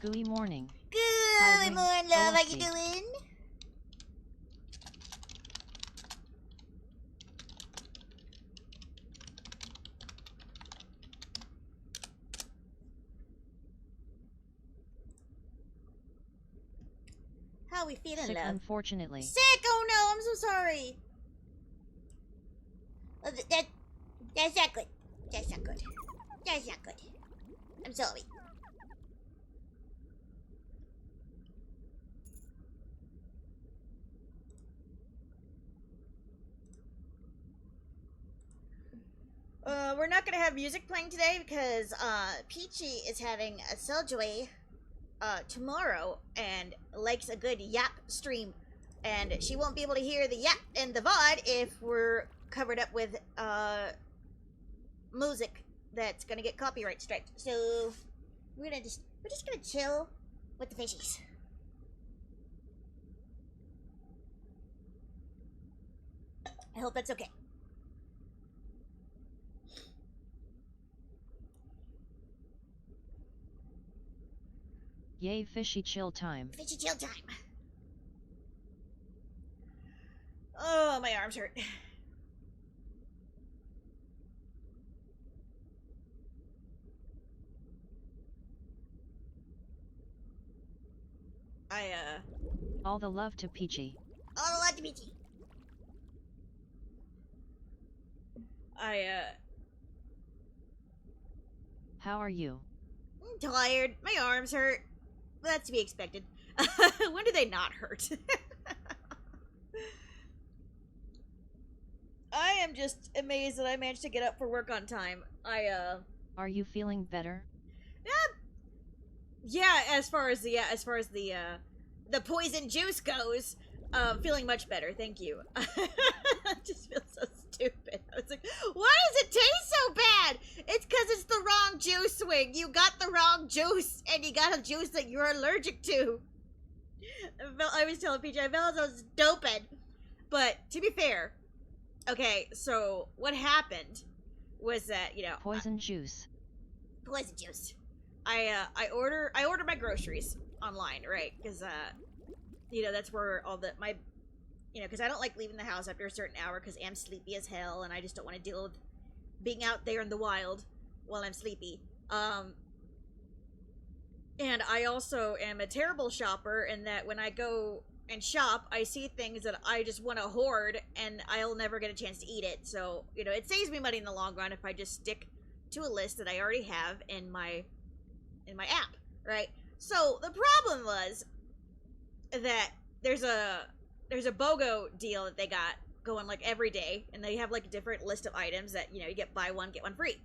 Good morning. Good morning, love. How you doing? How are we feeling, Sick, love? unfortunately. Sick? Oh no, I'm so sorry. That's not good. That's not good. That's not good. I'm sorry. We're not gonna have music playing today because Peachy is having a surgery tomorrow and likes a good yap stream, and she won't be able to hear the yap and the VOD if we're covered up with music that's gonna get copyright striked. So we're just gonna chill with the fishies. I hope that's okay. Yay, fishy chill time. Fishy chill time. Oh, my arms hurt. All the love to Peachy. All the love to Peachy. How are you? I'm tired. My arms hurt. That's to be expected. When do they not hurt? I am just amazed that I managed to get up for work on time. Are you feeling better? Yeah, as far as the poison juice goes, feeling much better, thank you. I just feel so stupid. I was like, why does it taste so bad? It's because it's the wrong juice swing. You got the wrong juice, and you got a juice that you're allergic to. I was telling PJ, I felt I was doping. But, to be fair, okay, so what happened was that, Poison juice. Poison juice. I order my groceries online, right? Because that's where all my because I don't like leaving the house after a certain hour because I'm sleepy as hell and I just don't want to deal with being out there in the wild while I'm sleepy. And I also am a terrible shopper in that when I go and shop, I see things that I just want to hoard and I'll never get a chance to eat it. So, it saves me money in the long run if I just stick to a list that I already have in my app, right? So the problem was that there's a BOGO deal that they got going like every day, and they have like a different list of items that you get buy one get one free.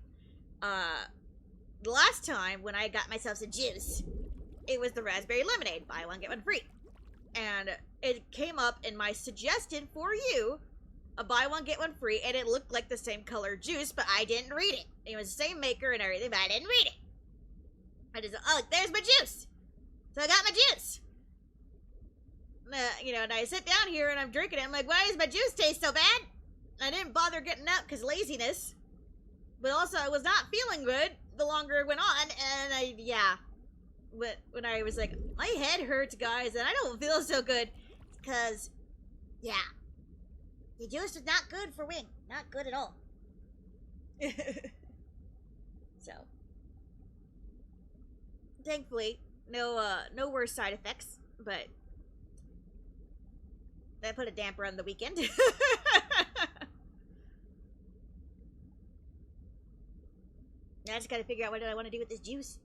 The last time when I got myself some juice, it was the raspberry lemonade, buy one get one free, and it came up in my suggested for you a buy one get one free, and it looked like the same color juice, but I didn't read it. It was the same maker and everything, but I didn't read it. I just, there's my juice. So I got my juice. And I sit down here and I'm drinking it. I'm like, why does my juice taste so bad? I didn't bother getting up because laziness. But also, I was not feeling good the longer it went on. And But when I was like, my head hurts, guys, and I don't feel so good. Because, the juice was not good for Wing. Not good at all. So. Thankfully, no worse side effects, but that put a damper on the weekend. Now I just gotta figure out what I want to do with this juice.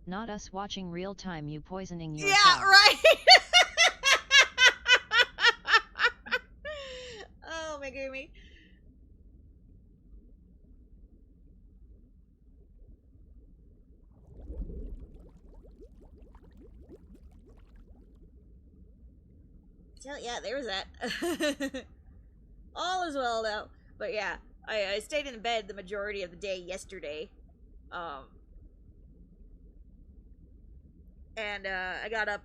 Not us watching real time, you poisoning yourself. Yeah, right. Oh my goodness. So yeah, there was that. All is well now. But yeah, I stayed in bed the majority of the day yesterday. And I got up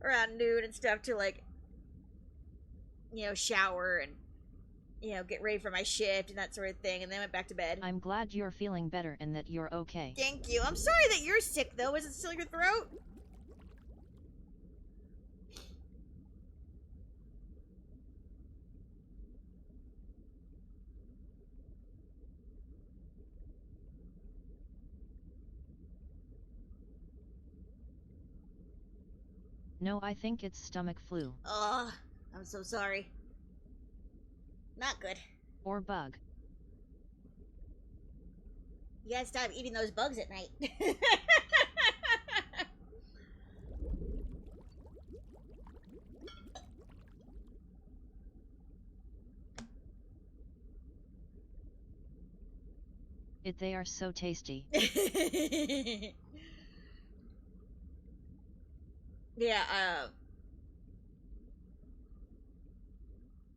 around noon and stuff to shower and get ready for my shift and that sort of thing, and then went back to bed. I'm glad you're feeling better and that you're okay. Thank you. I'm sorry that you're sick, though. Is it still your throat? No, I think it's stomach flu. Oh, I'm so sorry. Not good. Or bug. You gotta stop eating those bugs at night. They are so tasty. Yeah,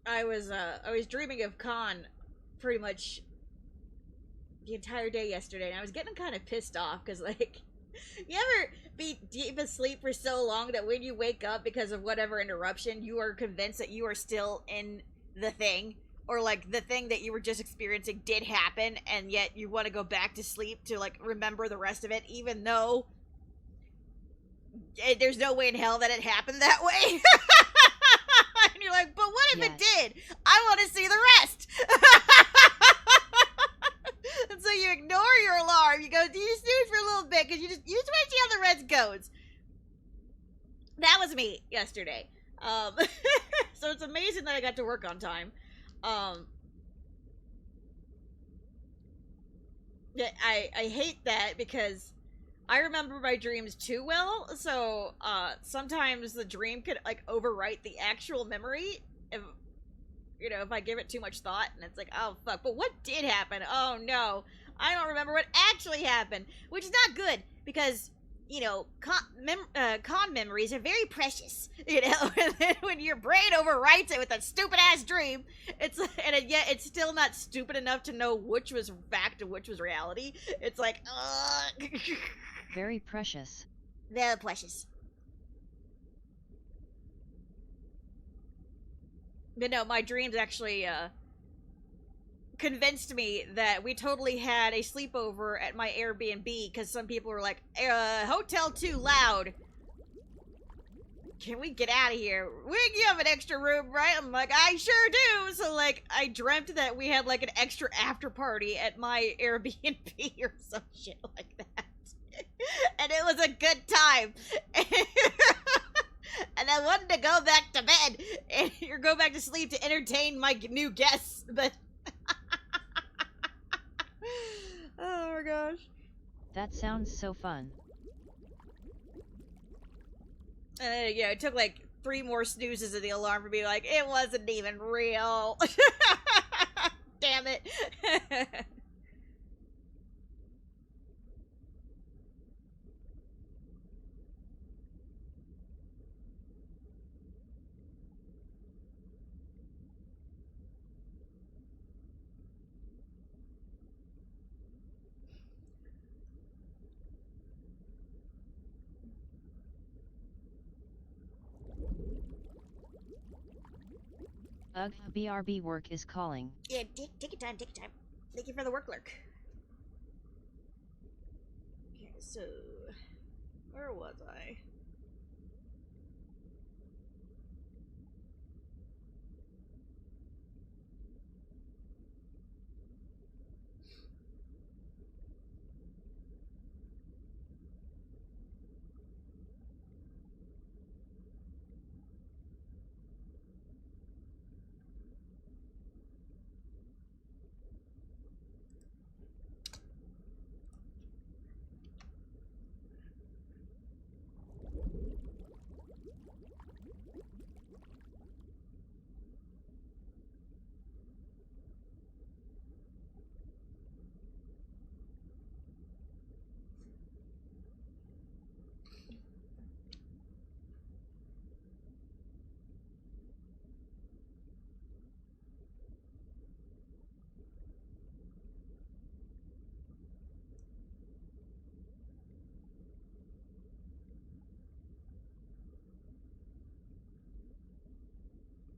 I was dreaming of Khan pretty much the entire day yesterday, and I was getting kind of pissed off because, like, you ever be deep asleep for so long that when you wake up because of whatever interruption, you are convinced that you are still in the thing, or like the thing that you were just experiencing did happen, and yet you want to go back to sleep to like remember the rest of it, even though there's no way in hell that it happened that way. And you're like, but what if it did? I want to see the rest. And so you ignore your alarm. You go, do you snooze for a little bit because you just want to see how the rest goes. That was me yesterday. So it's amazing that I got to work on time. Yeah, I hate that because I remember my dreams too well, so sometimes the dream could like overwrite the actual memory if I give it too much thought, and it's like, oh fuck, but what did happen? Oh no, I don't remember what actually happened, which is not good because con memories are very precious. And then when your brain overwrites it with a stupid ass dream, yet it's still not stupid enough to know which was fact and which was reality. It's like, very precious. Very precious. But no, my dreams actually convinced me that we totally had a sleepover at my Airbnb because some people were like, hotel too loud. Can we get out of here? You have an extra room, right? I'm like, I sure do. So, like, I dreamt that we had, like, an extra after party at my Airbnb or some shit like that. And it was a good time. And I wanted to go back to bed or go back to sleep to entertain my new guests, but oh my gosh. That sounds so fun. And then, it took like 3 more snoozes of the alarm for me, like, it wasn't even real. Damn it. Ugh, BRB work is calling. Yeah, take your time, take your time. Thank you for the work lurk. Okay, so where was I?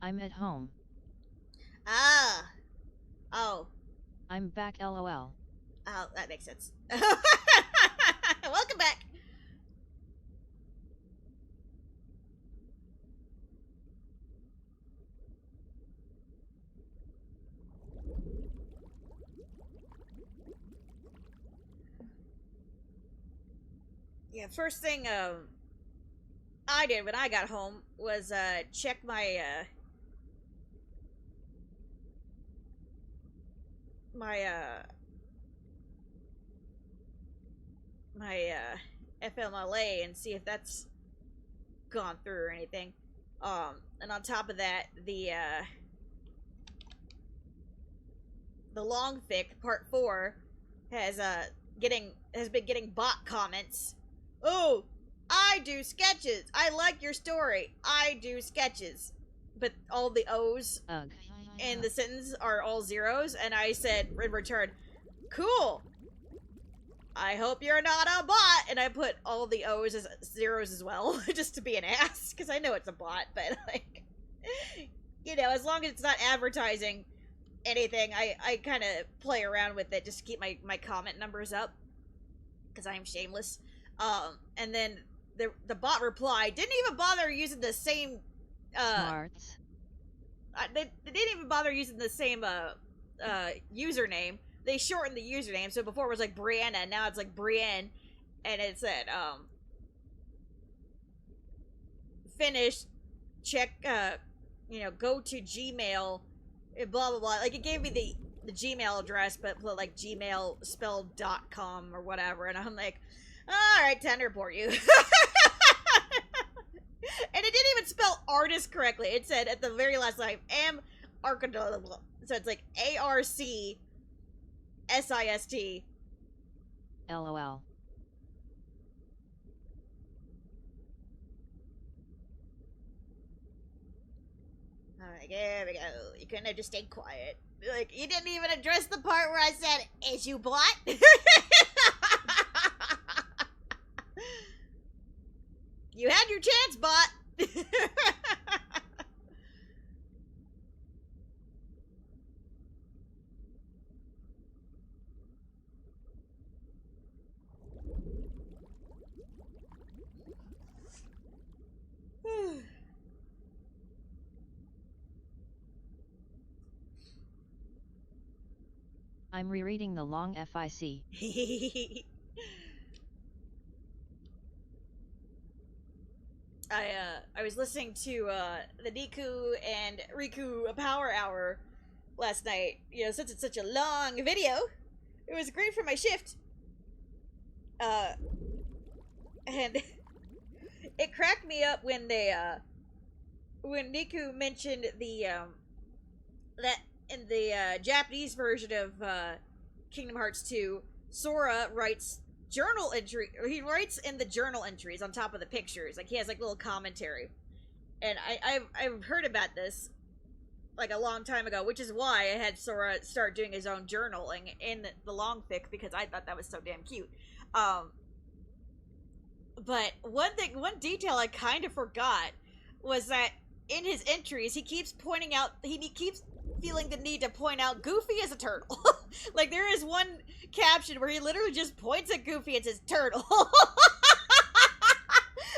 I'm at home. Ah, I'm back, lol. Oh, that makes sense. Welcome back. Yeah, first thing I did when I got home was check my FMLA and see if that's gone through or anything. And on top of that, the long fic part 4 has been getting bot comments. Oh, I do sketches. I like your story. I do sketches. But all the O's Ugh. in the sentence are all zeros, and I said in return, cool. I hope you're not a bot. And I put all the O's as zeros as well, just to be an ass, because I know it's a bot, but like, you know, as long as it's not advertising anything, I kind of play around with it just to keep my comment numbers up, because I am shameless. And then the bot reply didn't even bother using the same Smarts. they didn't even bother using the same username. They shortened the username, so before it was like Brianna, now it's like Brienne, and it said finish, check, go to Gmail, blah blah blah. Like, it gave me the Gmail address, but put like Gmail spelled .com or whatever, and I'm like, all right, time to report you. And it didn't even spell artist correctly. It said at the very last line, am Arcadolable. So it's like ARCSIST. LOL. Alright, there we go. You couldn't have just stayed quiet. Like, you didn't even address the part where I said, is you bot? You had your chance, bot. I'm rereading the long FIC. I was listening to the Niku and Riku Power Hour last night. You know, since it's such a long video, it was great for my shift. And it cracked me up when when Niku mentioned that in the Japanese version of Kingdom Hearts 2, Sora writes journal entry, or he writes in the journal entries on top of the pictures, like he has like little commentary. And I've heard about this like a long time ago, which is why I had Sora start doing his own journaling in the long fic, because I thought that was so damn cute. But one detail I kind of forgot was that in his entries, he keeps pointing out, he keeps feeling the need to point out Goofy as a turtle. Like, there is one caption where he literally just points at Goofy and says turtle.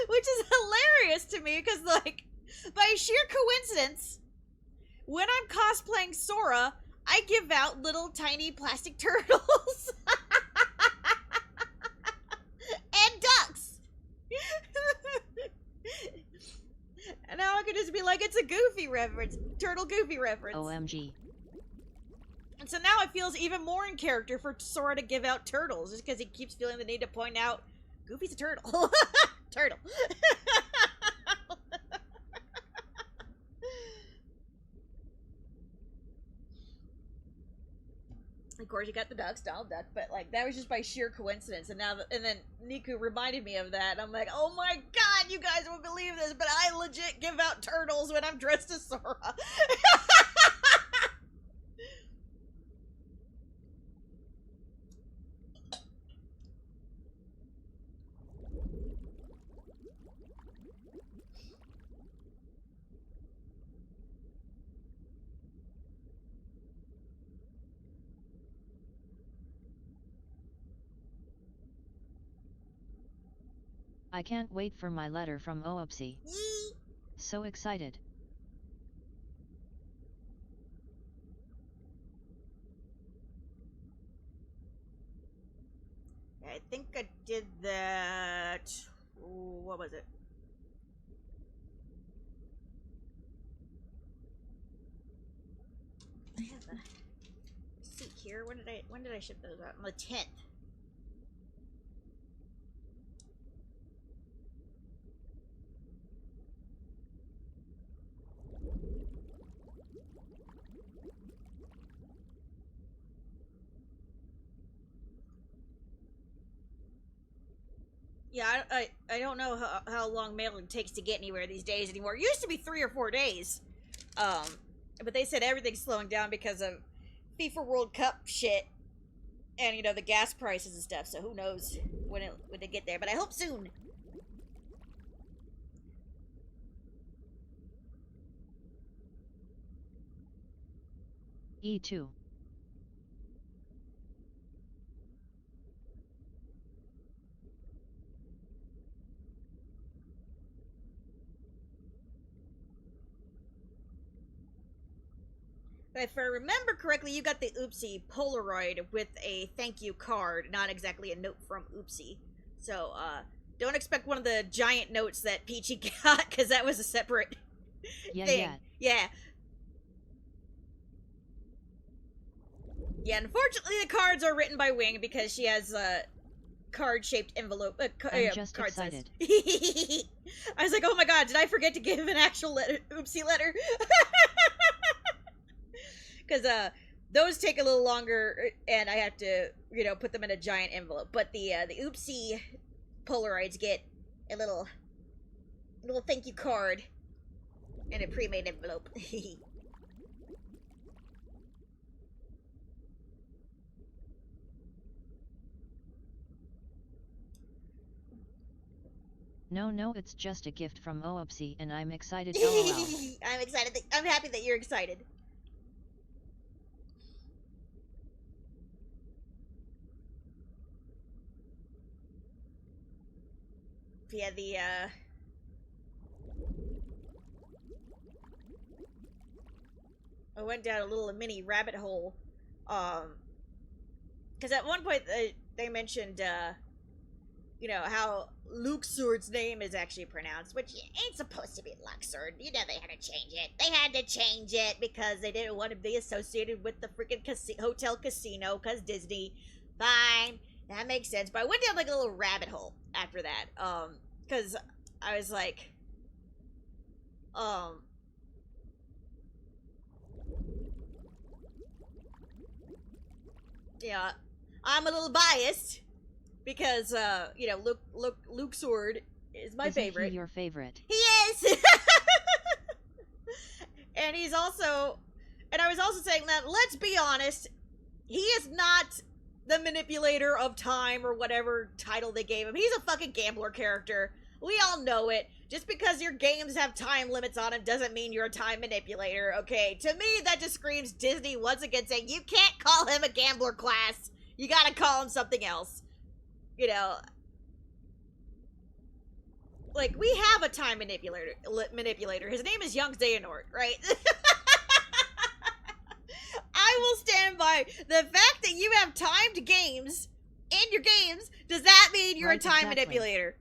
Which is hilarious to me, because, like, by sheer coincidence, when I'm cosplaying Sora, I give out little tiny plastic turtles. And ducks. And now I could just be like, it's a Goofy reference. Turtle Goofy reference. OMG. And so now it feels even more in character for Sora to give out turtles, just because he keeps feeling the need to point out, Goofy's a turtle. Turtle. Of course, you got the ducks, Donald Duck, but like that was just by sheer coincidence. And now, and then Niku reminded me of that. And I'm like, oh my god, you guys won't believe this, but I legit give out turtles when I'm dressed as Sora. I can't wait for my letter from OOPSI. Yee! So excited. I think I did that. Ooh, what was it? I have a receipt here. When did I ship those out? On the 10th. Yeah, I don't know how long mailing takes to get anywhere these days anymore. It used to be 3 or 4 days. But they said everything's slowing down because of FIFA World Cup shit. And, you know, the gas prices and stuff. So who knows when they get there. But I hope soon. E2. But if I remember correctly, you got the Oopsie Polaroid with a thank you card, not exactly a note from Oopsie. So, don't expect one of the giant notes that Peachy got, because that was a separate thing. Yeah. Yeah, unfortunately the cards are written by Wing because she has a card-shaped envelope. I'm just excited. I was like, oh my god, did I forget to give an actual Oopsie letter? Because those take a little longer, and I have to, you know, put them in a giant envelope. But the Oopsie Polaroids get a little thank you card in a pre-made envelope. No, it's just a gift from OOPSI, and I'm excited. LOL. I'm excited. I'm happy that you're excited. Yeah, I went down a little mini rabbit hole, because at one point they mentioned, you know, how Luxord's name is actually pronounced, which ain't supposed to be Luxord. You know they had to change it. They had to change it because they didn't want to be associated with the freaking hotel casino, because Disney. Fine. That makes sense. But I went down like a little rabbit hole after that. Because I was like, yeah, I'm a little biased because, you know, Luke Sword is my favorite. Isn't he your favorite? He is! And he's also, and I was also saying that, let's be honest, he is not the manipulator of time or whatever title they gave him. He's a fucking gambler character. We all know it. Just because your games have time limits on them doesn't mean you're a time manipulator, okay? To me, that just screams Disney once again saying, you can't call him a gambler class. You gotta call him something else. You know, like, we have a time manipulator. His name is Young Xehanort, right? I will stand by the fact that you have timed games in your games. Does that mean you're a time manipulator?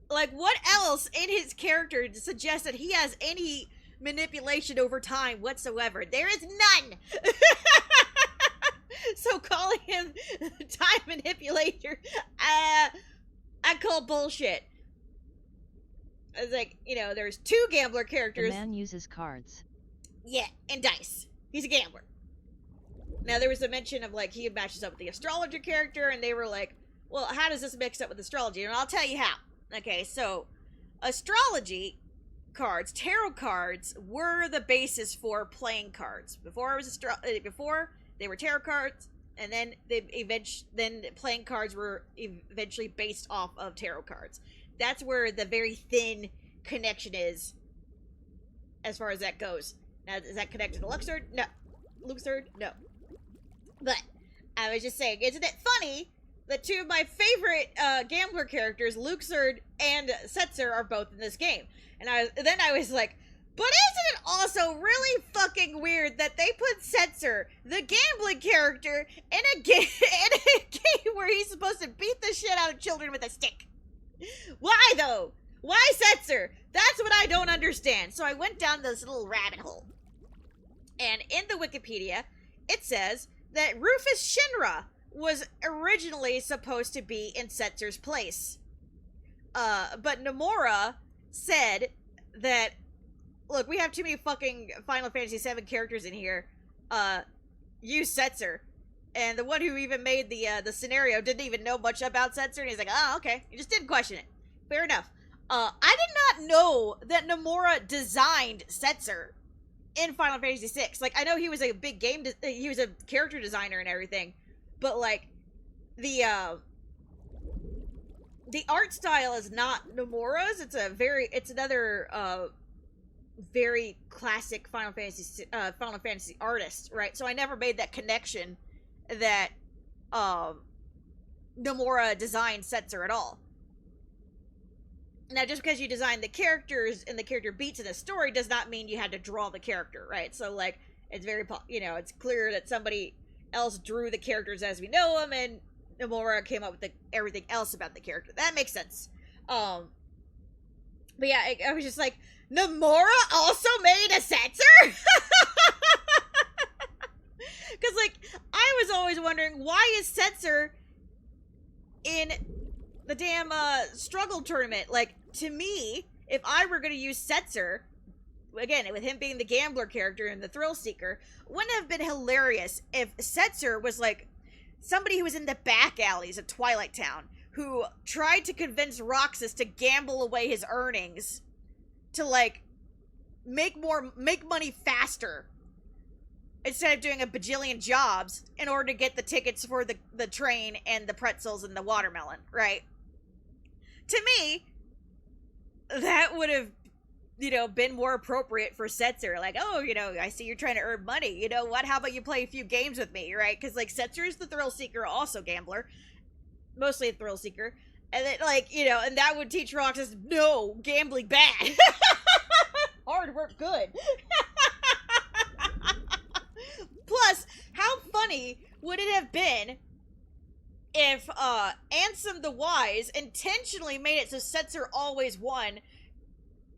Like, what else in his character suggests that he has any manipulation over time whatsoever? There is none. So calling him time manipulator, I call bullshit. It's like, you know, there's 2 gambler characters. The man uses cards. Yeah, and dice. He's a gambler. Now, there was a mention of, like, he matches up with the astrologer character, and they were like, well, how does this mix up with astrology? And I'll tell you how. Okay, so, astrology cards, tarot cards, were the basis for playing cards. Before it was before they were tarot cards, and then playing cards were eventually based off of tarot cards. That's where the very thin connection is, as far as that goes. Now, is that connected to Luxord? No. Luxord? No. But, I was just saying, isn't it funny that two of my favorite gambler characters, Luxord and Setzer, are both in this game. And then I was like, but isn't it also really fucking weird that they put Setzer, the gambling character, in a game where he's supposed to beat the shit out of children with a stick? Why though? Why Setzer? That's what I don't understand. So I went down this little rabbit hole. And in the Wikipedia, it says that Rufus Shinra was originally supposed to be in Setzer's place. But Nomura said that, look, we have too many fucking Final Fantasy VII characters in here. Use Setzer. And the one who even made the scenario didn't even know much about Setzer, and he's like, oh, okay. He just didn't question it. Fair enough. I did not know that Nomura designed Setzer in Final Fantasy VI. Like, I know he was a big he was a character designer and everything, but, like, the art style is not Nomura's. It's another, very classic Final Fantasy artist, right? So I never made that connection that Nomura designed Setzer at all. Now, just because you design the characters and the character beats in a story does not mean you had to draw the character, right? So, like, it's very, it's clear that somebody else drew the characters as we know them, and Nomura came up with everything else about the character. That makes sense. But yeah, I was just like, Nomura also made a Setzer? Because, like, I was always wondering, why is Setzer in the damn struggle tournament? Like, to me, if I were going to use Setzer, again, with him being the gambler character and the thrill seeker, wouldn't it have been hilarious if Setzer was like somebody who was in the back alleys of Twilight Town who tried to convince Roxas to gamble away his earnings to, like, make money faster instead of doing a bajillion jobs in order to get the tickets for the train and the pretzels and the watermelon, right? To me, that would have, been more appropriate for Setzer. Like, oh, I see you're trying to earn money. You know what? How about you play a few games with me, right? Because, like, Setzer is the thrill seeker, also gambler. Mostly a thrill seeker. And then, like, and that would teach Roxas, no, gambling bad. Hard work good. Plus, how funny would it have been if Ansem the Wise intentionally made it so Setzer always won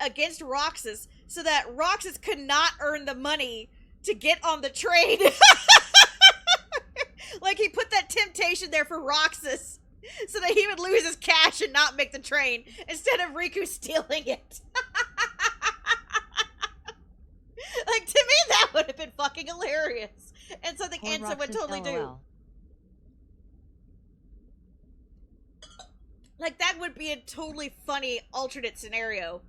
against Roxas so that Roxas could not earn the money to get on the train? Like, he put that temptation there for Roxas so that he would lose his cash and not make the train instead of Riku stealing it. Like, to me, that would have been fucking hilarious. And something Ansem would totally do. Like, that would be a totally funny alternate scenario.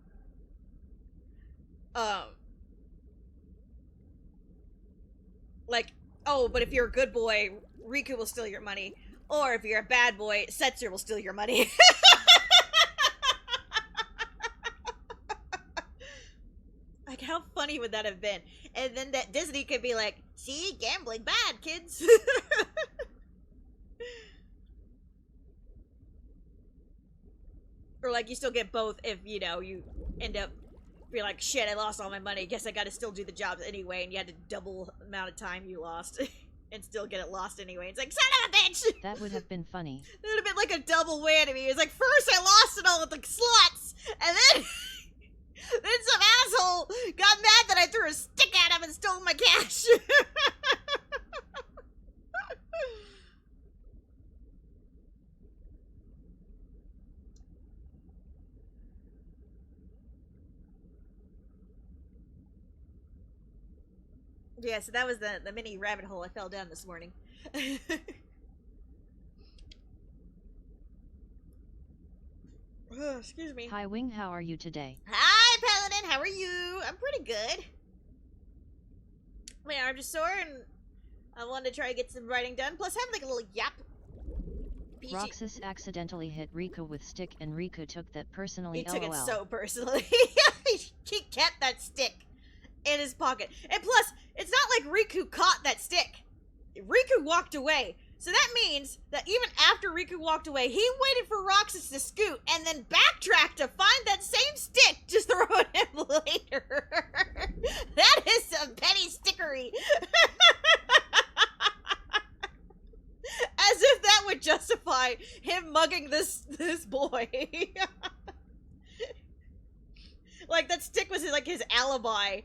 Like, oh, but if you're a good boy, Riku will steal your money. Or if you're a bad boy, Setzer will steal your money. Like, how funny would that have been? And then that Disney could be like, see, gambling bad, kids. Or, like, you still get both if, you end up being like, shit, I lost all my money. Guess I gotta still do the jobs anyway. And you had to double the amount of time you lost. And still get it lost anyway. It's like, son of a bitch! That would have been funny. It would have been like a double whammy. It's like, first I lost it all at the slots, and then some asshole got mad that I threw a stick at him and stole my cash. Yeah, so that was the mini rabbit hole I fell down this morning. Oh, excuse me. Hi Wing, how are you today? Hi Paladin, how are you? I'm pretty good. My arms are sore and I wanted to try to get some writing done. Plus I have like a little yap. Roxas accidentally hit Riku with stick and Riku took that personally. He took LOL. it so personally. He kept that stick in his pocket. And plus, it's not like Riku caught that stick. Riku walked away. So that means that even after Riku walked away, he waited for Roxas to scoot and then backtracked to find that same stick to throw at him later. That is some petty stickery. As if that would justify him mugging this boy. Like, that stick was like his alibi.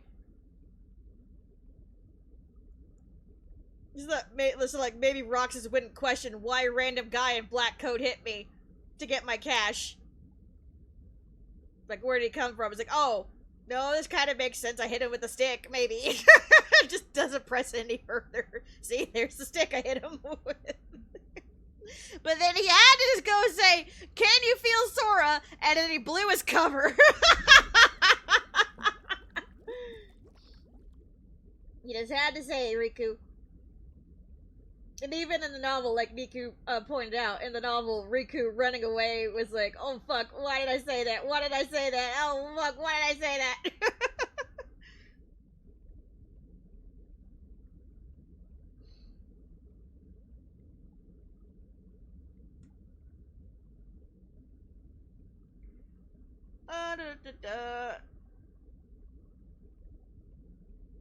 So like maybe Roxas wouldn't question why a random guy in black coat hit me to get my cash. Like, where did he come from? It's like, oh, no, this kind of makes sense. I hit him with a stick, maybe. It just doesn't press any further. See, there's the stick I hit him with. But then he had to just go say, "Can you feel Sora?" And then he blew his cover. He just had to say, Riku. And even in the novel, like Miku pointed out, in the novel, Riku running away was like, oh fuck, why did I say that? Why did I say that? Oh fuck, why did I say that?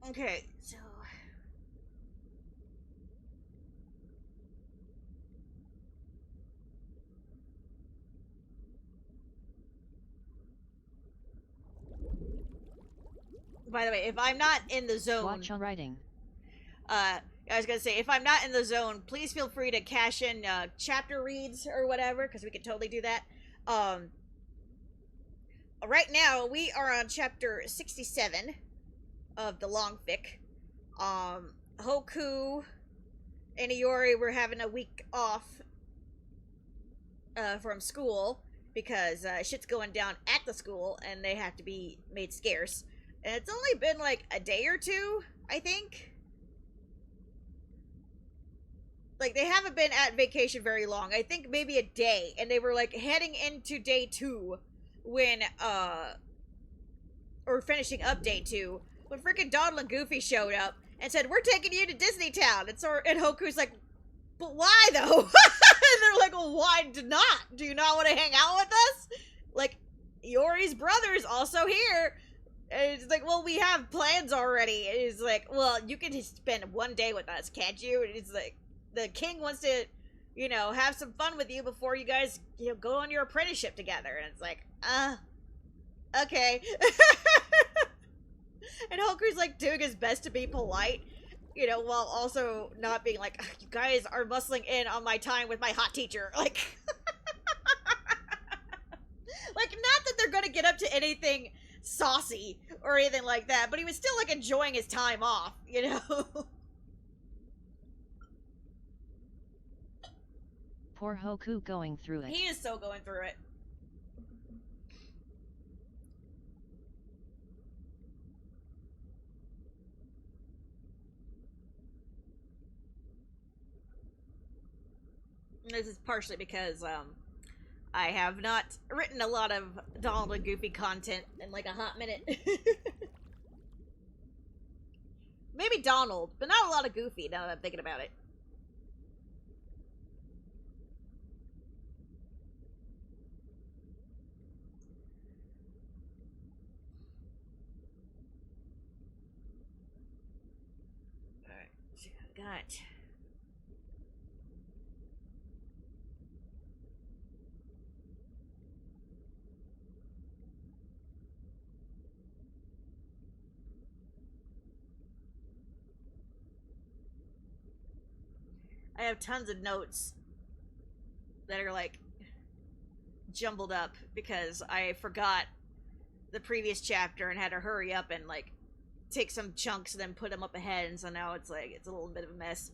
Okay, so... By the way, if I'm not in the zone... Watch on writing. I was gonna say, if I'm not in the zone, please feel free to cash in chapter reads or whatever, because we could totally do that. Right now, we are on chapter 67 of the long fic. Hoku and Iori were having a week off from school because shit's going down at the school and they have to be made scarce. And it's only been like a day or two, I think. Like, they haven't been at vacation very long. I think maybe a day. And they were like heading into day 2 when, or finishing up day 2, when freaking Donald and Goofy showed up and said, "We're taking you to Disney Town." And Hoku's like, "But why though?" And they're like, "Well, why not? Do you not want to hang out with us? Like, Iori's brother's also here." And it's like, "Well, we have plans already." And he's like, "Well, you can just spend one day with us, can't you?" And he's like, "The king wants to, have some fun with you before you guys, go on your apprenticeship together." And it's like, okay. And Hoku's like doing his best to be polite, while also not being like, "You guys are muscling in on my time with my hot teacher." Like, like, not that they're gonna get up to anything saucy or anything like that, but he was still like enjoying his time off, Poor Hoku going through it. He is so going through it. This is partially because I have not written a lot of Donald and Goofy content in like a hot minute. Maybe Donald, but not a lot of Goofy now that I'm thinking about it. Alright, so I got... I have tons of notes that are like jumbled up because I forgot the previous chapter and had to hurry up and like take some chunks and then put them up ahead, and so now it's like it's a little bit of a mess.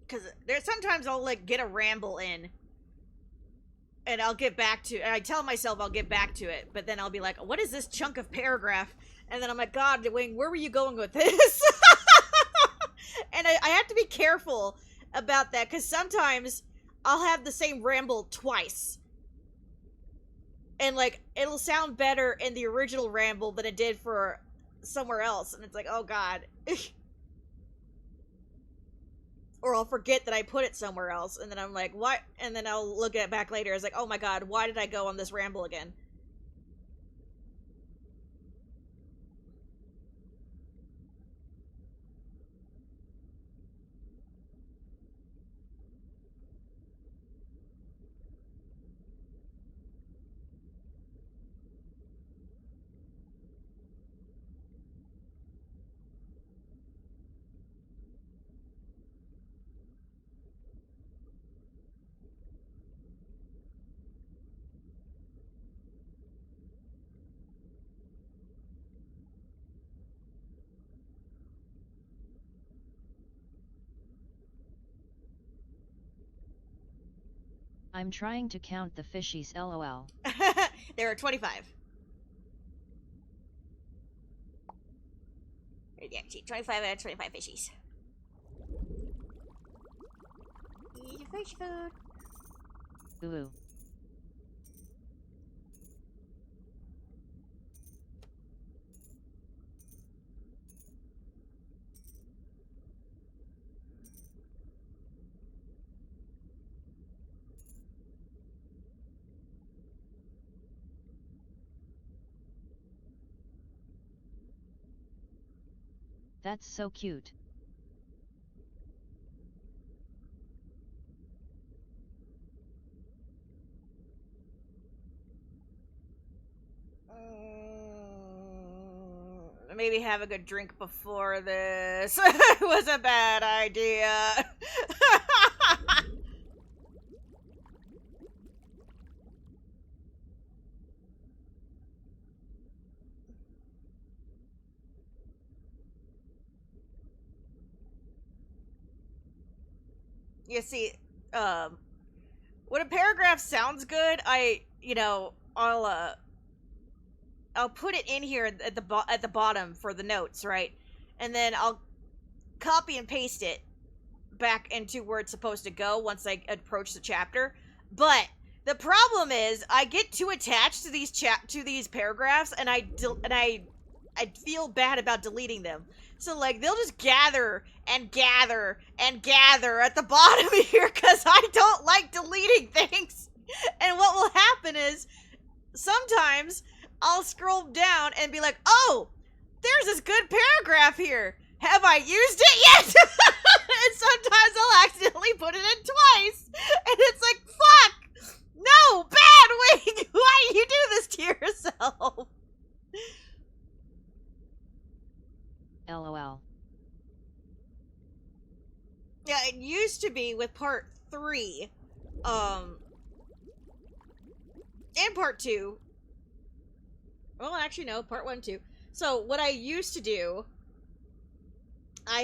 Because there's sometimes I'll like get a ramble in and I'll get back to. And I tell myself I'll get back to it, but then I'll be like, "What is this chunk of paragraph?" And then I'm like, "God, Wayne, where were you going with this?" And I have to be careful about that because sometimes I'll have the same ramble twice, and like it'll sound better in the original ramble than it did for somewhere else, and it's like, oh god. Or I'll forget that I put it somewhere else, and then I'm like, what? And then I'll look at it back later. It's like, oh my god, why did I go on this ramble again? I'm trying to count the fishies, lol. There are 25. Yeah, 25 out of 25 fishies. Eat your fish food. Ooh. That's so cute. Maybe have a good drink before this. It was a bad idea. You see, when a paragraph sounds good, I'll put it in here at the bottom for the notes, right? And then I'll copy and paste it back into where it's supposed to go once I approach the chapter. But the problem is, I get too attached to these paragraphs, and I feel bad about deleting them. So like they'll just gather and gather and gather at the bottom here because I don't like deleting things. And what will happen is sometimes I'll scroll down and be like, oh, there's this good paragraph here. Have I used it yet? And sometimes I'll accidentally put it in twice. And it's like, fuck! No, bad Wing! Why do you do this to yourself? LOL. Yeah, it used to be with part 3. And part 2. Well, actually, no, part 1, 2. So, what I used to do, I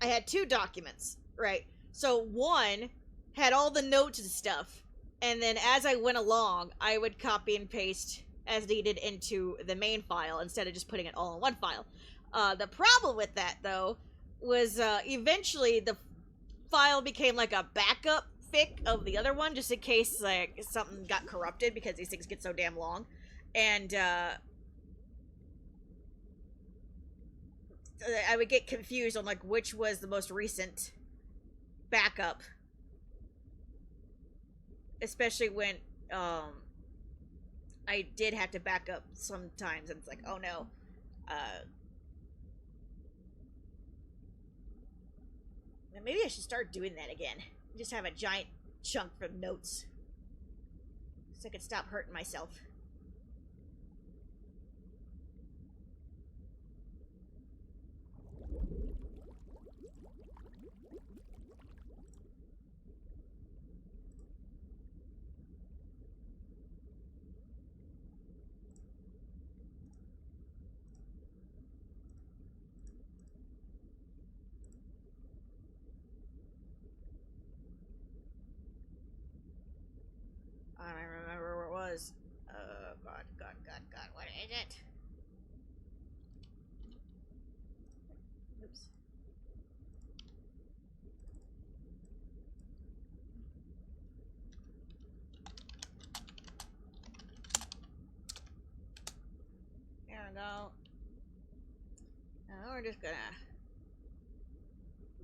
had 2 documents, right? So, one had all the notes and stuff, and then as I went along, I would copy and paste as needed into the main file instead of just putting it all in one file. The problem with that, though, was eventually the file became like a backup fic of the other one, just in case like something got corrupted, because these things get so damn long. And I would get confused on like which was the most recent backup, especially when I did have to back up sometimes, and it's like, oh no. Maybe I should start doing that again. Just have a giant chunk for notes, so I could stop hurting myself. Now we're just gonna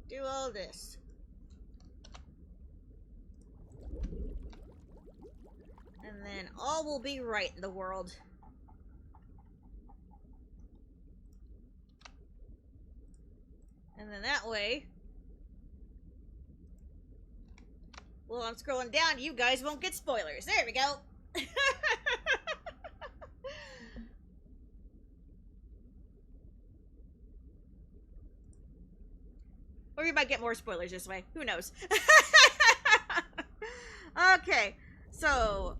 do all this. And then all will be right in the world. And then that way, well, I'm scrolling down, you guys won't get spoilers. There we go. Or you might get more spoilers this way. Who knows? Okay, so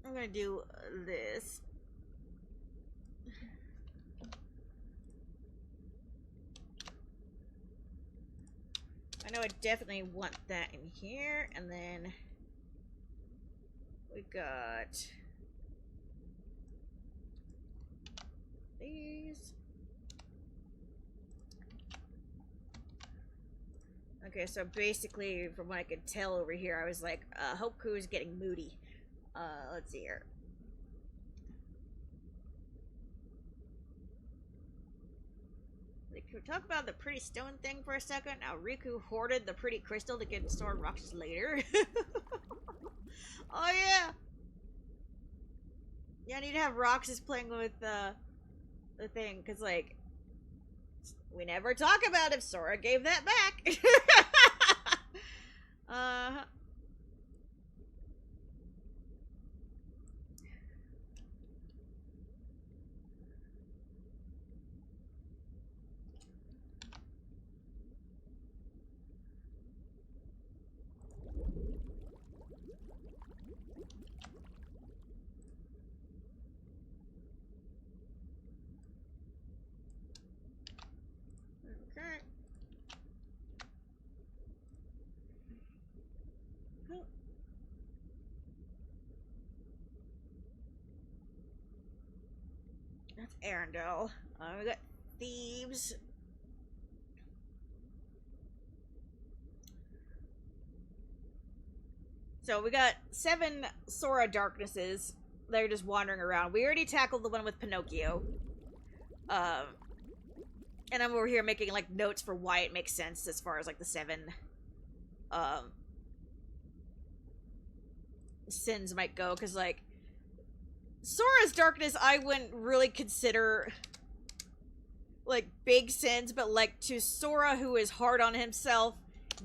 I'm gonna do this. I know I definitely want that in here, and then we got these. Okay, so basically, from what I could tell over here, I was like, Hoku is getting moody. Let's see here. Can we talk about the pretty stone thing for a second? Now, Riku hoarded the pretty crystal to get stored rocks later. Oh, yeah! Yeah, I need to have Roxas playing with the thing, because, like, we never talk about if Sora gave that back. Okay. That's Arendelle. We got thieves. So we got 7 Sora Darknesses. They're just wandering around. We already tackled the one with Pinocchio. And I'm over here making, like, notes for why it makes sense as far as, like, the 7, sins might go. Because, like, Sora's Darkness I wouldn't really consider, like, big sins. But, like, to Sora, who is hard on himself,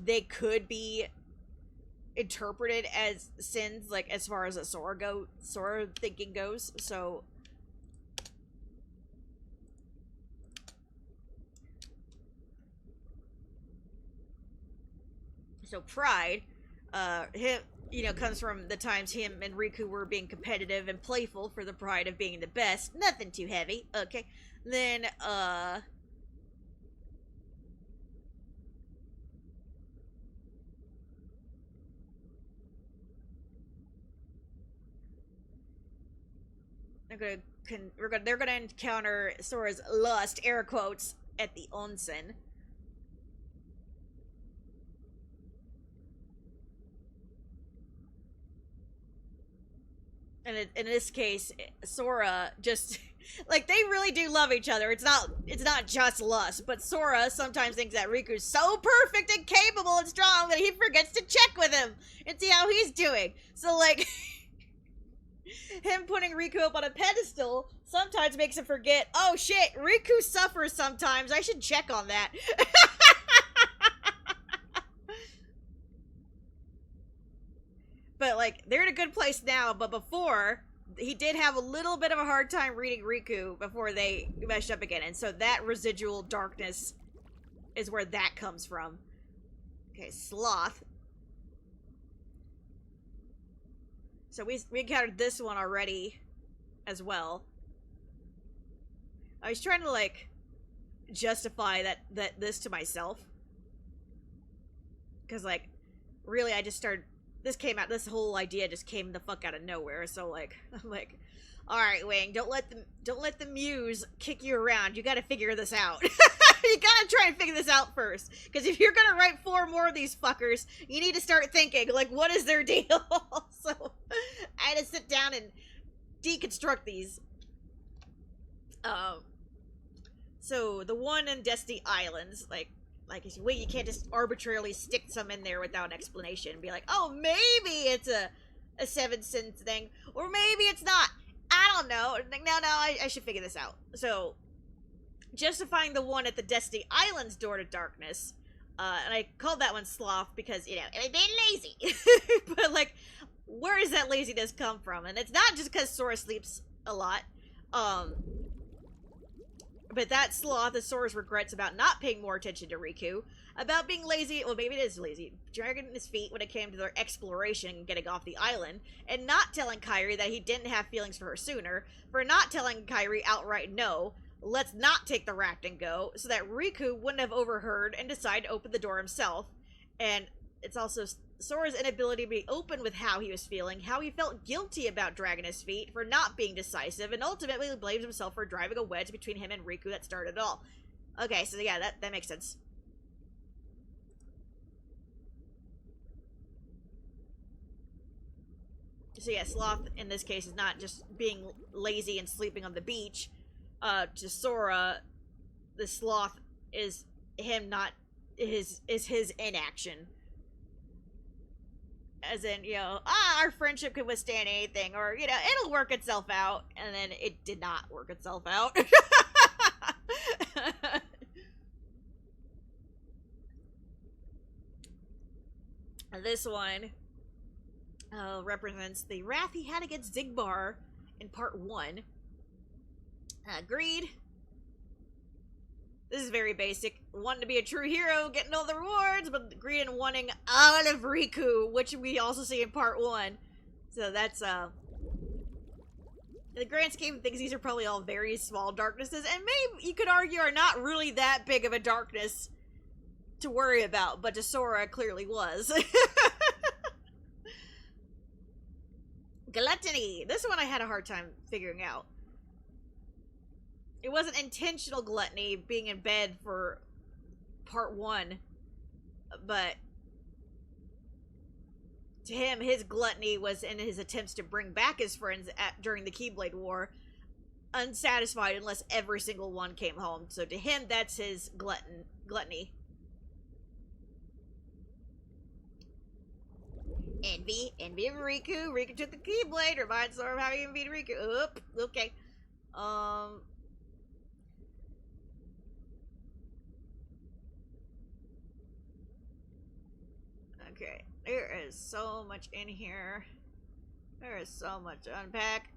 they could be interpreted as sins, like, as far as a Sora thinking goes. So pride, him, comes from the times him and Riku were being competitive and playful for the pride of being the best. Nothing too heavy. Okay. Then, they're gonna encounter Sora's lust, air quotes, at the onsen. And in this case, Sora just like, they really do love each other. It's not just lust, but Sora sometimes thinks that Riku's so perfect and capable and strong that he forgets to check with him and see how he's doing. So, like, him putting Riku up on a pedestal sometimes makes him forget, oh shit, Riku suffers sometimes, I should check on that. But, like, they're in a good place now, but before, he did have a little bit of a hard time reading Riku before they meshed up again, and so that residual darkness is where that comes from. Okay, Sloth. So we encountered this one already as well. I was trying to, like, justify this to myself. Because, like, really I just started... This whole idea just came the fuck out of nowhere, so, like, I'm like, alright, Wing, don't let the muse kick you around. You gotta figure this out. You gotta try and figure this out first. Because if you're gonna write 4 more of these fuckers, you need to start thinking, like, what is their deal? So, I had to sit down and deconstruct these. So the one in Destiny Islands, like wait, you can't just arbitrarily stick some in there without an explanation and be like, oh, maybe it's a 7 cents thing, or maybe it's not. I don't know. No, I should figure this out. So, justifying the one at the Destiny Islands door to darkness, and I called that one sloth because, you know, it being lazy. But, like, where does that laziness come from? And it's not just because Sora sleeps a lot. But that sloth is Sora's regrets about not paying more attention to Riku, about being lazy, well, maybe it is lazy, dragging his feet when it came to their exploration and getting off the island, and not telling Kairi that he didn't have feelings for her sooner, for not telling Kairi outright no, let's not take the raft and go, so that Riku wouldn't have overheard and decide to open the door himself. And it's also Sora's inability to be open with how he was feeling, how he felt guilty about dragging his feet, for not being decisive, and ultimately blames himself for driving a wedge between him and Riku that started it all. Okay, so yeah, that makes sense. So yeah, sloth in this case is not just being lazy and sleeping on the beach. To Sora, the sloth is him not his inaction. As in, you know, our friendship can withstand anything, or, you know, it'll work itself out, and then it did not work itself out. This one represents the wrath he had against Zigbar in part 1. Greed. This is very basic. Wanting to be a true hero, getting all the rewards, but greed and wanting out of Riku, which we also see in part 1. So that's, in the grand scheme of things, these are probably all very small darknesses, and maybe you could argue are not really that big of a darkness to worry about, but to Sora clearly was. Gluttony. This one I had a hard time figuring out. It wasn't intentional gluttony, being in bed for part 1, but to him, his gluttony was in his attempts to bring back his friends during the Keyblade War, unsatisfied unless every single one came home. So to him, that's his gluttony. Envy of Riku. Riku took the Keyblade. Reminds Sora of how he envied Riku. Oop, okay. Okay, there is so much in here. There is so much to unpack.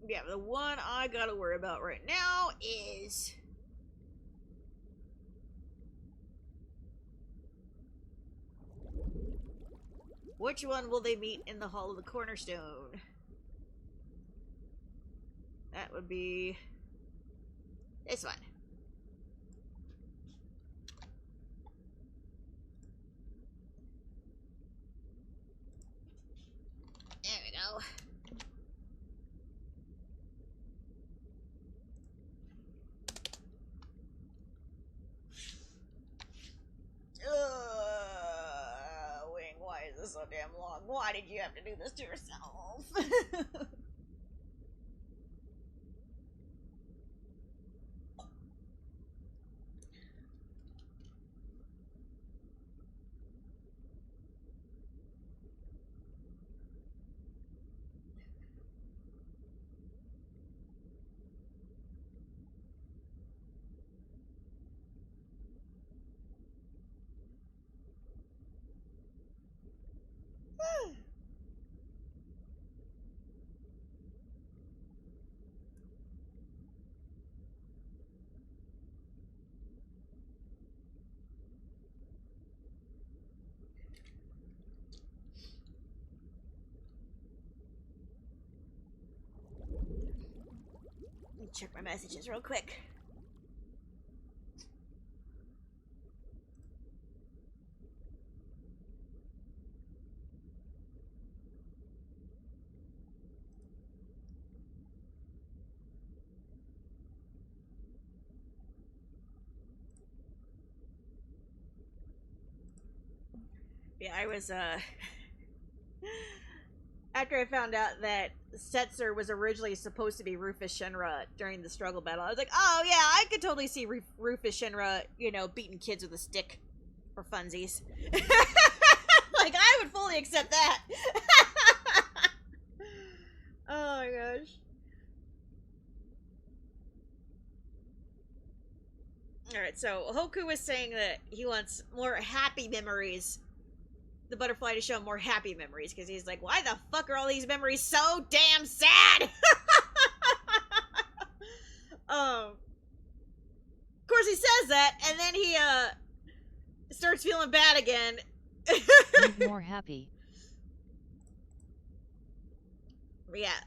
Yeah, the one I gotta worry about right now is... which one will they meet in the Hall of the Cornerstone? That would be... this one. There we go. Wing, why is this so damn long? Why did you have to do this to yourself? Check my messages real quick. Yeah, I was After I found out that Setzer was originally supposed to be Rufus Shinra during the struggle battle, I was like, oh yeah, I could totally see Rufus Shinra, beating kids with a stick for funsies. Like, I would fully accept that. Oh my gosh. Alright, so Hoku was saying that he wants more happy memories. The butterfly to show more happy memories, because he's like, why the fuck are all these memories so damn sad? Of course he says that, and then he starts feeling bad again. More happy. But yeah,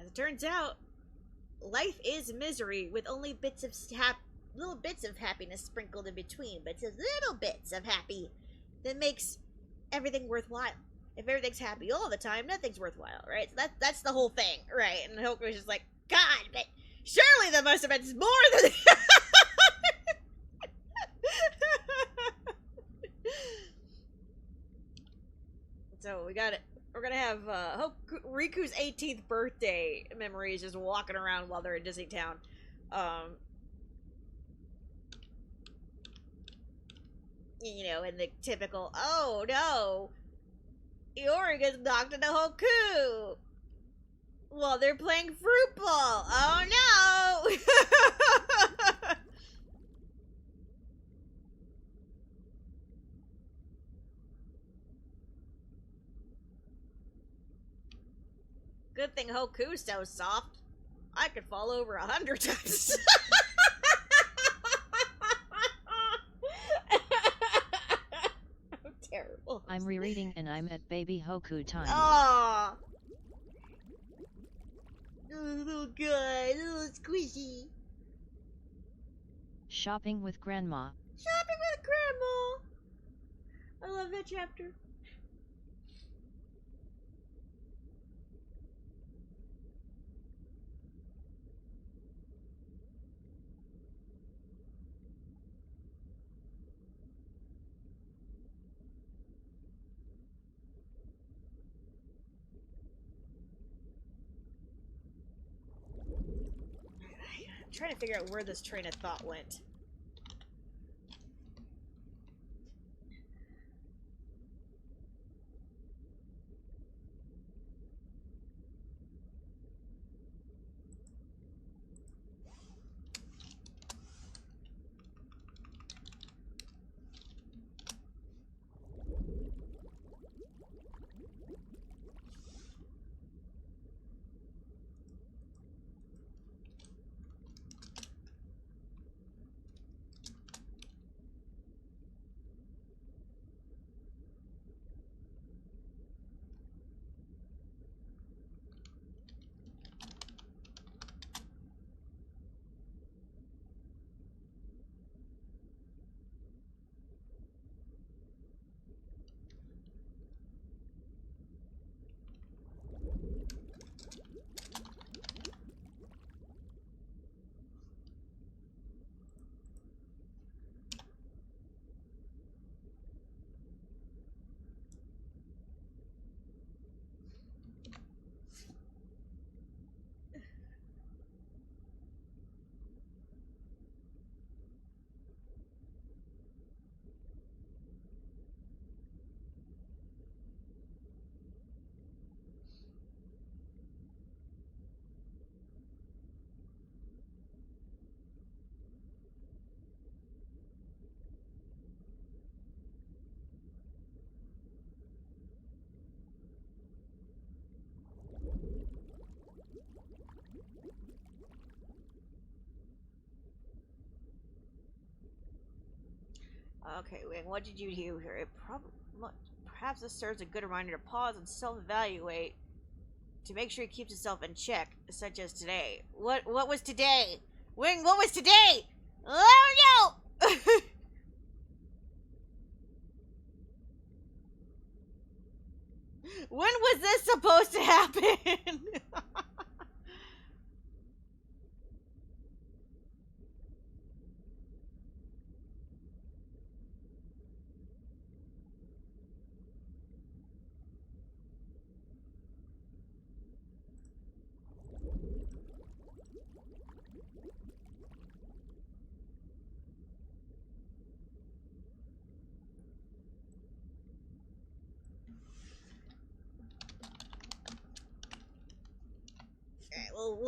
as it turns out, life is misery with only little bits of happiness sprinkled in between, but it's little bits of happy that makes everything worthwhile. If everything's happy all the time, nothing's worthwhile, right? So that's the whole thing, right? And Hoku's just like, God, but surely there must have been more than. So we got it. We're gonna have Riku's 18th birthday memories just walking around while they're in Disney Town. In the typical, oh no, Iori gets knocked into Hoku while they're playing fruit ball. Oh no! Good thing Hoku's so soft. I could fall over 100 times. I'm terrible. I'm rereading and I'm at baby Hoku time. Aww. Little guy, little squishy. Shopping with grandma. Shopping with grandma. I love that chapter. I'm trying to figure out where this train of thought went. Okay, Wing, what did you do here? Perhaps this serves a good reminder to pause and self-evaluate to make sure he keeps himself in check, such as today. What was today? Wing, what was today? Oh no! When was this supposed to happen?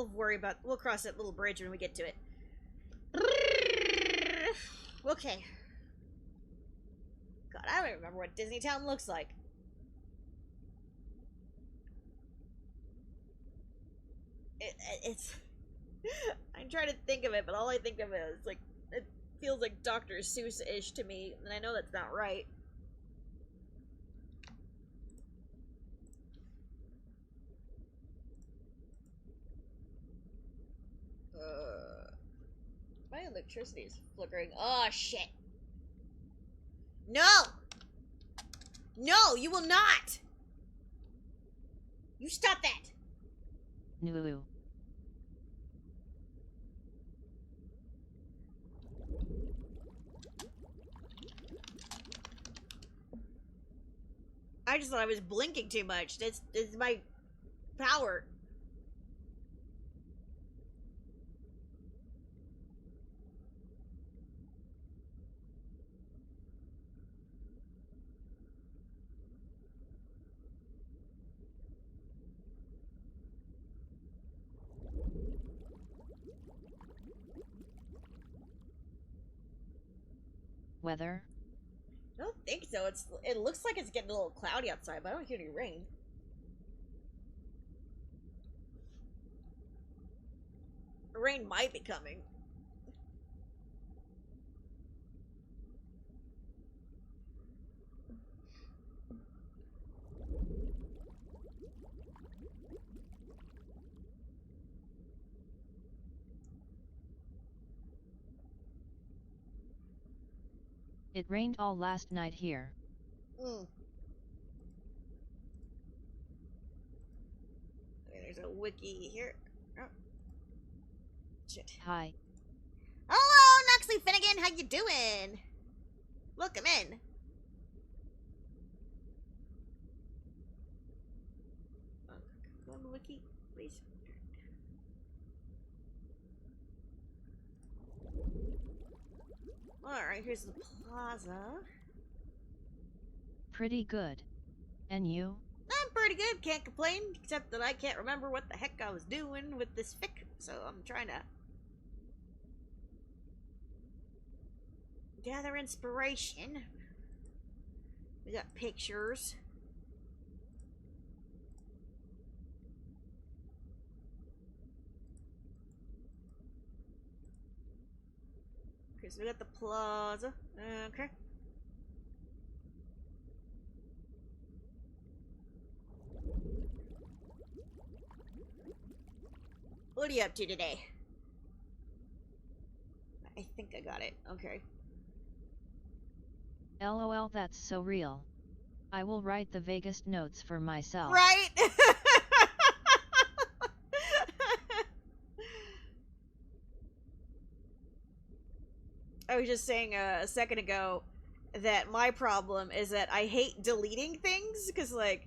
we'll worry about. We'll cross that little bridge when we get to it. Okay. God, I don't even remember what Disney Town looks like. It's. I'm trying to think of it, but all I think of is like it feels like Dr. Seuss-ish to me, and I know that's not right. My electricity is flickering. Oh shit! No! No, you will not! You stop that! No. I just thought I was blinking too much. That's my power. Weather? I don't think so. It looks like it's getting a little cloudy outside, but I don't hear any rain. Rain might be coming. It rained all last night here. There's a wiki here. Oh. Shit. Hi. Hello, Noxley Finnegan. How you doing? Welcome in. Go on the wiki, please. Alright, here's the plaza. Pretty good. And you? I'm pretty good, can't complain, except that I can't remember what the heck I was doing with this fic, so I'm trying to gather inspiration. We got pictures. Okay, so we got the plaza. Okay. What are you up to today? I think I got it. Okay. LOL, that's so real. I will write the vaguest notes for myself. Right? I was just saying a second ago that my problem is that I hate deleting things because like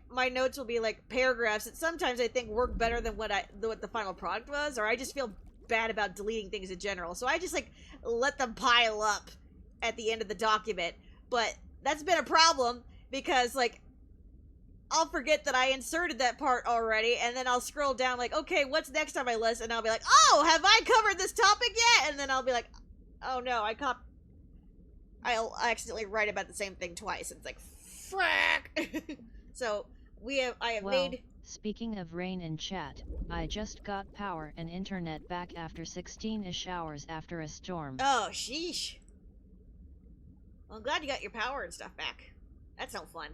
my notes will be like paragraphs that sometimes I think work better than what the final product was, or I just feel bad about deleting things in general. So I just like let them pile up at the end of the document. But that's been a problem because like I'll forget that I inserted that part already, and then I'll scroll down like, okay, what's next on my list? And I'll be like, oh, have I covered this topic yet? And then I'll be like, oh no, I'll accidentally write about the same thing twice. It's like, frack. So I have made. Speaking of rain in chat, I just got power and internet back after 16-ish hours after a storm. Oh, sheesh. Well, I'm glad you got your power and stuff back. That's no fun.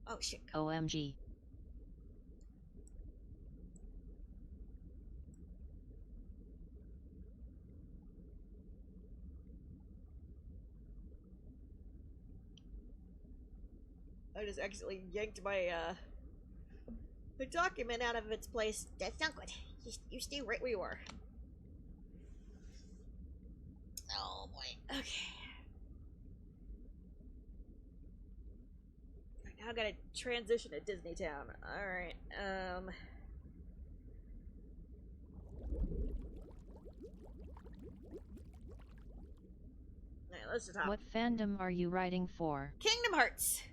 Oh shit. OMG. I just accidentally yanked my the document out of its place. That's not good. You stay right where you are. Oh boy. Okay. Now I gotta transition to Disney Town. Alright, Alright, let's just hop. What fandom are you writing for? Kingdom Hearts!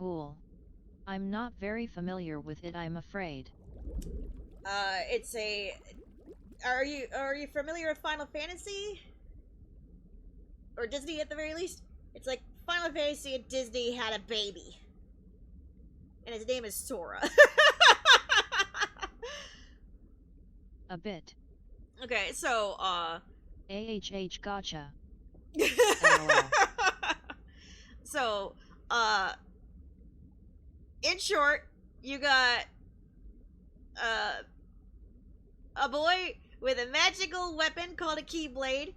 cool. I'm not very familiar with it, I'm afraid. It's a... Are you familiar with Final Fantasy? Or Disney at the very least? It's like Final Fantasy and Disney had a baby. And his name is Sora. A bit. Okay, so, AHH gotcha. So, in short, you got, a boy with a magical weapon called a Keyblade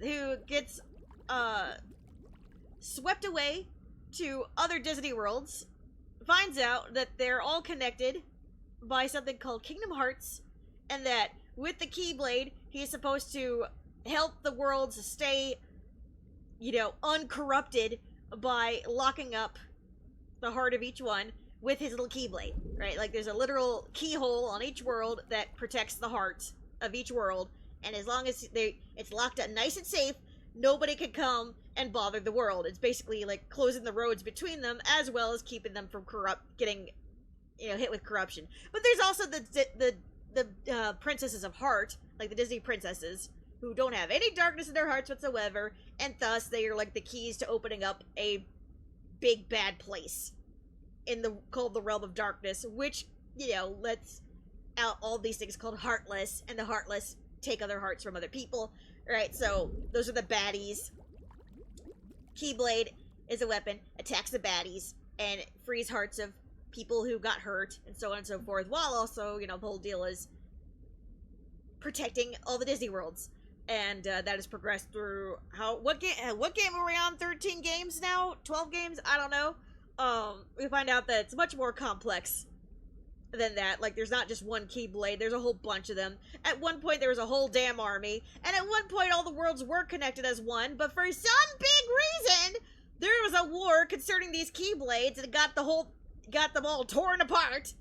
who gets, swept away to other Disney worlds, finds out that they're all connected by something called Kingdom Hearts, and that with the Keyblade, he's supposed to help the worlds stay, you know, uncorrupted by locking up the heart of each one with his little Keyblade, right? Like, there's a literal keyhole on each world that protects the heart of each world, and as long as it's locked up nice and safe, nobody can come and bother the world. It's basically like closing the roads between them, as well as keeping them from getting, you know, hit with corruption. But there's also the princesses of heart, like the Disney princesses, who don't have any darkness in their hearts whatsoever, and thus they are like the keys to opening up a big bad place called the Realm of Darkness, which, you know, lets out all these things called Heartless, and the Heartless take other hearts from other people, right? So those are the baddies. Keyblade is a weapon, attacks the baddies, and frees hearts of people who got hurt, and so on and so forth, while also, you know, the whole deal is protecting all the Disney worlds. And that has progressed through what game are we on? 13 games now? 12 games? I don't know. We find out that it's much more complex than that. Like, there's not just one Keyblade, there's a whole bunch of them. At one point, there was a whole damn army, and at one point, all the worlds were connected as one, but for some big reason, there was a war concerning these Keyblades, and it got them all torn apart.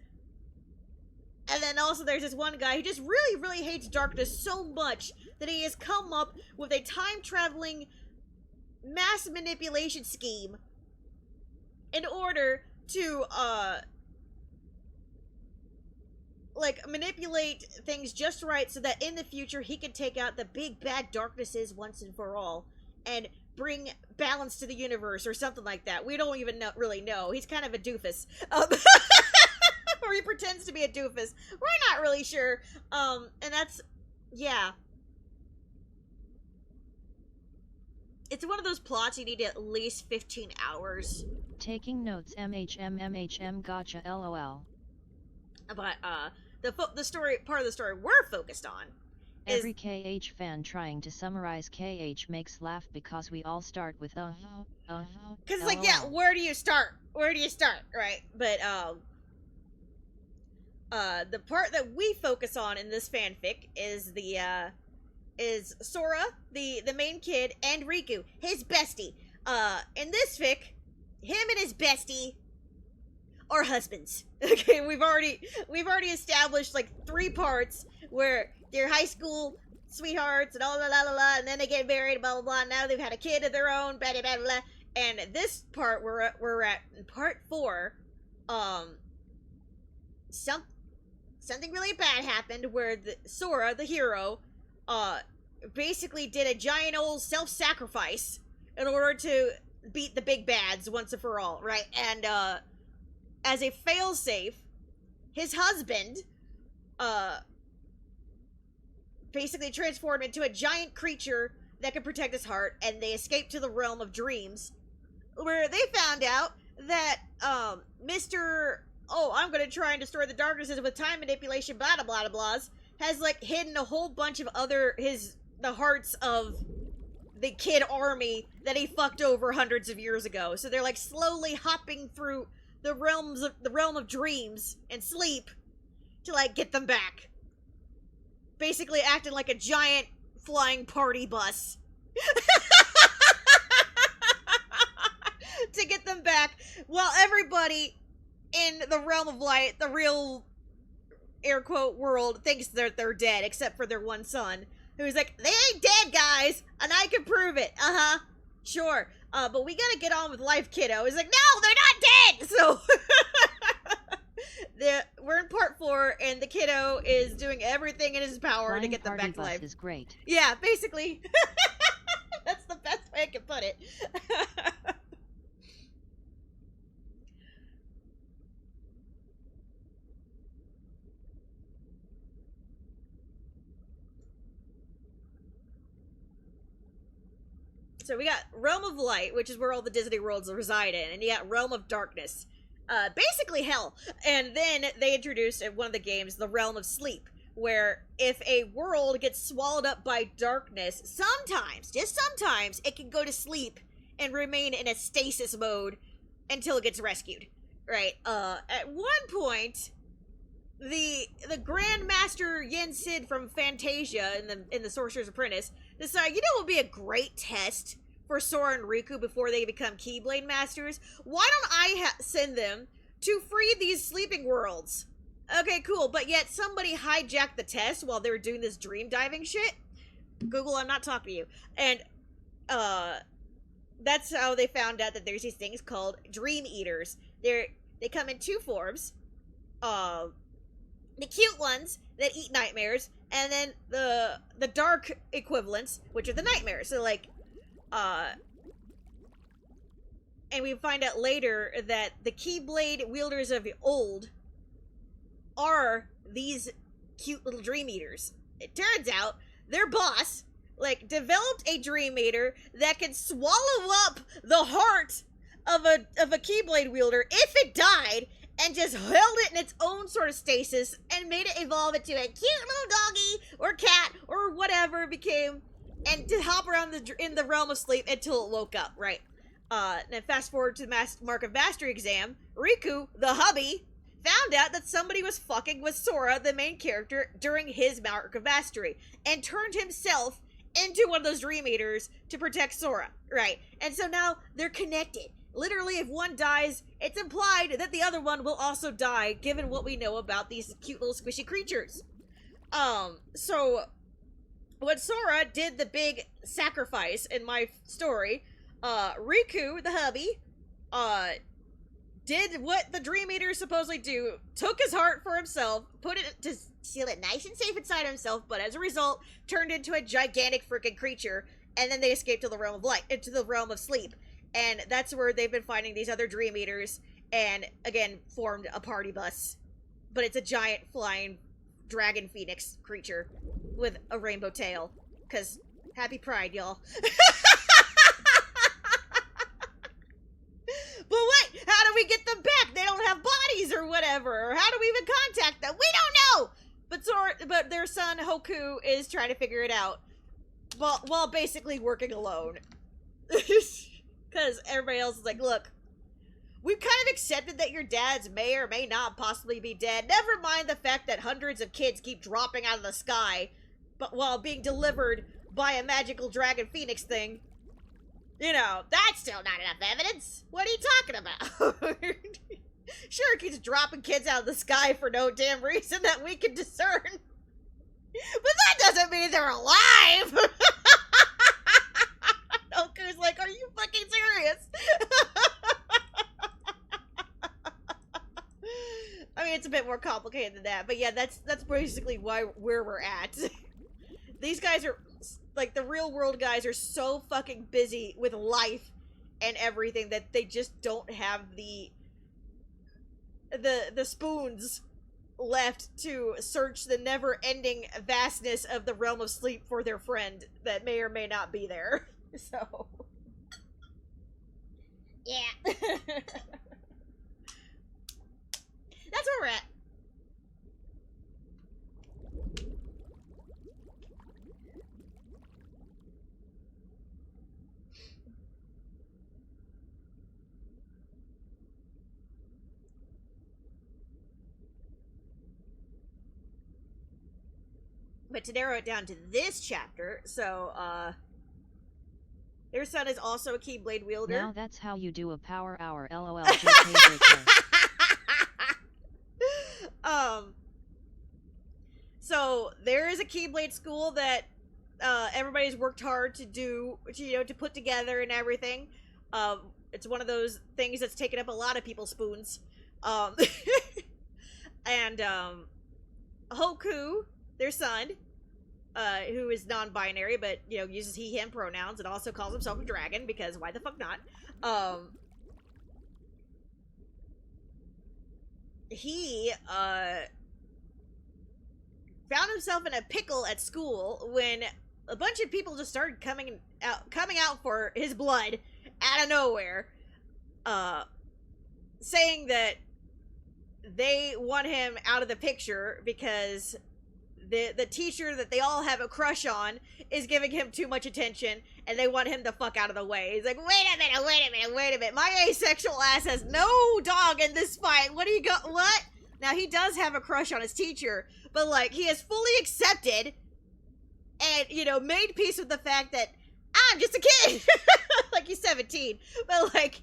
And then also there's this one guy who just really, really hates darkness so much that he has come up with a time-traveling mass manipulation scheme in order to, like, manipulate things just right so that in the future he can take out the big bad darknesses once and for all and bring balance to the universe or something like that. We don't even really know. He's kind of a doofus. Or he pretends to be a doofus. We're not really sure. And that's, yeah. It's one of those plots you need at least 15 hours. Taking notes, MHM gotcha LOL. But, the story, part of the story we're focused on is... Every KH fan trying to summarize KH makes laugh because we all start with because it's like, yeah, where do you start? Where do you start, right? But, the part that we focus on in this fanfic is is Sora, the main kid, and Riku, his bestie. In this fic, him and his bestie are husbands. Okay, we've already established like 3 parts where they're high school sweethearts and all and then they get married, blah blah blah. Now they've had a kid of their own, blah blah blah blah. And this part we're at in part 4. Something really bad happened where Sora, the hero, basically did a giant old self-sacrifice in order to beat the big bads once and for all, right? And, as a failsafe, his husband, basically transformed into a giant creature that could protect his heart, and they escaped to the realm of dreams, where they found out that, Mr. Oh, I'm gonna try and destroy the darknesses with time manipulation, blah, blah, blah, blahs, has, like, hidden a whole bunch of the hearts of the kid army that he fucked over hundreds of years ago. So they're, like, slowly hopping through the realm of dreams and sleep to, like, get them back. Basically acting like a giant flying party bus. To get them back, while everybody in the realm of light, the real air quote world, thinks that they're dead, except for their one son, who's like, they ain't dead, guys, and I can prove it. Sure. But we gotta get on with life, kiddo. He's like, no, they're not dead! So, we're in part 4, and the kiddo is doing everything in his power Flying to get them back to life. Is great. Yeah, basically. That's the best way I can put it. So we got Realm of Light, which is where all the Disney worlds reside in, and you got Realm of Darkness. Basically hell. And then they introduced in one of the games the Realm of Sleep, where if a world gets swallowed up by darkness, sometimes, just sometimes, it can go to sleep and remain in a stasis mode until it gets rescued. Right? At one point, the Grand Master Yen Sid from Fantasia in the Sorcerer's Apprentice decided, you know what would be a great test for Sora and Riku before they become Keyblade Masters? Why don't I send them to free these sleeping worlds? Okay, cool, but yet somebody hijacked the test while they were doing this dream diving shit? Google, I'm not talking to you. And, that's how they found out that there's these things called Dream Eaters. They come in 2 forms. The cute ones that eat nightmares, and then the dark equivalents, which are the nightmares. So, like, and we find out later that the Keyblade wielders of old are these cute little Dream Eaters. It turns out their boss, like, developed a Dream Eater that can swallow up the heart of a Keyblade wielder if it died, and just held it in its own sort of stasis and made it evolve into a cute little doggy or cat or whatever it became, and to hop around in the realm of sleep until it woke up, right? Then fast forward to the Mark of Mastery exam, Riku, the hubby, found out that somebody was fucking with Sora, the main character, during his Mark of Mastery, and turned himself into one of those Dream Eaters to protect Sora, right? And so now they're connected. Literally, if one dies, it's implied that the other one will also die, given what we know about these cute little squishy creatures. So when Sora did the big sacrifice in my story, Riku, the hubby, did what the Dream Eaters supposedly do, took his heart for himself, put it to seal it nice and safe inside himself, but as a result, turned into a gigantic freaking creature, and then they escaped to the realm of light, into the realm of sleep. And that's where they've been finding these other Dream Eaters, and again, formed a party bus. But it's a giant flying dragon phoenix creature with a rainbow tail. Because happy Pride, y'all. But wait, how do we get them back? They don't have bodies or whatever. Or how do we even contact them? We don't know! But their son, Hoku, is trying to figure it out. While basically working alone. Because everybody else is like, look, we've kind of accepted that your dads may or may not possibly be dead. Never mind the fact that hundreds of kids keep dropping out of the sky, but while being delivered by a magical dragon phoenix thing. You know, that's still not enough evidence. What are you talking about? Sure, it keeps dropping kids out of the sky for no damn reason that we can discern. But that doesn't mean they're alive! Goku's like, are you fucking serious? I mean, it's a bit more complicated than that, but yeah, that's basically where we're at. These guys are, like, the real world guys are so fucking busy with life and everything that they just don't have the spoons left to search the never-ending vastness of the realm of sleep for their friend that may or may not be there. So, yeah. That's where we're at. But to narrow it down to this chapter, so, their son is also a Keyblade wielder. Now that's how you do a power hour, lol. JK. So there is a Keyblade school that everybody's worked hard to do, to put together and everything. It's one of those things that's taken up a lot of people's spoons. Um, and Hoku, their son, who is non-binary but uses he/him pronouns and also calls himself a dragon because why the fuck not? He found himself in a pickle at school when a bunch of people just started coming out for his blood out of nowhere, saying that they want him out of the picture because the teacher that they all have a crush on is giving him too much attention and they want him the fuck out of the way. He's like, wait a minute, my asexual ass has no dog in this fight. What do you got? What? Now, he does have a crush on his teacher, but, like, he has fully accepted and, made peace with the fact that I'm just a kid. Like, he's 17. But, like,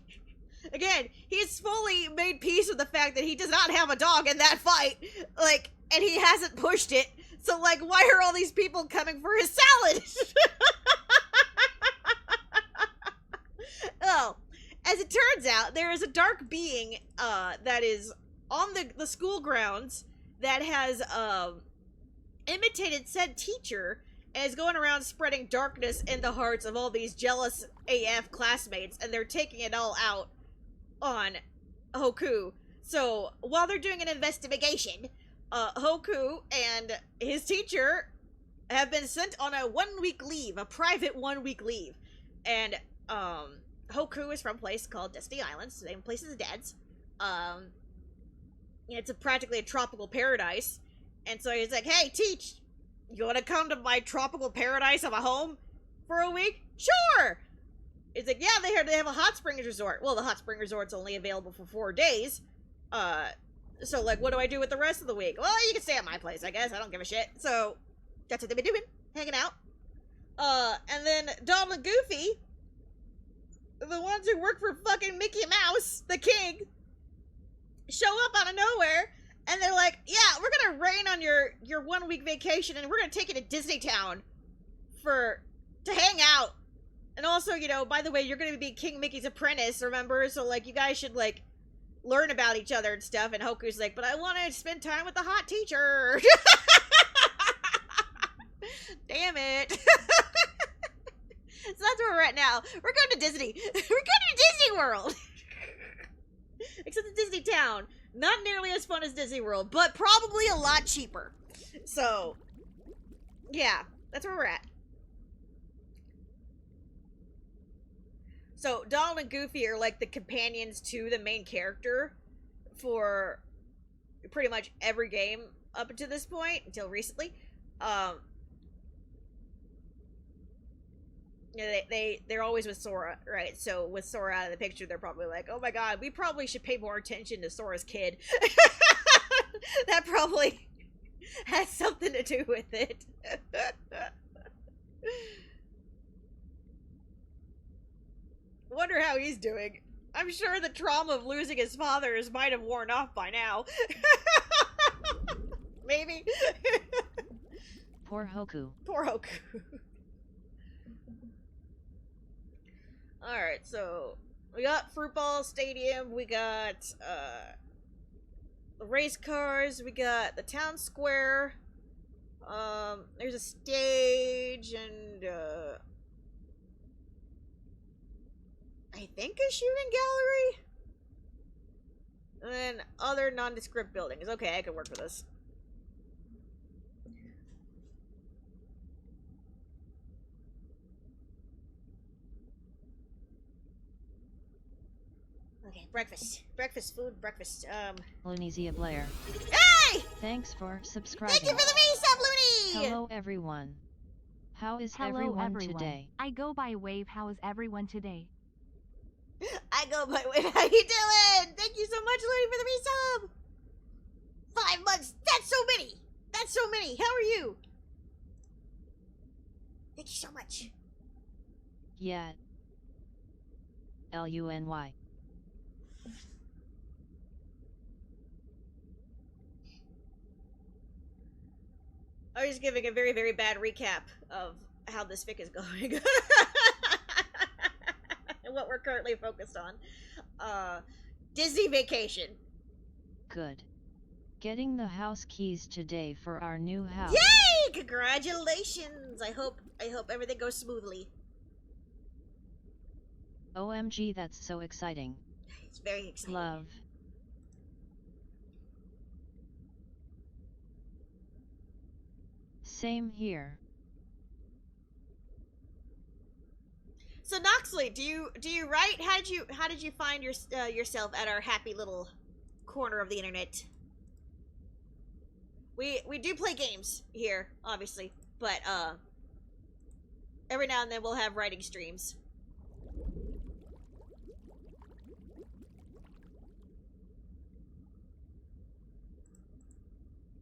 again, he's fully made peace with the fact that he does not have a dog in that fight. Like, and he hasn't pushed it. So, like, why are all these people coming for his salad? Oh, as it turns out, there is a dark being that is on the school grounds that has imitated said teacher and is going around spreading darkness in the hearts of all these jealous AF classmates, and they're taking it all out on Hoku. So, while they're doing an investigation, Hoku and his teacher have been sent on a 1-week leave, a private 1-week leave. And, Hoku is from a place called Destiny Islands, same place as his dad's. It's practically a tropical paradise. And so he's like, hey, Teach, you want to come to my tropical paradise of a home for a week? Sure! He's like, yeah, they have a hot springs resort. Well, the hot spring resort's only available for 4 days. So, like, what do I do with the rest of the week? Well, you can stay at my place, I guess. I don't give a shit. So, that's what they've been doing. Hanging out. And then Donald and Goofy, the ones who work for fucking Mickey Mouse, the king, show up out of nowhere, and they're like, yeah, we're gonna rain on your 1-week vacation, and we're gonna take you to Disney Town to hang out. And also, by the way, you're gonna be King Mickey's apprentice, remember? So, like, you guys should, like, learn about each other and stuff. And Hoku's like, but I want to spend time with the hot teacher. Damn it. So that's where we're at now. We're going to Disney. We're going to Disney World. Except it's Disney Town. Not nearly as fun as Disney World, but probably a lot cheaper. So, yeah, that's where we're at. So, Donald and Goofy are like the companions to the main character for pretty much every game up until this point, until recently. They're always with Sora, right? So with Sora out of the picture, they're probably like, oh my god, we probably should pay more attention to Sora's kid. That probably has something to do with it. Wonder how he's doing. I'm sure the trauma of losing his father might have worn off by now. Maybe. Poor Hoku. Poor Hoku. Alright, so we got Fruitball Stadium, we got the race cars, we got the town square, there's a stage, and I think a shooting gallery? And then other nondescript buildings. Okay, I can work with this. Okay, breakfast. Breakfast food, breakfast, Lunizia Blair. Hey! Thanks for subscribing. Thank you for the resub, Looney! Hello everyone. How is everyone today? I go by Wave. How is everyone today? I go by Wave. How you doing? Thank you so much, Looney, for the resub! 5 months! That's so many! That's so many! How are you? Thank you so much. Yeah. Luny. I was just giving a very, very bad recap of how this fic is going. what we're currently focused on. Disney Vacation. Good. Getting the house keys today for our new house. Yay! Congratulations! I hope everything goes smoothly. OMG, that's so exciting. It's very exciting. Love. Same here. So Noxley, do you write? How did you find yourself at our happy little corner of the internet? We do play games here, obviously, but every now and then we'll have writing streams.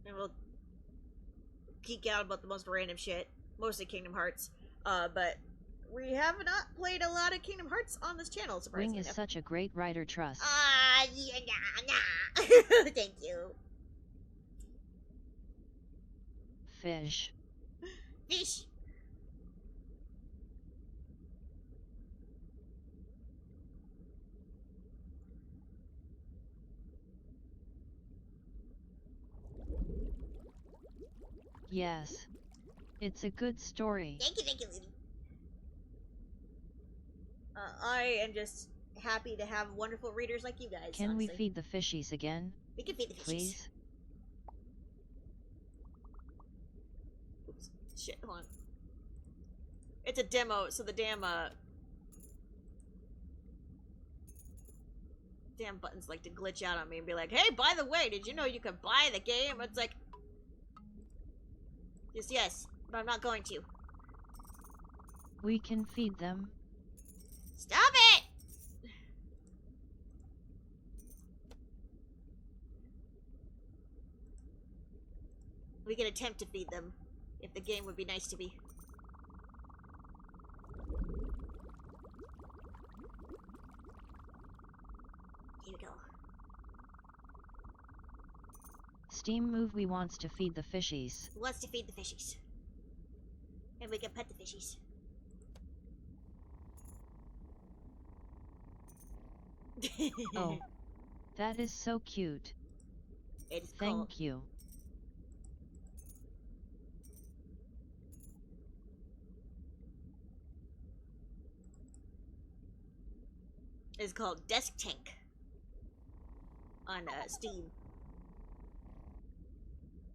And we'll geek out about the most random shit, mostly Kingdom Hearts. But we have not played a lot of Kingdom Hearts on this channel, surprisingly. Wing is such a great writer, trust. Yeah, nah. Thank you. Fish. Fish. Yes. It's a good story. Thank you, Lily. I am just happy to have wonderful readers like you guys. Can honestly. we feed the fishies again? We can feed the fishies. Please? Oops. Shit, hold on. It's a demo, so the damn buttons like to glitch out on me and be like, hey, by the way, did you know you could buy the game? It's like, yes, but I'm not going to. We can feed them. Stop it! We can attempt to feed them, if the game would be nice to me. Here we go. Steam Movie wants to feed the fishies. Who wants to feed the fishies? And we can pet the fishies. Oh. That is so cute. It's Thank you. It's called Desk Tank on Steam.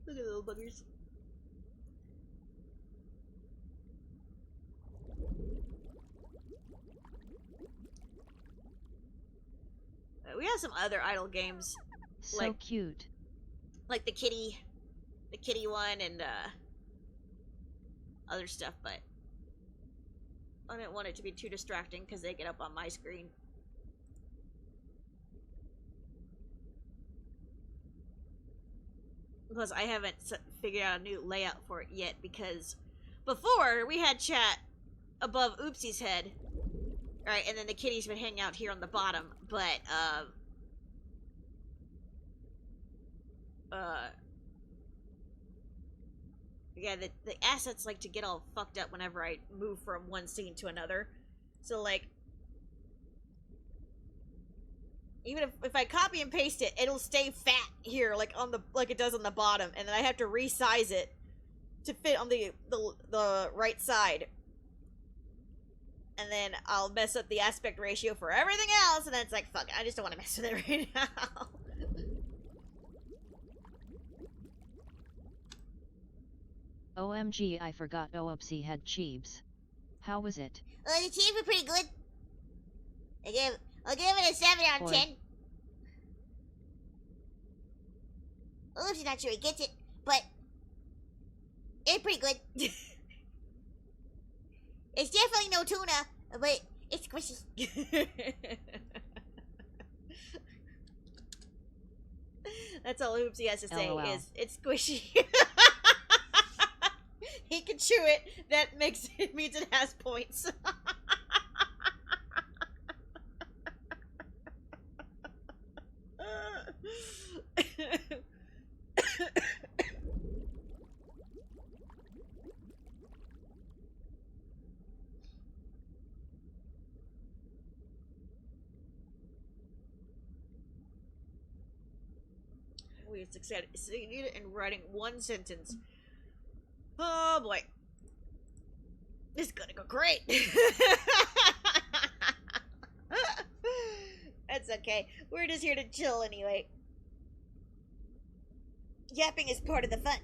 Look at the little buggers. We have some other idle games. So Like- cute. Like the kitty one and other stuff, but I didn't want it to be too distracting because they get up on my screen. Plus, I haven't figured out a new layout for it yet because before we had chat above Oopsie's head, right, and then the kitties would hang out here on the bottom, but yeah, the assets like to get all fucked up whenever I move from one scene to another. So like, even if I copy and paste it, it'll stay fat here, like on the like it does on the bottom, and then I have to resize it to fit on the right side. And then I'll mess up the aspect ratio for everything else, and then it's like, fuck it, I just don't want to mess with it right now. OMG, I forgot Oopsie had cheebs. How was it? The cheese were pretty good. I'll give it a 7 out of Boy. 10. Oopsie's not sure he gets it, but it's pretty good. It's definitely no tuna, but it's squishy. That's all Oopsie has to say LOL. is it's squishy. He can chew it. That makes it means it has points. We succeeded in writing one sentence. Oh boy. This is gonna go great. That's okay. We're just here to chill anyway. Yapping is part of the fun.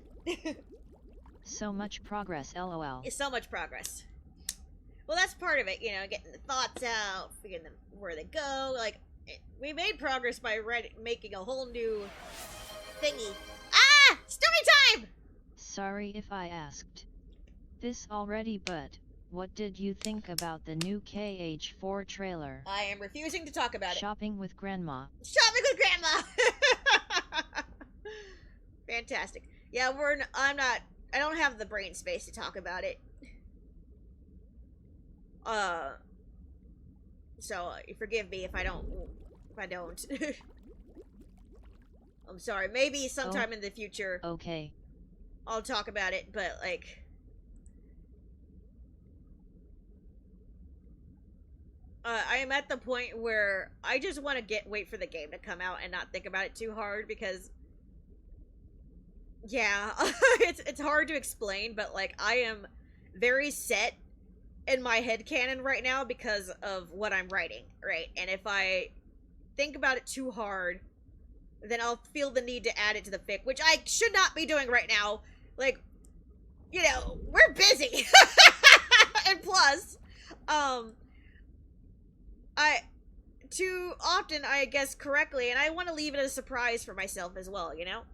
So much progress, lol. It's so much progress. Well, that's part of it, you know, getting the thoughts out, figuring them where they go. Like, we made progress by making a whole new thingy. Ah! Story time! Sorry if I asked this already, but what did you think about the new KH4 trailer? I am refusing to talk about it. Shopping with Grandma. Shopping with Grandma! Fantastic. Yeah, I don't have the brain space to talk about it. So forgive me if I don't. I'm sorry. Maybe sometime in the future. Okay. I'll talk about it, but like. I am at the point where I just want to wait for the game to come out and not think about it too hard because. Yeah, it's hard to explain, but like I am very set in my headcanon right now because of what I'm writing, right? And if I think about it too hard, then I'll feel the need to add it to the fic, which I should not be doing right now. Like, you know, we're busy. And plus, too often I guess correctly, and I want to leave it as a surprise for myself as well, you know?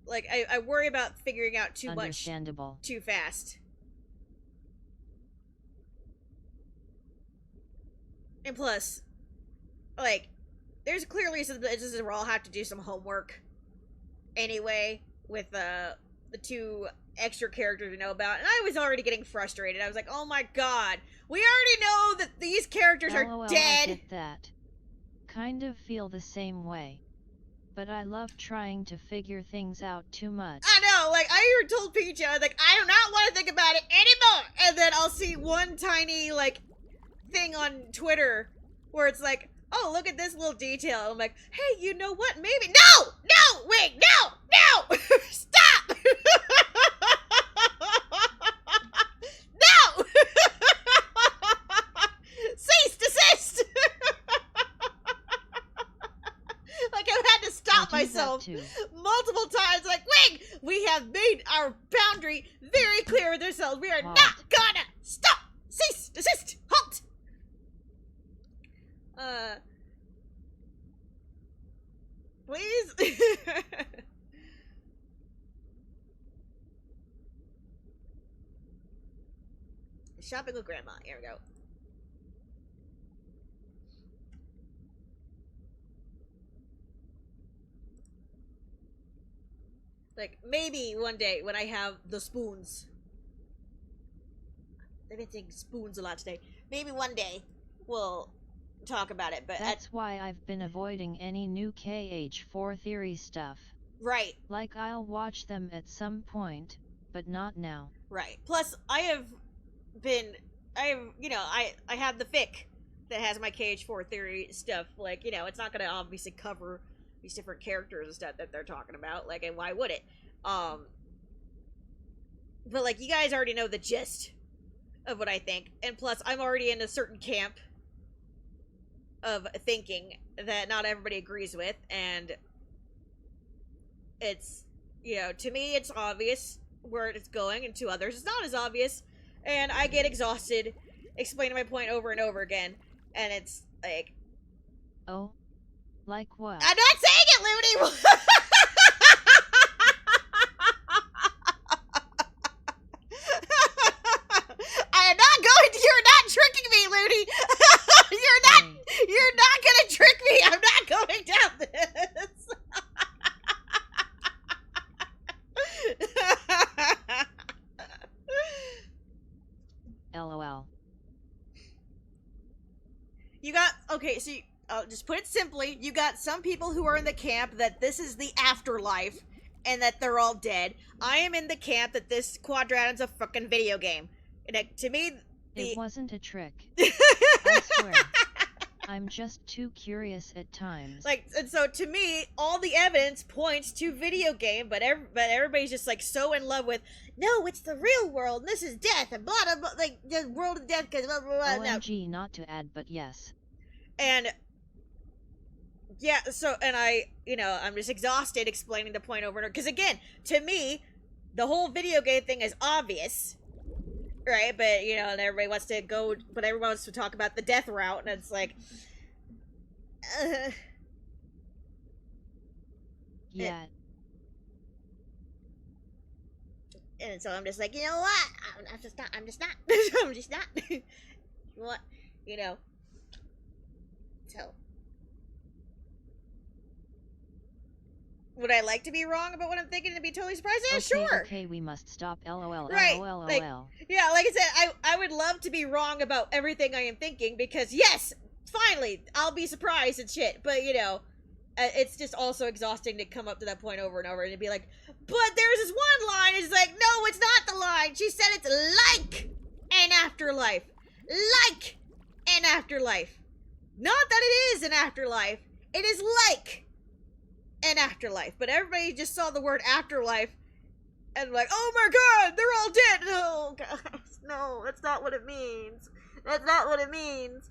Like, I worry about figuring out too much too fast. And plus, like, there's clearly some instances where I'll have to do some homework anyway with the two extra characters we know about, and I was already getting frustrated. I was like, oh my god, we already know that these characters are dead! I get that. Kind of feel the same way. But I love trying to figure things out too much. I know, like, I even told Peach, I was like, I do not want to think about it anymore! And then I'll see one tiny, like, thing on Twitter where it's like, oh, look at this little detail. I'm like, hey, you know what? Maybe. No! No! Wait, no! No! Stop! No! Cease, desist! Like, I've had to stop myself multiple times. Like, wait! We have made our boundary very clear with ourselves. We are not gonna stop! Cease, desist, halt! Please? Shopping with Grandma. Here we go. Like, maybe one day when I have the spoons. I've been saying spoons a lot today. Maybe one day we'll talk about it, but that's why I've been avoiding any new KH4 theory stuff. Right. Like, I'll watch them at some point, but not now. Right. Plus, I have, you know, I have the fic that has my KH4 theory stuff. Like, you know, it's not gonna obviously cover these different characters and stuff that they're talking about. Like, and why would it? But, like, you guys already know the gist of what I think. And plus, I'm already in a certain camp of thinking that not everybody agrees with, and it's, you know, to me it's obvious where it's going, and to others it's not as obvious, and I get exhausted explaining my point over and over again, and it's like, oh, like what? I'm not saying it, Looney! I am not going to, you're not tricking me, Looney! You're not gonna trick me! I'm not going down this! LOL. You got, okay, so I'll just put it simply, you got some people who are in the camp that this is the afterlife, and that they're all dead. I am in the camp that this Quadranon's a fucking video game. And to me, it wasn't a trick. I swear. I'm just too curious at times. Like, and so to me, all the evidence points to video game, but everybody's just like so in love with, no, it's the real world, and this is death, and blah blah blah, like the world of death, because blah blah blah. OMG, not to add, but yes. And yeah, so, and I'm just exhausted explaining the point over and over, because again, to me, the whole video game thing is obvious, right? But, and everybody wants to go, but everyone wants to talk about the death route, and it's like, yeah. And so I'm just like, you know what? I'm just not. I'm just not. What? So. Would I like to be wrong about what I'm thinking and be totally surprised? Yeah, Okay, sure. Okay, we must stop. LOL. Right. LOL. Like, yeah, like I said, I would love to be wrong about everything I am thinking, because yes, finally, I'll be surprised and shit. But it's just also exhausting to come up to that point over and over and be like, but there's this one line. It's like, no, it's not the line. She said it's like an afterlife. Like an afterlife. Not that it is an afterlife. It is like an afterlife. But everybody just saw the word afterlife and like, oh my god, they're all dead. No, guys, no, that's not what it means. That's not what it means.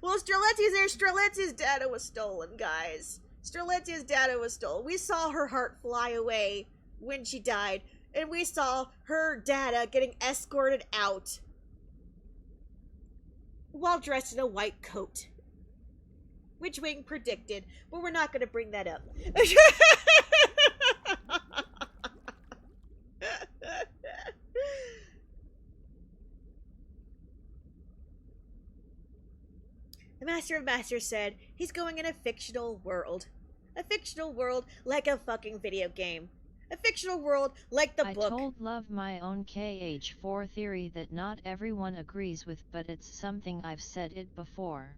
Well, Streletsky's there. Streletsky's data was stolen, guys. Streletsky's data was stolen. We saw her heart fly away when she died, and we saw her data getting escorted out while dressed in a white coat. Which Wing predicted, but we're not going to bring that up. The Master of Masters said he's going in a fictional world. A fictional world like a fucking video game. A fictional world like the book. I told Love my own KH4 theory that not everyone agrees with, but it's something I've said it before.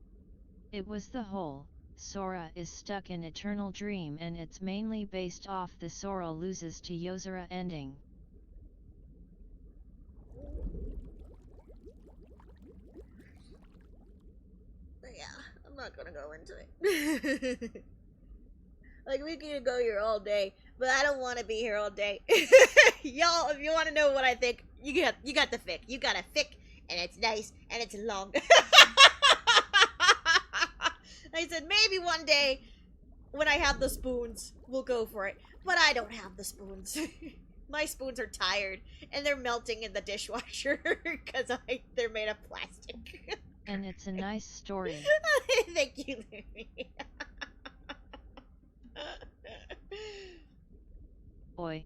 It was the whole Sora is stuck in eternal dream, and it's mainly based off the Sora loses to Yozora ending. Yeah, I'm not gonna go into it. Like, we can go here all day, but I don't want to be here all day. Y'all, if you want to know what I think, you got the fic. You got a fic, and it's nice, and it's long. I said, maybe one day, when I have the spoons, we'll go for it. But I don't have the spoons. My spoons are tired, and they're melting in the dishwasher, because they're made of plastic. And it's a nice story. Thank you, Louie. Oi.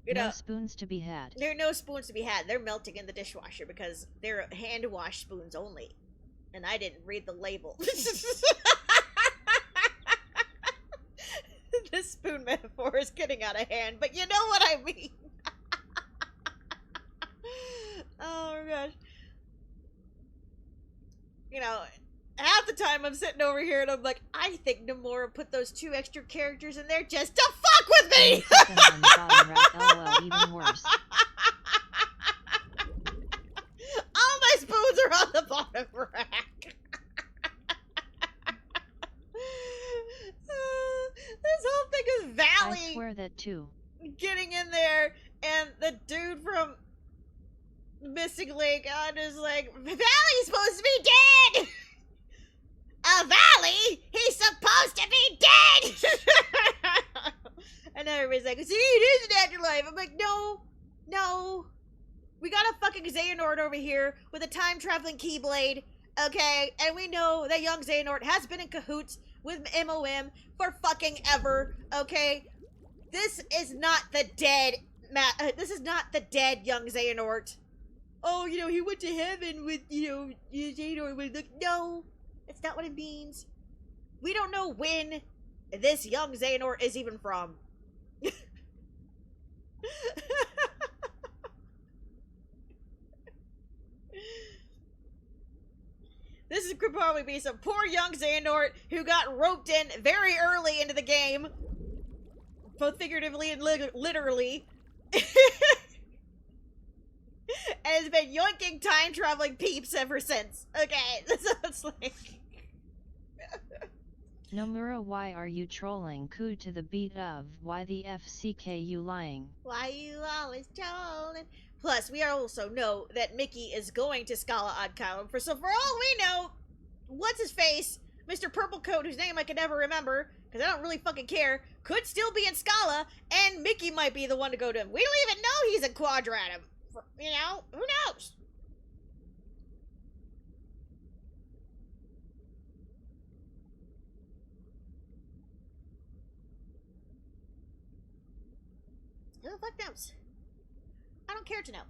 You know, no spoons to be had. There are no spoons to be had. They're melting in the dishwasher because they're hand-washed spoons only. And I didn't read the label. This spoon metaphor is getting out of hand, but you know what I mean. Oh my gosh. Half the time I'm sitting over here and I'm like, I think Nomura put those 2 extra characters in there just to fuck with me! On the bottom rack, LOL, even worse. All my spoons are on the bottom rack. This whole thing is Valley. I swear that too. Getting in there, and the dude from Missing Link, I'm just like, Valley's supposed to be dead! Valley? He's supposed to be dead! And everybody's like, see, it is an afterlife. I'm like, no. We got a fucking Xehanort over here with a time-traveling Keyblade, okay? And we know that young Xehanort has been in cahoots with MOM for fucking ever, okay? This is not the dead, this is not the dead young Xehanort. Oh, he went to heaven with, Xehanort. No, that's not what it means. We don't know when this young Xehanort is even from. This could probably be some poor young Xehanort who got roped in very early into the game, both figuratively and literally, and has been yoinking time-traveling peeps ever since. Okay, so it's like... Nomura, why are you trolling Ku to the beat of Why the FCK you lying? Why you always trolling? Plus, we also know that Mickey is going to Scala Odd Column. For all we know, what's his face? Mr. Purple Coat, whose name I can never remember, because I don't really fucking care, could still be in Scala, and Mickey might be the one to go to him. We don't even know he's a Quadratum. You know? Who knows? Who the fuck knows? I don't care to know.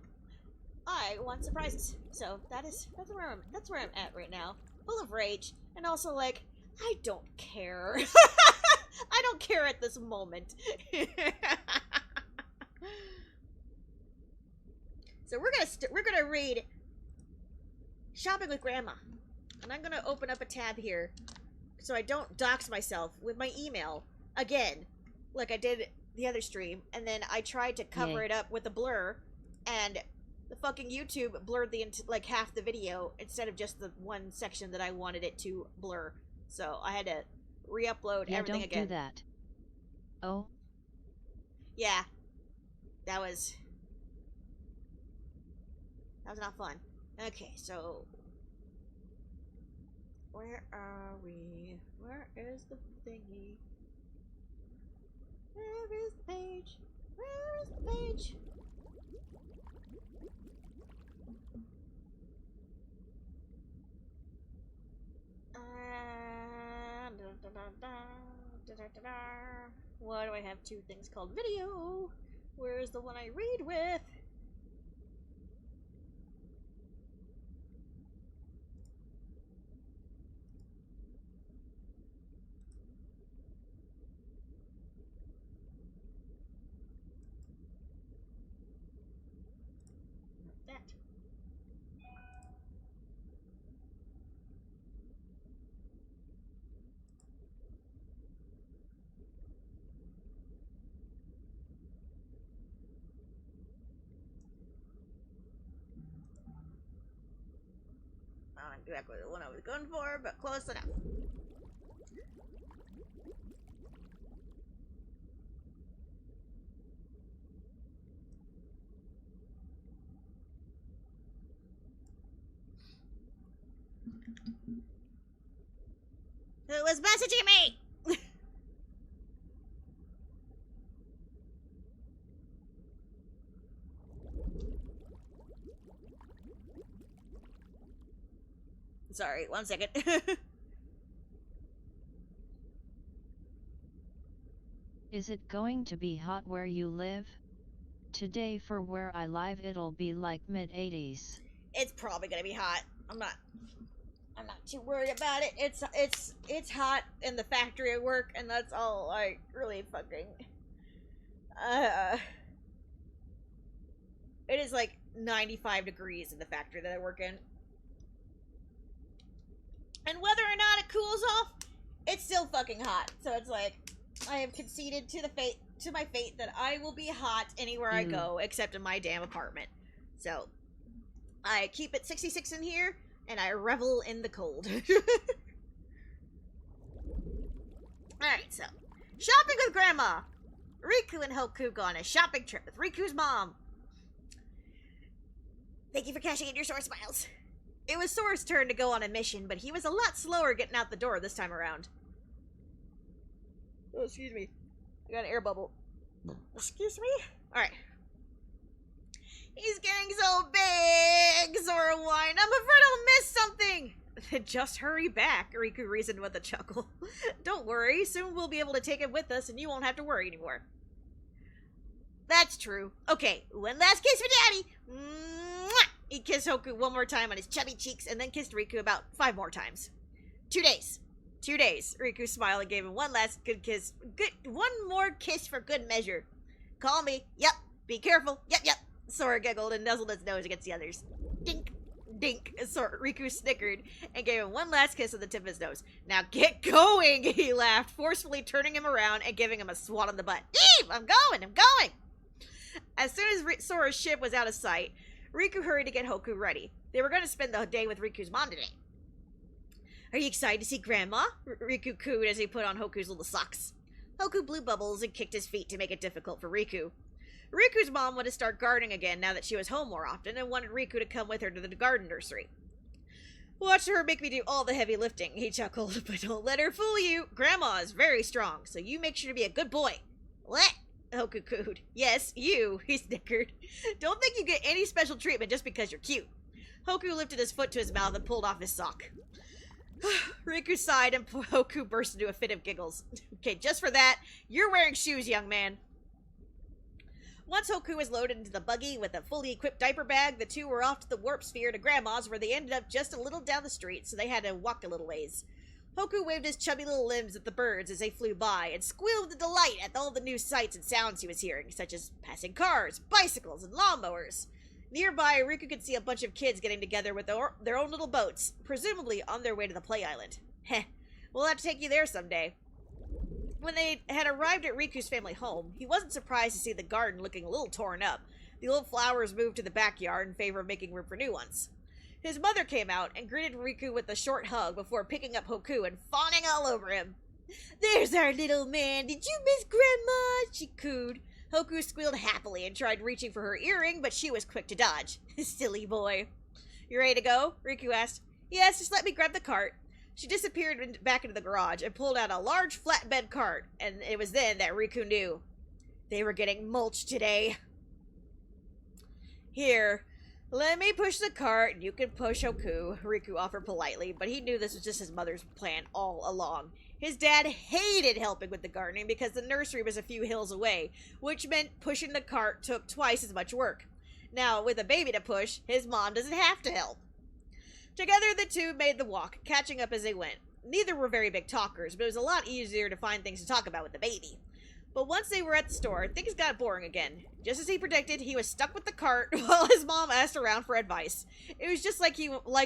I want surprises. So that's where I'm at right now. Full of rage, and also like, I don't care. I don't care at this moment. So we're gonna read Shopping with Grandma, and I'm gonna open up a tab here so I don't dox myself with my email again, like I did the other stream, and then I tried to cover it up with a blur, and the fucking YouTube blurred like half the video instead of just the one section that I wanted it to blur. So I had to re-upload everything again. Don't do that. Oh? Yeah. That was not fun. Okay, so where are we? Where is the thingy? Where is the page? Where is the page? Why do I have two things called video? Where's the one I read with? That. Not exactly the one I was going for, but close enough. Who was messaging me? Sorry, 1 second. Is it going to be hot where you live? Today for where I live it'll be like mid-80s. It's probably gonna be hot. I'm not too worried about it. It's hot in the factory I work, and that's all I really fucking it is like 95 degrees in the factory that I work in. And whether or not it cools off, it's still fucking hot. So it's like, I have conceded to my fate that I will be hot anywhere I go, except in my damn apartment. So, I keep it 66 in here, and I revel in the cold. Alright, so, shopping with Grandma. Riku and Hoku go on a shopping trip with Riku's mom. Thank you for cashing in your Sora Smiles. It was Sora's turn to go on a mission, but he was a lot slower getting out the door this time around. Oh, excuse me. I got an air bubble. Excuse me? Alright. He's getting so big, Sora whined. I'm afraid I'll miss something. Just hurry back, Riku reasoned with a chuckle. Don't worry, soon we'll be able to take him with us and you won't have to worry anymore. That's true. Okay, one last kiss for Daddy. Mwah! He kissed Hoku one more time on his chubby cheeks and then kissed Riku about 5 more times. 2 days. 2 days. Riku smiled and gave him one last good kiss. One more kiss for good measure. Call me. Yep. Be careful. Yep. Sora giggled and nuzzled his nose against the others. Dink. Dink. Riku snickered and gave him one last kiss on the tip of his nose. Now get going, he laughed, forcefully turning him around and giving him a swat on the butt. Eve! I'm going! As soon as Sora's ship was out of sight, Riku hurried to get Hoku ready. They were going to spend the day with Riku's mom today. Are you excited to see Grandma? Riku cooed as he put on Hoku's little socks. Hoku blew bubbles and kicked his feet to make it difficult for Riku. Riku's mom wanted to start gardening again now that she was home more often and wanted Riku to come with her to the garden nursery. Watch her make me do all the heavy lifting, he chuckled, but don't let her fool you. Grandma is very strong, so you make sure to be a good boy. What? Hoku cooed. Yes, you, he snickered. Don't think you get any special treatment just because you're cute. Hoku lifted his foot to his mouth and pulled off his sock. Riku sighed and Hoku burst into a fit of giggles. Okay, just for that, you're wearing shoes, young man. Once Hoku was loaded into the buggy with a fully equipped diaper bag, the two were off to the warp sphere to Grandma's, where they ended up just a little down the street, so they had to walk a little ways. Hoku waved his chubby little limbs at the birds as they flew by, and squealed with delight at all the new sights and sounds he was hearing, such as passing cars, bicycles, and lawnmowers. Nearby, Riku could see a bunch of kids getting together with their own little boats, presumably on their way to the play island. Heh, we'll have to take you there someday. When they had arrived at Riku's family home, he wasn't surprised to see the garden looking a little torn up. The old flowers moved to the backyard in favor of making room for new ones. His mother came out and greeted Riku with a short hug before picking up Hoku and fawning all over him. There's our little man. Did you miss Grandma? She cooed. Hoku squealed happily and tried reaching for her earring, but she was quick to dodge. Silly boy. You ready to go? Riku asked. Yes, just let me grab the cart. She disappeared back into the garage and pulled out a large flatbed cart, and it was then that Riku knew. They were getting mulched today. Here, let me push the cart and you can push Hoku, Riku offered politely, but he knew this was just his mother's plan all along. His dad hated helping with the gardening because the nursery was a few hills away, which meant pushing the cart took twice as much work. Now, with a baby to push, his mom doesn't have to help. Together, the two made the walk, catching up as they went. Neither were very big talkers, but it was a lot easier to find things to talk about with the baby. But once they were at the store, things got boring again. Just as he predicted, he was stuck with the cart while his mom asked around for advice. It was just like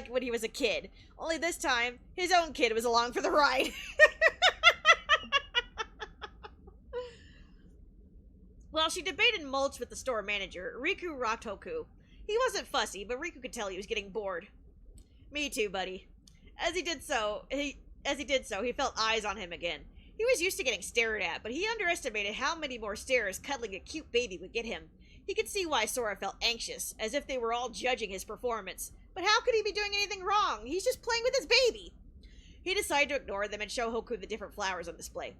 when he was a kid, only this time, his own kid was along for the ride. While she debated mulch with the store manager, Riku rocked Hoku. He wasn't fussy, but Riku could tell he was getting bored. Me too, buddy. As he did so, he felt eyes on him again. He was used to getting stared at, but he underestimated how many more stares cuddling a cute baby would get him. He could see why Sora felt anxious, as if they were all judging his performance. But how could he be doing anything wrong? He's just playing with his baby. He decided to ignore them and show Hoku the different flowers on display.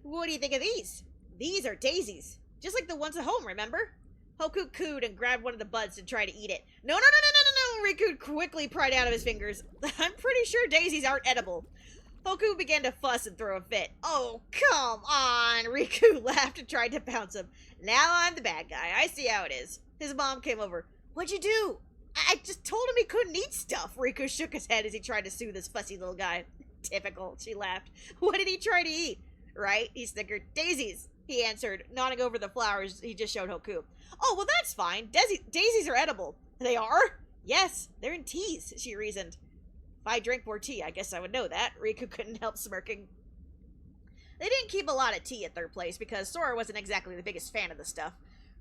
What do you think of these? These are daisies. Just like the ones at home, remember? Hoku cooed and grabbed one of the buds to try to eat it. No, Riku quickly pried out of his fingers. I'm pretty sure daisies aren't edible. Hoku began to fuss and throw a fit. Oh, come on! Riku laughed and tried to bounce him. Now I'm the bad guy. I see how it is. His mom came over. What'd you do? I just told him he couldn't eat stuff. Riku shook his head as he tried to soothe this fussy little guy. Typical, she laughed. What did he try to eat? Right, he snickered. Daisies, he answered, nodding over the flowers he just showed Hoku. Oh, well that's fine. Daisies are edible. They are? Yes, they're in teas, she reasoned. If I drank more tea, I guess I would know that. Riku couldn't help smirking. They didn't keep a lot of tea at their place because Sora wasn't exactly the biggest fan of the stuff.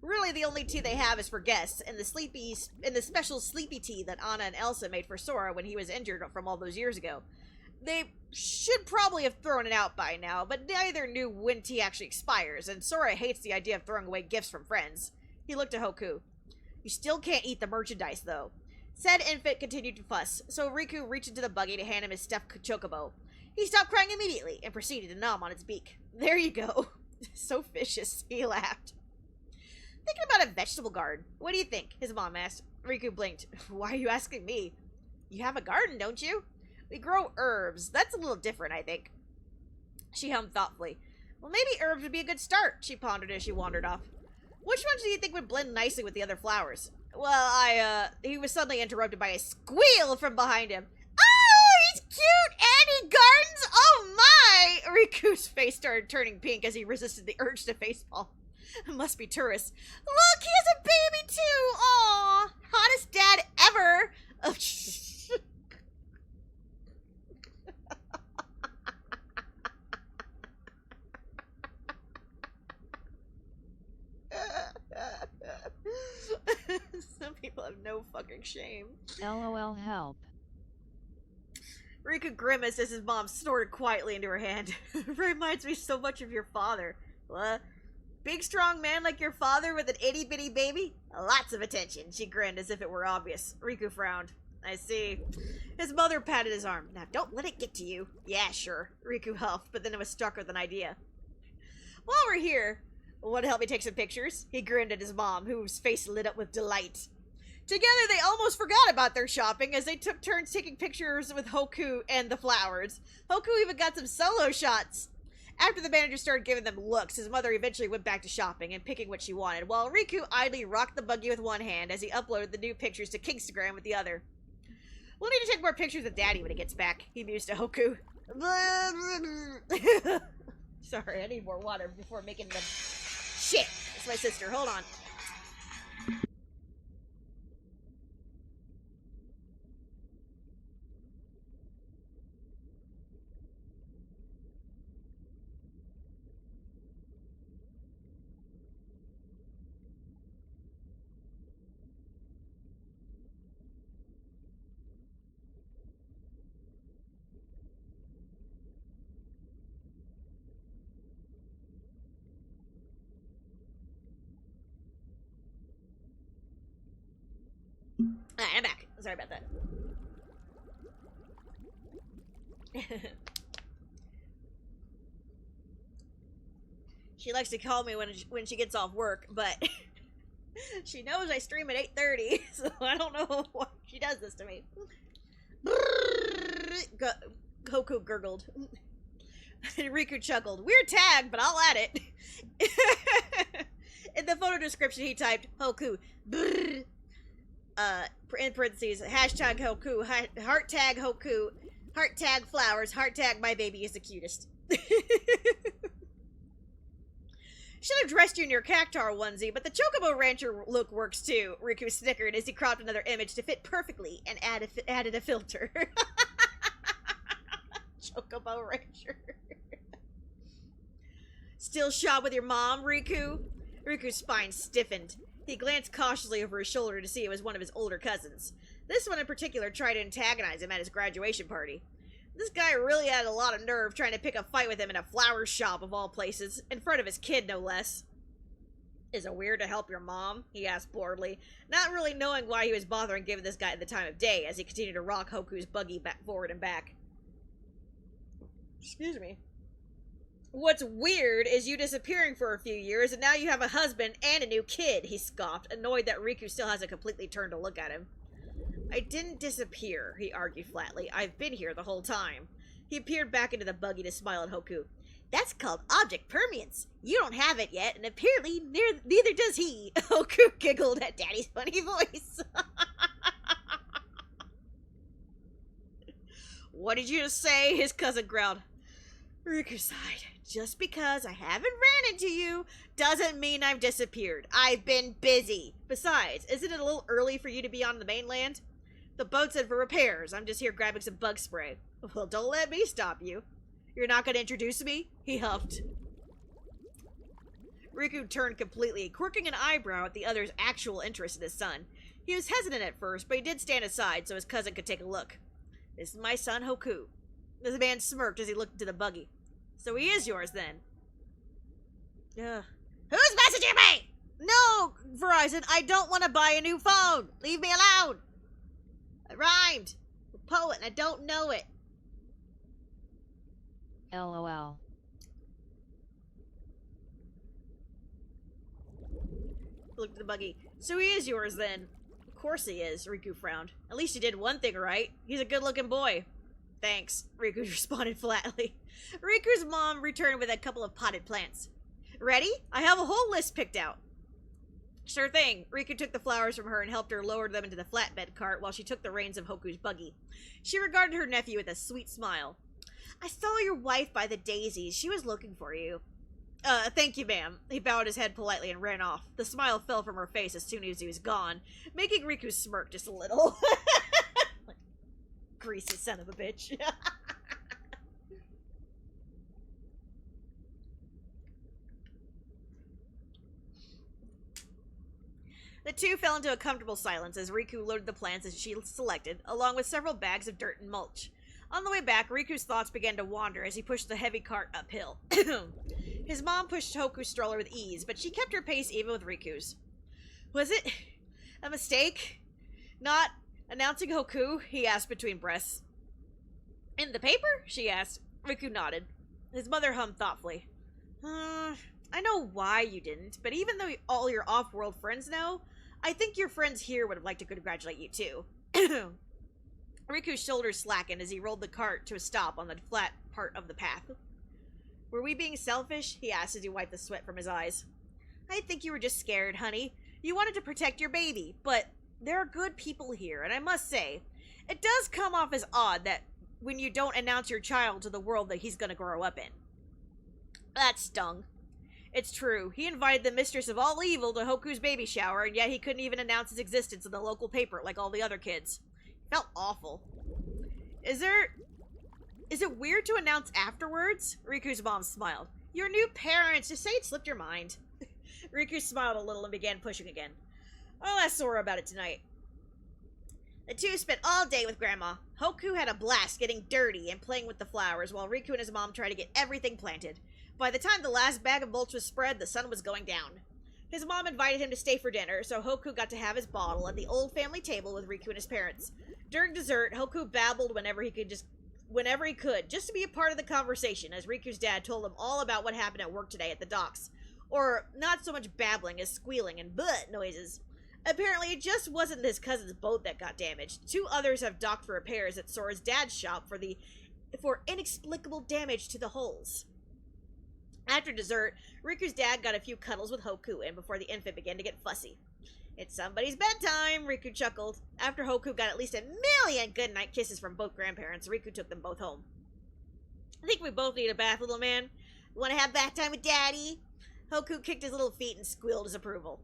Really, the only tea they have is for guests, and the special sleepy tea that Anna and Elsa made for Sora when he was injured from all those years ago. They should probably have thrown it out by now, but neither knew when tea actually expires, and Sora hates the idea of throwing away gifts from friends. He looked at Hoku. You still can't eat the merchandise, though. Said infant continued to fuss, so Riku reached into the buggy to hand him his stuffed chocobo. He stopped crying immediately and proceeded to nom on its beak. There you go. So vicious, he laughed. Thinking about a vegetable garden. What do you think? His mom asked. Riku blinked. Why are you asking me? You have a garden, don't you? We grow herbs. That's a little different, I think. She hummed thoughtfully. Well, maybe herbs would be a good start, she pondered as she wandered off. Which ones do you think would blend nicely with the other flowers? Well, he was suddenly interrupted by a squeal from behind him. Oh, he's cute and he gardens! Oh my! Riku's face started turning pink as he resisted the urge to facepalm. Must be tourists. Look, he has a baby too! Aw, hottest dad ever! Oh, Some people have no fucking shame. LOL help. Riku grimaced as his mom snorted quietly into her hand. Reminds me so much of your father. What? Big strong man like your father with an itty bitty baby? Lots of attention, she grinned as if it were obvious. Riku frowned. I see. His mother patted his arm. Now don't let it get to you. Yeah, sure. Riku huffed, but then it was struck with an idea. While we're here, want to help me take some pictures? He grinned at his mom, whose face lit up with delight. Together, they almost forgot about their shopping as they took turns taking pictures with Hoku and the flowers. Hoku even got some solo shots. After the manager started giving them looks, his mother eventually went back to shopping and picking what she wanted, while Riku idly rocked the buggy with one hand as he uploaded the new pictures to Kingstagram with the other. We'll need to take more pictures of Daddy when he gets back, he mused to Hoku. Sorry, I need more water before making them... Shit! It's my sister, hold on. Alright, I'm back. Sorry about that. She likes to call me when she gets off work, but she knows I stream at 8:30, so I don't know why she does this to me. Goku gurgled. Riku chuckled. Weird tag, but I'll add it. In the photo description, he typed Hoku. Brrr. In parentheses, hashtag Hoku, heart tag Hoku, heart tag flowers, heart tag my baby is the cutest. Should have dressed you in your cactar onesie, but the Chocobo Rancher look works too, Riku snickered as he cropped another image to fit perfectly and added a filter. Chocobo Rancher. Still shop with your mom, Riku? Riku's spine stiffened. He glanced cautiously over his shoulder to see it was one of his older cousins. This one in particular tried to antagonize him at his graduation party. This guy really had a lot of nerve trying to pick a fight with him in a flower shop of all places, in front of his kid no less. Is it weird to help your mom? He asked boredly, not really knowing why he was bothering giving this guy the time of day as he continued to rock Hoku's buggy back forward and back. Excuse me. What's weird is you disappearing for a few years and now you have a husband and a new kid, he scoffed, annoyed that Riku still hasn't completely turned to look at him. I didn't disappear, he argued flatly. I've been here the whole time. He peered back into the buggy to smile at Hoku. That's called object permanence. You don't have it yet, and apparently neither does he. Hoku giggled at Daddy's funny voice. What did you just say? His cousin growled. Riku sighed. Just because I haven't ran into you doesn't mean I've disappeared. I've been busy. Besides, isn't it a little early for you to be on the mainland? The boat's in for repairs. I'm just here grabbing some bug spray. Well, don't let me stop you. You're not going to introduce me? He huffed. Riku turned completely, quirking an eyebrow at the other's actual interest in his son. He was hesitant at first, but he did stand aside so his cousin could take a look. This is my son, Hoku. The man smirked as he looked into the buggy. So he is yours, then. Who's messaging me? No, Verizon, I don't want to buy a new phone. Leave me alone. I rhymed. I'm a poet and I don't know it. LOL. Looked at the buggy. So he is yours, then. Of course he is, Riku frowned. At least he did one thing right. He's a good-looking boy. Thanks, Riku responded flatly. Riku's mom returned with a couple of potted plants. Ready? I have a whole list picked out. Sure thing. Riku took the flowers from her and helped her lower them into the flatbed cart while she took the reins of Hoku's buggy. She regarded her nephew with a sweet smile. I saw your wife by the daisies. She was looking for you. Thank you, ma'am. He bowed his head politely and ran off. The smile fell from her face as soon as he was gone, making Riku smirk just a little. Greasy son of a bitch. The two fell into a comfortable silence as Riku loaded the plants as she selected, along with several bags of dirt and mulch. On the way back, Riku's thoughts began to wander as he pushed the heavy cart uphill. His mom pushed Hoku's stroller with ease, but she kept her pace even with Riku's. Was it a mistake? Not announcing Hoku? He asked between breaths. In the paper? She asked. Riku nodded. His mother hummed thoughtfully. I know why you didn't, but even though all your off-world friends know, I think your friends here would have liked to congratulate you too. Riku's shoulders slackened as he rolled the cart to a stop on the flat part of the path. Were we being selfish? He asked as he wiped the sweat from his eyes. I think you were just scared, honey. You wanted to protect your baby, but there are good people here, and I must say, it does come off as odd that when you don't announce your child to the world that he's going to grow up in. That stung. It's true. He invited the mistress of all evil to Hoku's baby shower, and yet he couldn't even announce his existence in the local paper like all the other kids. Felt awful. Is it weird to announce afterwards? Riku's mom smiled. Your new parents. Just say it slipped your mind. Riku smiled a little and began pushing again. I'll ask Sora about it tonight. The two spent all day with Grandma. Hoku had a blast getting dirty and playing with the flowers, while Riku and his mom tried to get everything planted. By the time the last bag of mulch was spread, the sun was going down. His mom invited him to stay for dinner, so Hoku got to have his bottle at the old family table with Riku and his parents. During dessert, Hoku babbled whenever he could, just to be a part of the conversation, as Riku's dad told him all about what happened at work today at the docks. Or not so much babbling as squealing and bleh noises. Apparently, it just wasn't his cousin's boat that got damaged. 2 others have docked for repairs at Sora's dad's shop for inexplicable damage to the hulls. After dessert, Riku's dad got a few cuddles with Hoku in before the infant began to get fussy. It's somebody's bedtime, Riku chuckled. After Hoku got at least 1,000,000 goodnight kisses from both grandparents, Riku took them both home. I think we both need a bath, little man. Want to have bath time with Daddy? Hoku kicked his little feet and squealed his approval.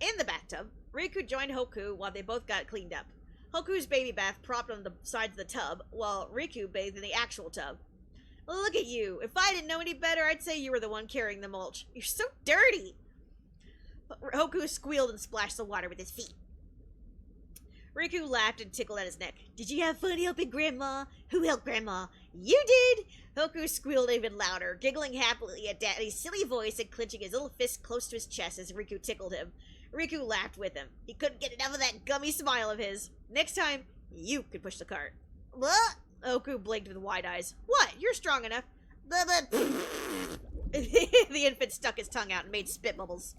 In the bathtub, Riku joined Hoku while they both got cleaned up. Hoku's baby bath propped on the sides of the tub, while Riku bathed in the actual tub. Look at you. If I didn't know any better, I'd say you were the one carrying the mulch. You're so dirty. Hoku squealed and splashed the water with his feet. Riku laughed and tickled at his neck. Did you have fun helping Grandma? Who helped Grandma? You did! Hoku squealed even louder, giggling happily at Daddy's silly voice and clenching his little fist close to his chest as Riku tickled him. Riku laughed with him. He couldn't get enough of that gummy smile of his. Next time, you could push the cart. What? Hoku blinked with wide eyes. What? You're strong enough. The infant stuck his tongue out and made spit bubbles.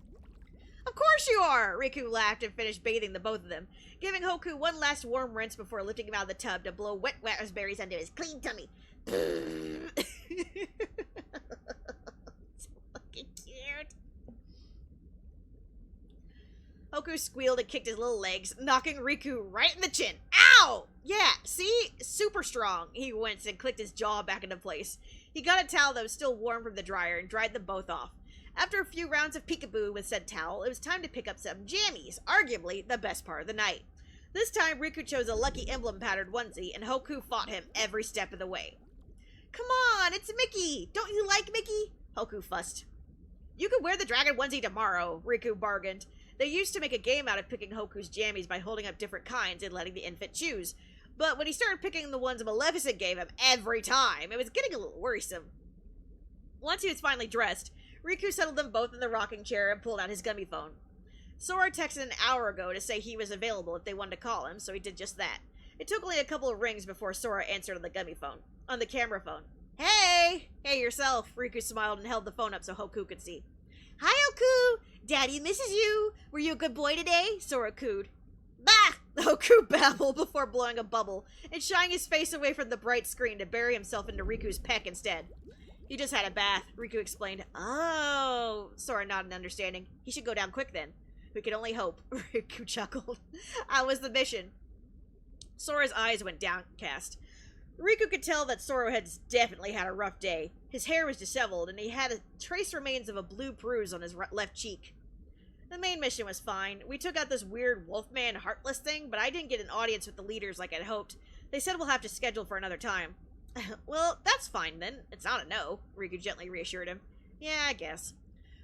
Of course you are! Riku laughed and finished bathing the both of them, giving Hoku one last warm rinse before lifting him out of the tub to blow wet raspberries onto his clean tummy. It's fucking cute. Hoku squealed and kicked his little legs, knocking Riku right in the chin. Ow! Yeah, see? Super strong. He winced and clicked his jaw back into place. He got a towel that was still warm from the dryer and dried them both off. After a few rounds of peekaboo with said towel, it was time to pick up some jammies, arguably the best part of the night. This time, Riku chose a Lucky Emblem-patterned onesie, and Hoku fought him every step of the way. Come on, it's Mickey! Don't you like Mickey? Hoku fussed. You could wear the dragon onesie tomorrow, Riku bargained. They used to make a game out of picking Hoku's jammies by holding up different kinds and letting the infant choose. But when he started picking the ones Maleficent gave him every time, it was getting a little worrisome. Once he was finally dressed, Riku settled them both in the rocking chair and pulled out his gummy phone. Sora texted an hour ago to say he was available if they wanted to call him, so he did just that. It took only a couple of rings before Sora answered on the camera phone. Hey! Hey yourself, Riku smiled and held the phone up so Hoku could see. Hi, Hoku! Daddy misses you! Were you a good boy today? Sora cooed. Bah! Hoku babbled before blowing a bubble and shying his face away from the bright screen to bury himself into Riku's peck instead. He just had a bath, Riku explained. Oh, Sora nodded in understanding. He should go down quick then. We could only hope, Riku chuckled. How was the mission? Sora's eyes went downcast. Riku could tell that Sora had definitely had a rough day. His hair was disheveled, and he had trace remains of a blue bruise on his left cheek. The main mission was fine. We took out this weird Wolfman Heartless thing, but I didn't get an audience with the leaders like I'd hoped. They said we'll have to schedule for another time. Well, that's fine then. It's not a no, Riku gently reassured him. Yeah, I guess.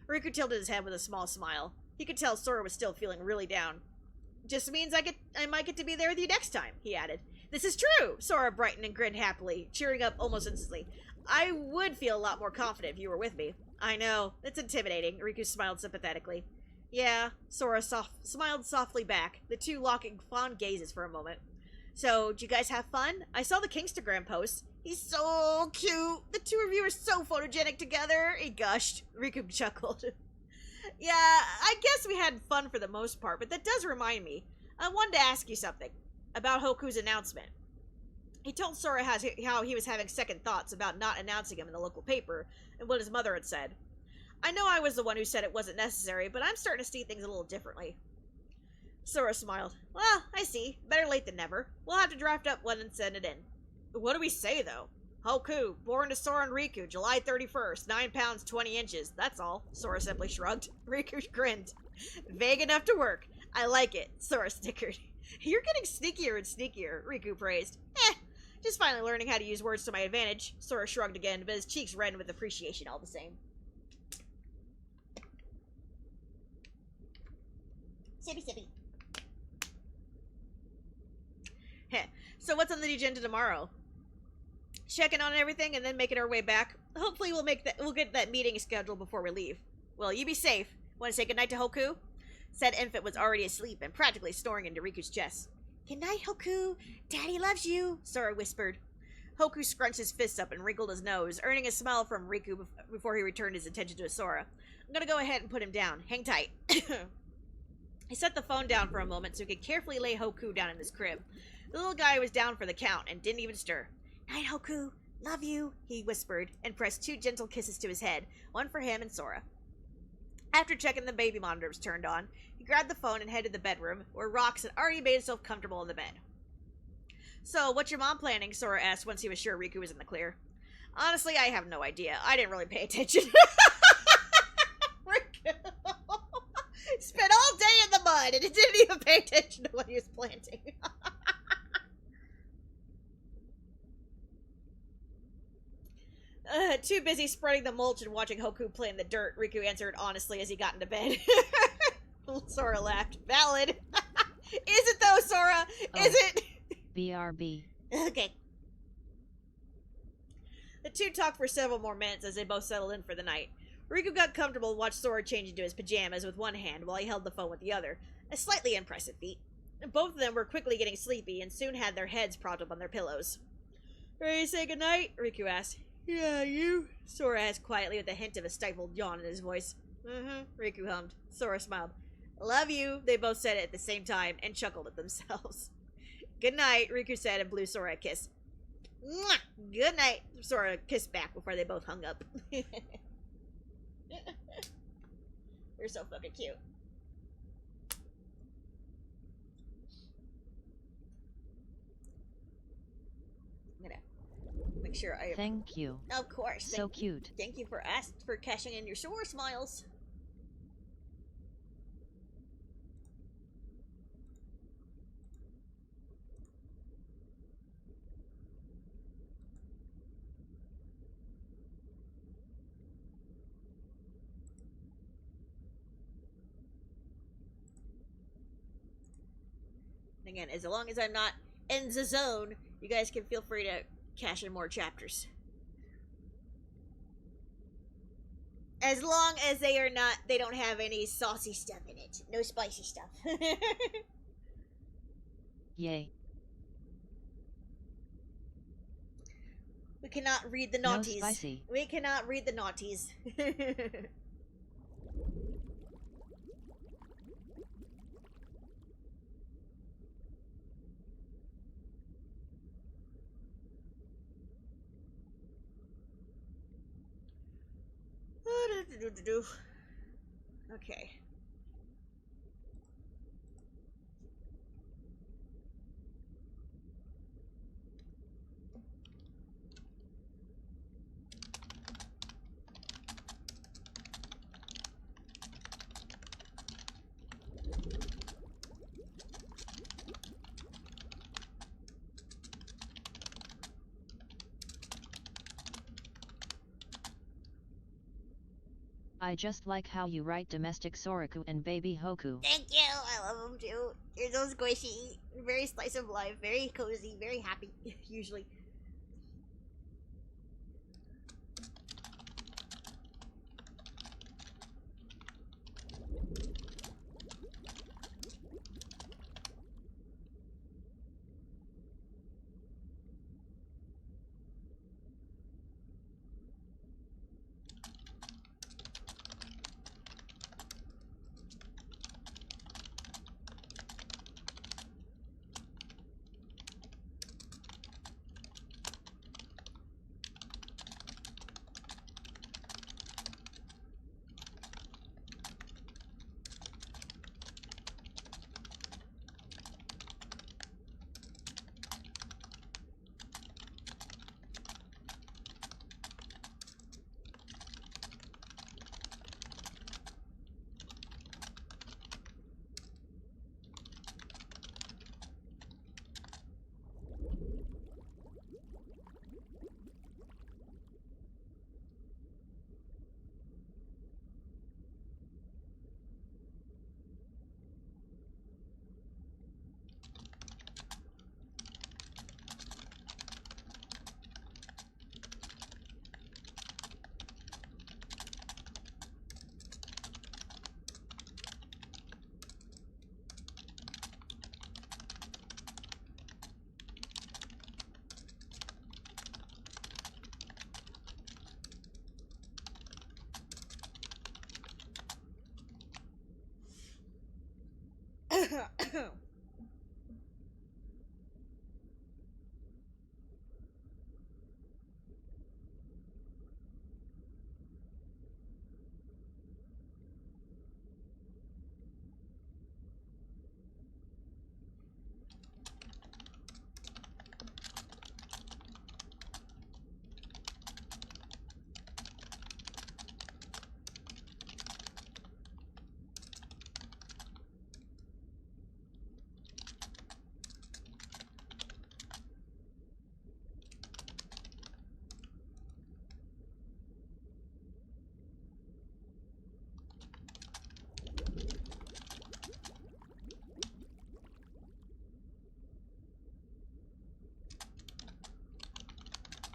Riku tilted his head with a small smile. He could tell Sora was still feeling really down. Just means I might get to be there with you next time, he added. This is true! Sora brightened and grinned happily, cheering up almost instantly. I would feel a lot more confident if you were with me. I know. It's intimidating. Riku smiled sympathetically. Yeah, Sora smiled softly back, the two locking fond gazes for a moment. So, did you guys have fun? I saw the Kingstagram post. He's so cute. The two of you are so photogenic together. He gushed. Riku chuckled. Yeah, I guess we had fun for the most part, but that does remind me. I wanted to ask you something about Hoku's announcement. He told Sora how he was having second thoughts about not announcing him in the local paper and what his mother had said. I know I was the one who said it wasn't necessary, but I'm starting to see things a little differently. Sora smiled. Well, I see. Better late than never. We'll have to draft up one and send it in. What do we say, though? Hoku, born to Sora and Riku, July 31st, 9 pounds, 20 inches. That's all. Sora simply shrugged. Riku grinned. Vague enough to work. I like it. Sora snickered. You're getting sneakier and sneakier, Riku praised. Just finally learning how to use words to my advantage. Sora shrugged again, but his cheeks reddened with appreciation all the same. Sippy sippy. Heh. So what's on the agenda tomorrow? Checking on everything and then making our way back. Hopefully we'll get that meeting scheduled before we leave. Well, you be safe. Want to say goodnight to Hoku? Said infant was already asleep and practically snoring into Riku's chest. Good night, Hoku. Daddy loves you, Sora whispered. Hoku scrunched his fists up and wrinkled his nose, earning a smile from Riku before he returned his attention to Sora. I'm gonna go ahead and put him down. Hang tight. He set the phone down for a moment so he could carefully lay Hoku down in his crib. The little guy was down for the count and didn't even stir. Night, Hoku. Love you, he whispered, and pressed 2 gentle kisses to his head, one for him and Sora. After checking the baby monitor was turned on, he grabbed the phone and headed to the bedroom, where Rox had already made himself comfortable in the bed. So, what's your mom planning? Sora asked once he was sure Riku was in the clear. Honestly, I have no idea. I didn't really pay attention. Riku spent all day in the mud and didn't even pay attention to what he was planting. Too busy spreading the mulch and watching Hoku play in the dirt, Riku answered honestly as he got into bed. Sora laughed. Valid. Is it though, Sora? Is it? BRB. Okay. The two talked for several more minutes as they both settled in for the night. Riku got comfortable and watched Sora change into his pajamas with one hand while he held the phone with the other, a slightly impressive feat. Both of them were quickly getting sleepy and soon had their heads propped up on their pillows. Ready to say goodnight? Riku asked. Yeah, you? Sora asked quietly with a hint of a stifled yawn in his voice. Riku hummed. Sora smiled. Love you, they both said it at the same time and chuckled at themselves. Good night, Riku said and blew Sora a kiss. Mwah! Good night, Sora kissed back before they both hung up. They're so fucking cute. I'm gonna make sure I... Thank you. Of course. So cute. Thank you for cashing in your Sora smiles. Again, as long as I'm not in the zone, you guys can feel free to cash in more chapters. As long as they don't have any saucy stuff in it. No spicy stuff. Yay. We cannot read the naughties. No spicy. We cannot read the naughties. Okay. I just like how you write domestic Soraku and baby Hoku. Thank you. I love them too. They're so squishy, very slice of life, very cozy, very happy, usually.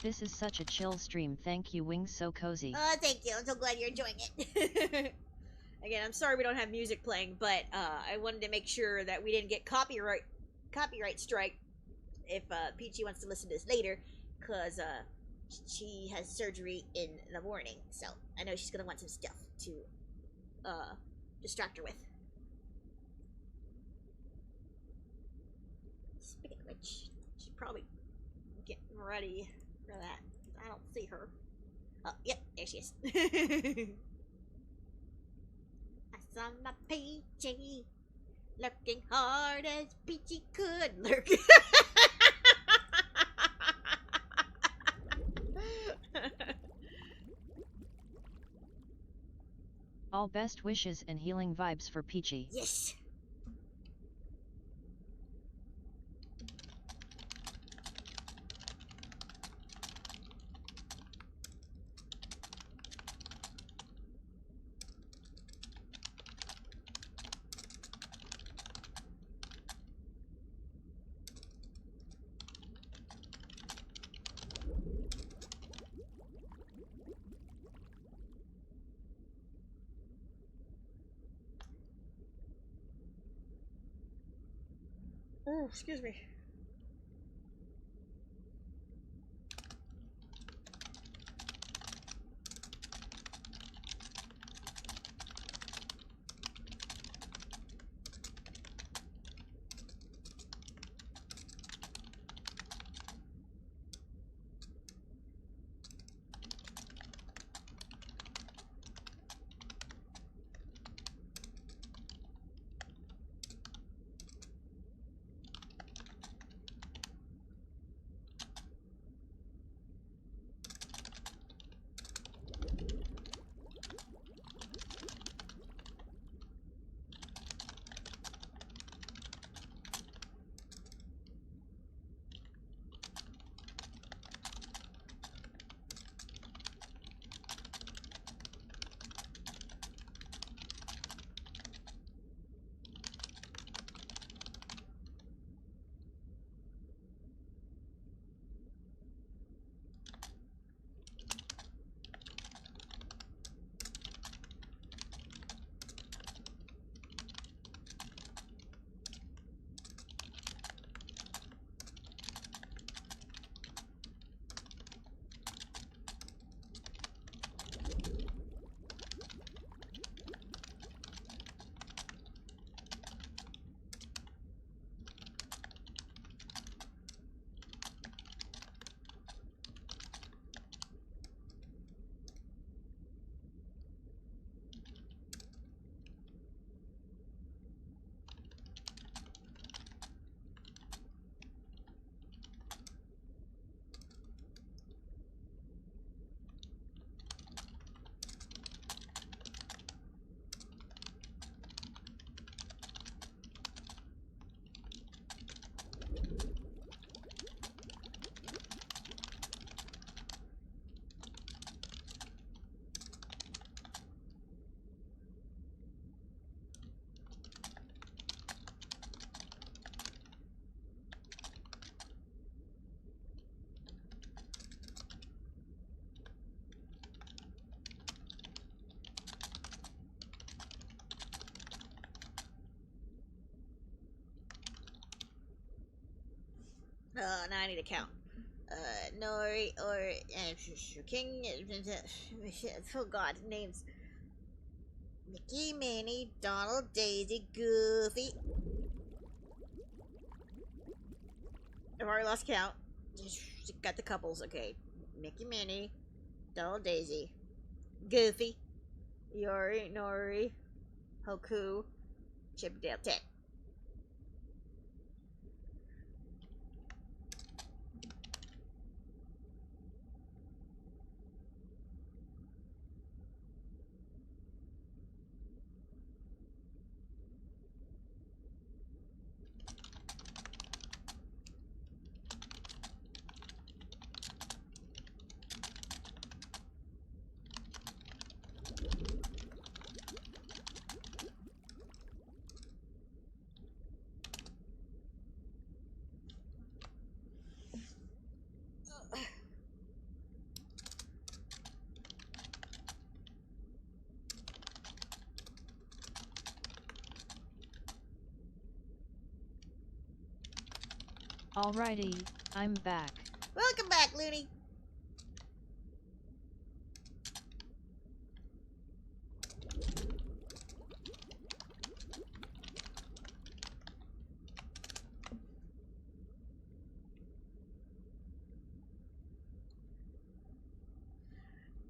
This is such a chill stream. Thank you, Wings So Cozy. Thank you. I'm so glad you're enjoying it. Again, I'm sorry we don't have music playing, but I wanted to make sure that we didn't get copyright strike if Peachy wants to listen to this later, because she has surgery in the morning, so I know she's gonna want some stuff to distract her with. Speaking of which, she's probably getting ready for that. I don't see her. Oh, yep, there she is. I saw my Peachy lurking hard as Peachy could lurk. All best wishes and healing vibes for Peachy. Yes. Oh, excuse me. Now I need to count. Nori or King. Oh God, names. Mickey, Minnie, Donald, Daisy, Goofy. I've already lost count. Just got the couples, okay. Mickey, Minnie, Donald, Daisy, Goofy, Yori, Nori, Hoku, Chip, Dale, Tech. Alrighty, I'm back. Welcome back, Looney.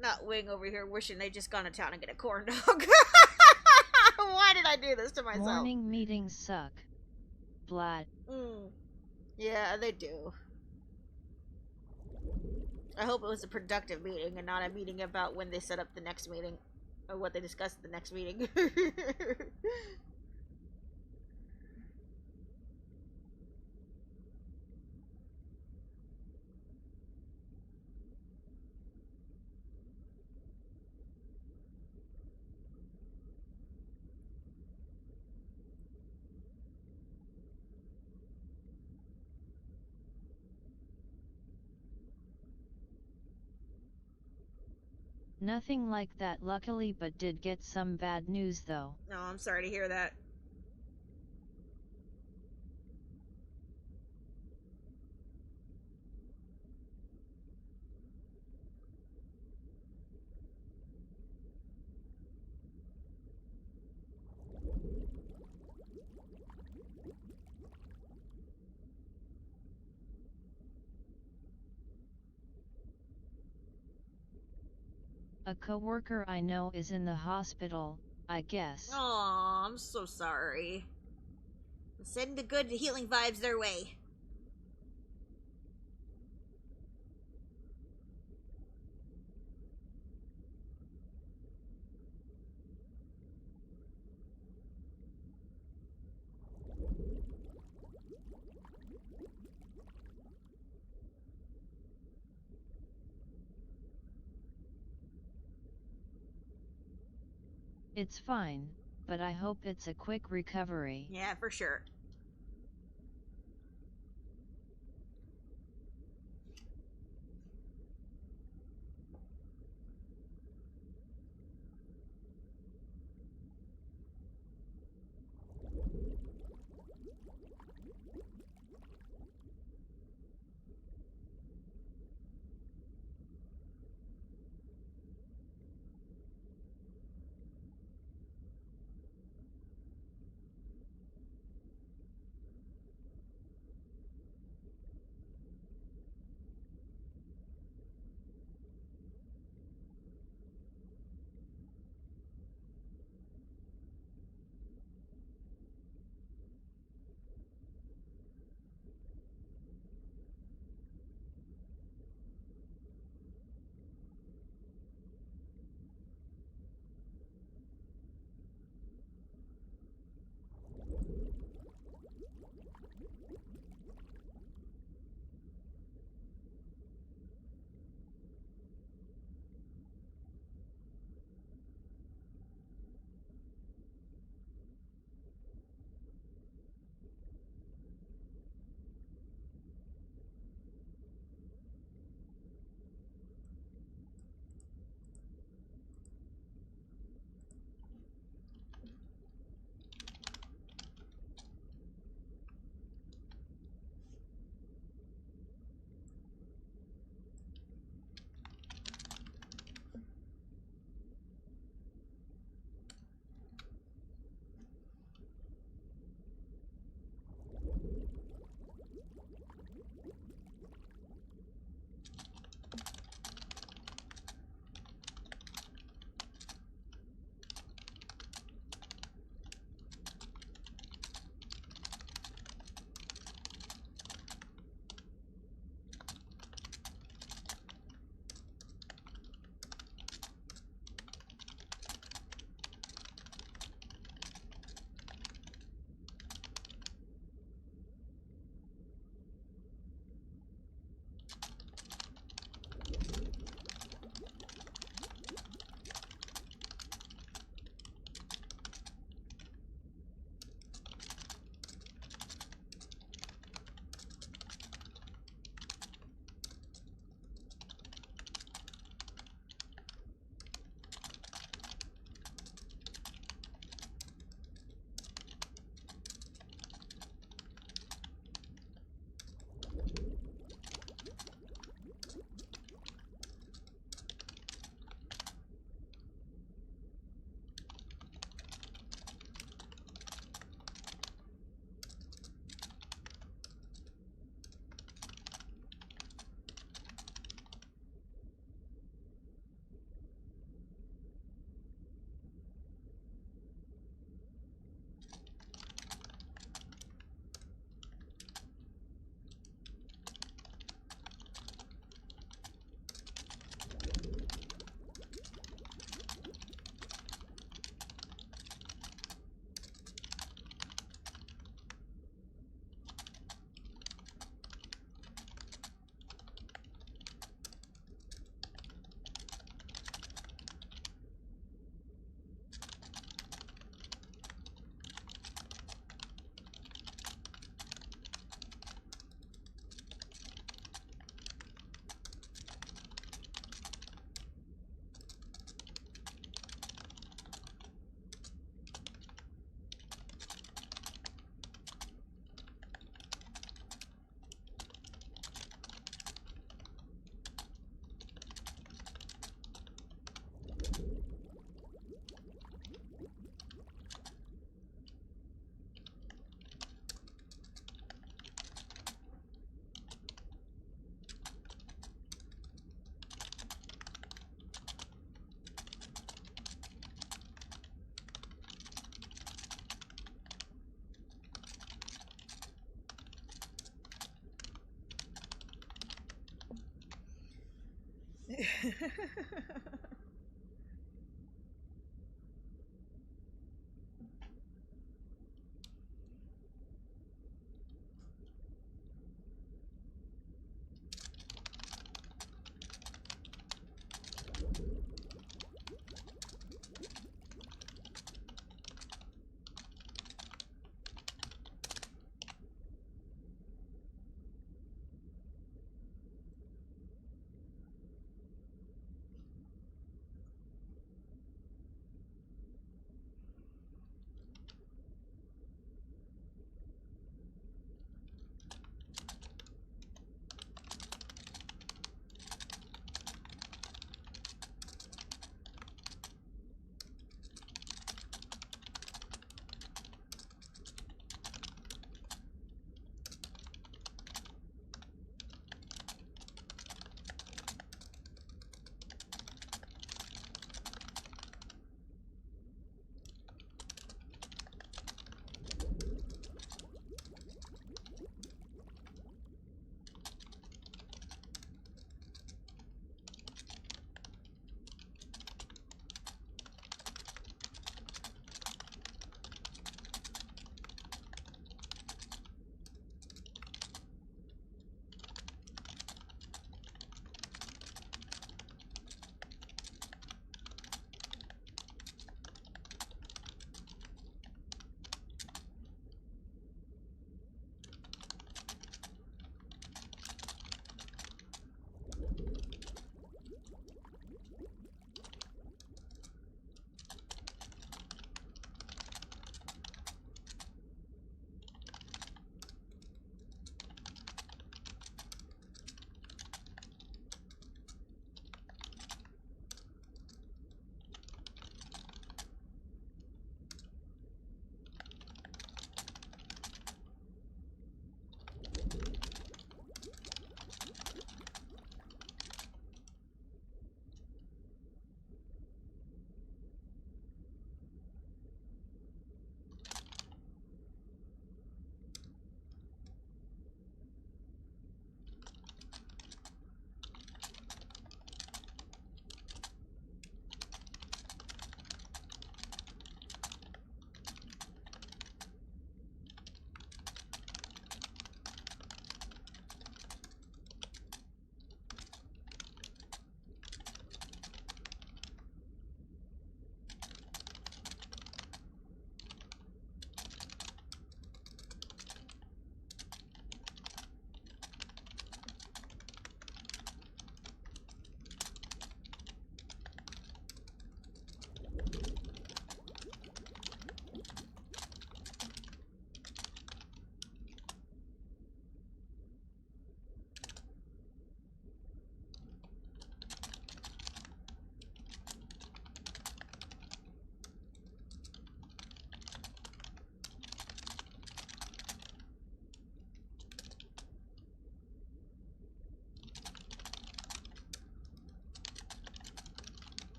Not Wing over here wishing they'd just gone to town and get a corn dog. Why did I do this to myself? Morning meetings suck. Blat. Yeah, they do. I hope it was a productive meeting and not a meeting about when they set up the next meeting. Or what they discussed at the next meeting. Nothing like that luckily, but did get some bad news though. No, I'm sorry to hear that. A coworker I know is in the hospital, I guess. Aw, I'm so sorry. Send the good healing vibes their way. It's fine, but I hope it's a quick recovery. Yeah, for sure.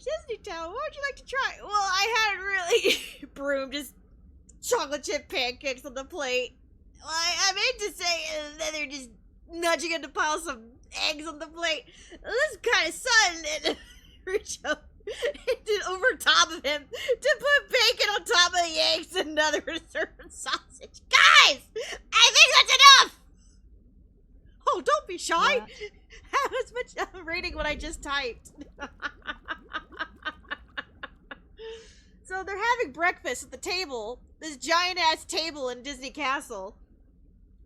Disney Town. What would you like to try? Well, I had really broom just chocolate chip pancakes on the plate. Well, I meant to say, and then they're just nudging him to pile some eggs on the plate. This kind of sudden, and reach up over top of him to put bacon on top of the eggs and another served sausage. Guys, I think that's enough. Oh, don't be shy. What? Have as much rating what I just typed. So they're having breakfast at the table. this giant ass table in Disney Castle,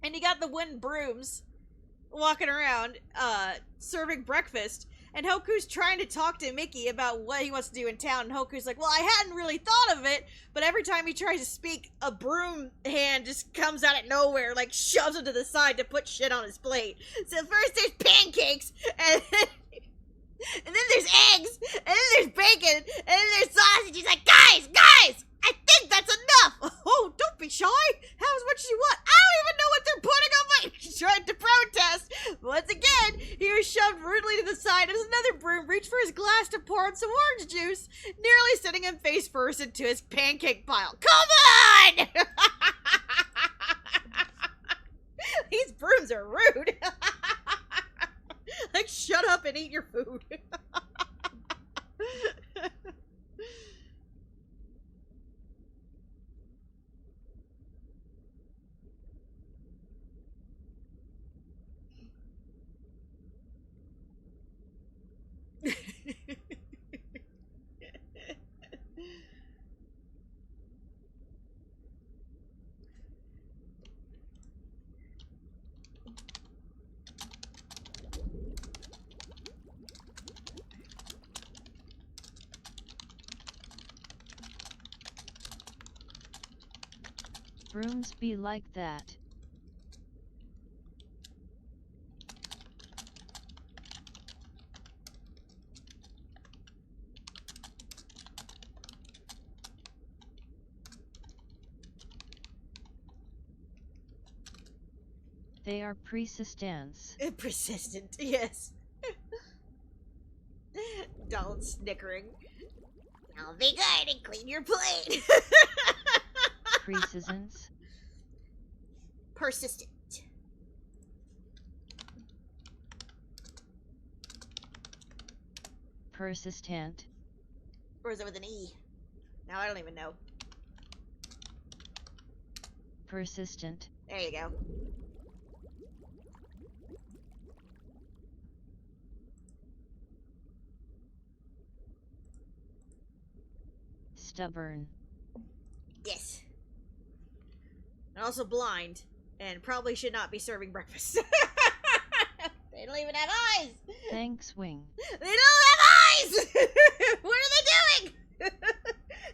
and you got the wooden brooms walking around, serving breakfast. And Hoku's trying to talk to Mickey about what he wants to do in town. And Hoku's like, well, I hadn't really thought of it. But every time he tries to speak, a broom hand just comes out of nowhere, like shoves him to the side to put shit on his plate. So first there's pancakes, and then there's eggs, and then there's bacon, and then there's sausage. He's like, guys, I think that's enough. Oh, don't be shy. Have as much as you want. I don't even know what they're putting on my... He tried to protest. Once again, he was shoved rudely to the side as another broom reached for his glass to pour on some orange juice, nearly sending him face first into his pancake pile. Come on! These brooms are rude. Like, shut up and eat your food. Brooms be like that. They are persistence. Persistent, yes. Donald snickering. I'll be good and clean your plate. Persistence. Persistent. Persistent. Or is it with an E? Now I don't even know. Persistent. There you go. Stubborn. Yes. And also blind. And probably should not be serving breakfast. They don't even have eyes! Thanks, Wing. They don't have eyes! What are they doing?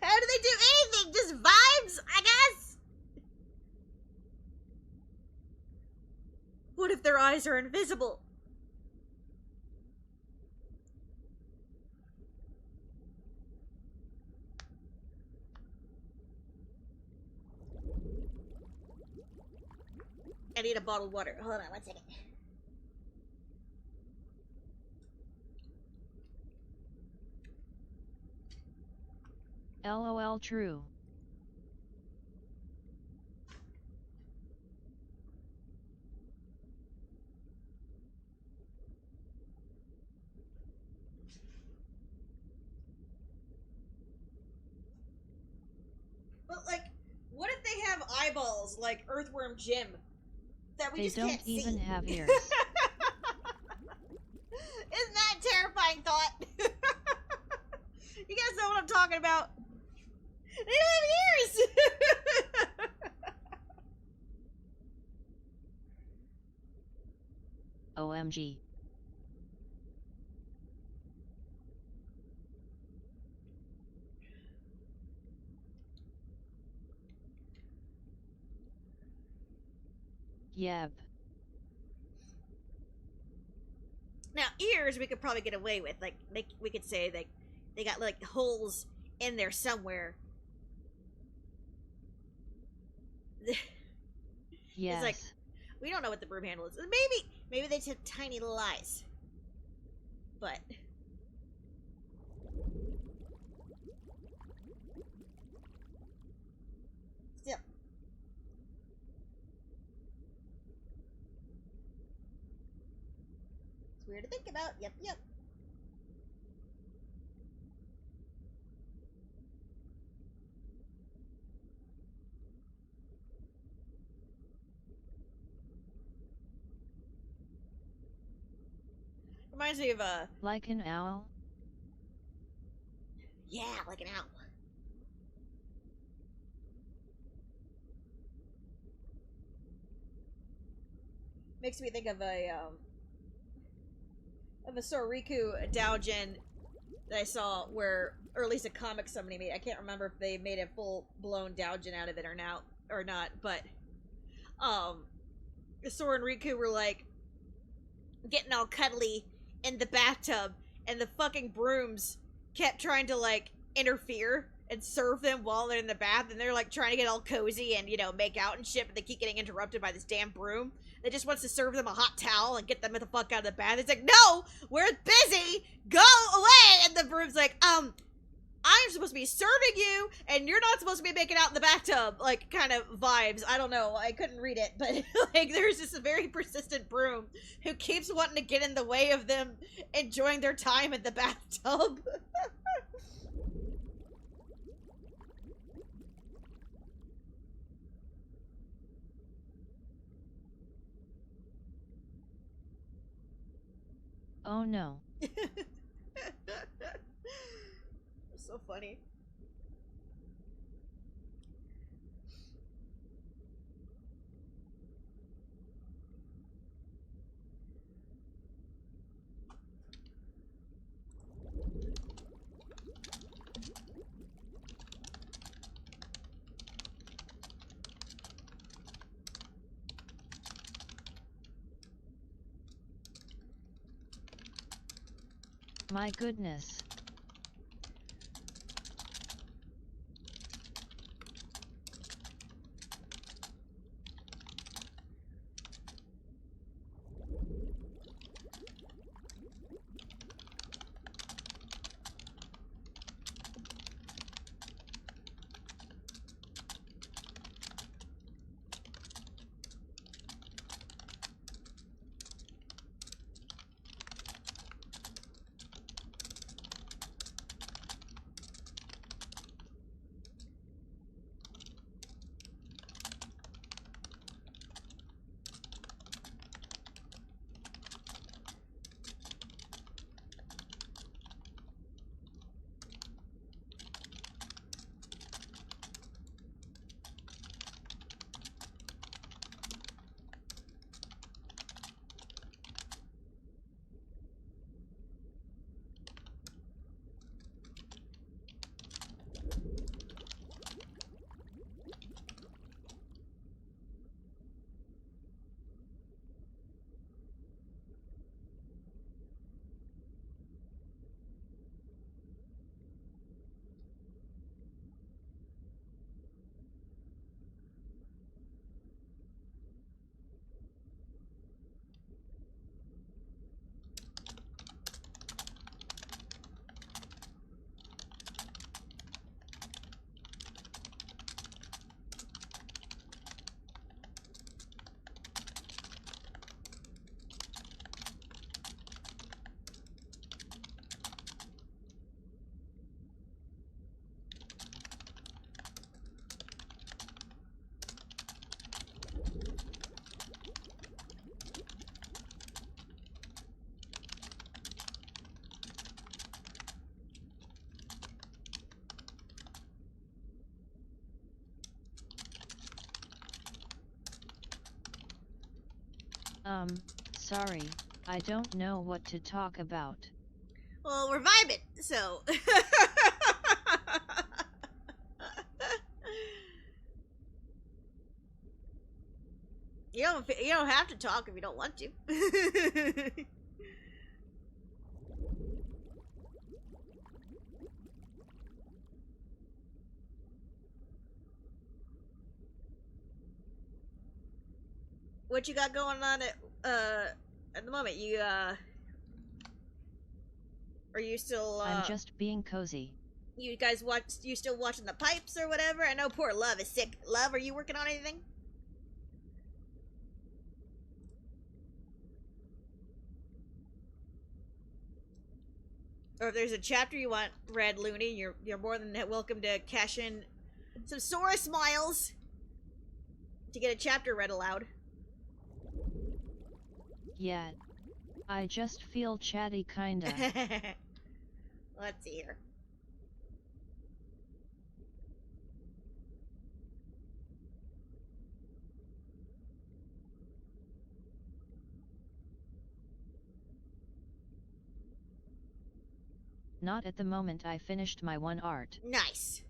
How do they do anything? Just vibes, I guess? What if their eyes are invisible? I need a bottle of water. Hold on 1 second. LOL true. But, like, what if they have eyeballs like Earthworm Jim? That we They just don't can't even see. have ears. Isn't that a terrifying thought? You guys know what I'm talking about. They don't have ears! OMG. Yep. Now, ears we could probably get away with. Like, we could say that they got, like, holes in there somewhere. Yes. It's like, we don't know what the broom handle is. Maybe they have tiny little eyes. But... still. It's weird to think about. Yep. Reminds me of a... like an owl? yeah, like an owl. Makes me think of a Soriku doujin that I saw where, or at least a comic somebody made. I can't remember if they made a full blown doujin out of it or not, but Sora and Riku were like getting all cuddly in the bathtub, and the fucking brooms kept trying to like interfere and serve them while they're in the bath, and they're like trying to get all cozy and, you know, make out and shit, but they keep getting interrupted by this damn broom that just wants to serve them a hot towel and get them the fuck out of the bath. It's like, no, we're busy, go away. And the broom's like, I'm supposed to be serving you, and you're not supposed to be making out in the bathtub, like, kind of vibes. I don't know, I couldn't read it, but, like, there's just a very persistent broom who keeps wanting to get in the way of them enjoying their time in the bathtub. Oh no. So funny. My goodness. Sorry, I don't know what to talk about. Well, we're vibing, so. You don't have to talk if you don't want to. What you got going on at the moment? Are you still I'm just being cozy. You guys you still watching the pipes or whatever? I know poor Love is sick. Love, are you working on anything? Or if there's a chapter you want read, Looney, you're more than welcome to cash in some Sora smiles to get a chapter read aloud. Yeah. I just feel chatty kinda. Let's see here. Not at the moment. I finished my one art. Nice.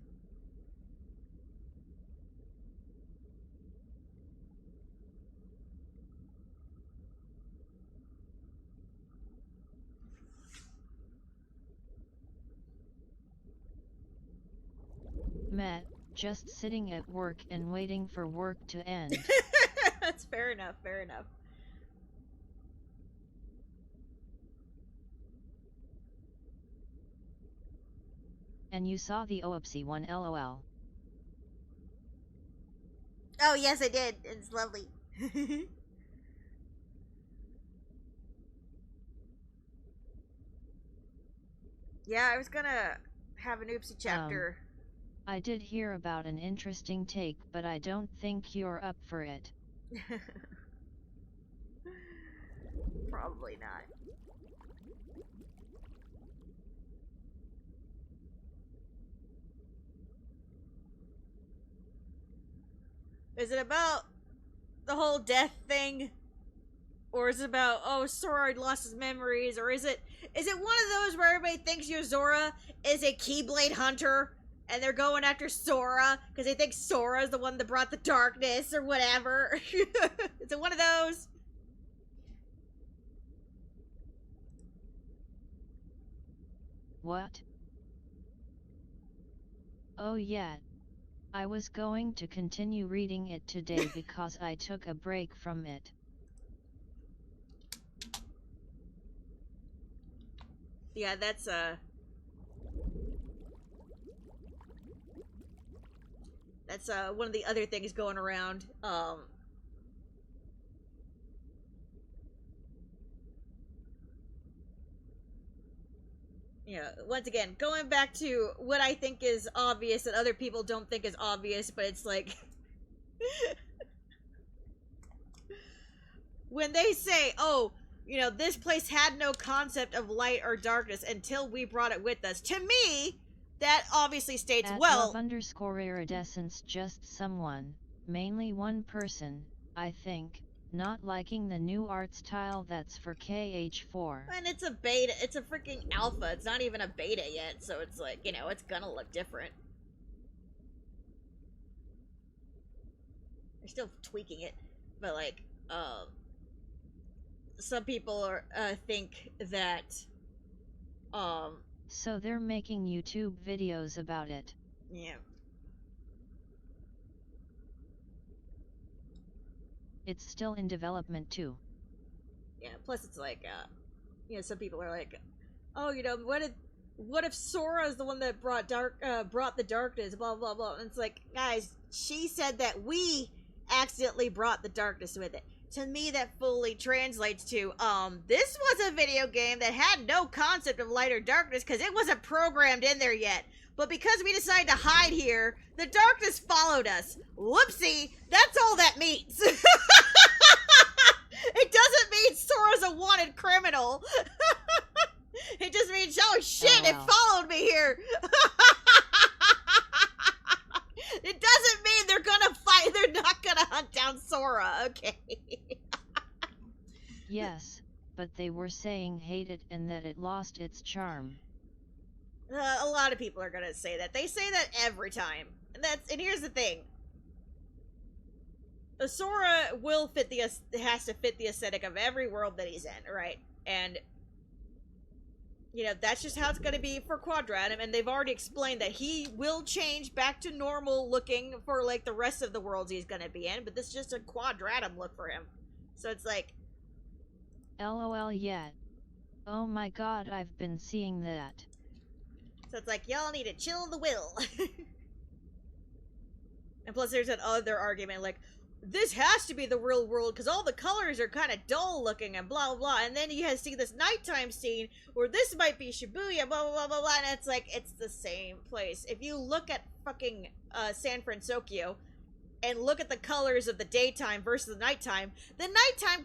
Met, just sitting at work and waiting for work to end. That's fair enough, fair enough. And you saw the OOPSy one, lol. Oh, yes, I did. It's lovely. Yeah, I was gonna have an oopsie chapter. I did hear about an interesting take, but I don't think you're up for it. Probably not. Is it about the whole death thing? Or is it about, oh, Sora lost his memories? Or is it one of those where everybody thinks Yozora is a Keyblade hunter and they're going after Sora because they think Sora is the one that brought the darkness or whatever? Is it one of those? What? Oh yeah. I was going to continue reading it today because I took a break from it. Yeah, that's one of the other things going around. Yeah, once again, going back to what I think is obvious that other people don't think is obvious, but it's like when they say, oh, you know, this place had no concept of light or darkness until we brought it with us. To me, that obviously states, At well... _iridescence, just someone, mainly one person, I think, not liking the new art style that's for KH4. And it's a beta, it's a freaking alpha, it's not even a beta yet, so it's like, you know, it's gonna look different. They're still tweaking it, but like, some people are, think that, So they're making YouTube videos about it. yeah. It's still in development too. Yeah, plus it's like, you know, some people are like, oh, you know, what if Sora is the one that brought the darkness, blah, blah, blah. And it's like, guys, she said that we accidentally brought the darkness with it. To me, that fully translates to, this was a video game that had no concept of light or darkness because it wasn't programmed in there yet. But because we decided to hide here, the darkness followed us. Whoopsie, that's all that means. It doesn't mean Sora's a wanted criminal. It just means, oh shit, it followed me here. It doesn't mean they're gonna fight, they're not gonna hunt down Sora, okay? Yes, but they were saying hate it and that it lost its charm. A lot of people are gonna say that. They say that every time. And here's the thing. Sora has to fit the aesthetic of every world that he's in, right? And, you know, that's just how it's gonna be for Quadratum, and they've already explained that he will change back to normal looking for, like, the rest of the worlds he's gonna be in, but this is just a Quadratum look for him. So it's like... LOL yet. Oh my god, I've been seeing that. So it's like, y'all need to chill the will. And plus there's that other argument, like, this has to be the real world because all the colors are kind of dull looking and blah, blah, blah. And then you see this nighttime scene where this might be Shibuya, blah, blah, blah, blah, blah. And it's like, it's the same place. If you look at fucking San Francisco and look at the colors of the daytime versus the nighttime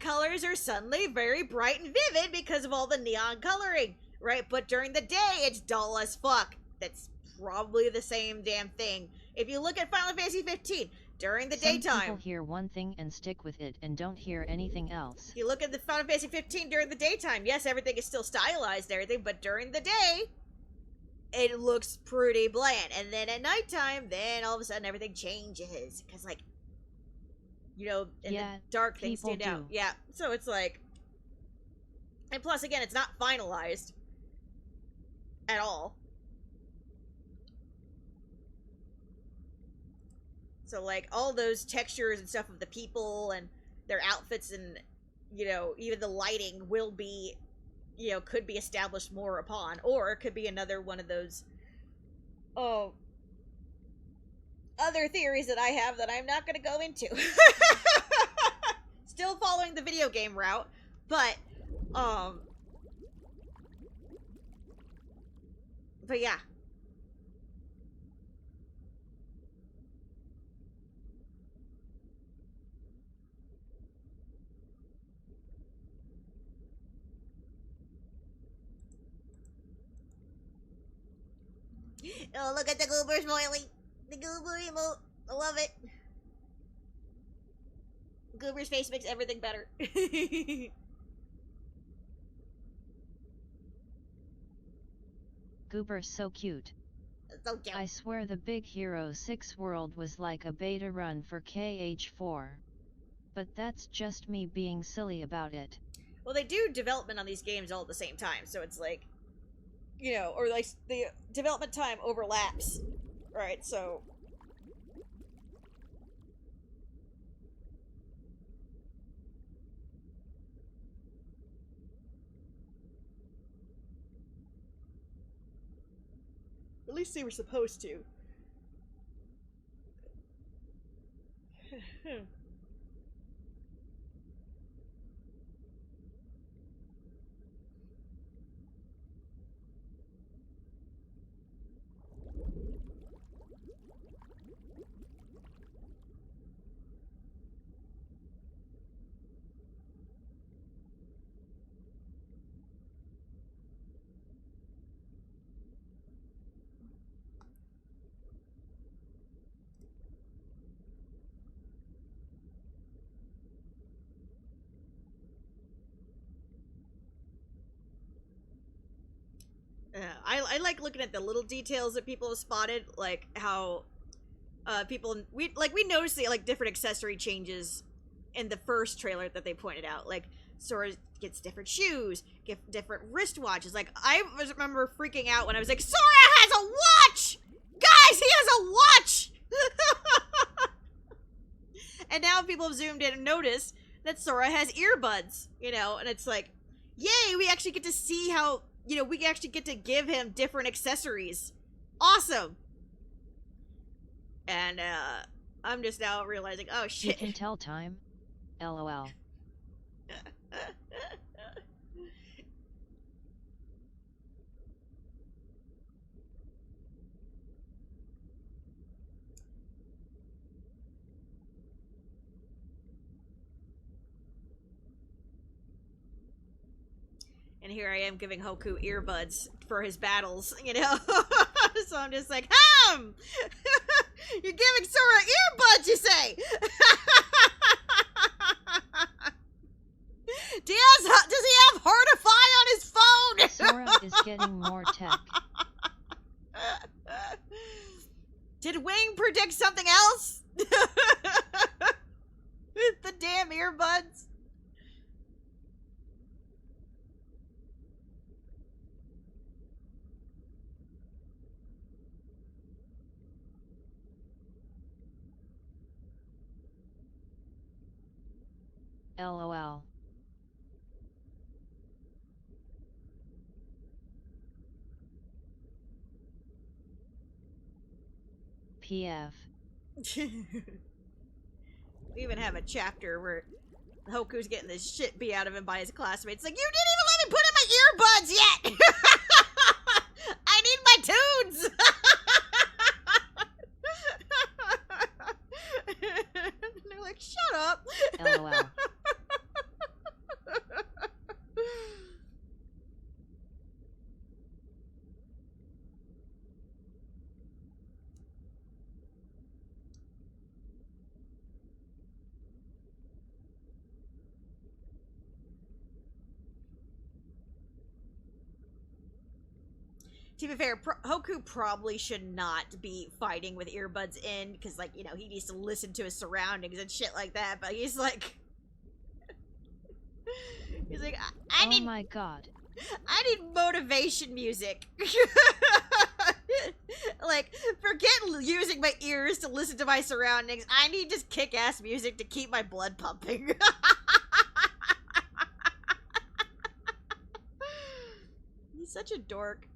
colors are suddenly very bright and vivid because of all the neon coloring, right? But during the day, it's dull as fuck. That's probably the same damn thing. If you look at Final Fantasy 15, during the daytime... Some people hear one thing and stick with it and don't hear anything else. If you look at the Final Fantasy 15 during the daytime, yes, everything is still stylized and everything, but during the day, it looks pretty bland. And then at nighttime, then all of a sudden everything changes. Because, like, in the dark, things stand out. Yeah, so it's like... And plus, again, it's not finalized at all. So, like, all those textures and stuff of the people and their outfits and, even the lighting will be, could be established more upon. Or it could be another one of those, other theories that I have that I'm not going to go into. Still following the video game route, but yeah. Oh, look at the goober smiling. The goober emote. I love it. Goober's face makes everything better. Goober's so cute. So cute. I swear the Big Hero 6 world was like a beta run for KH4. But that's just me being silly about it. Well, they do development on these games all at the same time, so it's like, or like the development time overlaps, right? So... At least they were supposed to. I like looking at the little details that people have spotted, like how we noticed like different accessory changes in the first trailer that they pointed out. Like Sora gets different shoes, get different wristwatches. Like I remember freaking out when I was like, Sora has a watch, guys, he has a watch. And now people have zoomed in and noticed that Sora has earbuds, and it's like, yay, we actually get to see how. We actually get to give him different accessories. Awesome. And, I'm just now realizing, oh, shit. You can tell time. LOL. And here I am giving Hoku earbuds for his battles, So I'm just like, you're giving Sora earbuds, you say? Does he have Heartify on his phone? Sora is getting more tech. Did Wing predict something else? The damn earbuds. LOL. PF. We even have a chapter where Hoku's getting the shit beat out of him by his classmates. Like, you didn't even let me put in my earbuds yet! I need my tunes! They're like, shut up! LOL. To be fair, Hoku probably should not be fighting with earbuds in, because, like, you know, he needs to listen to his surroundings and shit like that, but he's like... he's like, Oh my god. I need motivation music. Like, forget using my ears to listen to my surroundings. I need just kick-ass music to keep my blood pumping. He's such a dork.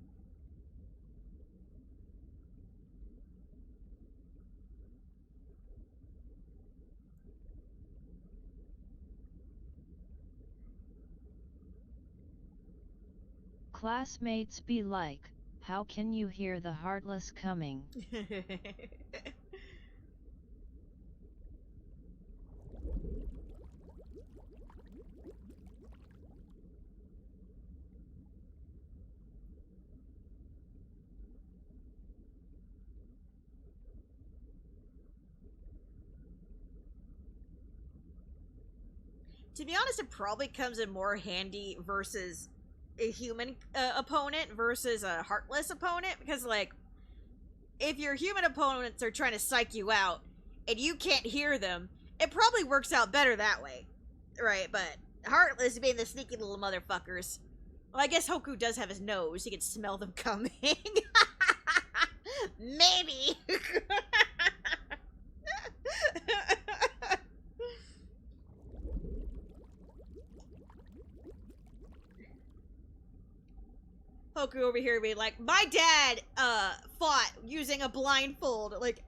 Classmates be like, how can you hear the heartless coming? To be honest, it probably comes in more handy versus a human opponent versus a heartless opponent, because, like, if your human opponents are trying to psych you out and you can't hear them, it probably works out better that way, right? But heartless being the sneaky little motherfuckers. Well, I guess Hoku does have his nose; he can smell them coming. Maybe. Hoku over here being like, my dad fought using a blindfold, like,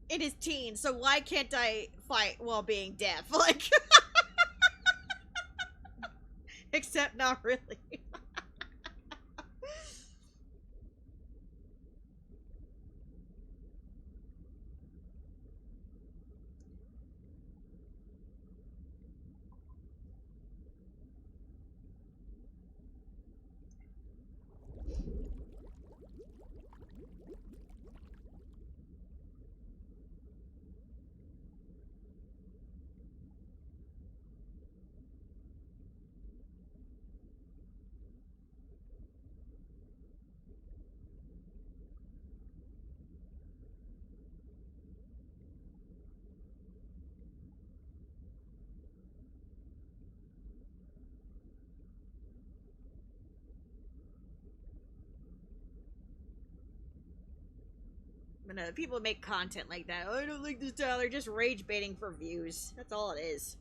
in his teens, so why can't I fight while being deaf? Like, except not really. But no, people make content like that. Oh, I don't like this style. They're just rage baiting for views. That's all it is.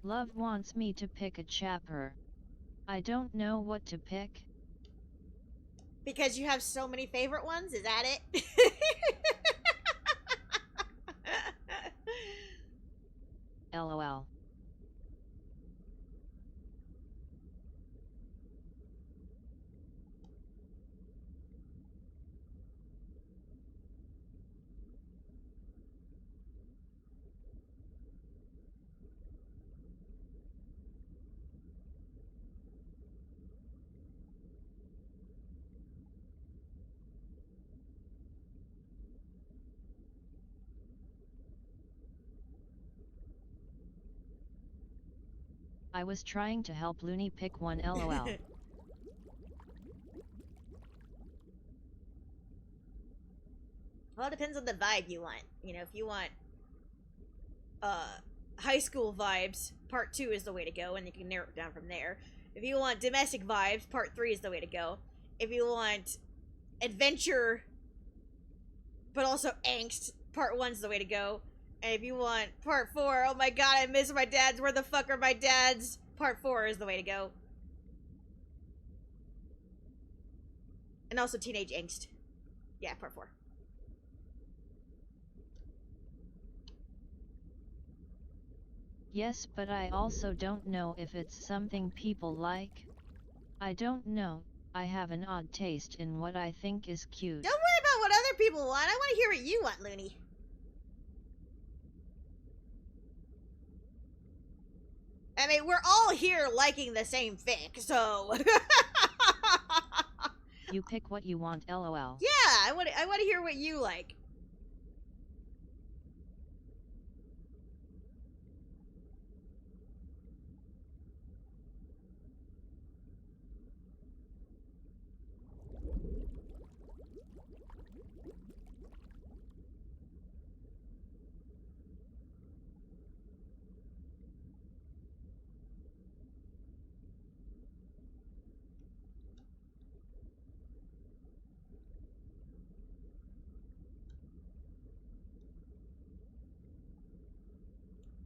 Love wants me to pick a chapter. I don't know what to pick. Because you have so many favorite ones? Is that it? LOL. I was trying to help Looney pick one, LOL. Well, it depends on the vibe you want. You know, if you want high school vibes, part 2 is the way to go, and you can narrow it down from there. If you want domestic vibes, part 3 is the way to go. If you want adventure, but also angst, part 1 is the way to go. And if you want part 4, oh my god, I miss my dads, where the fuck are my dads? Part 4 is the way to go. And also teenage angst. Yeah, part 4. Yes, but I also don't know if it's something people like. I don't know, I have an odd taste in what I think is cute. Don't worry about what other people want. I want to hear what you want, Looney. I mean, we're all here liking the same fic, so... You pick what you want, lol. Yeah, I want to hear what you like.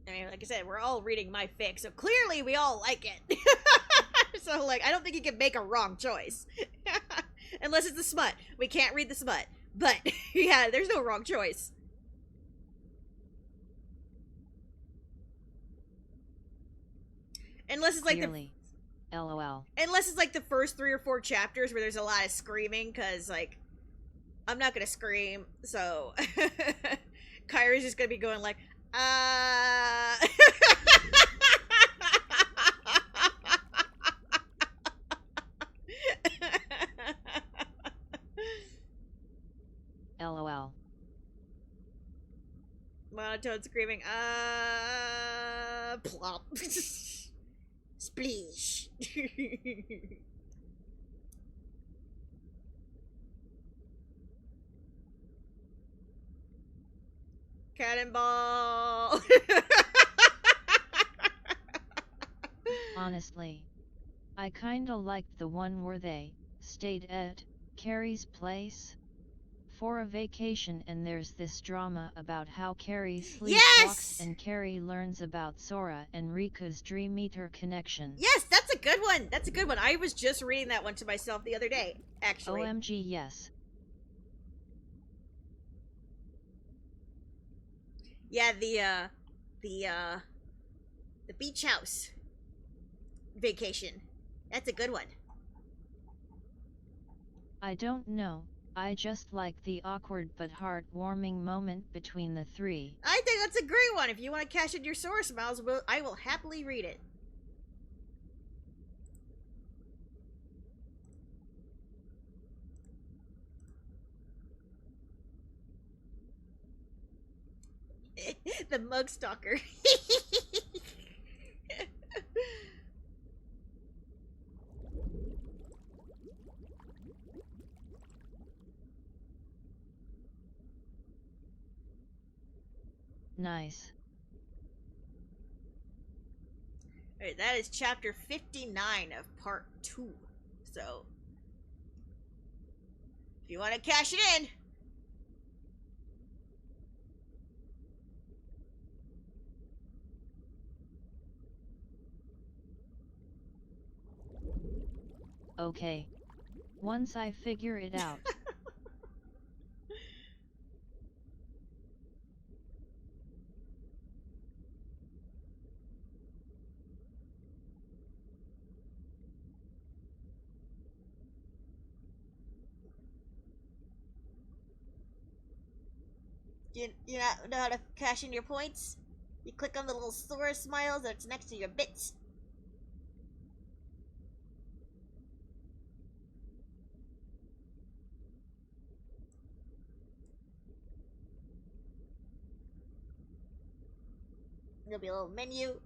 I mean, like I said, we're all reading my fic, so clearly we all like it. So, like, I don't think you can make a wrong choice. Unless it's the smut. We can't read the smut. But, yeah, there's no wrong choice. Unless it's like Clearly. LOL. Unless it's like the first 3 or 4 chapters where there's a lot of screaming, because, like, I'm not gonna scream, so... Kyra's just gonna be going like, LOL. Monotone screaming, plop. Spleesh. Cannonball. Honestly, I kinda liked the one where they stayed at Carrie's place for a vacation, and there's this drama about how Carrie sleepwalks and Carrie learns about Sora and Riku's Dream Eater connection. Yes, that's a good one. That's a good one. I was just reading that one to myself the other day, actually. OMG, yes. Yeah, the beach house vacation. That's a good one. I don't know, I just like the awkward but heartwarming moment between the three. I think that's a great one. If you want to cash in your Sora smiles, I will happily read it. The mug stalker. Nice. Alright, that is chapter 59 of part 2. So, if you want to cash it in, Okay. Once I figure it out. you know how to cash in your points? You click on the little Sora smiles that's next to your bits. There'll be a little menu.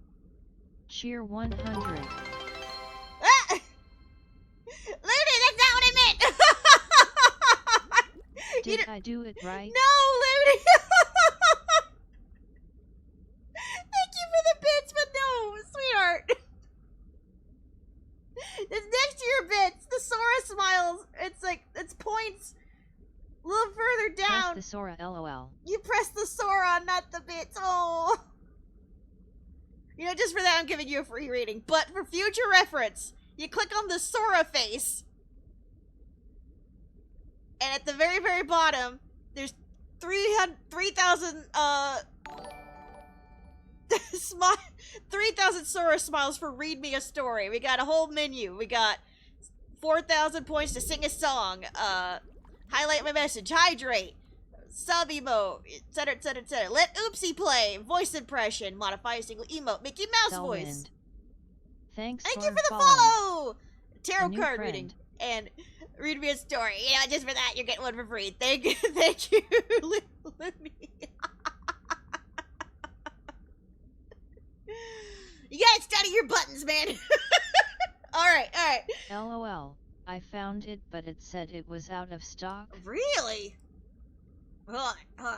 Cheer 100. Ah! Looney, that's not what I meant! Did I do it right? No, Looney! Thank you for the bits, but no, sweetheart. It's next to your bits. The Sora smiles. It's like, it's points a little further down. Press the Sora, LOL. You press the Sora, not the bits. Oh. You know, just for that, I'm giving you a free reading. But for future reference, you click on the Sora face. And at the very, very bottom, there's 3,000, 3,000 Sora smiles for read me a story. We got a whole menu. We got 4,000 points to sing a song. Highlight my message. Hydrate. Sub emote, etc, etc, etc. Let Oopsie play. Voice impression. Modify a single emote. Mickey Mouse voice. Selwind. Thanks Thank for you for the following. follow! A Tarot new card friend. reading. And read me a story. Yeah, just for that, you're getting one for free. Thank you, thank you, Looney. You gotta study your buttons, man. Alright, alright. LOL. I found it, but it said it was out of stock. Really? Hold on, hold on.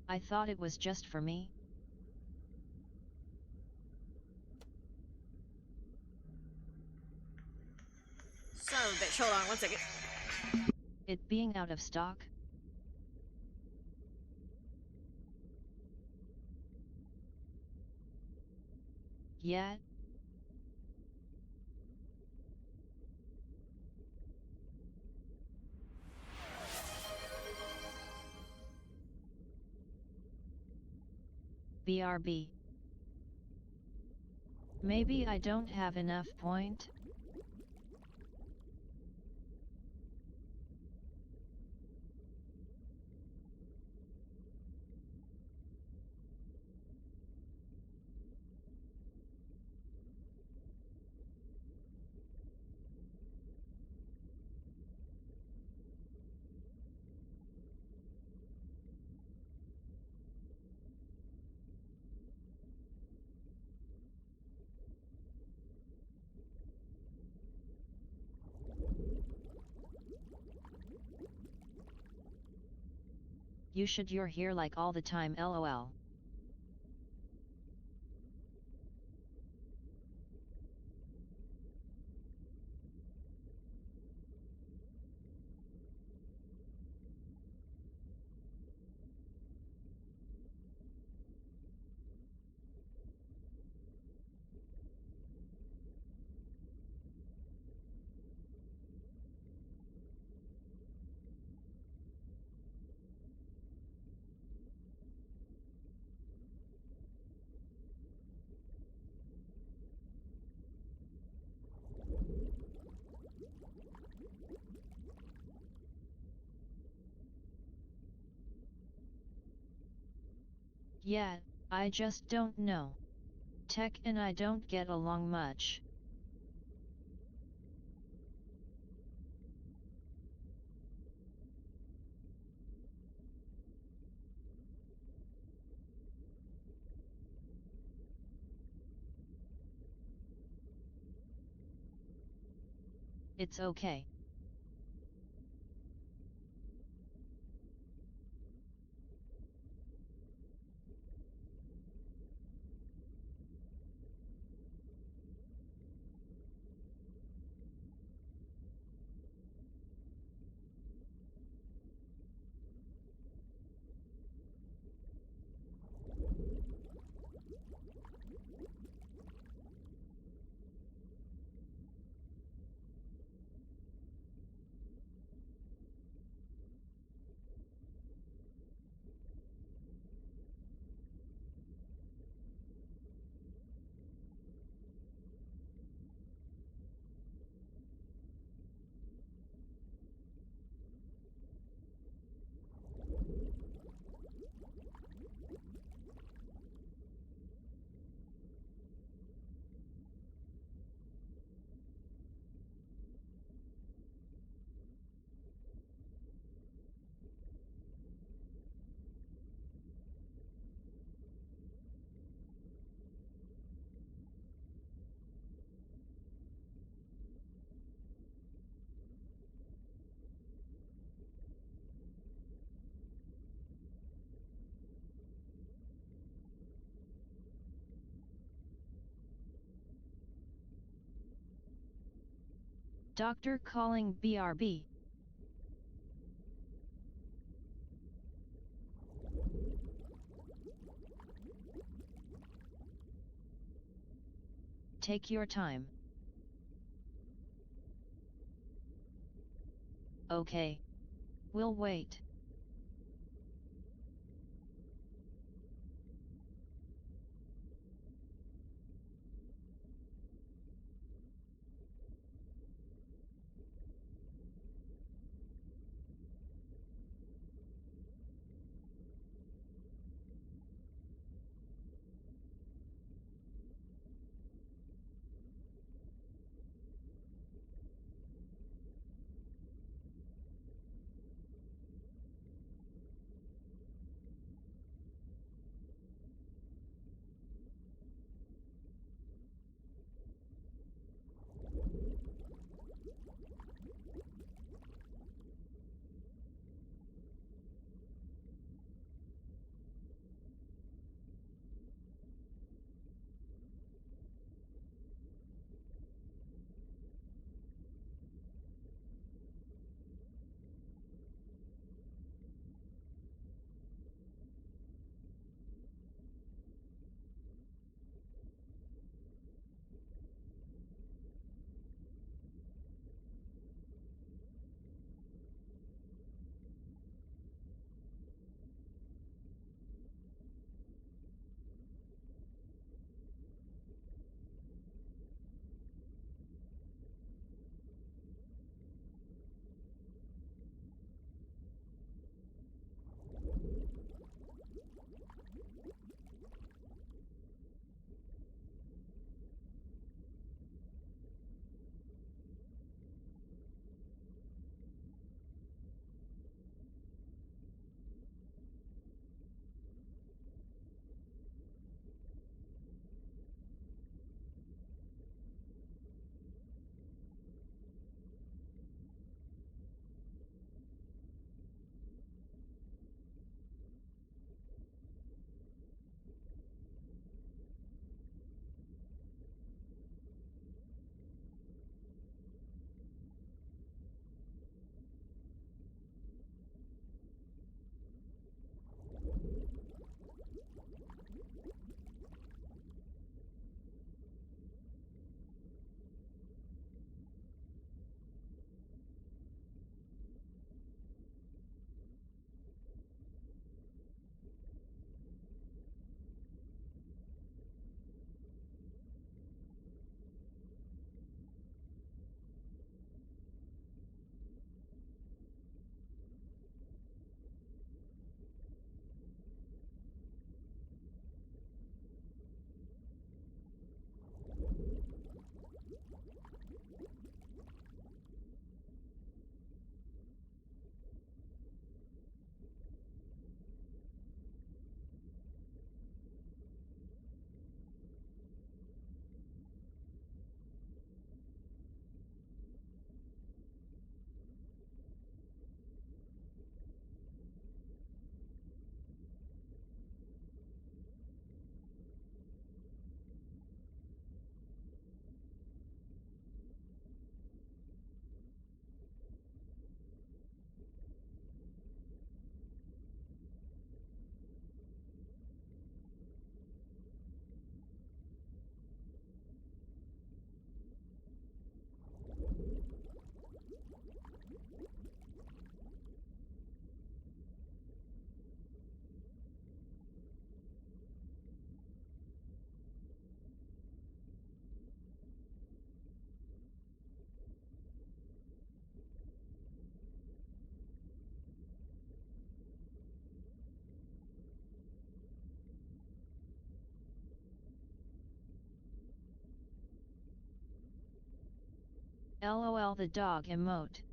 I thought it was just for me. Son of a bitch, hold on one second. It being out of stock? Yet? BRB. Maybe I don't have enough point? You should, you're here like all the time, LOL. Yeah, I just don't know. Tech and I don't get along much. It's okay. Doctor calling BRB. Take your time. Okay. We'll wait. LOL the dog emote.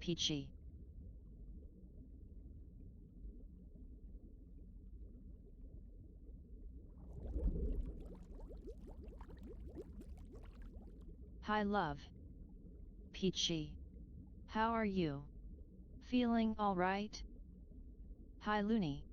Peachy. Hi love. Peachy. How are you? Feeling alright? Hi Loony.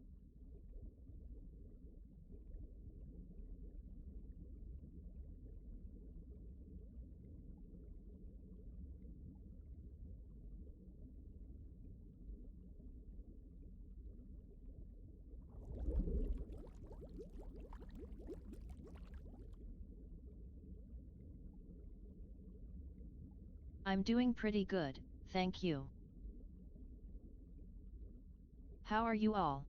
I'm doing pretty good, thank you. How are you all?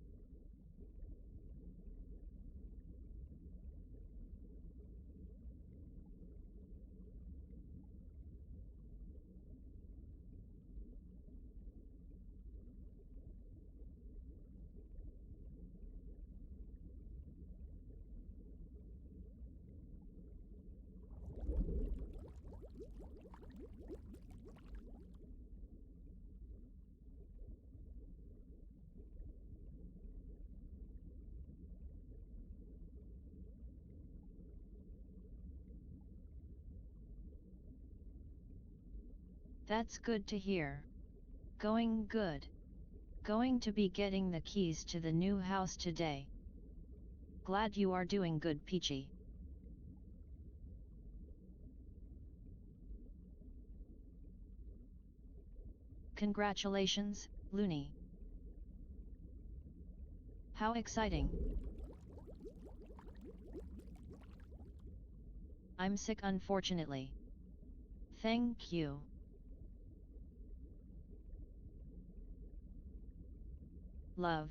That's good to hear. Going good. Going to be getting the keys to the new house today. Glad you are doing good, Peachy. Congratulations, Loony. How exciting. I'm sick unfortunately. Thank you. Love.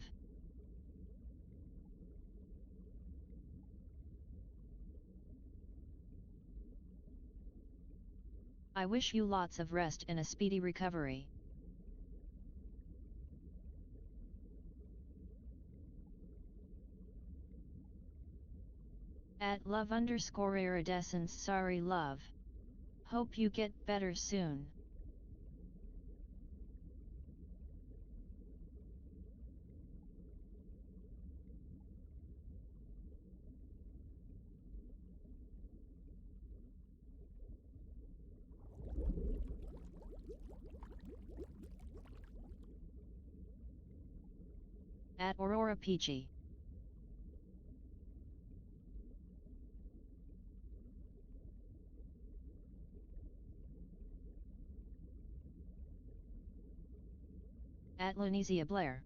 I wish you lots of rest and a speedy recovery. At love_iridescence sorry love. Hope you get better soon. At Aurora Peachy. At Lunizia Blair.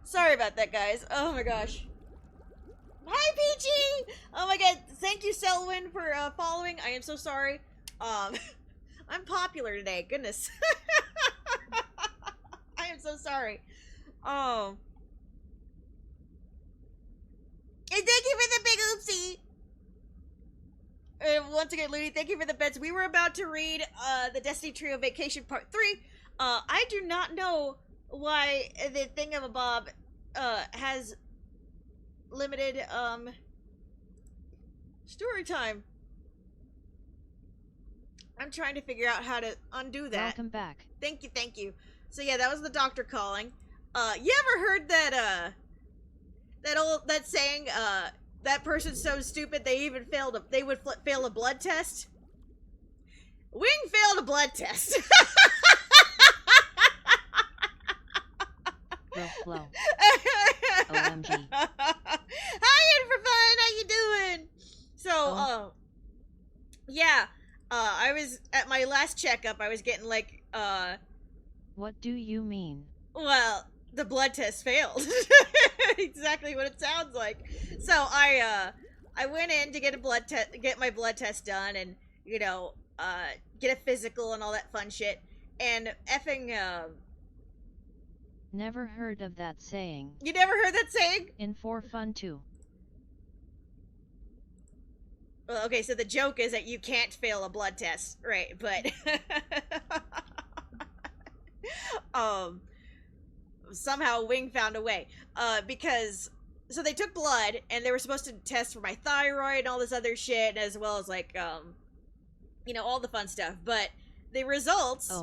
Sorry about that, guys. Oh my gosh. Hi, Peachy! Oh my god, thank you, Selwyn, for following. I am so sorry. I'm popular today, goodness. I am so sorry. Oh. And thank you for the big oopsie! And once again, Looney, thank you for the bets. We were about to read the Destiny Trio Vacation Part 3. I do not know why the thingamabob has limited story time. I'm trying to figure out how to undo that. Welcome back. Thank you, thank you. So yeah, that was the doctor calling. You ever heard that that saying, that person's so stupid they even they would fail a blood test? Wing failed a blood test. Real flow. OMG. Hi, Infrafun, how you doing? So, yeah, I was, at my last checkup, I was getting, like, What do you mean? well, the blood test failed. Exactly what it sounds like. So, I went in to get my blood test done, and, you know, get a physical and all that fun shit, and effing, Never heard of that saying. you never heard that saying? In for fun too. Well, okay, so the joke is that you can't fail a blood test, right? But somehow Wing found a way. Because so they took blood and they were supposed to test for my thyroid and all this other shit, as well as like you know, all the fun stuff. But the results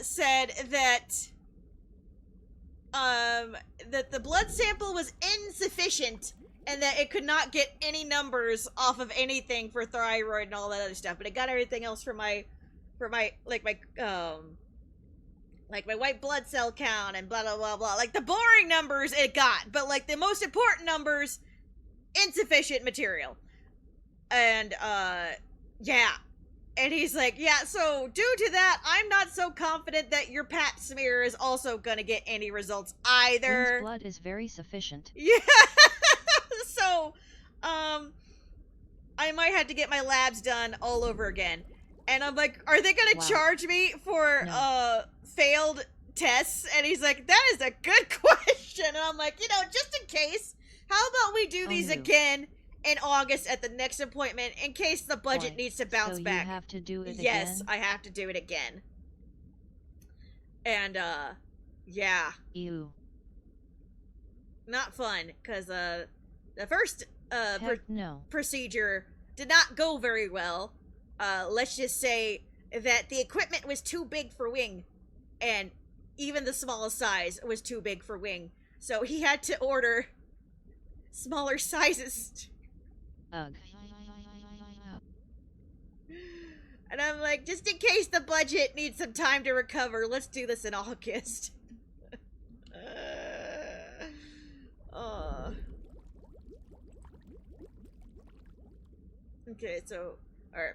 said that that the blood sample was insufficient and that it could not get any numbers off of anything for thyroid and all that other stuff, but it got everything else for my like my white blood cell count and blah blah blah blah. Like the boring numbers it got, but like the most important numbers, insufficient material. And yeah. And he's like, yeah, so due to that, I'm not so confident that your pap smear is also gonna get any results either. Wing's blood is very sufficient. Yeah. So, I might have to get my labs done all over again. And I'm like, are they gonna charge me for, failed tests? And he's like, that is a good question. And I'm like, you know, just in case, how about we do these again in August at the next appointment in case the budget needs to bounce back. You have to do it again? Yes, I have to do it again. And, yeah. Ew. Not fun, because, the first, no. procedure did not go very well. Let's just say that the equipment was too big for Wing, and even the smallest size was too big for Wing. So he had to order smaller sizes. Ugh. And I'm like, just in case the budget needs some time to recover, let's do this in August. Okay, so, alright.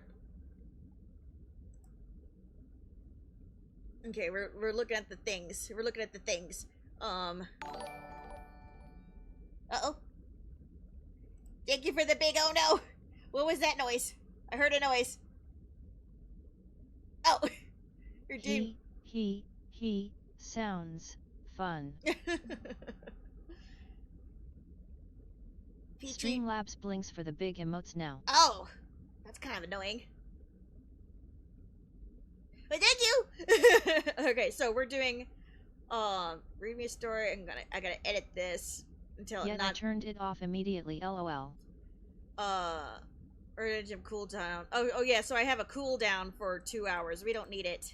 Okay, we're looking at the things. We're looking at the things. Uh-oh. Thank you for the big oh no! What was that noise? I heard a noise. Oh! You're doing... He sounds fun. Streamlabs blinks for the big emotes now. Oh! That's kind of annoying. But thank you! Okay, so we're doing, read me a story. I gotta edit this until I turned it off immediately, lol. Urgent cooldown. Oh yeah, so I have a cooldown for 2 hours. We don't need it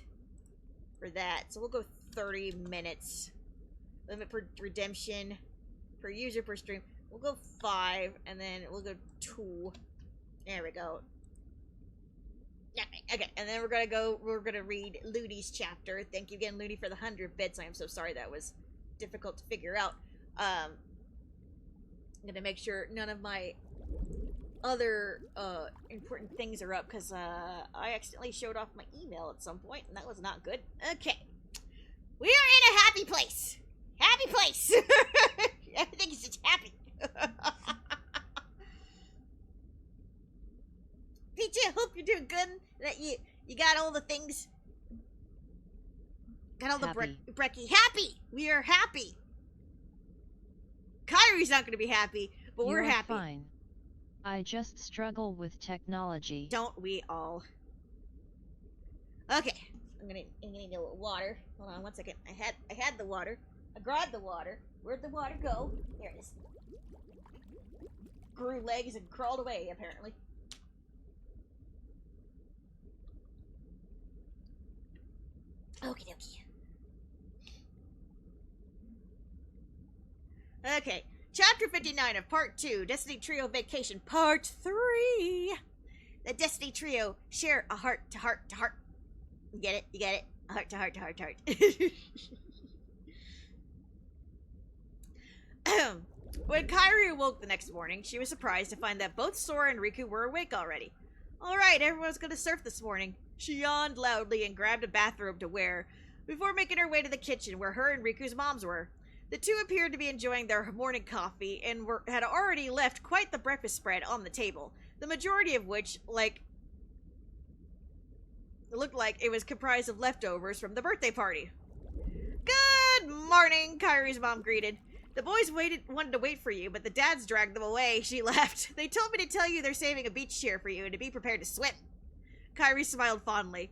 for that. So we'll go 30 minutes. Limit per redemption per user per stream. We'll go 5, and then we'll go 2. There we go. Yeah, okay, and then we're gonna read Looney's chapter. Thank you again, Looney, for the 100 bits. I am so sorry that was difficult to figure out. I'm gonna make sure none of my other important things are up, because I accidentally showed off my email at some point, and that was not good. Okay. We are in a happy place. Happy place! Everything is just happy. Peachy, I hope you're doing good. That you got all the things. Got all the brekkie. Happy! We are happy. Kyrie's not going to be happy, but we're happy. Fine. I just struggle with technology. Don't we all? Okay, I'm gonna need a little water. Hold on 1 second. I had the water. I grabbed the water. Where'd the water go? There it is. Grew legs and crawled away, apparently. Okie dokie. Okay, Chapter 59 of Part 2, Destiny Trio Vacation, Part 3. The Destiny Trio share a heart to heart to heart. You get it? You get it? A heart to heart to heart to heart. When Kairi awoke the next morning, she was surprised to find that both Sora and Riku were awake already. Alright, everyone's gonna surf this morning. She yawned loudly and grabbed a bathrobe to wear, before making her way to the kitchen where her and Riku's moms were. The two appeared to be enjoying their morning coffee and had already left quite the breakfast spread on the table, the majority of which, looked like it was comprised of leftovers from the birthday party. Good morning, Kairi's mom greeted. The boys wanted to wait for you, but the dads dragged them away. She laughed. They told me to tell you they're saving a beach chair for you and to be prepared to swim. Kairi smiled fondly.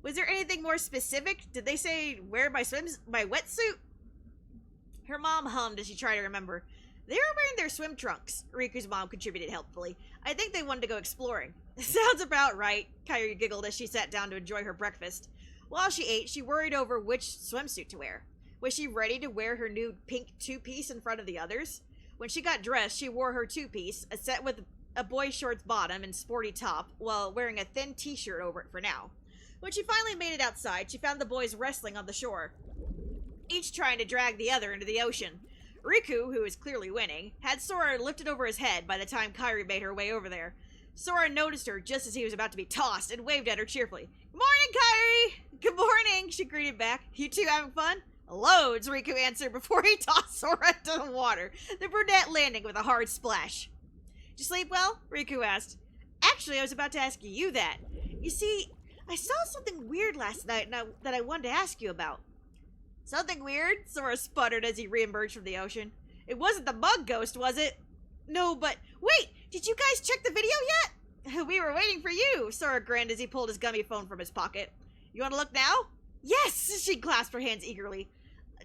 Was there anything more specific? Did they say wear my wetsuit? Her mom hummed as she tried to remember. They were wearing their swim trunks, Riku's mom contributed helpfully. I think they wanted to go exploring. Sounds about right, Kairi giggled as she sat down to enjoy her breakfast. While she ate, she worried over which swimsuit to wear. Was she ready to wear her new pink two-piece in front of the others? When she got dressed, she wore her two-piece, a set with a boy shorts bottom and sporty top, while wearing a thin t-shirt over it for now. When she finally made it outside, she found the boys wrestling on the shore, each trying to drag the other into the ocean. Riku, who was clearly winning, had Sora lifted over his head by the time Kairi made her way over there. Sora noticed her just as he was about to be tossed and waved at her cheerfully. Good morning, Kairi! Good morning, she greeted back. You two having fun? Loads, Riku answered before he tossed Sora into the water, the brunette landing with a hard splash. Did you sleep well? Riku asked. Actually, I was about to ask you that. You see, I saw something weird last night that I wanted to ask you about. Something weird? Sora sputtered as he reemerged from the ocean. It wasn't the mug ghost, was it? No, but wait, did you guys check the video yet? We were waiting for you, Sora grinned as he pulled his gummy phone from his pocket. You want to look now? Yes, she clasped her hands eagerly.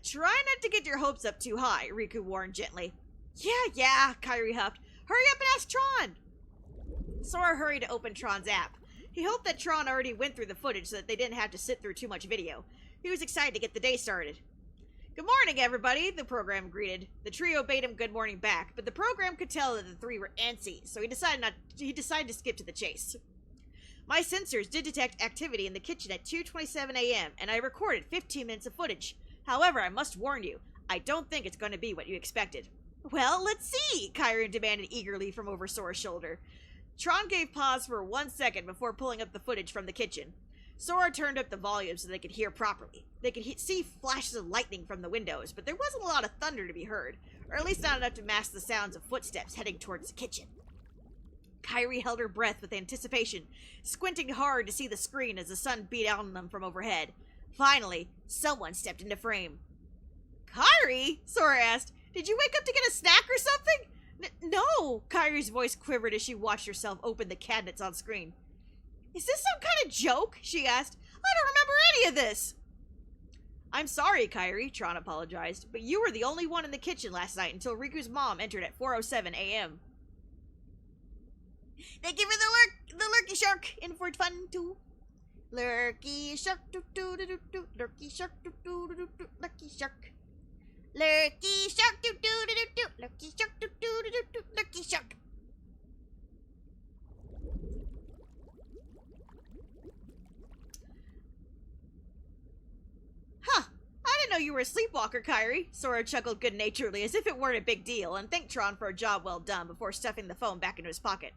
Try not to get your hopes up too high, Riku warned gently. Yeah, Kairi huffed. Hurry up and ask Tron. Sora hurried to open Tron's app. He hoped that Tron already went through the footage so that they didn't have to sit through too much video. He was excited to get the day started. Good morning, everybody, the program greeted. The trio bade him good morning back, but the program could tell that the three were antsy, so he decided to skip to the chase. My sensors did detect activity in the kitchen at 2:27 a.m., and I recorded 15 minutes of footage. However, I must warn you, I don't think it's going to be what you expected. Well, let's see, Kairi demanded eagerly from over Sora's shoulder. Tron gave pause for 1 second before pulling up the footage from the kitchen. Sora turned up the volume so they could hear properly. They could see flashes of lightning from the windows, but there wasn't a lot of thunder to be heard, or at least not enough to mask the sounds of footsteps heading towards the kitchen. Kairi held her breath with anticipation, squinting hard to see the screen as the sun beat out on them from overhead. Finally, someone stepped into frame. Kairi? Sora asked. Did you wake up to get a snack or something? No, Kairi's voice quivered as she watched herself open the cabinets on screen. Is this some kind of joke? She asked. I don't remember any of this. I'm sorry, Kairi, Tron apologized, but you were the only one in the kitchen last night until Riku's mom entered at 4:07 a.m. Thank you for the lurky shark, in for fun too. Lurky shark, do do do do do. Lurky shark, do do do do. Lurky shark. Lurky shark, do do do do do. Lurky shark, do do do do do. Lurky shark. Huh. I didn't know you were a sleepwalker, Kairi. Sora chuckled good-naturedly as if it weren't a big deal and thanked Tron for a job well done before stuffing the phone back into his pocket.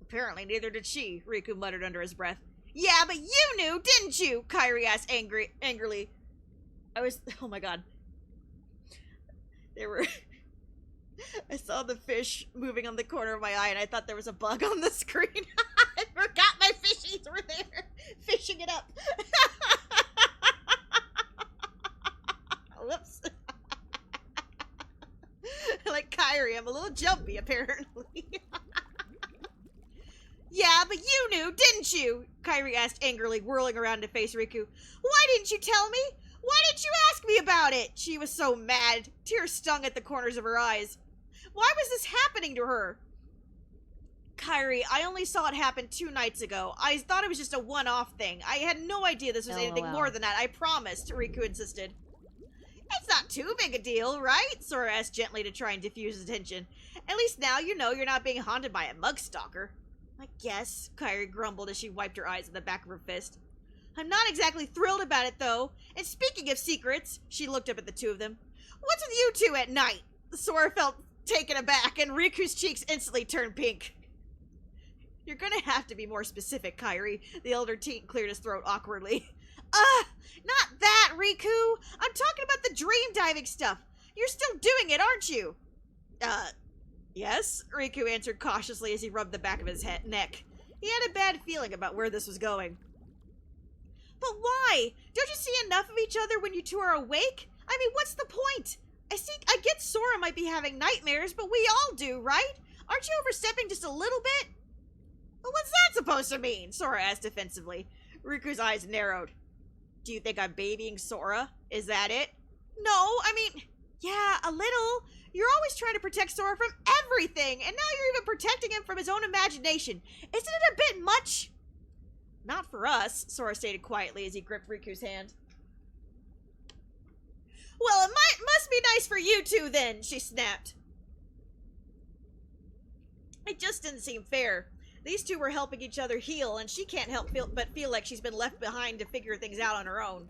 Apparently neither did she, Riku muttered under his breath. Yeah, but you knew, didn't you? Kairi asked angrily. Oh my god. They were... I saw the fish moving on the corner of my eye, and I thought there was a bug on the screen. I forgot my fishies were there, fishing it up. Whoops. Like Kyrie, I'm a little jumpy, apparently. Yeah, but you knew, didn't you? Kyrie asked angrily, whirling around to face Riku. Why didn't you tell me? Why didn't you ask me about it? She was so mad. Tears stung at the corners of her eyes. Why was this happening to her? Kyrie, I only saw it happen 2 nights ago. I thought it was just a one-off thing. I had no idea this was anything more than that. I promised, Riku insisted. It's not too big a deal, right? Sora asked gently to try and diffuse the tension. At least now you know you're not being haunted by a mug stalker. I guess, Kyrie grumbled as she wiped her eyes in the back of her fist. I'm not exactly thrilled about it, though. And speaking of secrets, she looked up at the two of them. What's with you two at night? Sora felt taken aback, and Riku's cheeks instantly turned pink. You're gonna have to be more specific, Kyrie. The elder teen cleared his throat awkwardly. Not that, Riku! I'm talking about the dream diving stuff. You're still doing it, aren't you? Yes, Riku answered cautiously as he rubbed the back of his neck. He had a bad feeling about where this was going. But why? Don't you see enough of each other when you two are awake? I mean, what's the point? I get Sora might be having nightmares, but we all do, right? Aren't you overstepping just a little bit? Well, what's that supposed to mean? Sora asked defensively. Riku's eyes narrowed. Do you think I'm babying Sora? Is that it? No, I mean, yeah, a little. You're always trying to protect Sora from everything, and now you're even protecting him from his own imagination. Isn't it a bit much? Not for us, Sora stated quietly as he gripped Riku's hand. Well, it must be nice for you two then, she snapped. It just didn't seem fair. These two were helping each other heal, and she can't help but feel like she's been left behind to figure things out on her own.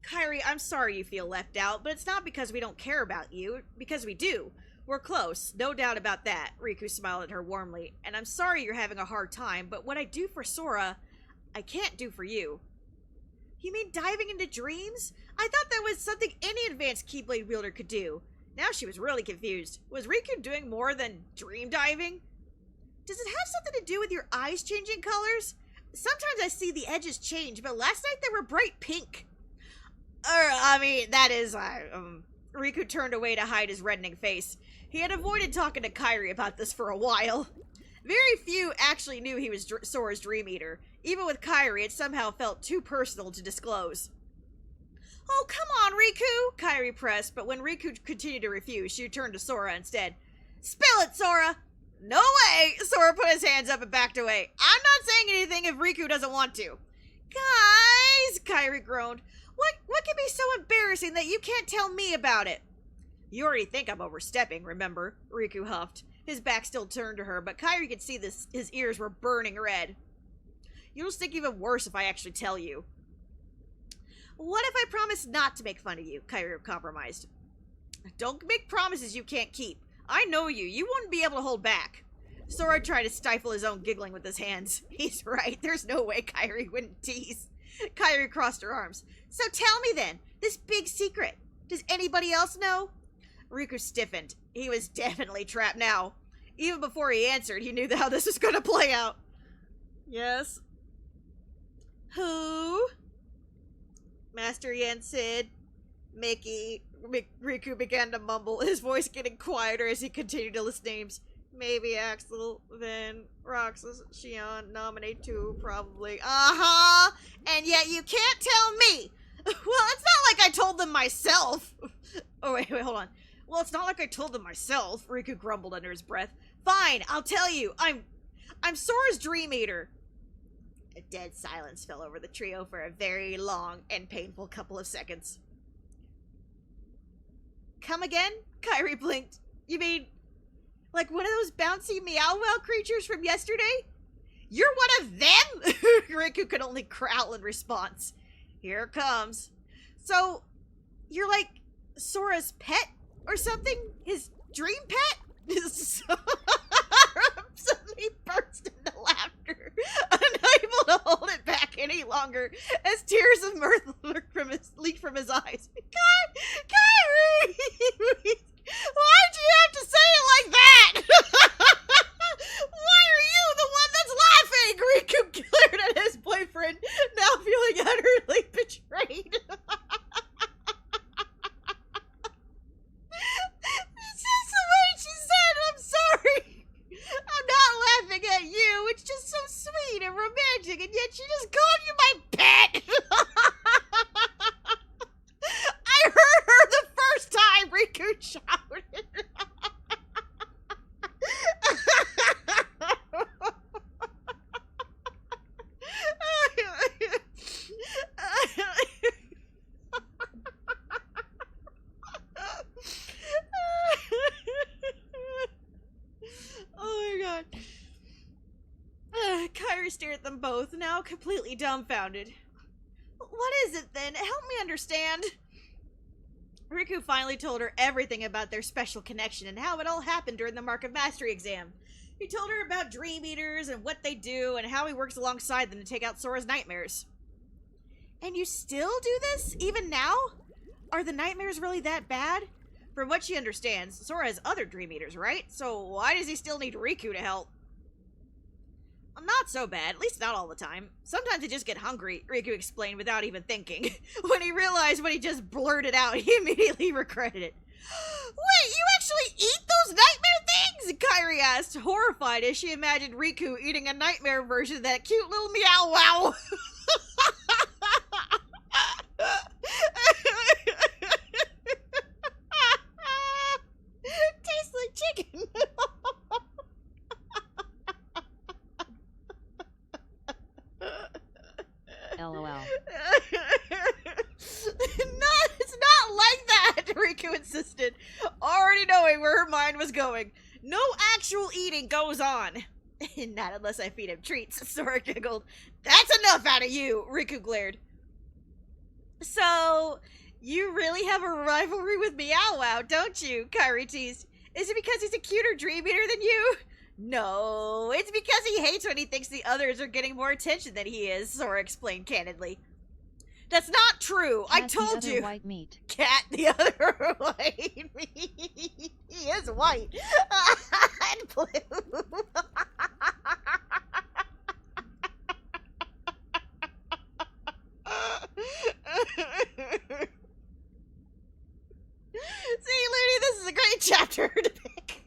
Kyrie, I'm sorry you feel left out, but it's not because we don't care about you, because we do. We're close, no doubt about that, Riku smiled at her warmly. And I'm sorry you're having a hard time, but what I do for Sora, I can't do for you. You mean diving into dreams? I thought that was something any advanced Keyblade wielder could do. Now she was really confused. Was Riku doing more than dream diving? Does it have something to do with your eyes changing colors? Sometimes I see the edges change, but last night they were bright pink. Riku turned away to hide his reddening face. He had avoided talking to Kyrie about this for a while. Very few actually knew he was Sora's Dream Eater. Even with Kyrie, it somehow felt too personal to disclose. Oh, come on, Riku, Kyrie pressed, but when Riku continued to refuse, she turned to Sora instead. Spill it, Sora! No way! Sora put his hands up and backed away. I'm not saying anything if Riku doesn't want to. Guys, Kyrie groaned. What can be so embarrassing that you can't tell me about it? You already think I'm overstepping, remember? Riku huffed. His back still turned to her, but Kyrie could see his ears were burning red. You'll just think even worse if I actually tell you. What if I promise not to make fun of you? Kyrie compromised. Don't make promises you can't keep. I know you. You wouldn't be able to hold back. Sora tried to stifle his own giggling with his hands. He's right. There's no way Kyrie wouldn't tease. Kyrie crossed her arms. So tell me then, this big secret. Does anybody else know? Riku stiffened. He was definitely trapped now. Even before he answered, he knew how this was going to play out. Yes? Who? Master Yen, Sid, Mickey. Riku began to mumble, his voice getting quieter as he continued to list names. Maybe Axel, Vin, Roxas, Shion, nominate too, probably. Uh-huh! And yet you can't tell me! Well, it's not like I told them myself! Oh, wait, hold on. Well, it's not like I told them myself, Riku grumbled under his breath. Fine, I'll tell you. I'm Sora's Dream Eater. A dead silence fell over the trio for a very long and painful couple of seconds. Come again? Kyrie blinked. You mean, like one of those bouncy meow-wow creatures from yesterday? You're one of them? Riku could only growl in response. Here it comes. So, you're like Sora's pet or something? His dream pet? Suddenly burst into laughter, unable to hold it back any longer, as tears of mirth leaked from his eyes. Kyrie! romantic, and yet she just called you my pet! I heard her the first time Riku shouted. Oh my god. Kairi stared at them both, now completely dumbfounded. What is it then? Help me understand. Riku finally told her everything about their special connection and how it all happened during the Mark of Mastery exam. He told her about Dream Eaters and what they do and how he works alongside them to take out Sora's nightmares. And you still do this? Even now? Are the nightmares really that bad? From what she understands, Sora has other Dream Eaters, right? So why does he still need Riku to help? Not so bad, at least not all the time. Sometimes I just get hungry, Riku explained without even thinking. When he realized what he just blurted out, he immediately regretted it. Wait, you actually eat those nightmare things? Kairi asked, horrified as she imagined Riku eating a nightmare version of that cute little meow wow. Tastes like chicken. LOL. It's not like that, Riku insisted, already knowing where her mind was going. No actual eating goes on. Not unless I feed him treats, Sora giggled. That's enough out of you, Riku glared. So, you really have a rivalry with Meow Wow, don't you? Kairi teased. Is it because he's a cuter Dream Eater than you? No, it's because he hates when he thinks the others are getting more attention than he is, Sora explained candidly. That's not true. Cat I told the other you. White meat. Cat the other white meat. He is white. And blue. See, Looney, this is a great chapter to pick.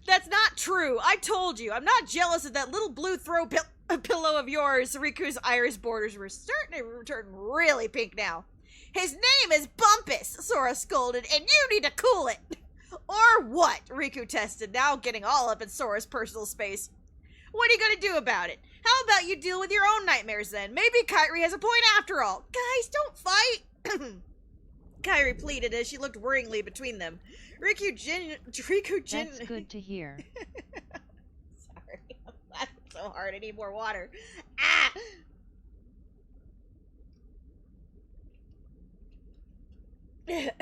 That's not true. I told you. I'm not jealous of that little blue pillow of yours. Riku's iris borders were starting to turn really pink now. His name is Bumpus, Sora scolded, and you need to cool it. Or what? Riku tested, now getting all up in Sora's personal space. What are you going to do about it? How about you deal with your own nightmares then? Maybe Kairi has a point after all. Guys, don't fight. Kairi pleaded as she looked worryingly between them. That's good to hear. Sorry, I'm laughing so hard. I need more water. Ah! Can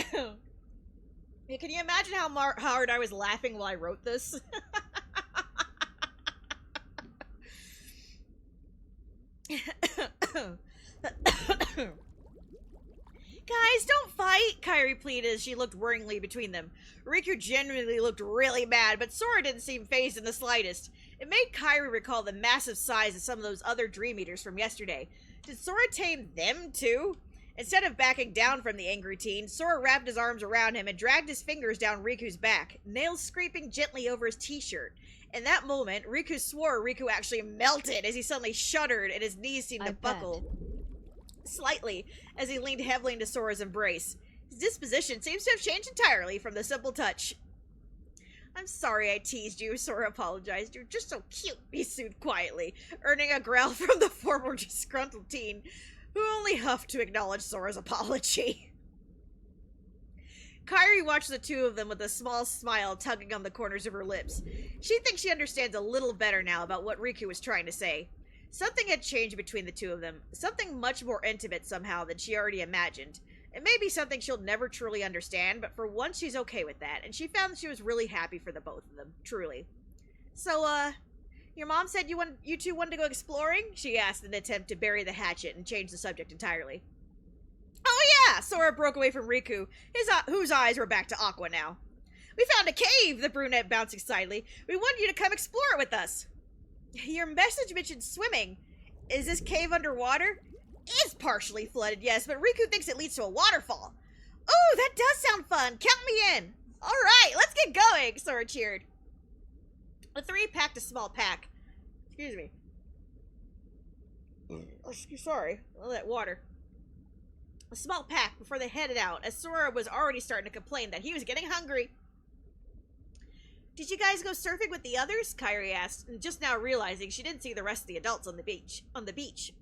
you imagine how hard I was laughing while I wrote this? Guys, don't fight, Kairi pleaded as she looked worryingly between them. Riku genuinely looked really mad, but Sora didn't seem fazed in the slightest. It made Kairi recall the massive size of some of those other Dream Eaters from yesterday. Did Sora tame them too? Instead of backing down from the angry teen, Sora wrapped his arms around him and dragged his fingers down Riku's back, nails scraping gently over his t-shirt. In that moment, Riku swore Riku actually melted as he suddenly shuddered and his knees seemed to buckle slightly as he leaned heavily into Sora's embrace. His disposition seems to have changed entirely from the simple touch. I'm sorry I teased you, Sora apologized. You're just so cute, he soothed quietly, earning a growl from the former disgruntled teen, who only huffed to acknowledge Sora's apology. Kairi watched the two of them with a small smile tugging on the corners of her lips. She thinks she understands a little better now about what Riku was trying to say. Something had changed between the two of them, something much more intimate somehow than she already imagined. It may be something she'll never truly understand, but for once she's okay with that, and she found that she was really happy for the both of them, truly. So, your mom said you two wanted to go exploring? She asked in an attempt to bury the hatchet and change the subject entirely. Oh yeah! Sora broke away from Riku, whose eyes were back to Aqua now. We found a cave, the brunette bounced excitedly. We want you to come explore it with us. Your message mentioned swimming. Is this cave underwater? It's partially flooded, yes, but Riku thinks it leads to a waterfall. Oh, that does sound fun. Count me in. Alright, let's get going, Sora cheered. The three packed a small pack. Excuse me. Oh, sorry, all that water. A small pack before they headed out, as Sora was already starting to complain that he was getting hungry. Did you guys go surfing with the others? Kairi asked, just now realizing she didn't see the rest of the adults on the beach.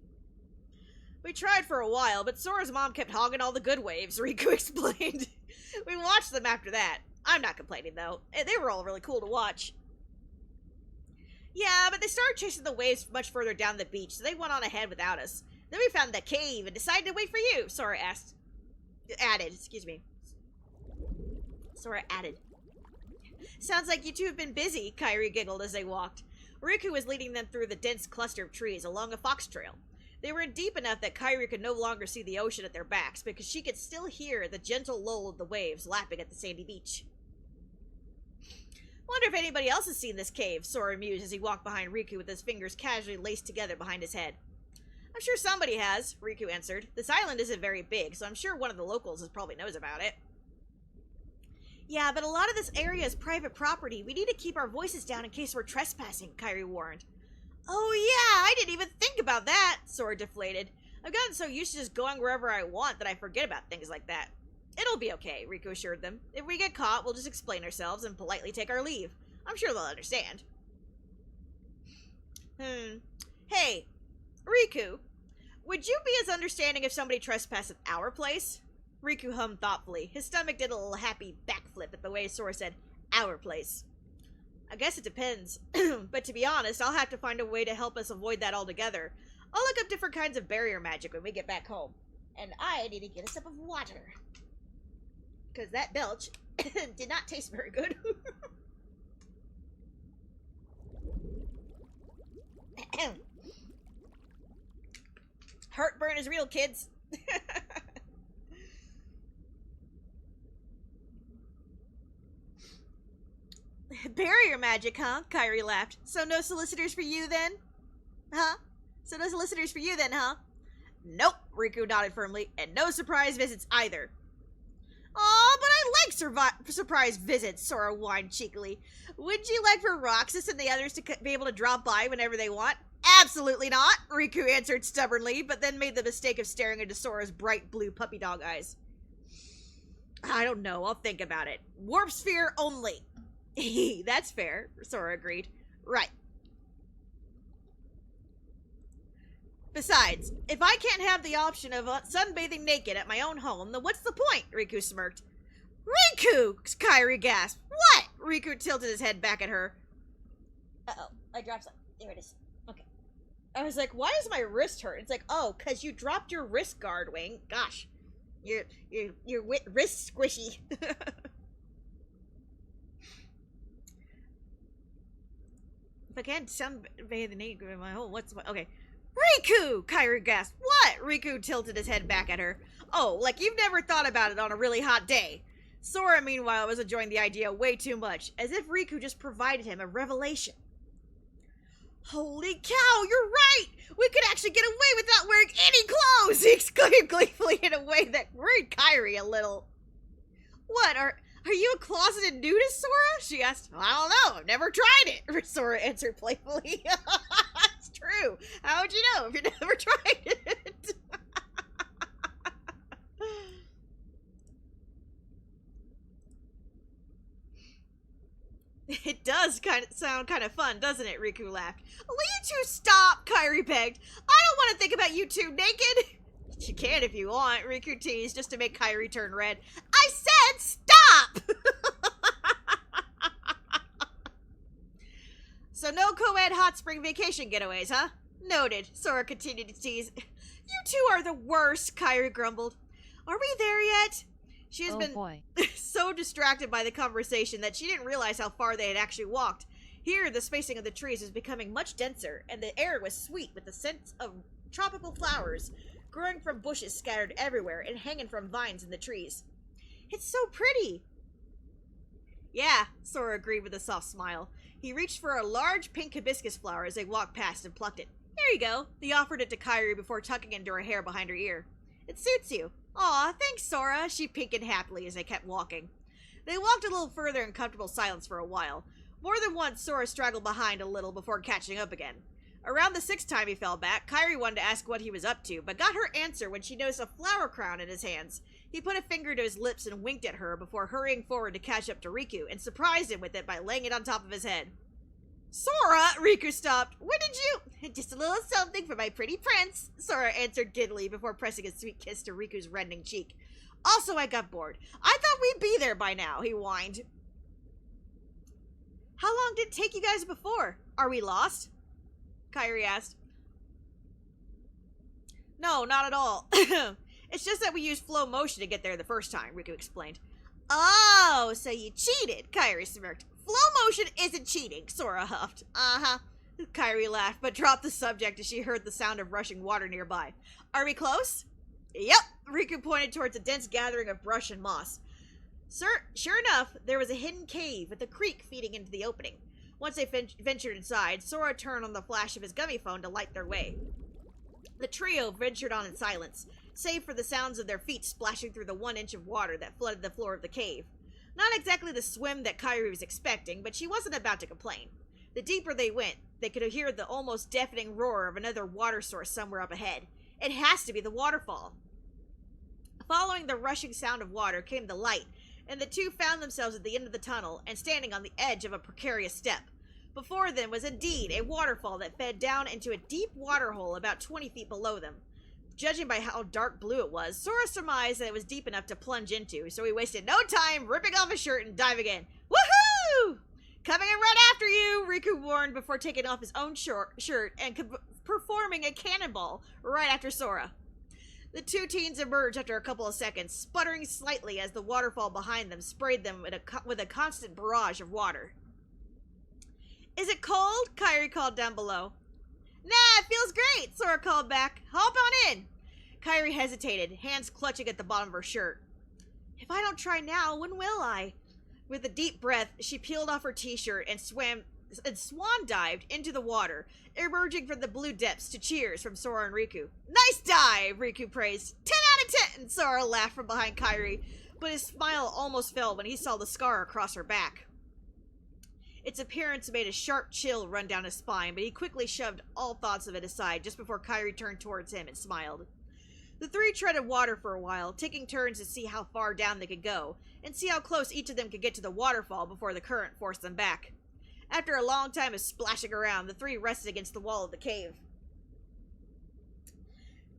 We tried for a while, but Sora's mom kept hogging all the good waves, Riku explained. We watched them after that. I'm not complaining, though. They were all really cool to watch. Yeah, but they started chasing the waves much further down the beach, so they went on ahead without us. Then we found the cave and decided to wait for you, Sora added. Sora added. Sounds like you two have been busy, Kairi giggled as they walked. Riku was leading them through the dense cluster of trees along a fox trail. They were deep enough that Kairi could no longer see the ocean at their backs, because she could still hear the gentle lull of the waves lapping at the sandy beach. Wonder if anybody else has seen this cave, Sora mused as he walked behind Riku with his fingers casually laced together behind his head. I'm sure somebody has, Riku answered. This island isn't very big, so I'm sure one of the locals probably knows about it. Yeah, but a lot of this area is private property. We need to keep our voices down in case we're trespassing, Kairi warned. Oh yeah, I didn't even think about that, Sora deflated. I've gotten so used to just going wherever I want that I forget about things like that. It'll be okay, Riku assured them. If we get caught, we'll just explain ourselves and politely take our leave. I'm sure they'll understand. Hey, Riku, would you be as understanding if somebody trespassed at our place? Riku hummed thoughtfully. His stomach did a little happy backflip at the way Sora said, our place. I guess it depends. But to be honest, I'll have to find a way to help us avoid that altogether. I'll look up different kinds of barrier magic when we get back home. And I need to get a sip of water. Because that belch did not taste very good. Heartburn is real, kids. Barrier magic, huh? Kairi laughed. So no solicitors for you then? Huh? So no solicitors for you then, huh? Nope, Riku nodded firmly, and no surprise visits either. Aw, but I like surprise visits, Sora whined cheekily. Wouldn't you like for Roxas and the others to be able to drop by whenever they want? Absolutely not, Riku answered stubbornly, but then made the mistake of staring into Sora's bright blue puppy dog eyes. I don't know, I'll think about it. Warp sphere only. That's fair, Sora agreed. Right. Besides, if I can't have the option of sunbathing naked at my own home, then what's the point? Riku smirked. Riku! Kairi gasped. What? Riku tilted his head back at her. Uh-oh, I dropped something. There it is. Okay. I was like, why does my wrist hurt? It's like, oh, because you dropped your wrist guard, Wing. Gosh. Your wrist squishy. If I can't sunbathe naked in my home, what's my... Okay. Riku! Kairi gasped. What? Riku tilted his head back at her. Oh, like you've never thought about it on a really hot day. Sora, meanwhile, was enjoying the idea way too much, as if Riku just provided him a revelation. Holy cow, you're right! We could actually get away without wearing any clothes! He exclaimed gleefully in a way that worried Kairi a little. What, are you a closeted nudist, Sora? She asked. I don't know, I've never tried it, Sora answered playfully. It's true. How would you know if you never tried it? It does sound kind of fun, doesn't it? Riku laughed. Will you two stop? Kairi begged. I don't want to think about you two naked. You can if you want, Riku teased, just to make Kairi turn red. I said stop! So no co-ed hot spring vacation getaways, huh? Noted, Sora continued to tease. You two are the worst, Kairi grumbled. Are we there yet? She has been so distracted by the conversation that she didn't realize how far they had actually walked. Here, the spacing of the trees was becoming much denser, and the air was sweet with the scent of tropical flowers growing from bushes scattered everywhere and hanging from vines in the trees. It's so pretty. Yeah, Sora agreed with a soft smile. He reached for a large pink hibiscus flower as they walked past and plucked it. There you go. He offered it to Kairi before tucking it into her hair behind her ear. It suits you. Aw, thanks, Sora, she pinkened happily as they kept walking. They walked a little further in comfortable silence for a while. More than once, Sora straggled behind a little before catching up again. Around the 6th time he fell back, Kairi wanted to ask what he was up to, but got her answer when she noticed a flower crown in his hands. He put a finger to his lips and winked at her before hurrying forward to catch up to Riku, and surprised him with it by laying it on top of his head. Sora! Riku stopped. When did you? Just a little something for my pretty prince, Sora answered giddily before pressing a sweet kiss to Riku's reddening cheek. Also, I got bored. I thought we'd be there by now, he whined. How long did it take you guys before? Are we lost? Kairi asked. No, not at all. It's just that we used flow motion to get there the first time, Riku explained. Oh, so you cheated, Kairi smirked. Flow motion isn't cheating, Sora huffed. Uh-huh. Kairi laughed, but dropped the subject as she heard the sound of rushing water nearby. Are we close? Yep, Riku pointed towards a dense gathering of brush and moss. Sure enough, there was a hidden cave with a creek feeding into the opening. Once they ventured inside, Sora turned on the flash of his gummy phone to light their way. The trio ventured on in silence, save for the sounds of their feet splashing through the 1 inch of water that flooded the floor of the cave. Not exactly the swim that Kairi was expecting, but she wasn't about to complain. The deeper they went, they could hear the almost deafening roar of another water source somewhere up ahead. It has to be the waterfall. Following the rushing sound of water came the light, and the two found themselves at the end of the tunnel and standing on the edge of a precarious step. Before them was indeed a waterfall that fed down into a deep water hole about 20 feet below them. Judging by how dark blue it was, Sora surmised that it was deep enough to plunge into, so he wasted no time ripping off his shirt and diving in. Woohoo! Coming in right after you, Riku warned before taking off his own shirt and performing a cannonball right after Sora. The two teens emerged after a couple of seconds, sputtering slightly as the waterfall behind them sprayed them with a constant barrage of water. Is it cold? Kairi called down below. Nah, it feels great, Sora called back. Hop on in. Kairi hesitated, hands clutching at the bottom of her shirt. If I don't try now, when will I? With a deep breath, she peeled off her t-shirt and swan dived into the water, emerging from the blue depths to cheers from Sora and Riku. Nice dive, Riku praised. 10 out of 10, Sora laughed from behind Kairi, but his smile almost fell when he saw the scar across her back. Its appearance made a sharp chill run down his spine, but he quickly shoved all thoughts of it aside just before Kairi turned towards him and smiled. The three treaded water for a while, taking turns to see how far down they could go, and see how close each of them could get to the waterfall before the current forced them back. After a long time of splashing around, the three rested against the wall of the cave.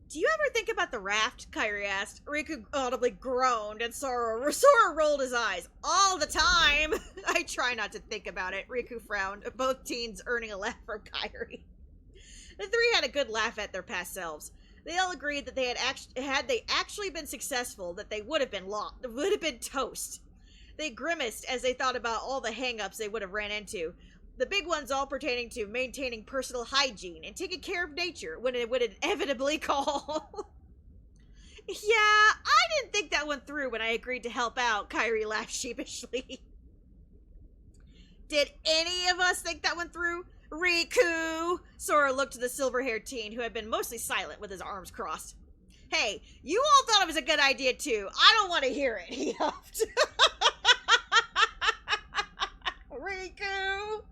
Do you ever think about the raft? Kairi asked. Riku audibly groaned, and Sora rolled his eyes. All the time! I try not to think about it, Riku frowned, both teens earning a laugh from Kairi. The three had a good laugh at their past selves. They all agreed that had they actually been successful, that they would have been toast. They grimaced as they thought about all the hang-ups they would have ran into. The big ones all pertaining to maintaining personal hygiene and taking care of nature when it would inevitably call. Yeah, I didn't think that one through when I agreed to help out, Kairi laughed sheepishly. Did any of us think that one through? Riku! Sora looked to the silver-haired teen who had been mostly silent with his arms crossed. Hey, you all thought it was a good idea too. I don't want to hear it, he huffed. Riku!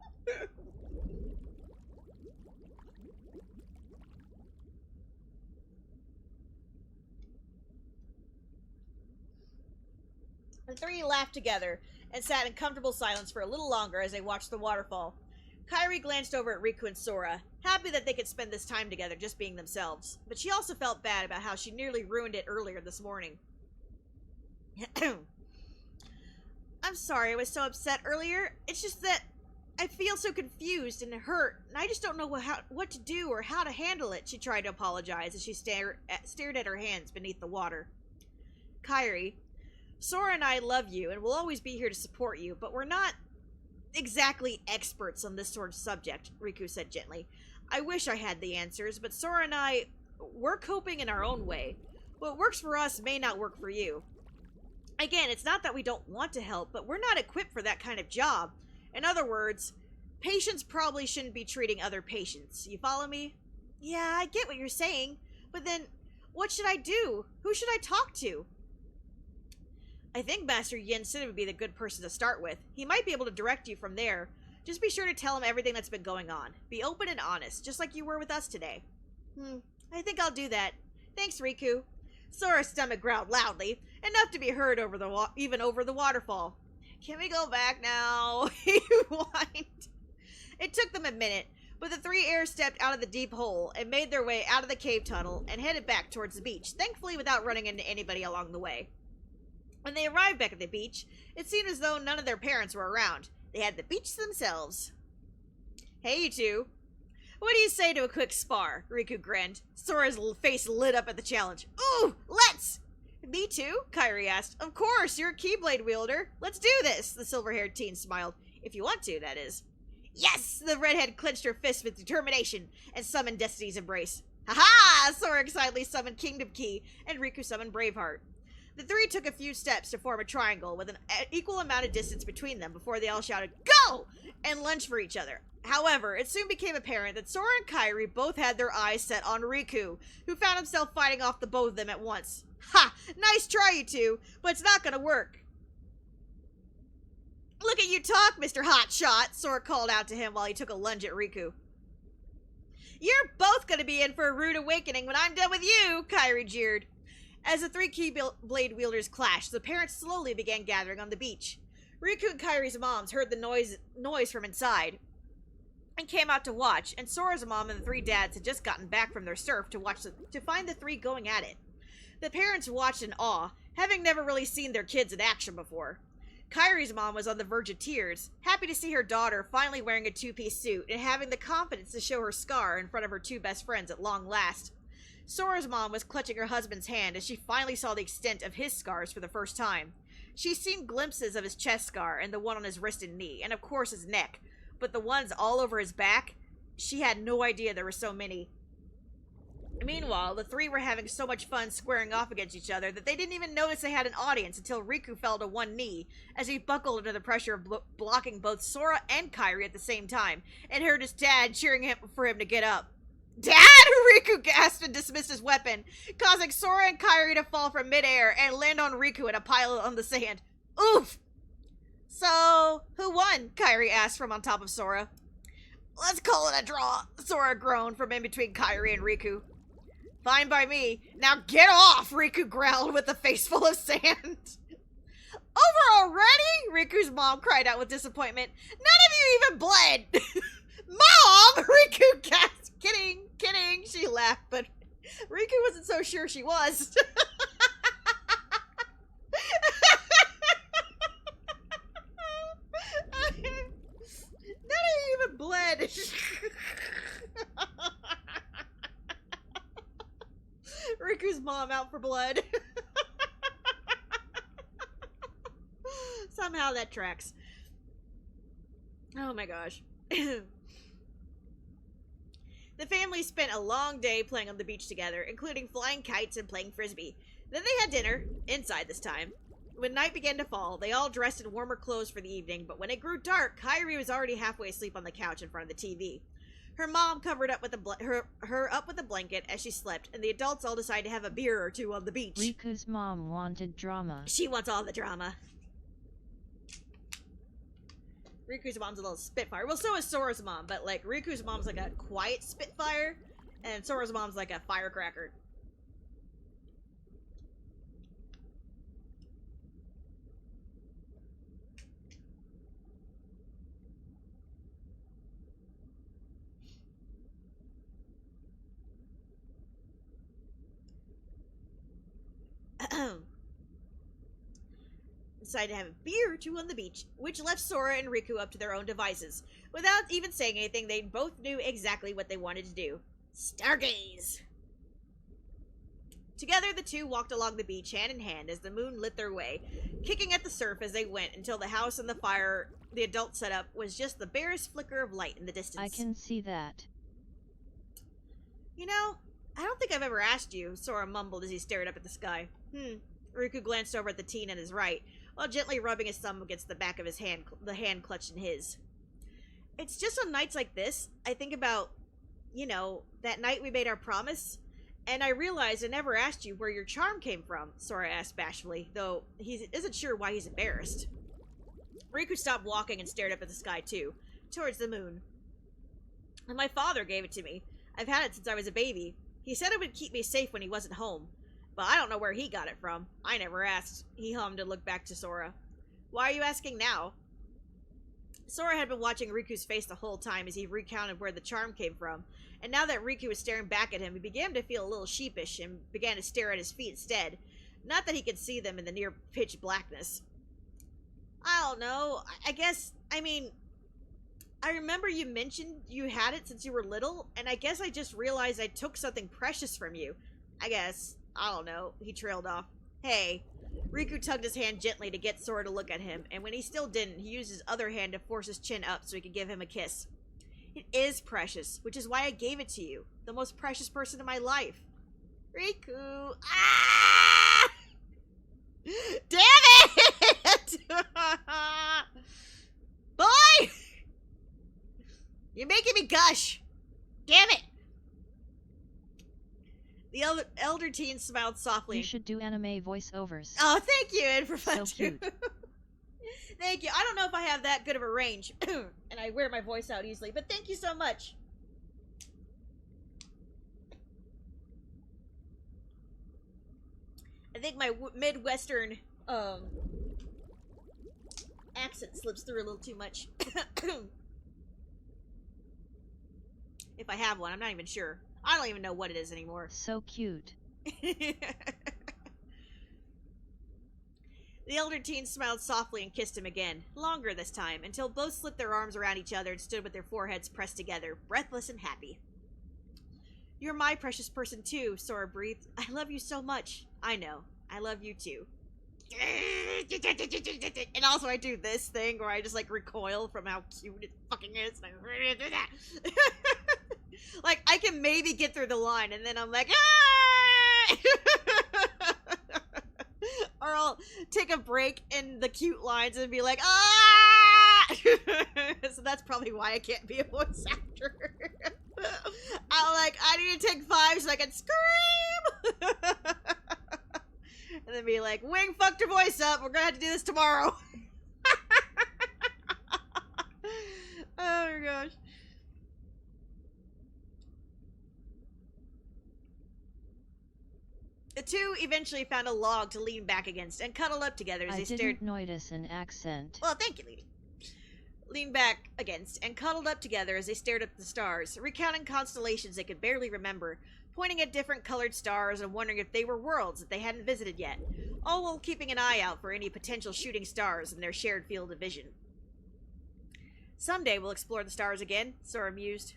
The three laughed together and sat in comfortable silence for a little longer as they watched the waterfall. Kairi glanced over at Riku and Sora, happy that they could spend this time together just being themselves, but she also felt bad about how she nearly ruined it earlier this morning. I'm sorry I was so upset earlier. It's just that I feel so confused and hurt, and I just don't know what to do or how to handle it, she tried to apologize as she stared at her hands beneath the water. Kairi, Sora and I love you and will always be here to support you, but we're not exactly experts on this sort of subject, Riku said gently. I wish I had the answers, but Sora and I, we're coping in our own way. What works for us may not work for you. Again, it's not that we don't want to help, but we're not equipped for that kind of job. In other words, patients probably shouldn't be treating other patients. You follow me? Yeah, I get what you're saying, but then what should I do? Who should I talk to? I think Master Yin Sin would be the good person to start with. He might be able to direct you from there. Just be sure to tell him everything that's been going on. Be open and honest, just like you were with us today. I think I'll do that. Thanks, Riku. Sora's stomach growled loudly, enough to be heard even over the waterfall. Can we go back now? He whined. It took them a minute, but the three heirs stepped out of the deep hole and made their way out of the cave tunnel and headed back towards the beach, thankfully without running into anybody along the way. When they arrived back at the beach, it seemed as though none of their parents were around. They had the beach to themselves. Hey, you two. What do you say to a quick spar? Riku grinned. Sora's face lit up at the challenge. Ooh, let's! Me too? Kairi asked. Of course, you're a Keyblade wielder. Let's do this, the silver-haired teen smiled. If you want to, that is. Yes! The redhead clenched her fist with determination and summoned Destiny's Embrace. Ha-ha! Sora excitedly summoned Kingdom Key, and Riku summoned Braveheart. The three took a few steps to form a triangle with an equal amount of distance between them before they all shouted, Go! And lunged for each other. However, it soon became apparent that Sora and Kairi both had their eyes set on Riku, who found himself fighting off the both of them at once. Ha! Nice try, you two, but it's not gonna work. Look at you talk, Mr. Hotshot, Sora called out to him while he took a lunge at Riku. You're both gonna be in for a rude awakening when I'm done with you, Kairi jeered. As the three Keyblade wielders clashed, the parents slowly began gathering on the beach. Riku and Kairi's moms heard the noise from inside and came out to watch, and Sora's mom and the three dads had just gotten back from their surf to find the three going at it. The parents watched in awe, having never really seen their kids in action before. Kairi's mom was on the verge of tears, happy to see her daughter finally wearing a two-piece suit and having the confidence to show her scar in front of her two best friends at long last. Sora's mom was clutching her husband's hand as she finally saw the extent of his scars for the first time. She'd seen glimpses of his chest scar and the one on his wrist and knee, and of course his neck, but the ones all over his back, she had no idea there were so many. Meanwhile, the three were having so much fun squaring off against each other that they didn't even notice they had an audience until Riku fell to one knee as he buckled under the pressure of blocking both Sora and Kairi at the same time, and heard his dad cheering for him to get up. Dad! Riku gasped and dismissed his weapon, causing Sora and Kairi to fall from midair and land on Riku in a pile on the sand. Oof! So, who won? Kairi asked from on top of Sora. Let's call it a draw, Sora groaned from in between Kairi and Riku. Fine by me. Now get off, Riku growled with a face full of sand. Over already? Riku's mom cried out with disappointment. None of you even bled. Mom! Riku gasped. Kidding, she laughed, but Riku wasn't so sure she was. None of you even bled. Riku's mom out for blood. Somehow that tracks. Oh my gosh. The family spent a long day playing on the beach together, including flying kites and playing frisbee. Then they had dinner, inside this time. When night began to fall, they all dressed in warmer clothes for the evening, but when it grew dark, Kairi was already halfway asleep on the couch in front of the TV. Her mom covered up with her up with a blanket as she slept, and the adults all decided to have a beer or two on the beach. Riku's mom wanted drama. She wants all the drama. Riku's mom's a little spitfire. Well, so is Sora's mom, but like Riku's mom's like a quiet spitfire, and Sora's mom's like a firecracker. Decided to have a beer or two on the beach, which left Sora and Riku up to their own devices. Without even saying anything, they both knew exactly what they wanted to do. Stargaze! Together, the two walked along the beach hand in hand as the moon lit their way, kicking at the surf as they went until the house and the fire the adults set up was just the barest flicker of light in the distance. I can see that. You know, I don't think I've ever asked you, Sora mumbled as he stared up at the sky. Riku glanced over at the teen on his right, while gently rubbing his thumb against the back of his hand, the hand clutched in his. It's just on nights like this, I think about, you know, that night we made our promise, And I realized I never asked you where your charm came from, Sora asked bashfully, though he isn't sure why he's embarrassed. Riku stopped walking and stared up at the sky too, towards the moon. And my father gave it to me. I've had it since I was a baby. He said it would keep me safe when he wasn't home. But I don't know where he got it from. I never asked. He hummed and looked back to Sora. Why are you asking now? Sora had been watching Riku's face the whole time as he recounted where the charm came from, and now that Riku was staring back at him, he began to feel a little sheepish and began to stare at his feet instead. Not that he could see them in the near pitch blackness. I don't know. I remember you mentioned you had it since you were little, and I guess I just realized I took something precious from you. I guess. I don't know. He trailed off. Hey. Riku tugged his hand gently to get Sora to look at him, and when he still didn't, he used his other hand to force his chin up so he could give him a kiss. It is precious, which is why I gave it to you. The most precious person in my life. Riku. Ah! Damn it! Boy! You're making me gush. Damn it! The elder teen smiled softly. You should do anime voiceovers. Oh, thank you, and for fun So too. cute. Thank you. I don't know if I have that good of a range, and I wear my voice out easily, but thank you so much. I think my Midwestern accent slips through a little too much. If I have one, I'm not even sure. I don't even know what it is anymore. So cute. The elder teen smiled softly and kissed him again, longer this time, until both slipped their arms around each other and stood with their foreheads pressed together, breathless and happy. You're my precious person too, Sora breathed. I love you so much. I know. I love you too. And also I do this thing where I just like recoil from how cute it fucking is. Like, I can maybe get through the line, and then I'm like, ah! Or I'll take a break in the cute lines and be like, ah! So that's probably why I can't be a voice actor. I need to take 5 so I can scream! And then be like, Wing fucked her voice up, we're gonna have to do this tomorrow. Oh my gosh. The two eventually found a log to lean back against and cuddled up together as they stared. I didn't notice an accent. Well, thank you, lady. Leaned back against and cuddled up together as they stared at the stars, recounting constellations they could barely remember, pointing at different colored stars and wondering if they were worlds that they hadn't visited yet, all while keeping an eye out for any potential shooting stars in their shared field of vision. Someday we'll explore the stars again, Sora mused.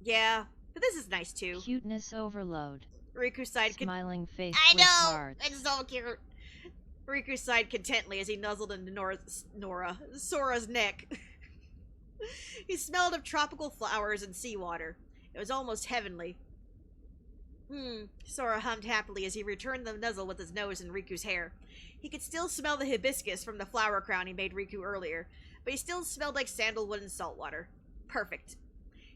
Yeah, but this is nice too. Cuteness overload. Riku sighed. Smiling face I with know! hearts. It's so cute. Riku sighed contently as he nuzzled into Sora's neck. He smelled of tropical flowers and seawater. It was almost heavenly. Sora hummed happily as he returned the nuzzle with his nose in Riku's hair. He could still smell the hibiscus from the flower crown he made Riku earlier, but he still smelled like sandalwood and saltwater. Perfect.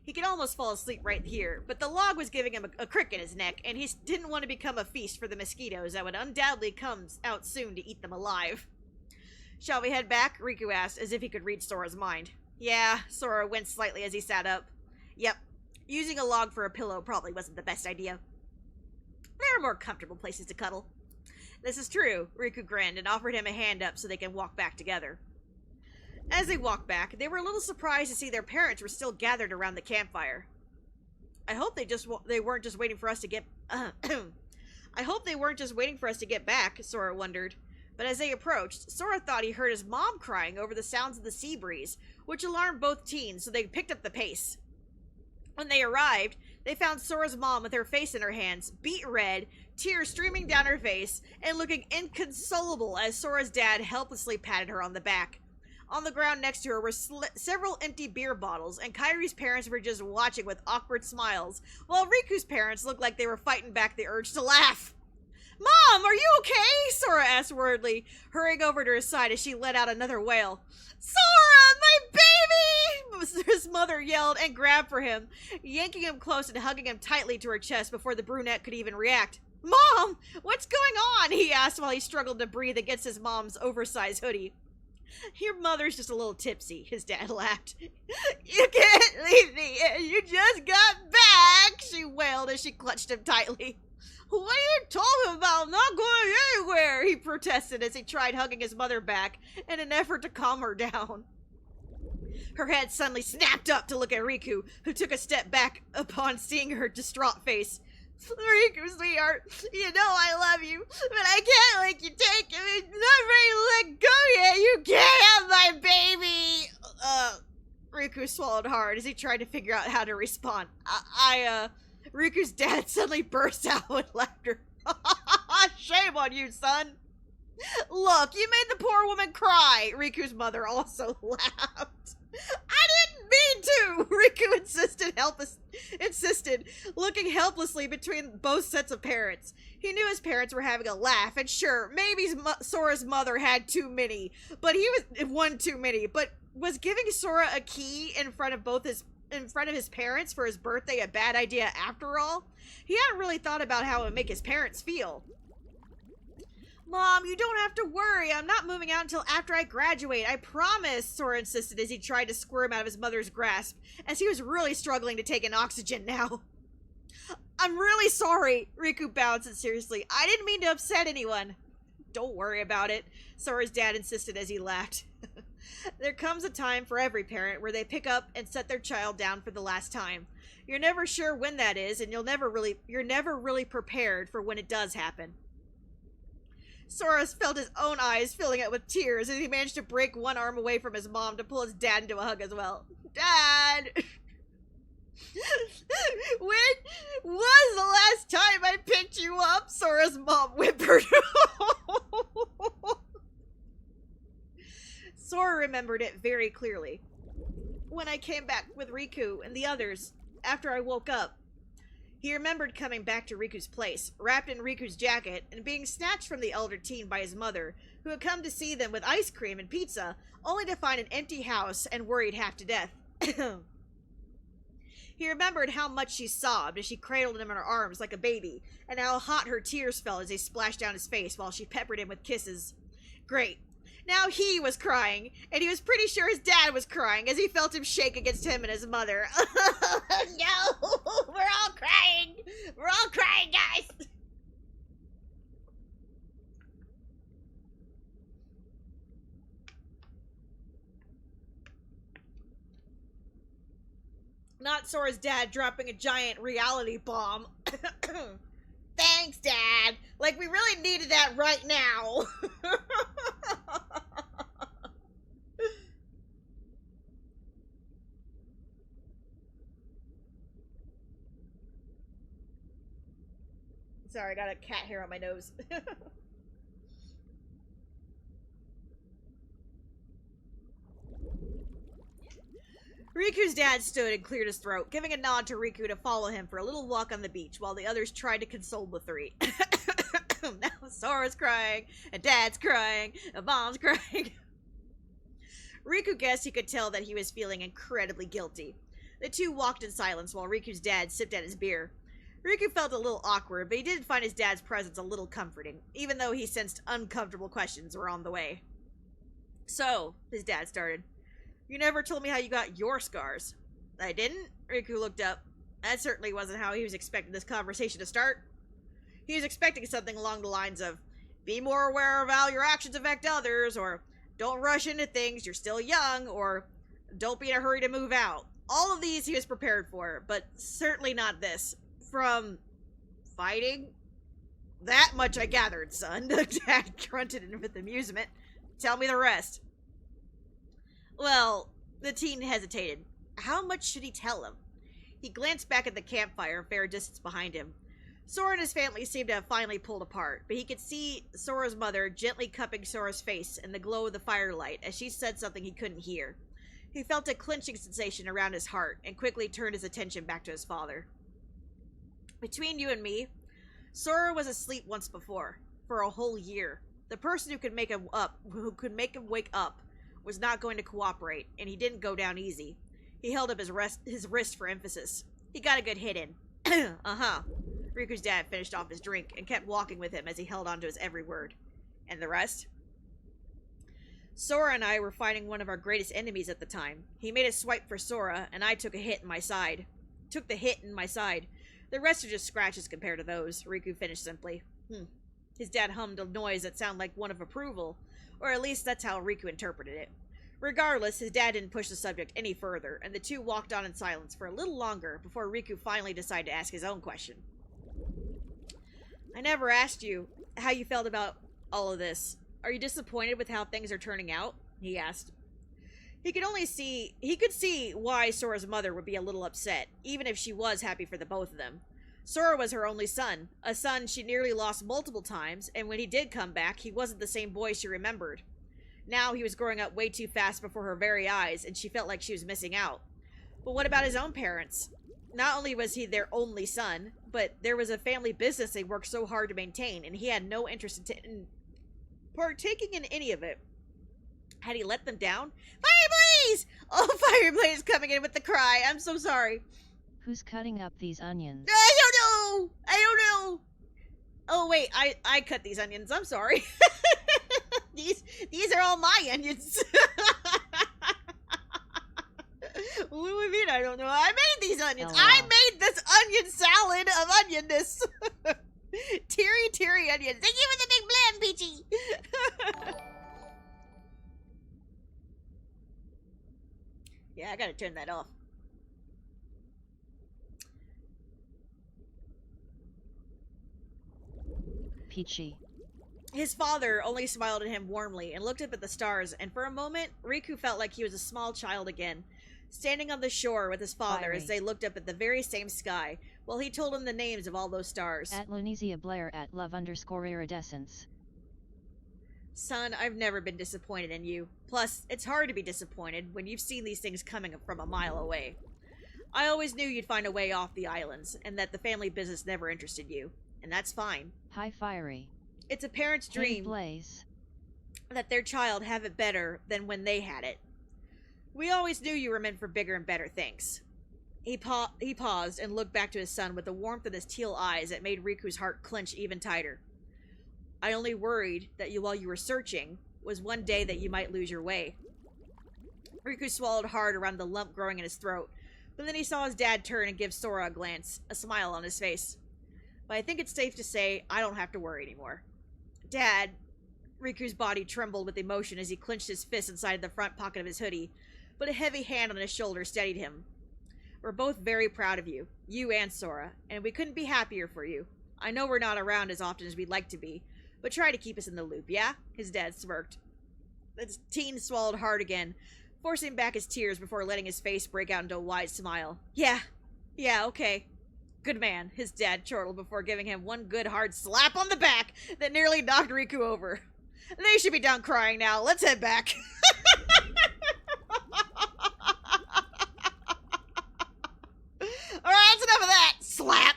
He could almost fall asleep right here, but the log was giving him a crick in his neck, and he didn't want to become a feast for the mosquitoes that would undoubtedly come out soon to eat them alive. Shall we head back? Riku asked, as if he could read Sora's mind. Yeah, Sora winced slightly as he sat up. Yep, using a log for a pillow probably wasn't the best idea. There are more comfortable places to cuddle. This is true, Riku grinned and offered him a hand up so they could walk back together. As they walked back, they were a little surprised to see their parents were still gathered around the campfire. I hope they weren't just waiting for us to get I hope they weren't just waiting for us to get back, Sora wondered. But as they approached, Sora thought he heard his mom crying over the sounds of the sea breeze, which alarmed both teens, so they picked up the pace. When they arrived, they found Sora's mom with her face in her hands, beet red, tears streaming down her face, and looking inconsolable as Sora's dad helplessly patted her on the back. On the ground next to her were several empty beer bottles, and Kairi's parents were just watching with awkward smiles, while Riku's parents looked like they were fighting back the urge to laugh. Mom, are you okay? Sora asked worriedly, hurrying over to her side as she let out another wail. Sora, my baby! His mother yelled and grabbed for him, yanking him close and hugging him tightly to her chest before the brunette could even react. "Mom, what's going on?" he asked while he struggled to breathe against his mom's oversized hoodie. "Your mother's just a little tipsy," his dad laughed. "You can't leave me. You just got back," she wailed as she clutched him tightly. "What are you talking about? I'm not going anywhere," he protested as he tried hugging his mother back in an effort to calm her down. Her head suddenly snapped up to look at Riku, who took a step back upon seeing her distraught face. "Riku, sweetheart, you know I love you, but I can't let you take him. He's not ready to let go yet. You can't have my baby." Riku swallowed hard as he tried to figure out how to respond. Riku's dad suddenly burst out with laughter. "Shame on you, son. Look, you made the poor woman cry." Riku's mother also laughed. "I didn't mean to," Riku insisted, looking helplessly between both sets of parents. He knew his parents were having a laugh, and sure, maybe Sora's mother had too many, but he was one too many. But was giving Sora a key in front of his parents for his birthday a bad idea after all? He hadn't really thought about how it would make his parents feel. "Mom, you don't have to worry. I'm not moving out until after I graduate. I promise," Sora insisted as he tried to squirm out of his mother's grasp, as he was really struggling to take in oxygen now. "I'm really sorry," Riku bowed sincerely. "I didn't mean to upset anyone." "Don't worry about it," Sora's dad insisted as he laughed. There comes a time for every parent where they pick up and set their child down for the last time. You're never sure when that is, and you're never really prepared for when it does happen. Sora felt his own eyes filling up with tears as he managed to break one arm away from his mom to pull his dad into a hug as well. "Dad! When was the last time I picked you up?" Sora's mom whimpered. Sora remembered it very clearly. "When I came back with Riku and the others, after I woke up." He remembered coming back to Riku's place, wrapped in Riku's jacket, and being snatched from the elder teen by his mother, who had come to see them with ice cream and pizza, only to find an empty house and worried half to death. He remembered how much she sobbed as she cradled him in her arms like a baby, and how hot her tears fell as they splashed down his face while she peppered him with kisses. Great. Now he was crying, and he was pretty sure his dad was crying as he felt him shake against him and his mother. "No! We're all crying! We're all crying, guys!" Not Sora's dad dropping a giant reality bomb. "Thanks, Dad. Like, we really needed that right now." Sorry, I got a cat hair on my nose. Riku's dad stood and cleared his throat, giving a nod to Riku to follow him for a little walk on the beach while the others tried to console the three. Now Sora's crying, and Dad's crying, and Mom's crying. Riku guessed he could tell that he was feeling incredibly guilty. The two walked in silence while Riku's dad sipped at his beer. Riku felt a little awkward, but he did find his dad's presence a little comforting, even though he sensed uncomfortable questions were on the way. "So," his dad started, "you never told me how you got your scars." "I didn't?" Riku looked up. That certainly wasn't how he was expecting this conversation to start. He was expecting something along the lines of, "Be more aware of how your actions affect others," or "Don't rush into things, you're still young," or "Don't be in a hurry to move out." All of these he was prepared for, but certainly not this. From fighting? "That much I gathered, son," Dad grunted with amusement. "Tell me the rest." Well, the teen hesitated. How much should he tell him? He glanced back at the campfire a fair distance behind him. Sora and his family seemed to have finally pulled apart, but he could see Sora's mother gently cupping Sora's face in the glow of the firelight as she said something he couldn't hear. He felt a clenching sensation around his heart and quickly turned his attention back to his father. "Between you and me, Sora was asleep once before, for a whole year. The person who could make him wake up, was not going to cooperate, and he didn't go down easy. He held up his wrist for emphasis. He got a good hit in. Uh-huh. Riku's dad finished off his drink and kept walking with him as he held on to his every word. And the rest? Sora and I were fighting one of our greatest enemies at the time. He made a swipe for Sora, and I took the hit in my side. The rest are just scratches compared to those, Riku finished simply. His dad hummed a noise that sounded like one of approval, or at least that's how Riku interpreted it. Regardless, his dad didn't push the subject any further, and the two walked on in silence for a little longer before Riku finally decided to ask his own question. I never asked you how you felt about all of this. Are you disappointed with how things are turning out? He asked. He could see why Sora's mother would be a little upset, even if she was happy for the both of them. Sora was her only son, a son she nearly lost multiple times, and when he did come back, he wasn't the same boy she remembered. Now he was growing up way too fast before her very eyes, and she felt like she was missing out. But what about his own parents? Not only was he their only son, but there was a family business they worked so hard to maintain, and he had no interest in partaking in any of it. Had he let them down? Fire Blaze! Oh, Fire Blaze coming in with the cry. I'm so sorry. Who's cutting up these onions? I don't know. Oh, wait. I cut these onions. I'm sorry. These are all my onions. What do you mean I don't know? I made these onions. Oh, wow. I made this onion salad of onionness. Teary onions. Thank you for the big blend, Peachy. Yeah, I gotta turn that off. Peachy. His father only smiled at him warmly and looked up at the stars, and for a moment, Riku felt like he was a small child again, standing on the shore with his father as they looked up at the very same sky, while he told him the names of all those stars. At Lunizia Blair at love_iridescence. Son, I've never been disappointed in you. Plus, it's hard to be disappointed when you've seen these things coming from a mile away. I always knew you'd find a way off the islands, and that the family business never interested you. And that's fine. Hi, Fiery. It's a parent's Hey, dream Blaze. that their child have it better than when they had it. We always knew you were meant for bigger and better things. He paused and looked back to his son with the warmth in his teal eyes that made Riku's heart clench even tighter. I only worried that while you were searching, was one day that you might lose your way. Riku swallowed hard around the lump growing in his throat, but then he saw his dad turn and give Sora a glance, a smile on his face. But I think it's safe to say I don't have to worry anymore. Dad, Riku's body trembled with emotion as he clenched his fist inside the front pocket of his hoodie, but a heavy hand on his shoulder steadied him. We're both very proud of you, you and Sora, and we couldn't be happier for you. I know we're not around as often as we'd like to be, but try to keep us in the loop, yeah? His dad smirked. The teen swallowed hard again, forcing back his tears before letting his face break out into a wide smile. Yeah, okay. Good man, his dad chortled before giving him one good hard slap on the back that nearly knocked Riku over. They should be done crying now. Let's head back. Alright, that's enough of that. Slap.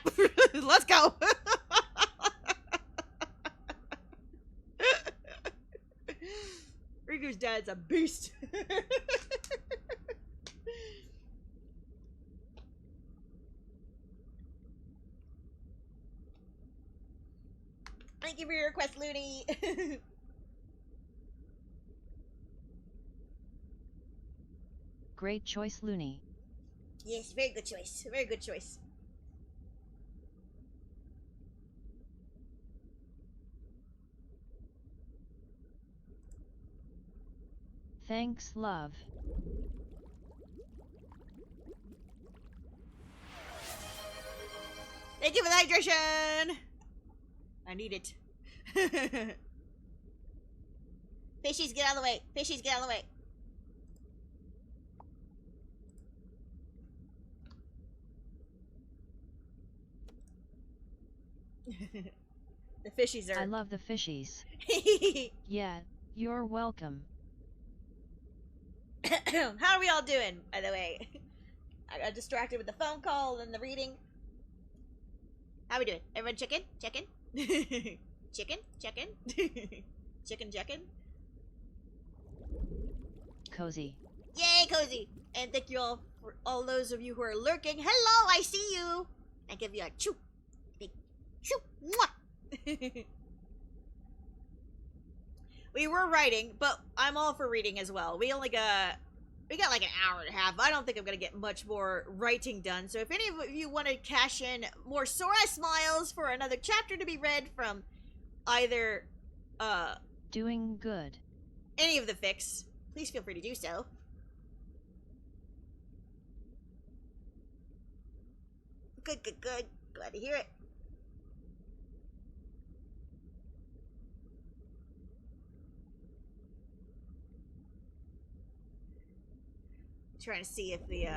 Let's go. Riku's dad's a beast. Thank you for your request, Looney. Great choice, Looney. Yes, very good choice. Very good choice. Thanks, love. Thank you for the hydration! I need it. Fishies, get out of the way. Fishies, get out of the way. The fishies are... I love the fishies. Yeah, you're welcome. How are we all doing, by the way? I got distracted with the phone call and the reading. How we doing? Everyone chicken? Chicken? Chicken? Chicken? Chicken? Cozy. Yay, cozy! And thank you all for all those of you who are lurking. Hello, I see you! I give you a choo. Big choo. Mwah! We were writing, but I'm all for reading as well. We got like an hour and a half. I don't think I'm gonna get much more writing done. So if any of you want to cash in more Sora Smiles for another chapter to be read from either Doing good. any of the fics, please feel free to do so. Good, good, good. Glad to hear it. Trying to see if the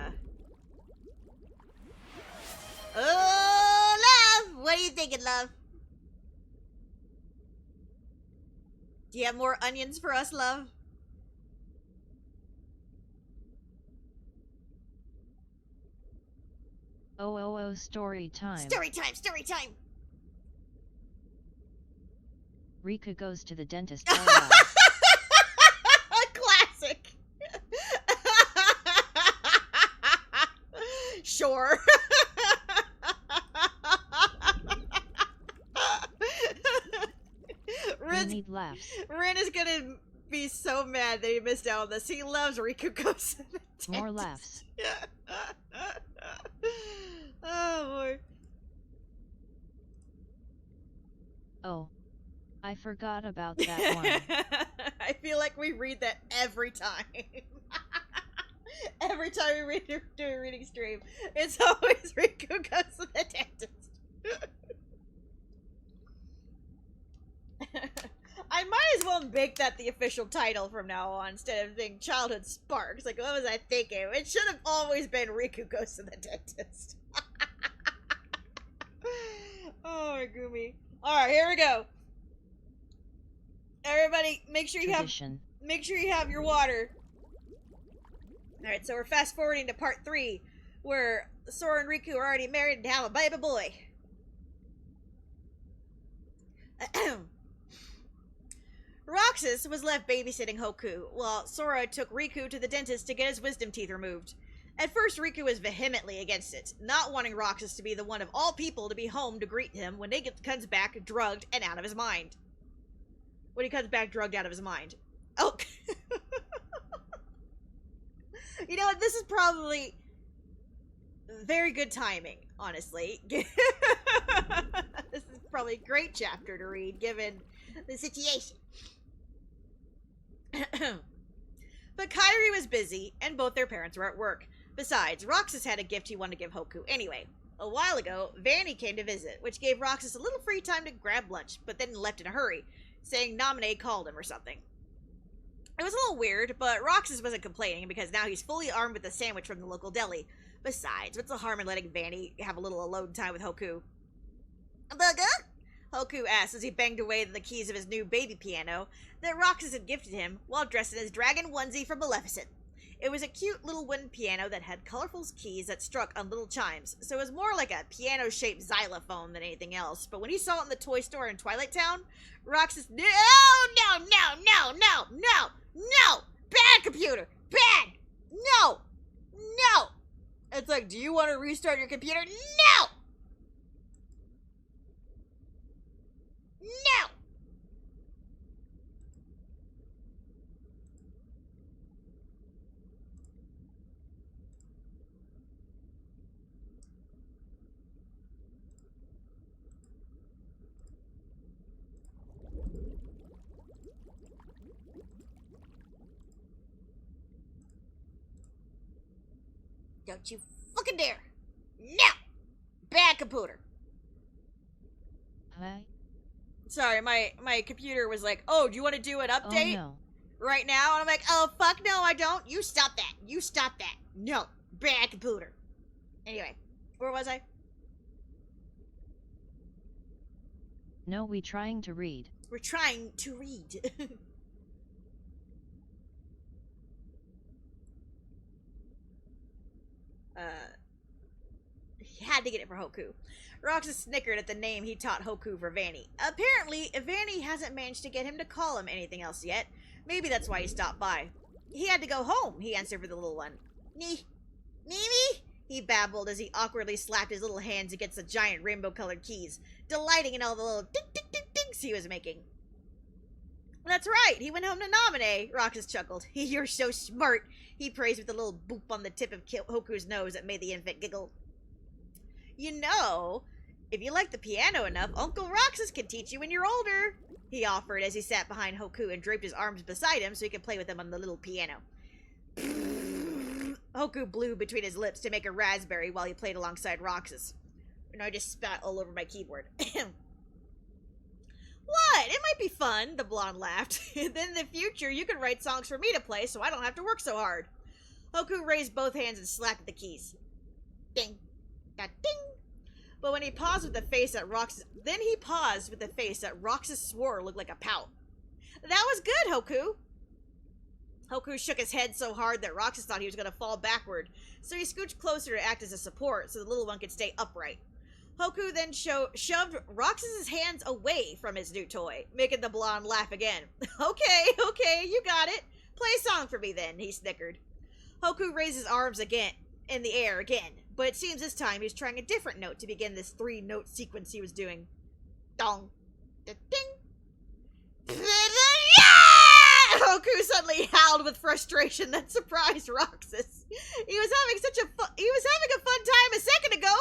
oh, love! What are you thinking, love? Do you have more onions for us, love? Oh, story time. Story time, story time! Rika goes to the dentist. Classic! Sure. We need laughs. Rin is gonna be so mad that he missed out on this. He loves Riku goes to the dentist. More laughs. Oh boy. Oh, I forgot about that one. I feel like we read that every time. Every time we do a reading stream, it's always Riku goes to the dentist. I might as well make that the official title from now on instead of being Childhood Sparks. Like, what was I thinking? It should have always been Riku goes to the dentist. Oh, my Gumi. Alright, here we go. Everybody, make sure you have your water. Alright, so we're fast forwarding to part 3, where Sora and Riku are already married and have a baby boy. Roxas was left babysitting Hoku, while Sora took Riku to the dentist to get his wisdom teeth removed. At first, Riku was vehemently against it, not wanting Roxas to be the one of all people to be home to greet him when he comes back drugged and out of his mind. When he comes back drugged out of his mind. Oh. You know what, this is probably very good timing, honestly. This is probably a great chapter to read, given the situation. But Kairi was busy, and both their parents were at work. Besides, Roxas had a gift he wanted to give Hoku anyway. A while ago, Vanny came to visit, which gave Roxas a little free time to grab lunch, but then left in a hurry, saying Naminé called him or something. It was a little weird, but Roxas wasn't complaining because now he's fully armed with a sandwich from the local deli. Besides, what's the harm in letting Vanny have a little alone time with Hoku? Bugga? Hoku asked as he banged away the keys of his new baby piano that Roxas had gifted him while dressed in his dragon onesie from Maleficent. It was a cute little wooden piano that had colorful keys that struck on little chimes, so it was more like a piano-shaped xylophone than anything else. But when he saw it in the toy store in Twilight Town, Roxas, no, bad computer, bad, no, it's like, do you want to restart your computer? No! Don't you fucking dare! No! Bad computer. Hi. Sorry, my computer was like, oh, do you want to do an update? Oh, no. Right now? And I'm like, oh, fuck no, I don't. You stop that. You stop that. No. Bad computer. Anyway, where was I? No, we trying to read. We're trying to read. He had to get it for Hoku. Roxas snickered at the name he taught Hoku for Vanny. Apparently, Vanny hasn't managed to get him to call him anything else yet. Maybe that's why he stopped by. He had to go home, he answered for the little one. Nee. Mimi? He babbled as he awkwardly slapped his little hands against the giant rainbow-colored keys, delighting in all the little ding-ding-ding-dings he was making. That's right, he went home to Namine, Roxas chuckled. You're so smart, he praised with a little boop on the tip of Hoku's nose that made the infant giggle. You know, if you like the piano enough, Uncle Roxas can teach you when you're older, he offered as he sat behind Hoku and draped his arms beside him so he could play with him on the little piano. Hoku blew between his lips to make a raspberry while he played alongside Roxas. And I just spat all over my keyboard. What? It might be fun, the blonde laughed. Then in the future, you can write songs for me to play so I don't have to work so hard. Hoku raised both hands and slapped at the keys. Ding. Da ding. But when he paused with a face that Roxas... Then he paused with a face that Roxas swore looked like a pout. That was good, Hoku. Hoku shook his head so hard that Roxas thought he was going to fall backward, so he scooched closer to act as a support so the little one could stay upright. Hoku then shoved Roxas's hands away from his new toy, making the blonde laugh again. Okay, you got it. Play a song for me then, he snickered. Hoku raised his arms again, in the air again, but it seems this time he was trying a different note to begin this 3-note sequence he was doing. Dong. Da-ding. Hoku suddenly howled with frustration that surprised Roxas. He was having a fun time a second ago.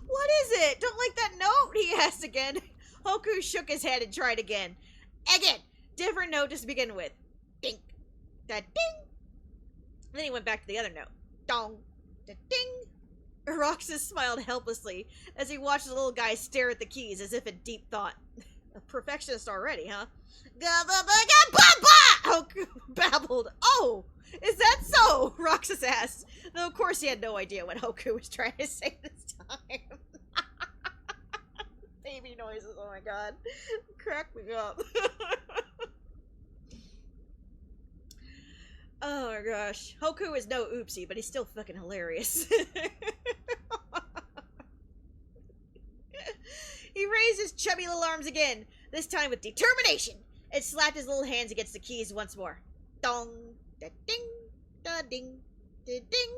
What is it? Don't like that note? He asked again. Hoku shook his head and tried again. Again, different note to begin with. Ding, da ding. Then he went back to the other note. Dong, da ding. Roxas smiled helplessly as he watched the little guy stare at the keys as if in deep thought. A perfectionist already, huh? Hoku babbled. Oh, is that so? Roxas asked, though of course he had no idea what Hoku was trying to say this time. Baby noises, oh my god. Crack me up. Oh my gosh. Hoku is no oopsie, but he's still fucking hilarious. He raised his chubby little arms again, this time with determination, and slapped his little hands against the keys once more. Dong, da ding, da ding, da ding.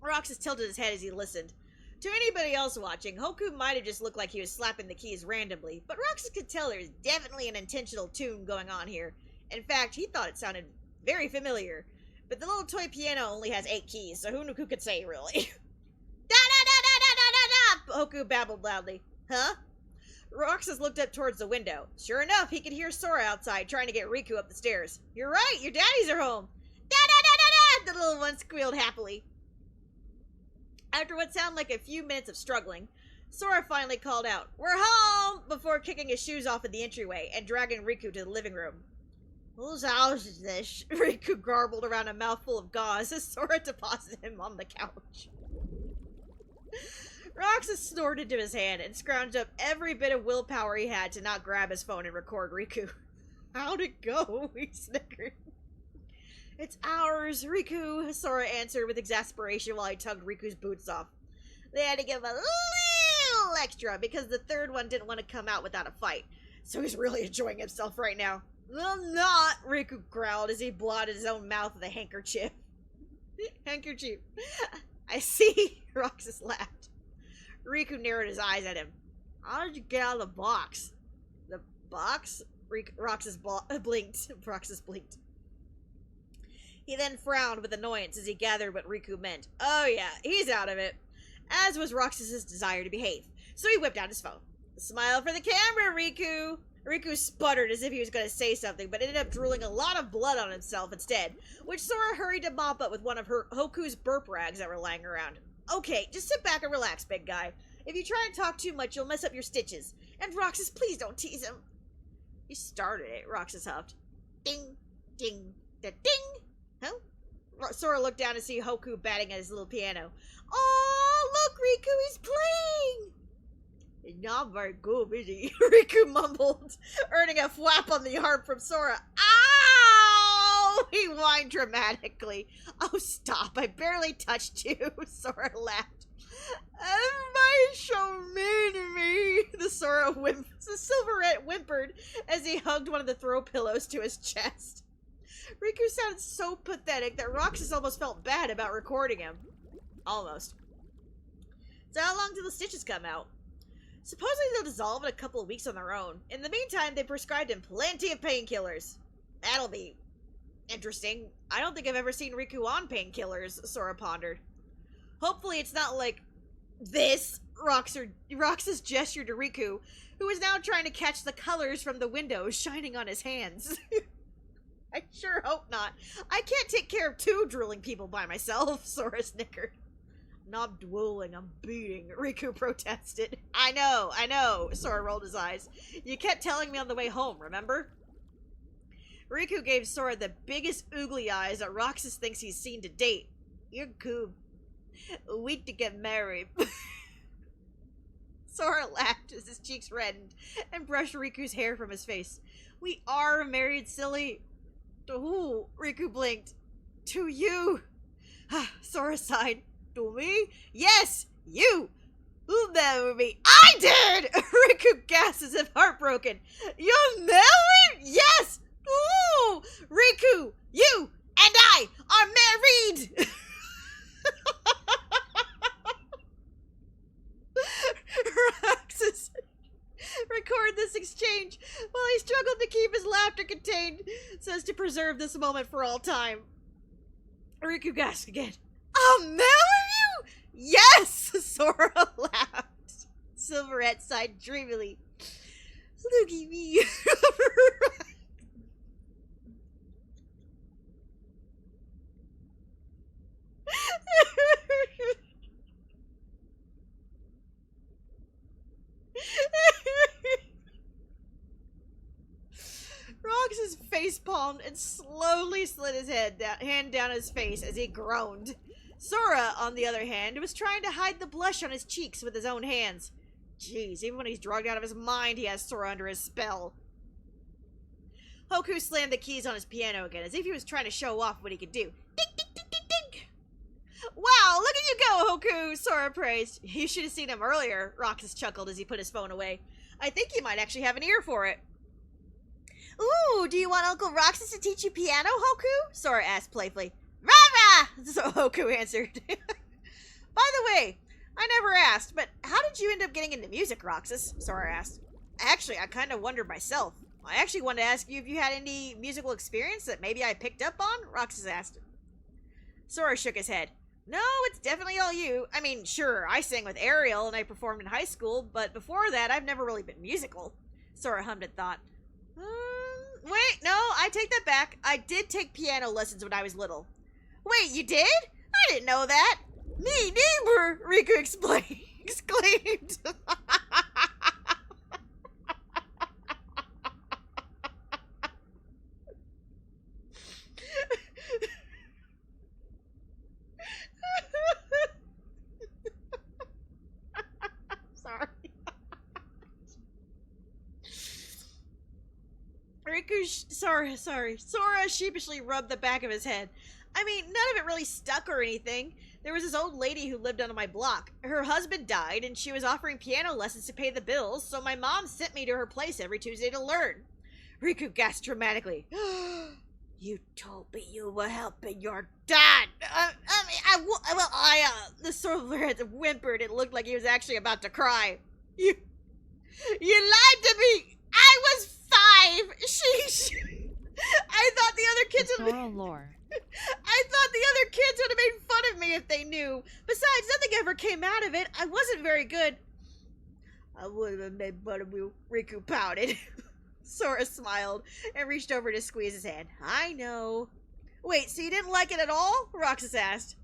Roxas tilted his head as he listened. To anybody else watching, Hoku might have just looked like he was slapping the keys randomly, but Roxas could tell there was definitely an intentional tune going on here. In fact, he thought it sounded very familiar. But the little toy piano only has 8 keys, so who could say, really? Da-da-da-da-da-da-da-da! Hoku babbled loudly. Huh? Roxas looked up towards the window. Sure enough, he could hear Sora outside trying to get Riku up the stairs. You're right, your daddies are home. Da-da-da-da-da! The little one squealed happily. After what sounded like a few minutes of struggling, Sora finally called out, "We're home!" before kicking his shoes off at the entryway and dragging Riku to the living room. Whose house is this? Riku garbled around a mouthful of gauze as Sora deposited him on the couch. Roxas snorted to his hand and scrounged up every bit of willpower he had to not grab his phone and record Riku. How'd it go? He snickered. It's ours, Riku, Sora answered with exasperation while he tugged Riku's boots off. They had to give a little extra because the third one didn't want to come out without a fight, so he's really enjoying himself right now. Well, not, Riku growled as he blotted his own mouth with a handkerchief. Handkerchief. I see, Roxas laughed. Riku narrowed his eyes at him. How did you get out of the box? The box? Roxas blinked. Roxas blinked. He then frowned with annoyance as he gathered what Riku meant. Oh yeah, he's out of it. As was Roxas's desire to behave, so he whipped out his phone. Smile for the camera, Riku! Riku sputtered as if he was going to say something, but ended up drooling a lot of blood on himself instead, which Sora hurried to mop up with one of Hoku's burp rags that were lying around. Okay, just sit back and relax, big guy. If you try and talk too much, you'll mess up your stitches. And Roxas, please don't tease him. You started it, Roxas huffed. Ding, ding, da ding. Huh? Sora looked down to see Hoku batting at his little piano. Oh, look, Riku, he's playing! He's not very good, is he? Riku mumbled, earning a thwap on the arm from Sora. Ow! He whined dramatically. Oh, stop, I barely touched you, Sora laughed. Everybody's so mean to me, the Silverette whimpered as he hugged one of the throw pillows to his chest. Riku sounded so pathetic that Roxas almost felt bad about recording him. Almost. So how long till the stitches come out? Supposedly they'll dissolve in a couple of weeks on their own. In the meantime, they prescribed him plenty of painkillers. That'll be interesting. I don't think I've ever seen Riku on painkillers, Sora pondered. Hopefully it's not like this. Roxas gestured to Riku, who was now trying to catch the colors from the windows shining on his hands. I sure hope not. I can't take care of 2 drooling people by myself, Sora snickered. Not drooling, I'm beating, Riku protested. I know, Sora rolled his eyes. You kept telling me on the way home, remember? Riku gave Sora the biggest oogly eyes that Roxas thinks he's seen to date. You're cool. A week to get married. Sora laughed as his cheeks reddened and brushed Riku's hair from his face. We are married, silly. To who? Riku blinked. To you. Sora sighed. To me? Yes, you. Who married me? I did! Riku gasped as if heartbroken. You're married? Yes! Ooh! Riku, you and I are married! Roxas recorded this exchange while he struggled to keep his laughter contained so as to preserve this moment for all time. Riku gasped again. I'll marry you? Yes! Sora laughed. Silverette sighed dreamily. Look at me. Roxas facepalmed and slowly slid his hand down his face as he groaned. Sora, on the other hand, was trying to hide the blush on his cheeks with his own hands. Jeez, even when he's drugged out of his mind, he has Sora under his spell. Hoku slammed the keys on his piano again, as if he was trying to show off what he could do. Ding, ding, ding, ding, ding! Wow, look at you go, Hoku! Sora praised. You should have seen him earlier, Roxas chuckled as he put his phone away. I think you might actually have an ear for it. Ooh, do you want Uncle Roxas to teach you piano, Hoku? Sora asked playfully. Rah-rah! So Hoku answered. By the way, I never asked, but how did you end up getting into music, Roxas? Sora asked. Actually, I kind of wondered myself. I actually wanted to ask you if you had any musical experience that maybe I picked up on, Roxas asked. Sora shook his head. No, it's definitely all you. I mean, sure, I sang with Ariel and I performed in high school, but before that, I've never really been musical. Sora hummed and thought. Wait, no, I take that back. I did take piano lessons when I was little. Wait, you did? I didn't know that. Me neither, Riku exclaimed. Sorry. Sora sheepishly rubbed the back of his head. I mean, none of it really stuck or anything. There was this old lady who lived on my block. Her husband died, and she was offering piano lessons to pay the bills, so my mom sent me to her place every Tuesday to learn. Riku gasped dramatically. You told me you were helping your dad. The Silverhead whimpered. It looked like he was actually about to cry. You lied to me. I was 5. Sheesh. I thought the other kids would have lore. I thought the other kids would have made fun of me if they knew. Besides, nothing ever came out of it. I wasn't very good. I would have made fun of you, Riku pouted. Sora smiled and reached over to squeeze his hand. I know. Wait, so you didn't like it at all? Roxas asked.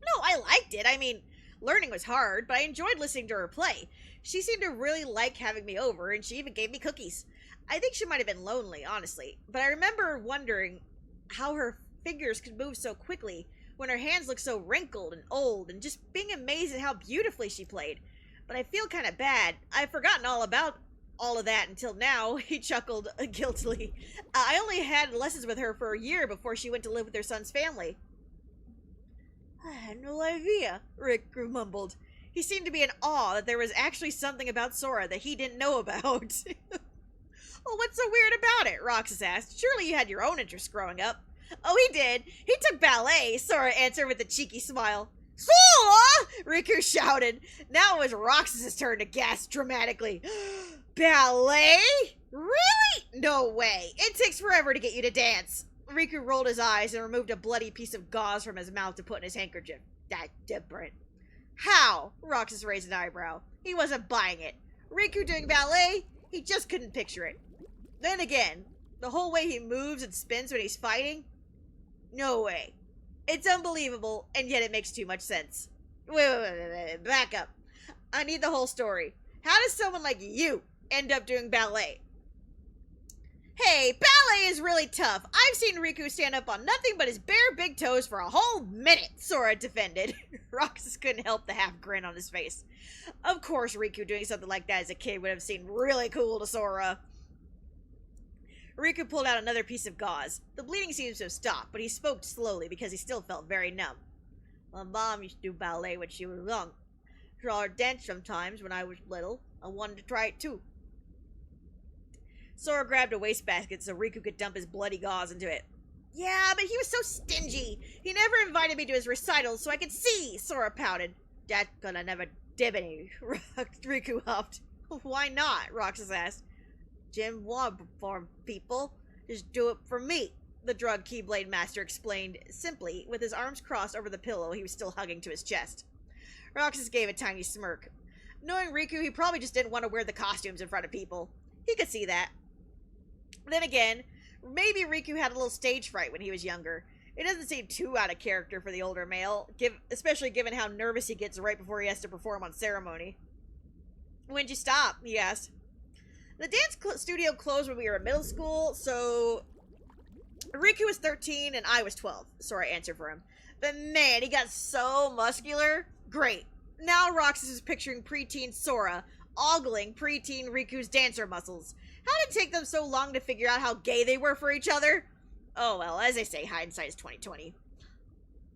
No, I liked it. I mean, learning was hard, but I enjoyed listening to her play. She seemed to really like having me over, and she even gave me cookies. I think she might have been lonely, honestly, but I remember wondering how her fingers could move so quickly when her hands looked so wrinkled and old, and just being amazed at how beautifully she played. But I feel kind of bad. I've forgotten all about all of that until now, he chuckled guiltily. I only had lessons with her for a year before she went to live with her son's family. I had no idea, Rick mumbled. He seemed to be in awe that there was actually something about Sora that he didn't know about. Well, what's so weird about it? Roxas asked. Surely you had your own interests growing up. Oh, he did. He took ballet, Sora answered with a cheeky smile. Sora! Riku shouted. Now it was Roxas's turn to gasp dramatically. Ballet? Really? No way. It takes forever to get you to dance. Riku rolled his eyes and removed a bloody piece of gauze from his mouth to put in his handkerchief. That's different. How? Roxas raised an eyebrow. He wasn't buying it. Riku doing ballet? He just couldn't picture it. Then again, the whole way he moves and spins when he's fighting? No way. It's unbelievable, and yet it makes too much sense. Wait, back up. I need the whole story. How does someone like you end up doing ballet? Hey, ballet is really tough. I've seen Riku stand up on nothing but his bare big toes for a whole minute, Sora defended. Roxas couldn't help the half grin on his face. Of course Riku doing something like that as a kid would have seemed really cool to Sora. Riku pulled out another piece of gauze. The bleeding seems to have stopped, but he spoke slowly because he still felt very numb. My mom used to do ballet when she was young. I saw her dance sometimes when I was little. I wanted to try it too. Sora grabbed a wastebasket so Riku could dump his bloody gauze into it. Yeah, but he was so stingy. He never invited me to his recitals so I could see, Sora pouted. That's 'cause I never did any, Riku huffed. Why not? Roxas asked. Jim wanted to perform people. Just do it for me, the drug Keyblade Master explained simply, with his arms crossed over the pillow he was still hugging to his chest. Roxas gave a tiny smirk. Knowing Riku, he probably just didn't want to wear the costumes in front of people. He could see that. Then again, maybe Riku had a little stage fright when he was younger. It doesn't seem too out of character for the older male, especially given how nervous he gets right before he has to perform on ceremony. When'd you stop? He asked. The dance studio closed when we were in middle school, so Riku was 13 and I was 12, Sora answered for him. But man, he got so muscular. Great. Now Roxas is picturing preteen Sora ogling preteen Riku's dancer muscles. How did it take them so long to figure out how gay they were for each other? Oh well, as they say, hindsight is 20/20.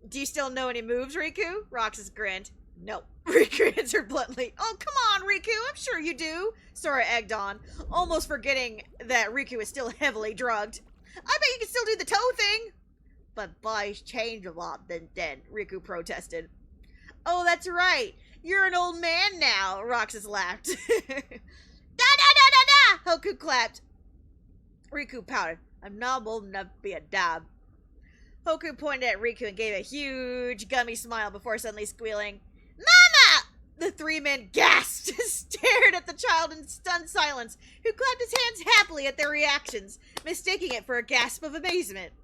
Do you still know any moves, Riku? Roxas grinned. No, Riku answered bluntly. Oh, come on, Riku, I'm sure you do, Sora egged on, almost forgetting that Riku is still heavily drugged. I bet you can still do the toe thing. But boys change a lot then, Riku protested. Oh, that's right. You're an old man now, Roxas laughed. Da-da-da-da-da! Hoku clapped. Riku pouted. I'm not old enough to be a dab. Hoku pointed at Riku and gave a huge gummy smile before suddenly squealing, Mama! The three men gasped, stared at the child in stunned silence, who clapped his hands happily at their reactions, mistaking it for a gasp of amazement.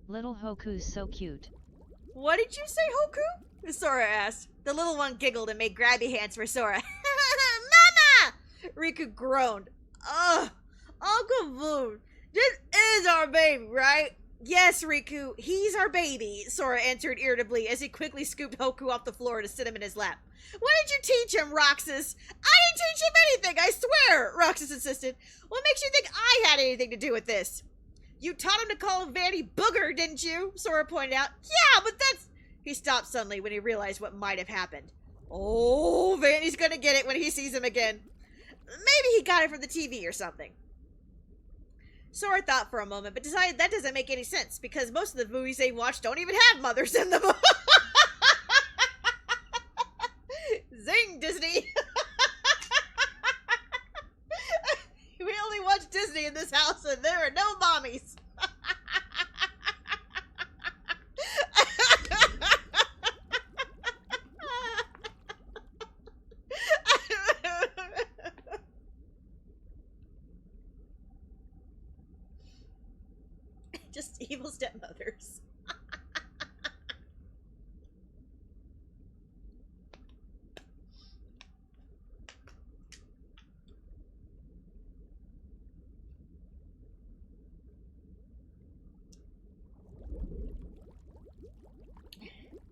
Little Hoku's so cute. What did you say, Hoku? Sora asked. The little one giggled and made grabby hands for Sora. Mama! Riku groaned. Ugh, Uncle Boon, this is our baby, right? Yes, Riku, he's our baby, Sora answered irritably as he quickly scooped Hoku off the floor to sit him in his lap. What did you teach him, Roxas? I didn't teach him anything, I swear, Roxas insisted. What makes you think I had anything to do with this? You taught him to call Vanny Booger, didn't you? Sora pointed out. Yeah, but that's... He stopped suddenly when he realized what might have happened. Oh, Vanny's gonna get it when he sees him again. Maybe he got it from the TV or something. Sora thought for a moment, but decided that doesn't make any sense, because most of the movies they watch don't even have mothers in them. Zing, Disney! We only watch Disney in this house, and there are no mommies. Just evil stepmothers.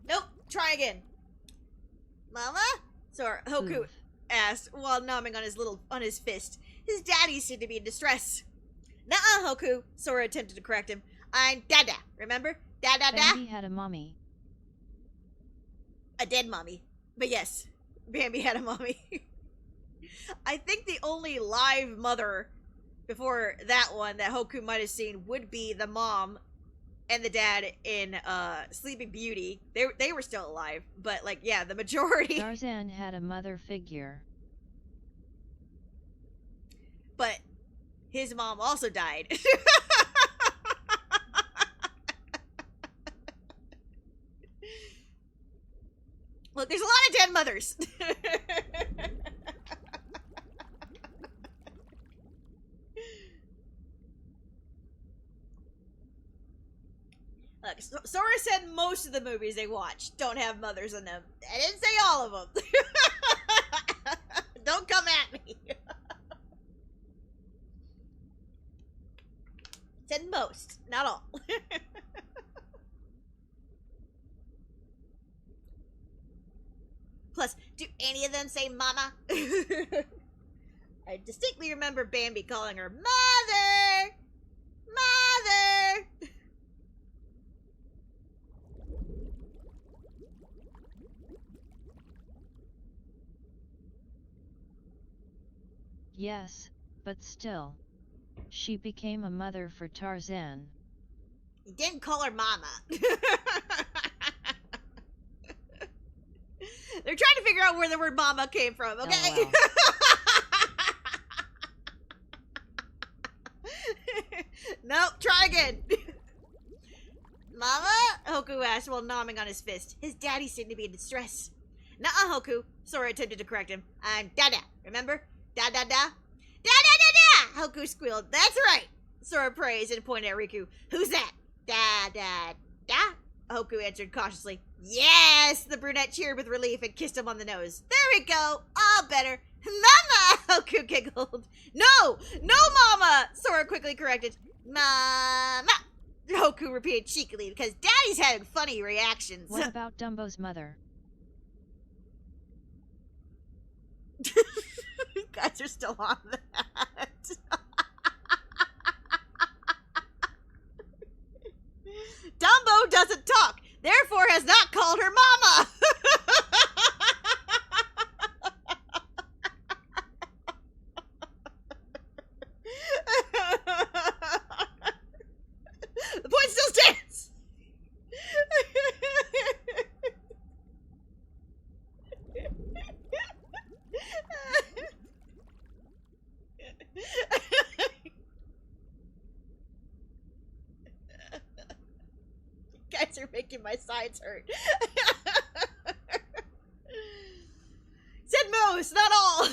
Nope, try again. Mama? Sora, Hoku asked while numbing on his fist. His daddy seemed to be in distress. Nuh-uh, Hoku, Sora attempted to correct him. I'm Dada, remember? Dada-da? Bambi had a mommy. A dead mommy. But yes, Bambi had a mommy. I think the only live mother before that one that Hoku might have seen would be the mom and the dad in Sleeping Beauty. They were still alive, but like yeah, the majority. Tarzan had a mother figure. But his mom also died. Look, there's a lot of dead mothers. Look, Sora said most of the movies they watch don't have mothers in them. I didn't say all of them. Don't come at me. Said most, not all. Plus, do any of them say mama? I distinctly remember Bambi calling her mother! Mother! Yes, but still. She became a mother for Tarzan. He didn't call her mama. They're trying to figure out where the word mama came from, okay? LOL. Nope, try again. Mama? Hoku asked while nomming on his fist. His daddy seemed to be in distress. Nuh-uh, Hoku. Sora attempted to correct him. I'm Dada, remember? Da-da-da. Da-da-da-da! Hoku squealed. That's right. Sora praised and pointed at Riku. Who's that? Da-da-da? Hoku answered cautiously. Yes! The brunette cheered with relief and kissed him on the nose. There we go! All better. Mama! Hoku giggled. No! No, Mama! Sora quickly corrected. Mama! Hoku repeated cheekily because Daddy's having funny reactions. What about Dumbo's mother? You guys are still on that. Dumbo doesn't talk, therefore has not called her mama. The point still stands. Guys are making my sides hurt. Said most, not all.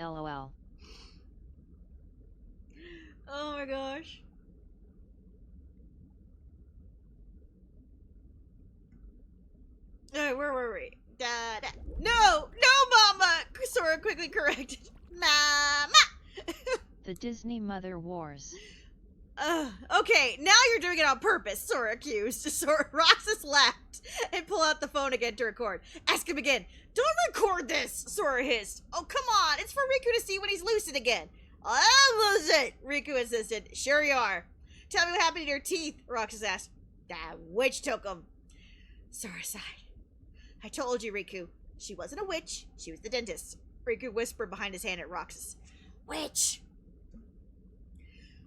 LOL. Oh my gosh. Alright, where were we? Da-da. No! No, Mama! Sora quickly corrected. Mama! The Disney Mother Wars. Okay, now you're doing it on purpose, Sora accused. Sora Roxas laughed and pulled out the phone again to record. Ask him again. Don't record this, Sora hissed. Oh, come on. It's for Riku to see when he's lucid again. I'll lose it, Riku insisted. Sure you are. Tell me what happened to your teeth, Roxas asked. That witch took them. Sora sighed. I told you, Riku. She wasn't a witch. She was the dentist. Riku whispered behind his hand at Roxas. Witch!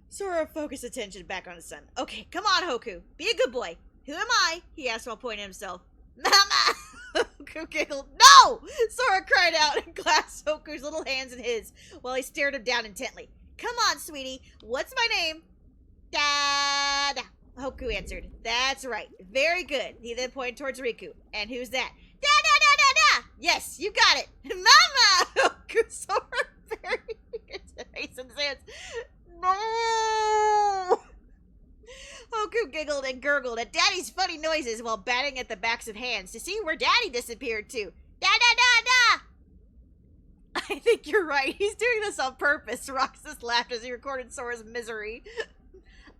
Sora focused attention back on his son. Okay, come on, Hoku. Be a good boy. Who am I? He asked while pointing at himself. Mama! Hoku giggled. No! Sora cried out and clasped Hoku's little hands in his while he stared him down intently. Come on, sweetie. What's my name? Dada. Hoku answered. That's right. Very good. He then pointed towards Riku. And who's that? Da-da-da-da-da! Yes, you got it. Mama! Hoku Sora buried his face in his hands. No! Hoku giggled and gurgled at Daddy's funny noises while batting at the backs of hands to see where Daddy disappeared to. Da-da-da-da! I think you're right. He's doing this on purpose, Roxas laughed as he recorded Sora's misery.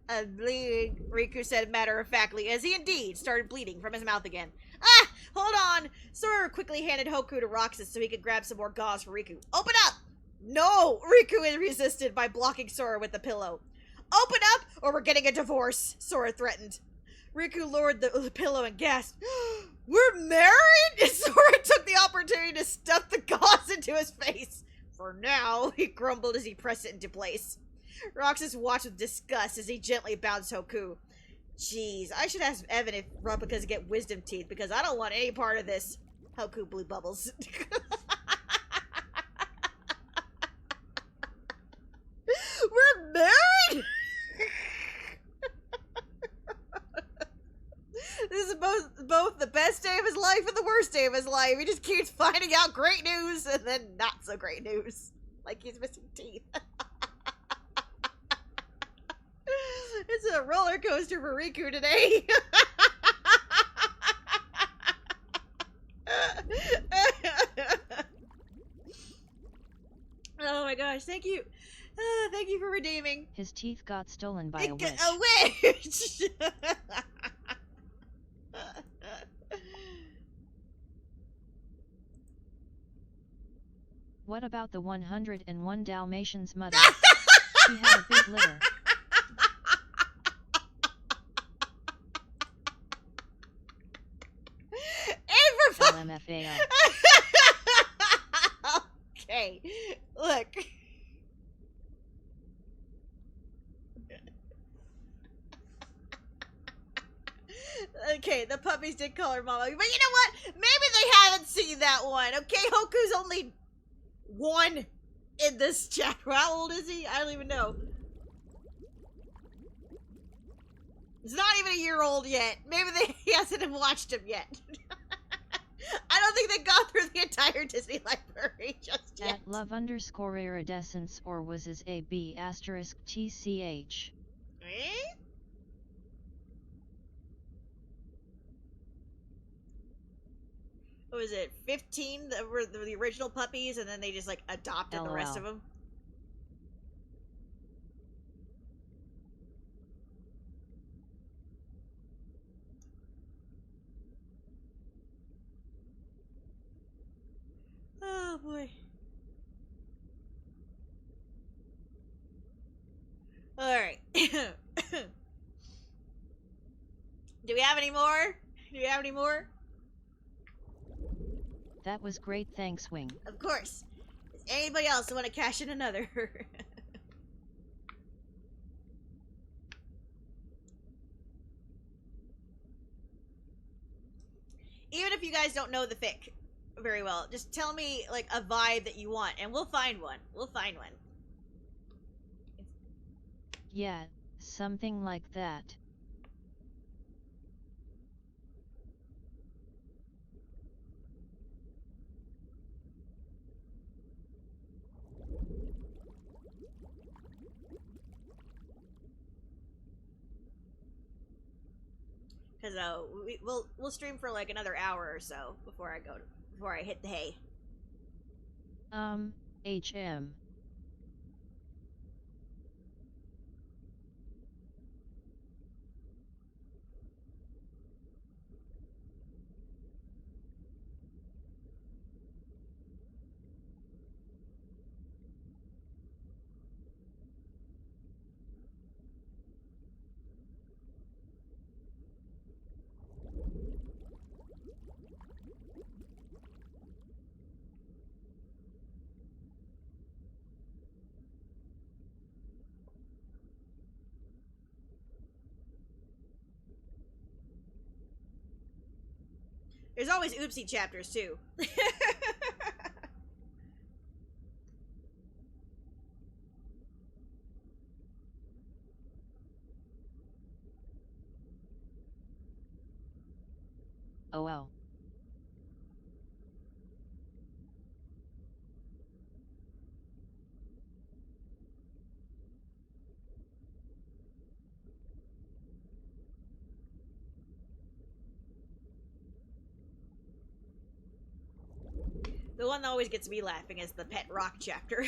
I'm bleeding, Riku said matter-of-factly, as he indeed started bleeding from his mouth again. Ah! Hold on! Sora quickly handed Hoku to Roxas so he could grab some more gauze for Riku. Open up! No! Riku resisted by blocking Sora with the pillow. Open up, or we're getting a divorce, Sora threatened. Riku lowered the pillow and gasped. We're married? Sora took the opportunity to stuff the gauze into his face. For now, he grumbled as he pressed it into place. Roxas watched with disgust as he gently bounced Hoku. Jeez, I should ask Evan if replicas get wisdom teeth, because I don't want any part of this. Hoku blew bubbles. We're married? This is both the best day of his life and the worst day of his life. He just keeps finding out great news and then not so great news. Like he's missing teeth. It's a roller coaster for Riku today. Oh my gosh, thank you. Thank you for redeeming. His teeth got stolen by a witch. A witch! What about the 101 Dalmatians mother? She had a big litter. LMFAO. Okay, look. Okay, the puppies did call her mama. But you know what? Maybe they haven't seen that one. Okay, Hoku's only 1 in this chapter. How old is he? I don't even know. He's not even a year old yet. Maybe he hasn't watched him yet. I don't think they got through the entire Disney library just yet. At love _ iridescence or was his AB asterisk TCH. Eh? What was it? 15 that were the original puppies, and then they just like adopted the rest of them. Oh boy. Alright. Do we have any more? Do we have any more? That was great, thanks, Wing. Of course. Does anybody else want to cash in another? Even if you guys don't know the fic very well, just tell me like a vibe that you want, and we'll find one. We'll find one. Yeah, something like that. Because we'll stream for like another hour or so before I hit the hay. HM. There's always oopsie chapters too. Oh. The one that always gets me laughing is the Pet Rock chapter.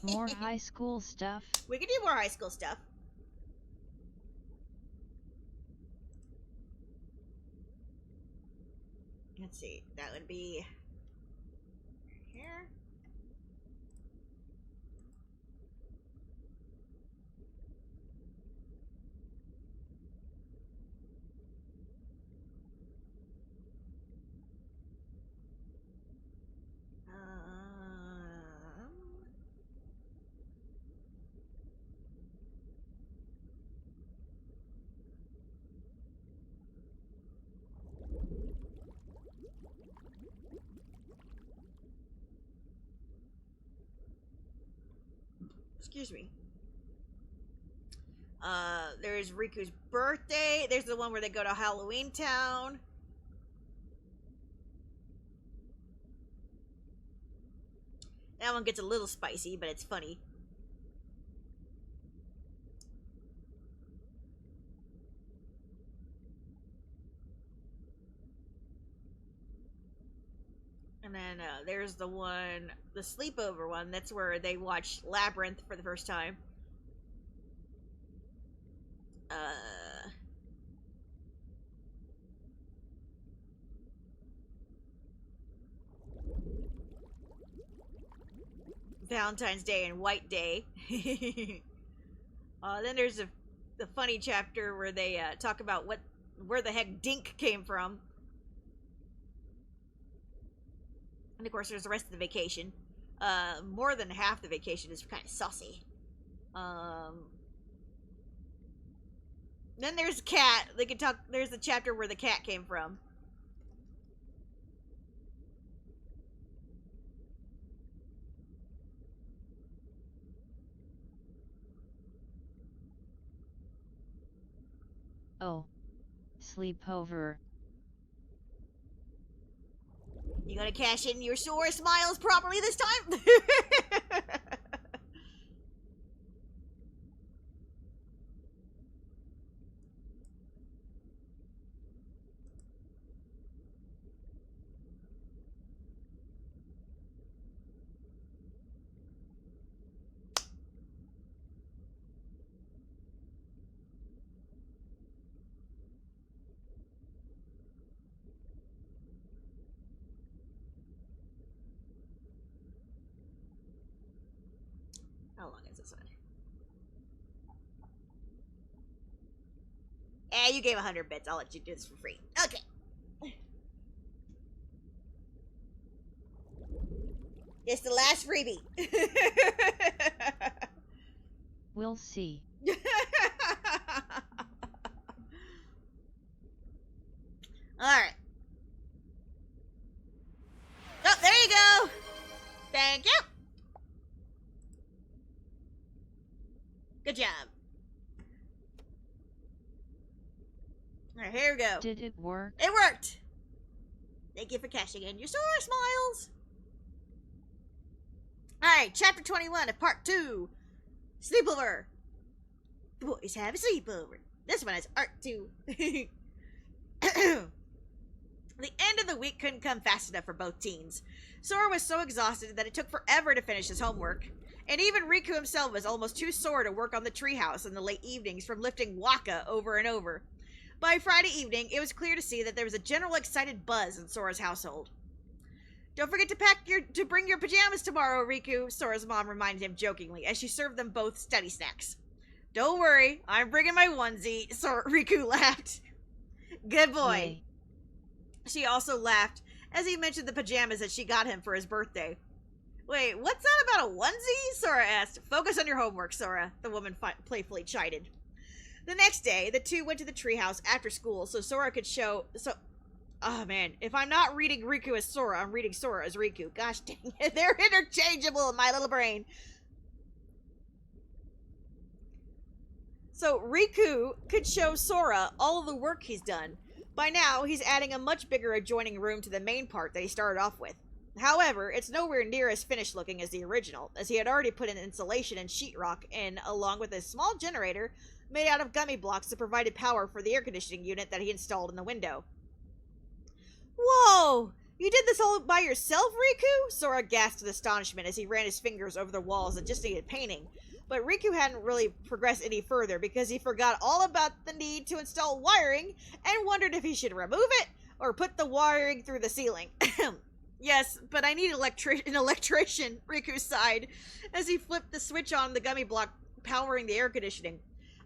More high school stuff. We can do more high school stuff. Let's see. That would be here. Excuse me. There's Riku's birthday. There's the one where they go to Halloween Town. That one gets a little spicy, but it's funny. And then there's the one, the sleepover one. That's where they watch Labyrinth for the first time. Valentine's Day and White Day. Then there's the funny chapter where they talk about where the heck Dink came from. And of course, there's the rest of the vacation. More than half the vacation is kind of saucy. Then there's Cat. They can talk. There's the chapter where the cat came from. Oh, sleepover. You gonna cash in your Sora smiles properly this time? How long is this one? You gave 100 bits. I'll let you do this for free. Okay. It's the last freebie. We'll see. Alright. Oh, there you go. Thank you. Good job. Alright, here we go. Did it work? It worked! Thank you for cashing in your Sora smiles! Alright, chapter 21 of part 2. Sleepover. The boys have a sleepover. This one has art too. The end of the week couldn't come fast enough for both teens. Sora was so exhausted that it took forever to finish his homework. And even Riku himself was almost too sore to work on the treehouse in the late evenings from lifting Waka over and over. By Friday evening, it was clear to see that there was a general excited buzz in Sora's household. Don't forget to bring your pajamas tomorrow, Riku, Sora's mom reminded him jokingly as she served them both study snacks. Don't worry, I'm bringing my onesie, Riku laughed. Good boy. Yay. She also laughed as he mentioned the pajamas that she got him for his birthday. Wait, what's that about a onesie? Sora asked. Focus on your homework, Sora, the woman playfully chided. The next day, the two went to the treehouse after school so Sora could show... Oh man, if I'm not reading Riku as Sora, I'm reading Sora as Riku. Gosh dang it, they're interchangeable in my little brain. So Riku could show Sora all of the work he's done. By now, he's adding a much bigger adjoining room to the main part that he started off with. However, it's nowhere near as finished looking as the original, as he had already put in insulation and sheetrock in, along with a small generator made out of gummy blocks that provided power for the air conditioning unit that he installed in the window. Whoa! You did this all by yourself, Riku? Sora gasped in astonishment as he ran his fingers over the walls that just needed painting. But Riku hadn't really progressed any further because he forgot all about the need to install wiring and wondered if he should remove it or put the wiring through the ceiling. Yes, but I need an electrician, Riku sighed as he flipped the switch on the gummy block powering the air conditioning.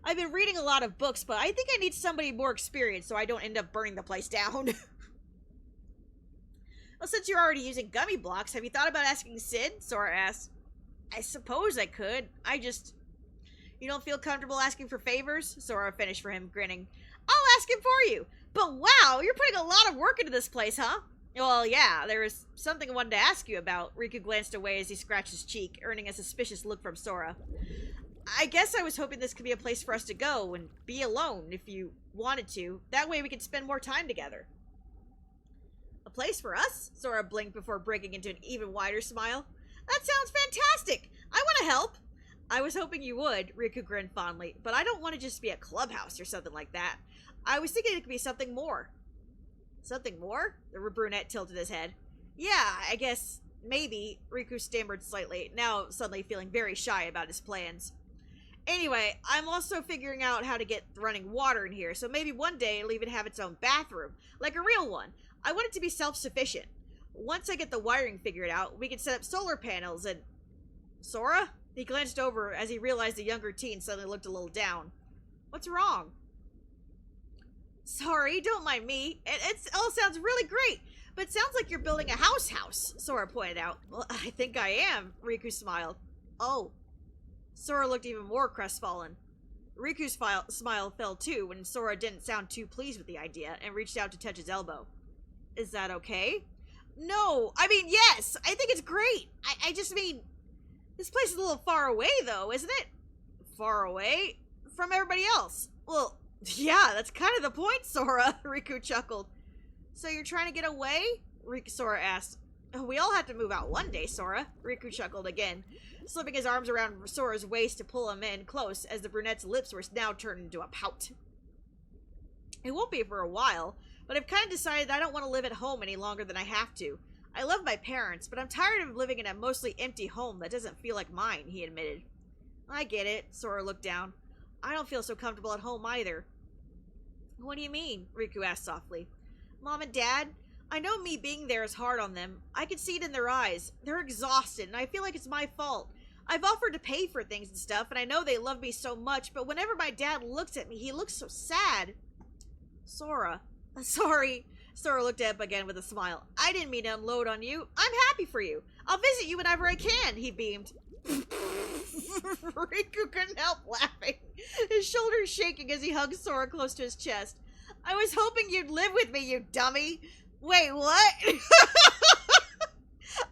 I've been reading a lot of books, but I think I need somebody more experienced so I don't end up burning the place down. Well, since you're already using gummy blocks, have you thought about asking Sid? Sora asked. I suppose I could. You don't feel comfortable asking for favors? Sora finished for him, grinning. I'll ask him for you. But wow, you're putting a lot of work into this place, huh? Well, yeah, there was something I wanted to ask you about. Riku glanced away as he scratched his cheek, earning a suspicious look from Sora. I guess I was hoping this could be a place for us to go and be alone if you wanted to. That way we could spend more time together. A place for us? Sora blinked before breaking into an even wider smile. That sounds fantastic! I want to help! I was hoping you would, Riku grinned fondly, but I don't want to just be a clubhouse or something like that. I was thinking it could be something more. Something more? The brunette tilted his head. Yeah, I guess, maybe, Riku stammered slightly, now suddenly feeling very shy about his plans. Anyway, I'm also figuring out how to get running water in here, so maybe one day it'll even have its own bathroom, like a real one. I want it to be self-sufficient. Once I get the wiring figured out, we can set up solar panels and... Sora? He glanced over as he realized the younger teen suddenly looked a little down. What's wrong? Sorry, don't mind me. It all sounds really great, but it sounds like you're building a house, Sora pointed out. Well, I think I am, Riku smiled. Oh. Sora looked even more crestfallen. Riku's smile fell too when Sora didn't sound too pleased with the idea and reached out to touch his elbow. Is that okay? No, I mean, yes, I think it's great. I just mean, this place is a little far away though, isn't it? Far away? From everybody else. Well, yeah, that's kind of the point, Sora, Riku chuckled. So you're trying to get away? Sora asked. We all have to move out one day, Sora, Riku chuckled again, slipping his arms around Sora's waist to pull him in close as the brunette's lips were now turned into a pout. It won't be for a while, but I've kind of decided that I don't want to live at home any longer than I have to. I love my parents, but I'm tired of living in a mostly empty home that doesn't feel like mine, he admitted. I get it, Sora looked down. I don't feel so comfortable at home either. What do you mean? Riku asked softly. Mom and Dad, I know me being there is hard on them. I can see it in their eyes. They're exhausted, and I feel like it's my fault. I've offered to pay for things and stuff, and I know they love me so much, but whenever my dad looks at me, he looks so sad. Sora. Sorry. Sora looked up again with a smile. I didn't mean to unload on you. I'm happy for you. I'll visit you whenever I can, he beamed. Riku couldn't help laughing, his shoulders shaking as he hugged Sora close to his chest. I was hoping you'd live with me, you dummy. Wait, what?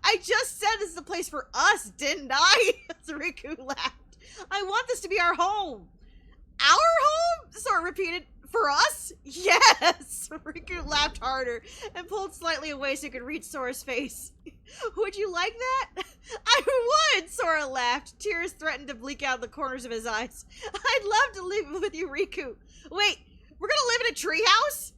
I just said this is the place for us, didn't I? Riku laughed. I want this to be our home. Our home? Sora repeated. For us? Yes! Riku laughed harder and pulled slightly away so he could reach Sora's face. Would you like that? I would! Sora laughed. Tears threatened to bleak out the corners of his eyes. I'd love to live with you, Riku. Wait, we're gonna live in a treehouse?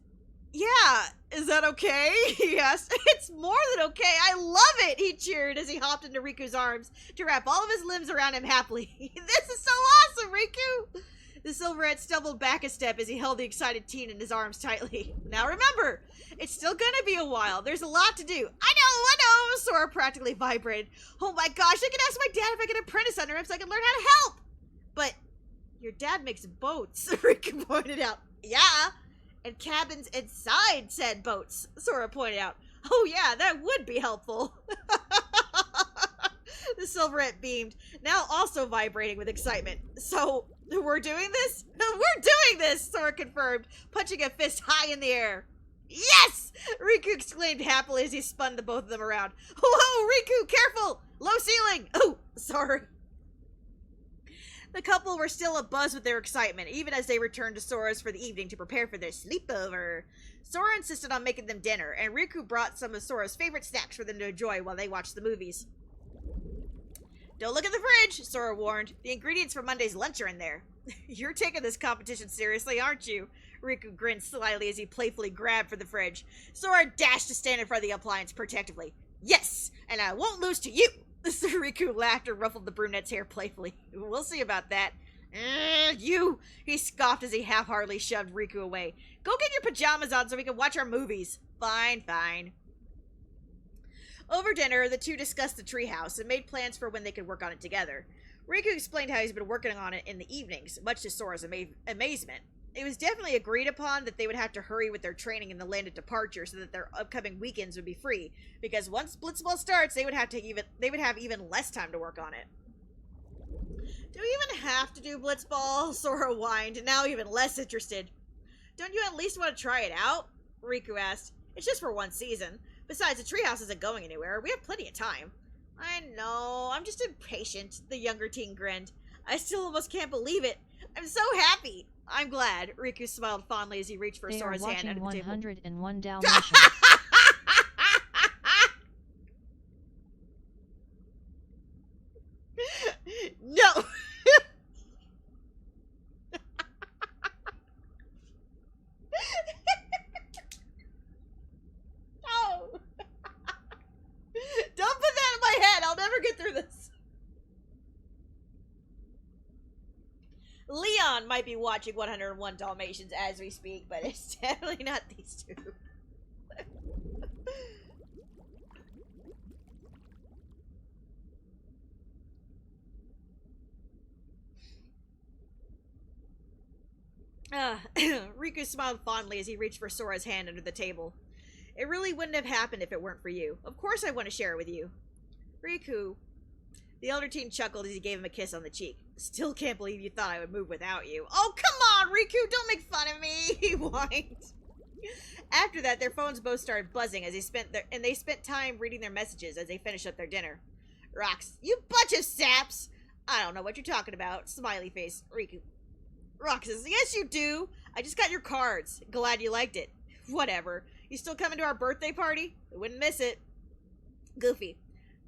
Yeah, is that okay? He asked. It's more than okay. I love it, he cheered as he hopped into Riku's arms to wrap all of his limbs around him happily. This is so awesome, Riku! The silverhead stumbled back a step as he held the excited teen in his arms tightly. Now remember, it's still gonna be a while. There's a lot to do. I know, Sora practically vibrated. Oh my gosh, I can ask my dad if I can apprentice under him so I can learn how to help. But your dad makes boats, Riku pointed out. Yeah, and cabins inside said boats, Sora pointed out. Oh yeah, that would be helpful. The silverette beamed, now also vibrating with excitement. So, we're doing this? We're doing this, Sora confirmed, punching a fist high in the air. Yes! Riku exclaimed happily as he spun the both of them around. Whoa, Riku, careful! Low ceiling! Oh, sorry. The couple were still abuzz with their excitement, even as they returned to Sora's for the evening to prepare for their sleepover. Sora insisted on making them dinner, and Riku brought some of Sora's favorite snacks for them to enjoy while they watched the movies. Don't look at the fridge, Sora warned. The ingredients for Monday's lunch are in there. You're taking this competition seriously, aren't you? Riku grinned slyly as he playfully grabbed for the fridge. Sora dashed to stand in front of the appliance protectively. Yes, and I won't lose to you. Riku laughed and ruffled the brunette's hair playfully. We'll see about that. You, he scoffed as he half-heartedly shoved Riku away. Go get your pajamas on so we can watch our movies. Fine, fine. Over dinner, the two discussed the treehouse and made plans for when they could work on it together. Riku explained how he's been working on it in the evenings, much to Sora's amazement. It was definitely agreed upon that they would have to hurry with their training in the land of departure so that their upcoming weekends would be free, because once Blitzball starts, they would have even less time to work on it. Do we even have to do Blitzball? Sora whined, now even less interested. Don't you at least want to try it out? Riku asked. It's just for one season. Besides, the treehouse isn't going anywhere. We have plenty of time. I know. I'm just impatient, the younger teen grinned. I still almost can't believe it. I'm so happy. I'm glad. Riku smiled fondly as he reached for They are Sora's hand watching under the table. 101 Dalmatians. No! No! Don't put that in my head! I'll never get through this! Leon might be watching 101 Dalmatians as we speak, but it's definitely not these two. Riku smiled fondly as he reached for Sora's hand under the table. It really wouldn't have happened if it weren't for you. Of course I want to share it with you. Riku. The elder teen chuckled as he gave him a kiss on the cheek. Still can't believe you thought I would move without you. Oh, come on, Riku! Don't make fun of me! He whined. After that, their phones both started buzzing as they spent time reading their messages as they finished up their dinner. Rox, you bunch of saps! I don't know what you're talking about. Smiley face. Riku. Rox says, yes you do! I just got your cards. Glad you liked it. Whatever. You still coming to our birthday party? We wouldn't miss it. Goofy.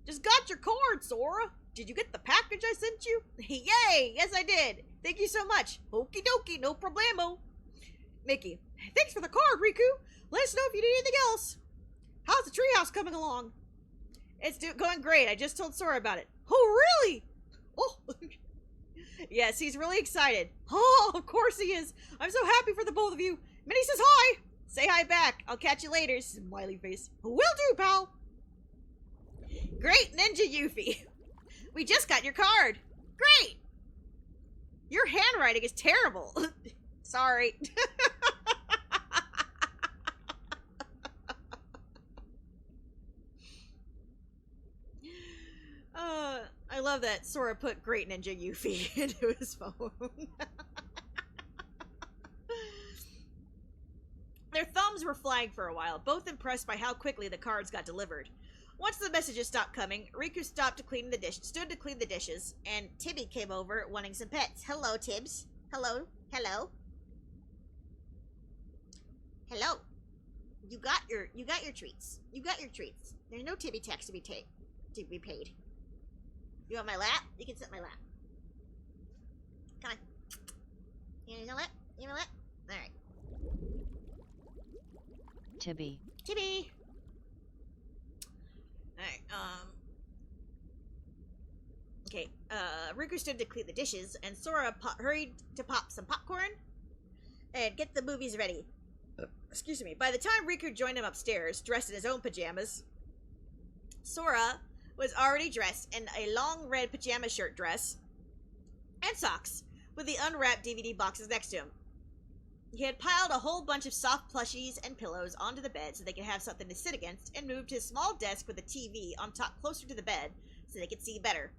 Just got your card, Sora. Did you get the package I sent you? Yay! Yes, I did. Thank you so much. Okie dokie, no problemo. Mickey. Thanks for the card, Riku. Let us know if you need anything else. How's the treehouse coming along? It's going great. I just told Sora about it. Oh, really? Oh. Yes, he's really excited. Oh, of course he is. I'm so happy for the both of you. Minnie says hi. Say hi back. I'll catch you later. Smiley face. Will do, pal. Great, Ninja Yuffie. We just got your card. Great. Your handwriting is terrible. Sorry. I love that Sora put Great Ninja Yuffie into his phone. Their thumbs were flying for a while, both impressed by how quickly the cards got delivered. Once the messages stopped coming, Riku stood to clean the dishes, and Tibby came over wanting some pets. Hello, Tibbs. Hello. Hello. Hello. You got your treats. You got your treats. There's no Tibby tax to be paid. You want my lap? You can sit in my lap. Come on. You want my lap? You want my lap? Alright. Tibby. Tibby! Alright, okay, Riku stood to clean the dishes, and Sora hurried to pop some popcorn and get the movies ready. Excuse me. By the time Riku joined him upstairs, dressed in his own pajamas, Sora was already dressed in a long red pajama shirt dress and socks, with the unwrapped DVD boxes next to him. He had piled a whole bunch of soft plushies and pillows onto the bed so they could have something to sit against, and moved his small desk with a TV on top closer to the bed so they could see better.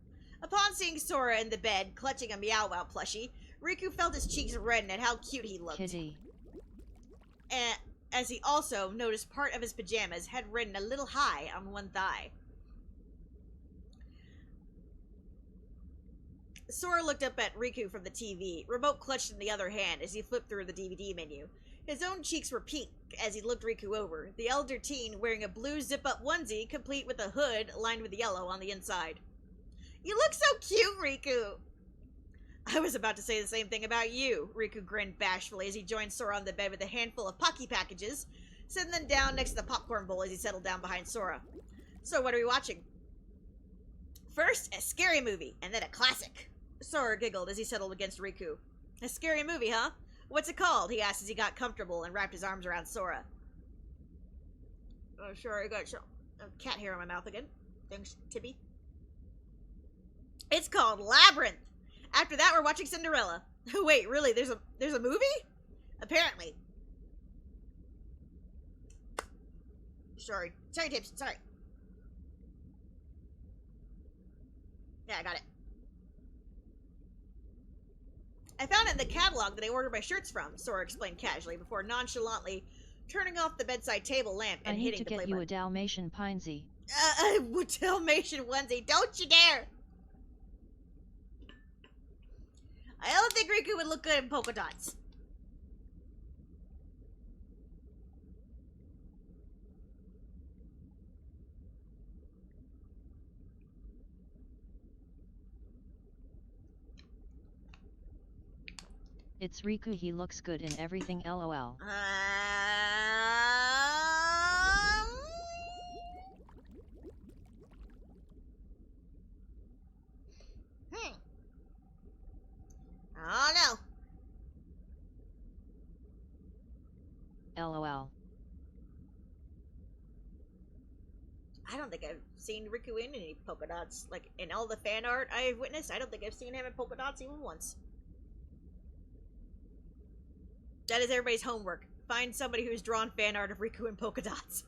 Upon seeing Sora in the bed, clutching a Meow Wow plushie, Riku felt his cheeks redden at how cute he looked. Kitty. As he also noticed part of his pajamas had ridden a little high on one thigh. Sora looked up at Riku from the TV, remote clutched in the other hand as he flipped through the DVD menu. His own cheeks were pink as he looked Riku over, the elder teen wearing a blue zip-up onesie complete with a hood lined with yellow on the inside. You look so cute, Riku! I was about to say the same thing about you, Riku grinned bashfully as he joined Sora on the bed with a handful of Pocky packages, setting them down next to the popcorn bowl as he settled down behind Sora. So what are we watching? First, a scary movie, and then a classic. Sora giggled as he settled against Riku. A scary movie, huh? What's it called? He asked as he got comfortable and wrapped his arms around Sora. Oh, sure, I got cat hair on my mouth again. Thanks, Tibby. It's called Labyrinth. After that, we're watching Cinderella. Wait, really? There's a movie? Apparently. Sorry, Tibbs. Sorry. Yeah, I got it. I found it in the catalog that I ordered my shirts from, Sora explained casually before nonchalantly turning off the bedside table lamp and I need hitting to the play get you button. a Dalmatian Pinesy. Dalmatian onesie, don't you dare! I don't think Riku would look good in polka dots. It's Riku, he looks good in everything, lol. Oh no. LOL. I don't think I've seen Riku in any polka dots. Like, in all the fan art I've witnessed, I don't think I've seen him in polka dots even once. That is everybody's homework. Find somebody who's drawn fan art of Riku in polka dots.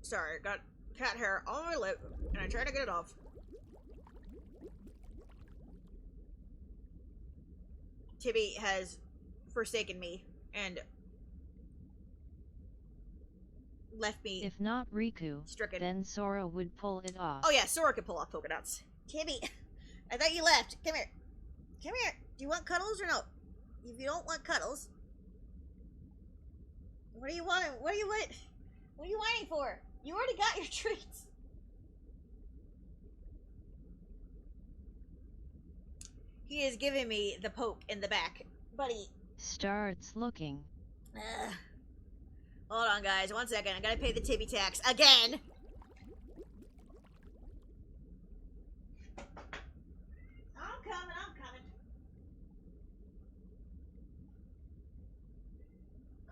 Sorry, got cat hair on my lip, and I try to get it off. Tibby has forsaken me, and left me. If not Riku, stricken. then Sora would pull it off. Oh yeah, Sora could pull off polka dots. Tibby, I thought you left. Come here. Come here. Do you want cuddles or no? If you don't want cuddles, what do you want? What do you want? What are you whining for? You already got your treats. He is giving me the poke in the back. Buddy. Starts looking. Hold on, guys. 1 second. I gotta pay the Tibby tax again. I'm coming. I'm coming.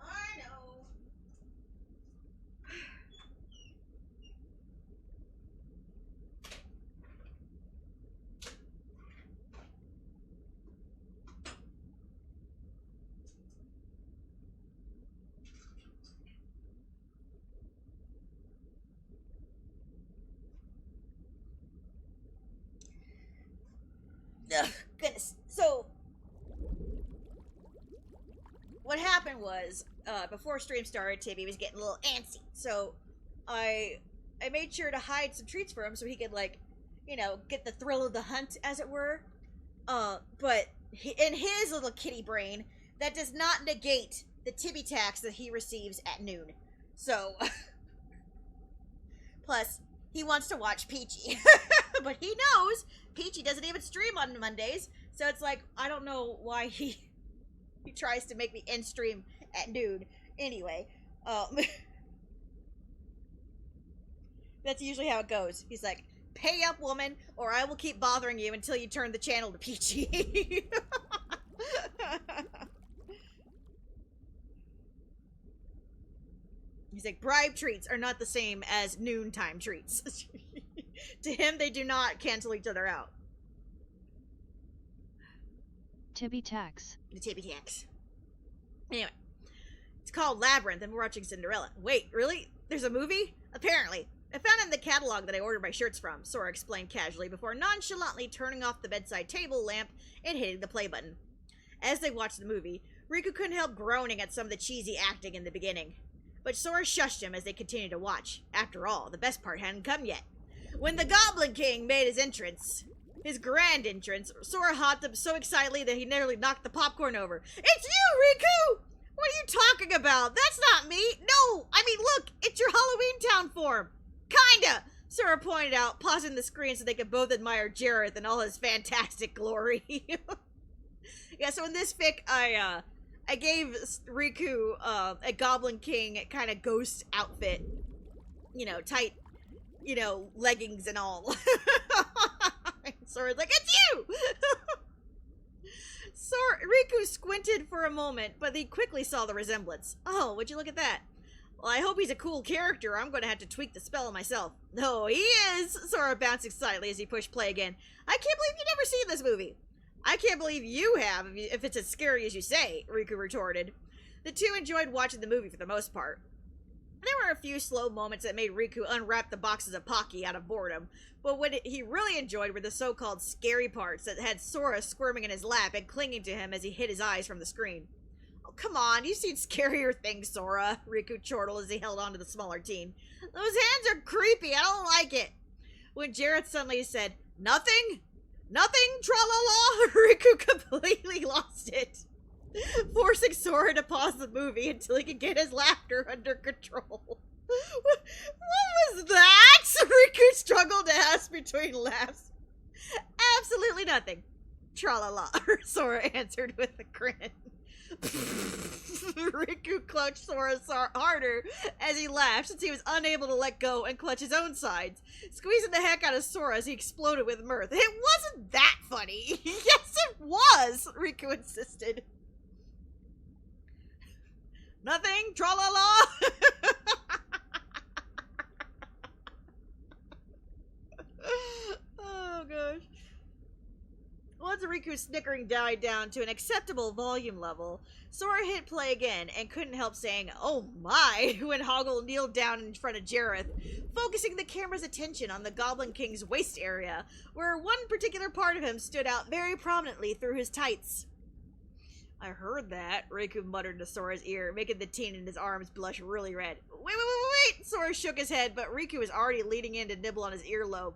I know. Ugh, goodness. So, what happened was, before stream started, Tibby was getting a little antsy. So, I made sure to hide some treats for him so he could, like, you know, get the thrill of the hunt, as it were. But in his little kitty brain, that does not negate the Tibby tax that he receives at noon. So, plus, he wants to watch Peachy. But he knows Peachy doesn't even stream on Mondays, so it's like, I don't know why he tries to make me end stream at noon. Anyway, that's usually how it goes. He's like, pay up, woman, or I will keep bothering you until you turn the channel to Peachy. He's like, bribe treats are not the same as noontime treats. To him, they do not cancel each other out. Tibby tax. The Tibby tax. Anyway, it's called Labyrinth, and we're watching Cinderella. Wait, really? There's a movie? Apparently. I found it in the catalog that I ordered my shirts from, Sora explained casually before nonchalantly turning off the bedside table lamp and hitting the play button. As they watched the movie, Riku couldn't help groaning at some of the cheesy acting in the beginning. But Sora shushed him as they continued to watch. After all, the best part hadn't come yet. When the Goblin King made his entrance, his grand entrance, Sora hopped up so excitedly that he nearly knocked the popcorn over. It's you, Riku! What are you talking about? That's not me! No! I mean, look! It's your Halloween Town form! Kinda! Sora pointed out, pausing the screen so they could both admire Jareth in all his fantastic glory. Yeah, so in this fic, I gave Riku a Goblin King kind of ghost outfit. You know, tight, you know, leggings and all. Sora's like, it's you! Riku squinted for a moment, but he quickly saw the resemblance. Oh, would you look at that? Well, I hope he's a cool character. I'm going to have to tweak the spell myself. No, he is! Sora bounced excitedly as he pushed play again. I can't believe you've never seen this movie. I can't believe you have, if it's as scary as you say, Riku retorted. The two enjoyed watching the movie for the most part. There were a few slow moments that made Riku unwrap the boxes of Pocky out of boredom, but what he really enjoyed were the so-called scary parts that had Sora squirming in his lap and clinging to him as he hid his eyes from the screen. Oh, come on, you've seen scarier things, Sora, Riku chortled as he held on to the smaller teen. Those hands are creepy, I don't like it. When Jareth suddenly said, Nothing? Nothing, tra-la-la, Riku completely lost it, forcing Sora to pause the movie until he could get his laughter under control. What was that? Riku struggled to ask between laughs. Absolutely nothing. Tra-la-la, Sora answered with a grin. Riku clutched Sora harder as he laughed since he was unable to let go and clutch his own sides, squeezing the heck out of Sora as he exploded with mirth. It wasn't that funny. Yes, it was, Riku insisted. Nothing, tra-la-la. Oh, gosh. Once Riku's snickering died down to an acceptable volume level, Sora hit play again and couldn't help saying, oh my, when Hoggle kneeled down in front of Jareth, focusing the camera's attention on the Goblin King's waist area, where one particular part of him stood out very prominently through his tights. I heard that, Riku muttered to Sora's ear, making the teen in his arms blush really red. Wait! Sora shook his head, but Riku was already leaning in to nibble on his earlobe.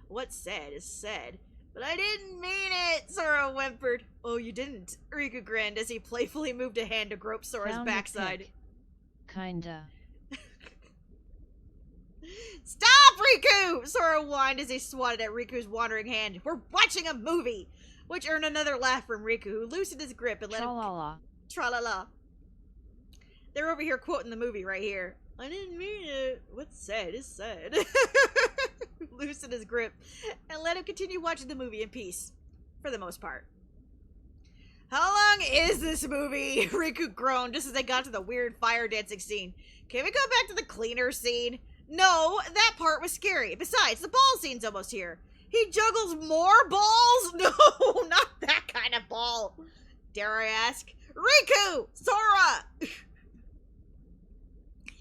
What's said is said. But I didn't mean it, Sora whimpered. Oh, you didn't? Riku grinned as he playfully moved a hand to grope Sora's backside. Kinda. Stop, Riku! Sora whined as he swatted at Riku's wandering hand. We're watching a movie! Which earned another laugh from Riku, who loosened his grip and let Tra-la-la. him... Tra-la-la. They're over here quoting the movie right here. I didn't mean it. What's said is said. Loosened his grip and let him continue watching the movie in peace. For the most part. How long is this movie? Riku groaned just as they got to the weird fire dancing scene. Can we go back to the cleaner scene? No, that part was scary. Besides, the ball scene's almost here. He juggles more balls? No, not that kind of ball. Dare I ask? Riku! Sora! He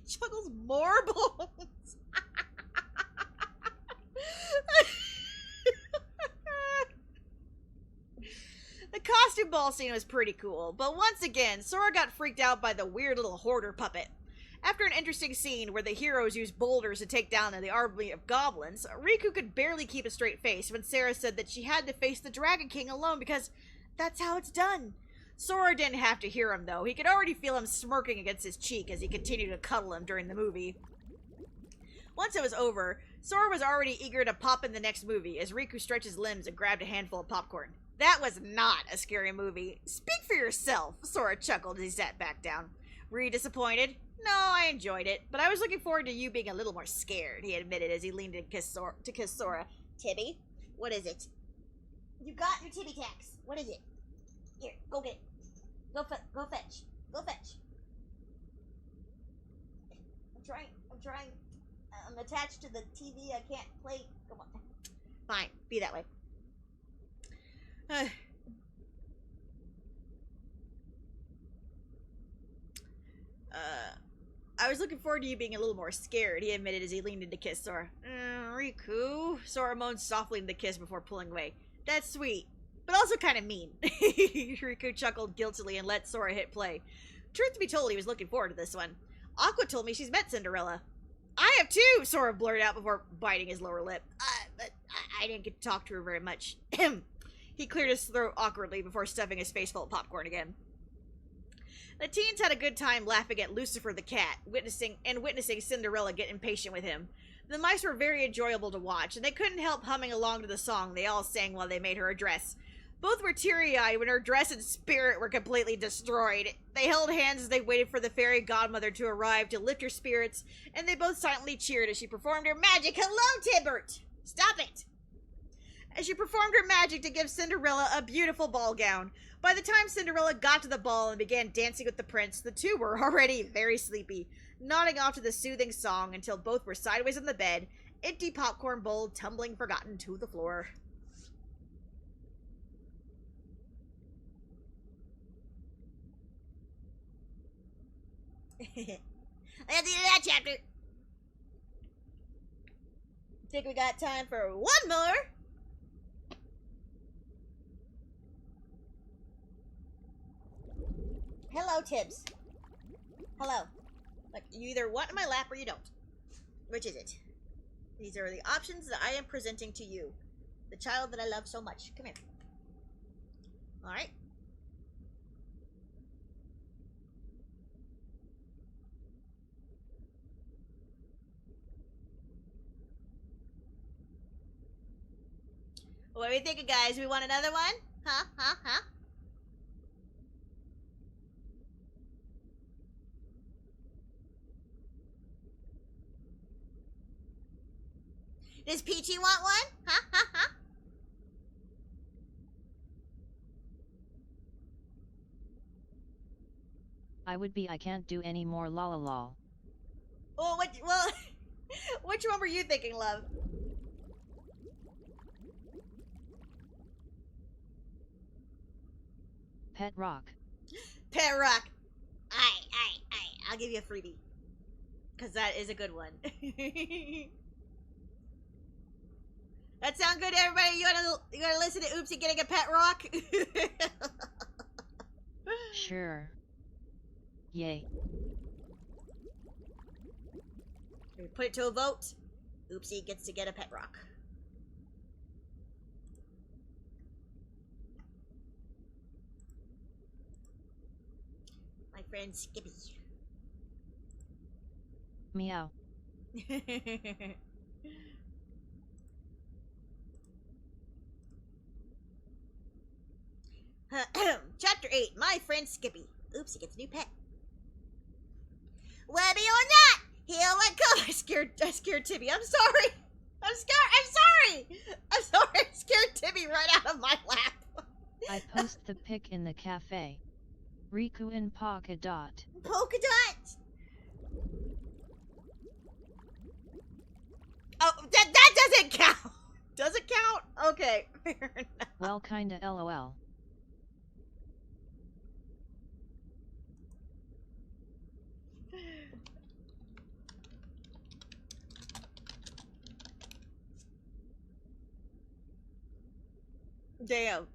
juggles more balls. The costume ball scene was pretty cool, but once again, Sora got freaked out by the weird little hoarder puppet. After an interesting scene where the heroes used boulders to take down the army of goblins, Riku could barely keep a straight face when Sarah said that she had to face the Dragon King alone because that's how it's done. Sora didn't have to hear him, though. He could already feel him smirking against his cheek as he continued to cuddle him during the movie. Once it was over, Sora was already eager to pop in the next movie as Riku stretched his limbs and grabbed a handful of popcorn. That was not a scary movie. Speak for yourself, Sora chuckled as he sat back down. Were you disappointed? No, I enjoyed it, but I was looking forward to you being a little more scared, he admitted as he leaned in to kiss Sora. Tibby, what is it? You got your Tibby tax. What is it? Here, go get it. Go fetch. Go fetch. I'm trying. I'm attached to the TV. I can't play. Come on. Fine, be that way. I was looking forward to you being a little more scared, he admitted as he leaned in to kiss Sora. Riku, Sora moaned softly in the kiss before pulling away. That's sweet, but also kind of mean. Riku chuckled guiltily and let Sora hit play. Truth to be told, he was looking forward to this one. Aqua told me she's met Cinderella. I have too, Sora blurted out before biting his lower lip. But I didn't get to talk to her very much. He cleared his throat awkwardly before stuffing his face full of popcorn again. The teens had a good time laughing at Lucifer the cat, witnessing Cinderella get impatient with him. The mice were very enjoyable to watch, and they couldn't help humming along to the song they all sang while they made her a dress. Both were teary-eyed when her dress and spirit were completely destroyed. They held hands as they waited for the fairy godmother to arrive to lift her spirits, and they both silently cheered as she performed her magic. Hello, Tibbert! Stop it! As she performed her magic to give Cinderella a beautiful ball gown. By the time Cinderella got to the ball and began dancing with the prince, the two were already very sleepy, nodding off to the soothing song until both were sideways on the bed, empty popcorn bowl tumbling forgotten to the floor. That's the end of that chapter. Think we got time for one more. Hello, Tibbs. Hello. Like, you either want in my lap or you don't. Which is it? These are the options that I am presenting to you. The child that I love so much. Come here. Alright. What are we thinking, guys? We want another one? Huh? Huh? Huh? Does Peachy want one? Huh? Huh? Huh? I can't do any more lol. Well, which one were you thinking, love? Pet rock. Pet rock. I'll give you a freebie. Because that is a good one. That sound good, everybody? You wanna listen to Oopsie getting a pet rock? Sure. Yay. We put it to a vote. Oopsie gets to get a pet rock. My friend Skippy. Meow. Chapter 8, My Friend Skippy. Oops, he gets a new pet. Webby or not, he'll let go. I scared Tibby. I'm sorry. I'm sorry. I scared Tibby right out of my lap. I post the pic in the cafe. Riku and Polka Dot. Polka Dot? Oh, that doesn't count. Does it count? Okay, fair enough. Well, kinda lol. Damn.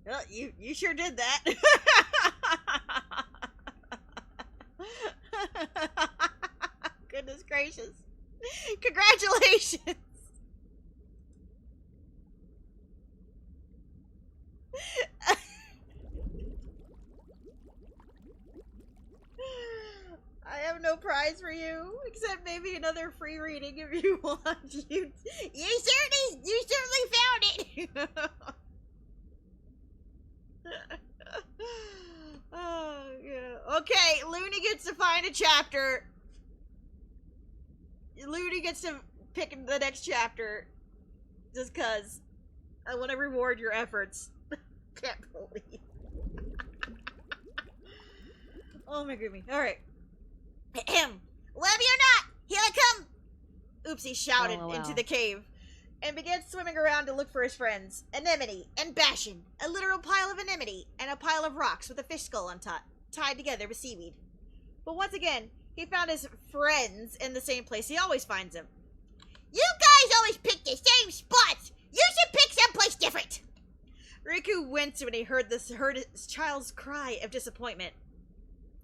Well, you sure did that. Goodness gracious. Congratulations. I have no prize for you, except maybe another free reading if you want. You certainly found it. Oh, yeah. Okay, Looney gets to find a chapter. Looney gets to pick the next chapter. Just cause I want to reward your efforts. Can't believe. Oh my goodness. Alright. Webby or not, here I come! Oopsie shouted into the cave and began swimming around to look for his friends, Anemone and Bastion, a literal pile of anemone, and a pile of rocks with a fish skull on top, tied together with seaweed. But once again, he found his friends in the same place he always finds them. You guys always pick the same spots! You should pick someplace different! Riku winced when he heard his child's cry of disappointment.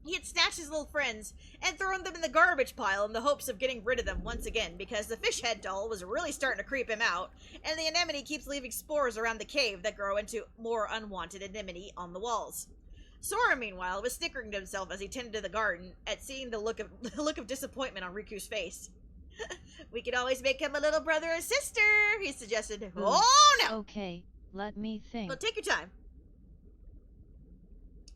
He had snatched his little friends and thrown them in the garbage pile in the hopes of getting rid of them once again, because the fish head doll was really starting to creep him out, and the anemone keeps leaving spores around the cave that grow into more unwanted anemone on the walls. Sora, meanwhile, was snickering to himself as he tended to the garden at seeing the look of disappointment on Riku's face. We could always make him a little brother or sister, he suggested. Ooh. Oh no! Okay, let me think. Well, take your time.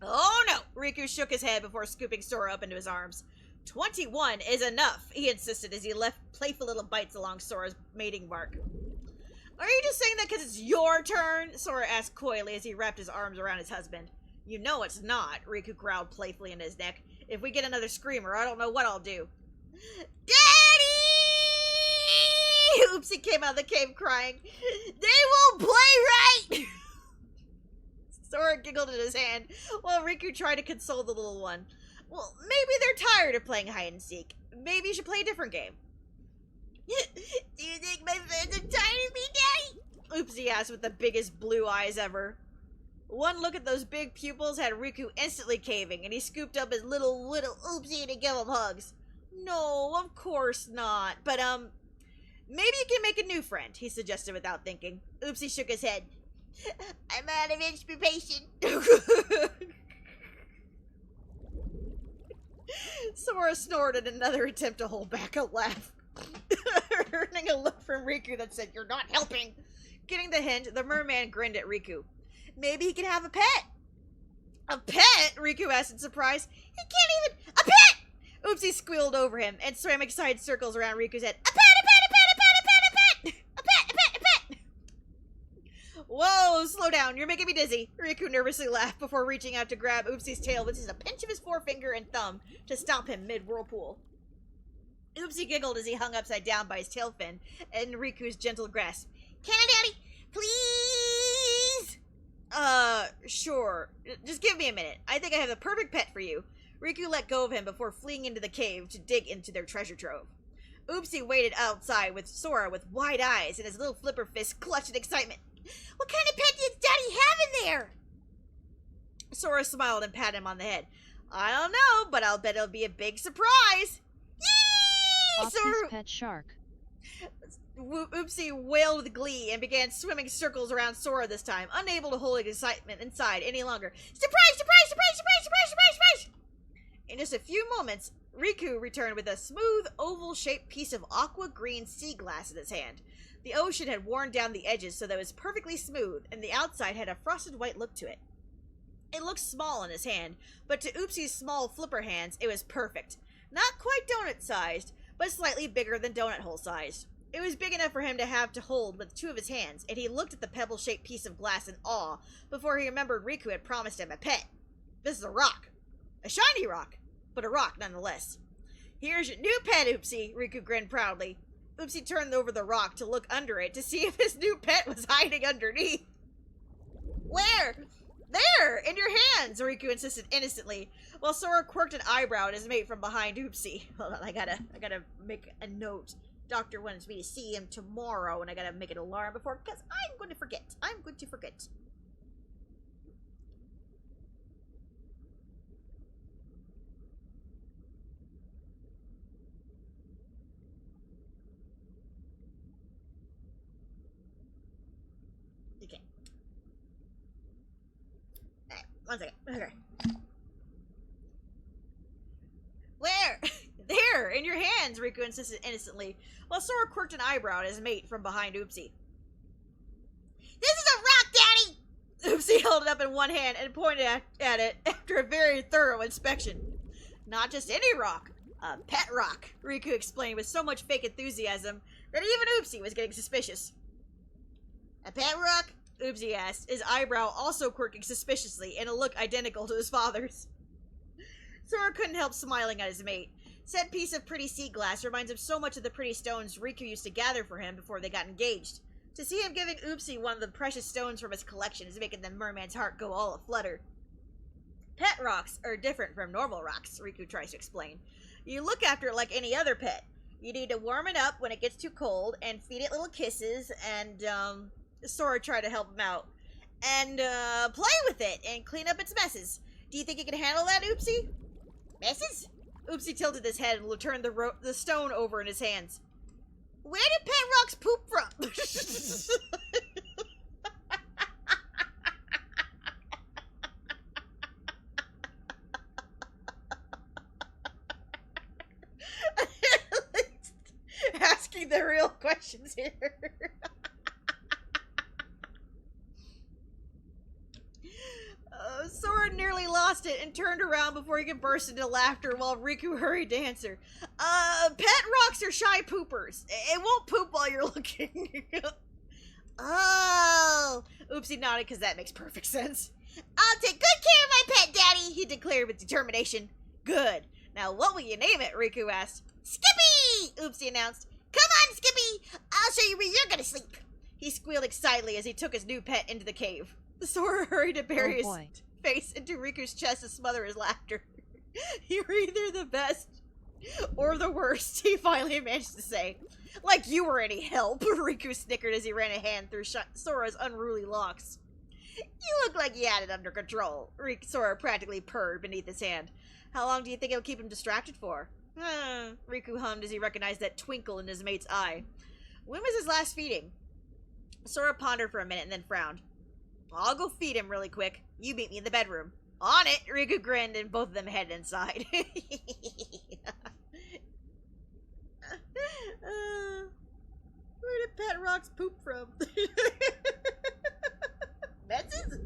Oh no! Riku shook his head before scooping Sora up into his arms. 21 is enough, he insisted as he left playful little bites along Sora's mating bark. Are you just saying that because it's your turn? Sora asked coyly as he wrapped his arms around his husband. You know it's not, Riku growled playfully into his neck. If we get another screamer, I don't know what I'll do. Daddy! Oopsie came out of the cave crying. They won't play right! Sora giggled in his hand while Riku tried to console the little one. Well, maybe they're tired of playing hide and seek. Maybe you should play a different game. Do you think my friends are tired of me, Daddy? Oopsie asked with the biggest blue eyes ever. One look at those big pupils had Riku instantly caving, and he scooped up his little Oopsie to give him hugs. No, of course not. But, maybe you can make a new friend, he suggested without thinking. Oopsie shook his head. I'm out of inspiration. Sora snorted in another attempt to hold back a laugh. Earning a look from Riku that said, "You're not helping." Getting the hint, the merman grinned at Riku. Maybe he can have a pet. A pet? Riku asked in surprise. He can't even... A pet! Oopsie squealed over him and swam excited circles around Riku's head. A pet, a pet, a pet, a pet, a pet, a pet! A pet, a pet, a pet! Whoa, slow down. You're making me dizzy. Riku nervously laughed before reaching out to grab Oopsie's tail with just a pinch of his forefinger and thumb to stop him mid-whirlpool. Oopsie giggled as he hung upside down by his tail fin in Riku's gentle grasp. Can I, Daddy? Please? Sure. Just give me a minute. I think I have the perfect pet for you. Riku let go of him before fleeing into the cave to dig into their treasure trove. Oopsie waited outside with Sora with wide eyes and his little flipper fist clutched in excitement. What kind of pet does Daddy have in there? Sora smiled and patted him on the head. I don't know, but I'll bet it'll be a big surprise. Yee! Oopsie's pet shark. Oopsie wailed with glee and began swimming circles around Sora this time, unable to hold his excitement inside any longer. Surprise! Surprise! Surprise! Surprise! Surprise! Surprise! Surprise! In just a few moments, Riku returned with a smooth, oval-shaped piece of aqua green sea glass in his hand. The ocean had worn down the edges so that it was perfectly smooth, and the outside had a frosted white look to it. It looked small in his hand, but to Oopsie's small flipper hands, it was perfect. Not quite donut-sized, but slightly bigger than donut hole-sized. It was big enough for him to have to hold with two of his hands, and he looked at the pebble-shaped piece of glass in awe before he remembered Riku had promised him a pet. This is a rock. A shiny rock, but a rock nonetheless. Here's your new pet, Oopsie, Riku grinned proudly. Oopsie turned over the rock to look under it to see if his new pet was hiding underneath. Where? There, in your hands, Riku insisted innocently, while Sora quirked an eyebrow at his mate from behind Oopsie. Hold on, I gotta make a note. Doctor wants me to see him tomorrow, and I gotta make an alarm before, because I'm going to forget. I'm going to forget. Okay. Alright, 1 second. Okay. Where? There, in your hands, Riku insisted innocently, while Sora quirked an eyebrow at his mate from behind Oopsie. This is a rock, Daddy! Oopsie held it up in one hand and pointed at it after a very thorough inspection. Not just any rock, a pet rock, Riku explained with so much fake enthusiasm that even Oopsie was getting suspicious. A pet rock? Oopsie asked, his eyebrow also quirking suspiciously in a look identical to his father's. Sora couldn't help smiling at his mate. Said piece of pretty sea glass reminds him so much of the pretty stones Riku used to gather for him before they got engaged. To see him giving Oopsie one of the precious stones from his collection is making the merman's heart go all aflutter. Pet rocks are different from normal rocks, Riku tries to explain. You look after it like any other pet. You need to warm it up when it gets too cold, and feed it little kisses, and, Sora tried to help him out. And, play with it, and clean up its messes. Do you think you can handle that, Oopsie? Messes? Oopsie tilted his head and turned the stone over in his hands. Where do pet rocks poop from? Asking the real questions here. Sora nearly lost it and turned around before he could burst into laughter while Riku hurried to answer. Pet rocks are shy poopers. It won't poop while you're looking. Oh. Oopsie nodded because that makes perfect sense. I'll take good care of my pet, Daddy, he declared with determination. Good. Now what will you name it, Riku asked. Skippy, Oopsie announced. Come on, Skippy. I'll show you where you're gonna sleep. He squealed excitedly as he took his new pet into the cave. Sora hurried to bury Oh his boy. face into Riku's chest to smother his laughter. You're either the best or the worst, he finally managed to say. Like you were any help, Riku snickered as he ran a hand through Sora's unruly locks. You look like you had it under control, Sora practically purred beneath his hand. How long do you think it'll keep him distracted for? Riku hummed as he recognized that twinkle in his mate's eye. When was his last feeding? Sora pondered for a minute and then frowned. I'll go feed him really quick. You meet me in the bedroom. On it, Riku grinned and both of them headed inside. Where did Pet Rocks poop from? Menses?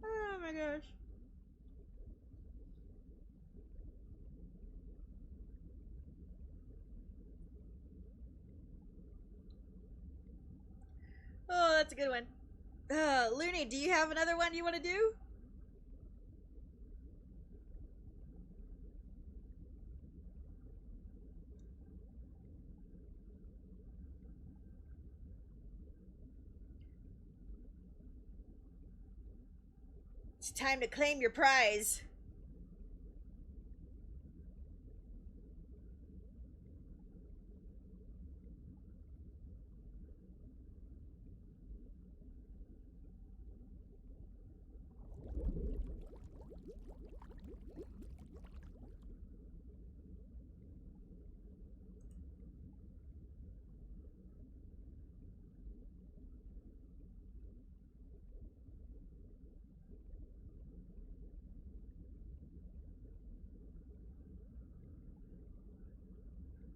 Oh my gosh. Oh, that's a good one. Looney, do you have another one you want to do? It's time to claim your prize.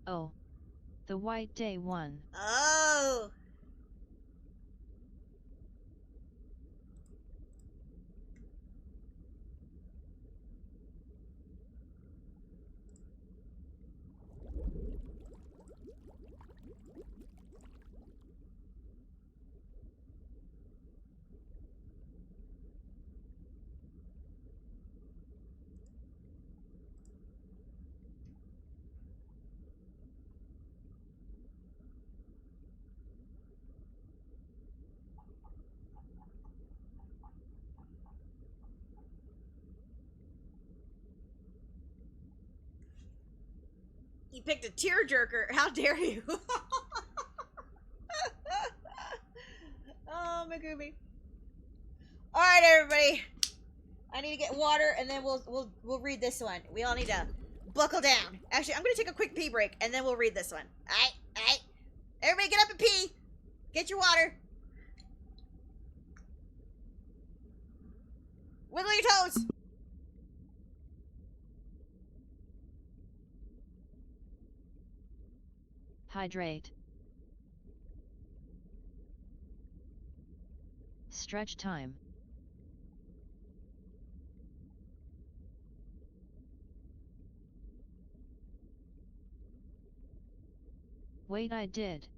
Oh. The White Day one. Oh. You picked a tearjerker. How dare you? Oh, Megumi. All right, everybody. I need to get water, and then we'll read this one. We all need to buckle down. Actually, I'm gonna take a quick pee break, and then we'll read this one. All right. Everybody, get up and pee. Get your water. Wiggle your toes. Hydrate. Stretch time. Wait, I did.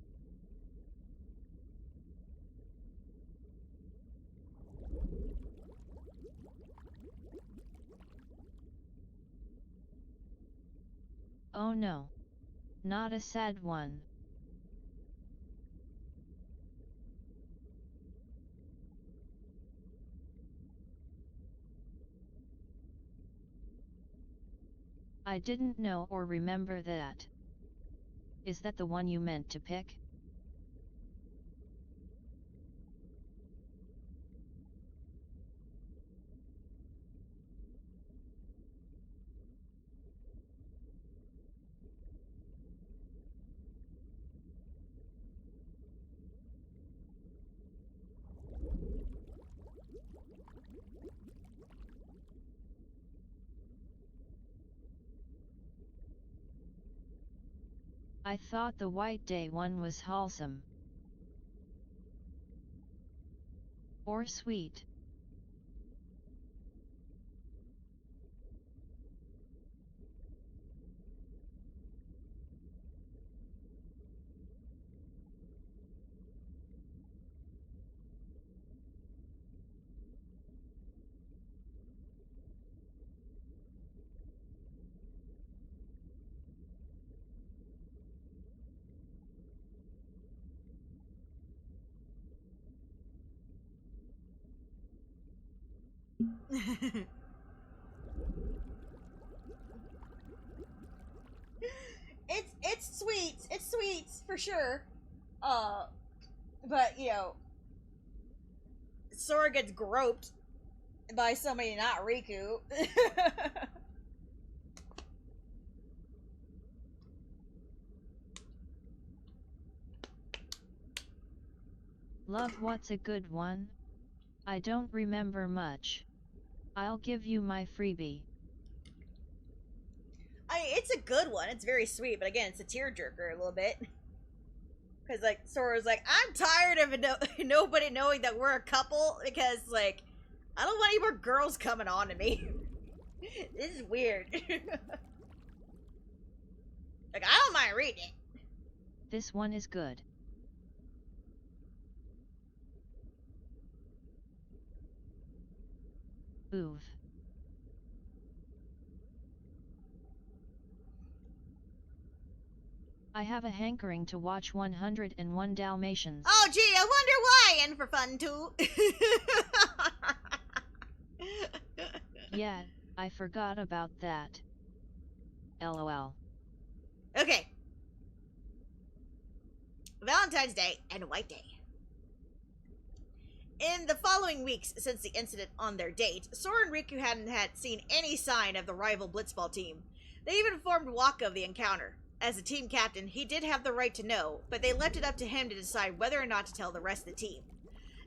Oh no. Not a sad one. I didn't know or remember that. Is that the one you meant to pick? I thought the White Day one was wholesome. Or sweet. It's sweet. It's sweet for sure. But Sora gets groped by somebody not Riku. Love, what's a good one? I don't remember much. I'll give you my freebie. It's a good one. It's very sweet, but again, it's a tearjerker a little bit. Because, like, Sora's like, I'm tired of nobody knowing that we're a couple, because, like, I don't want any more girls coming on to me. This is weird. Like, I don't mind reading it. This one is good. Oof. I have a hankering to watch 101 Dalmatians. Oh, gee, I wonder why, and for fun, too. Yeah, I forgot about that. LOL. Okay. Valentine's Day and White Day. In the following weeks since the incident on their date, Sora and Riku hadn't seen any sign of the rival blitzball team. They even informed Waka of the encounter. As a team captain, he did have the right to know, but they left it up to him to decide whether or not to tell the rest of the team.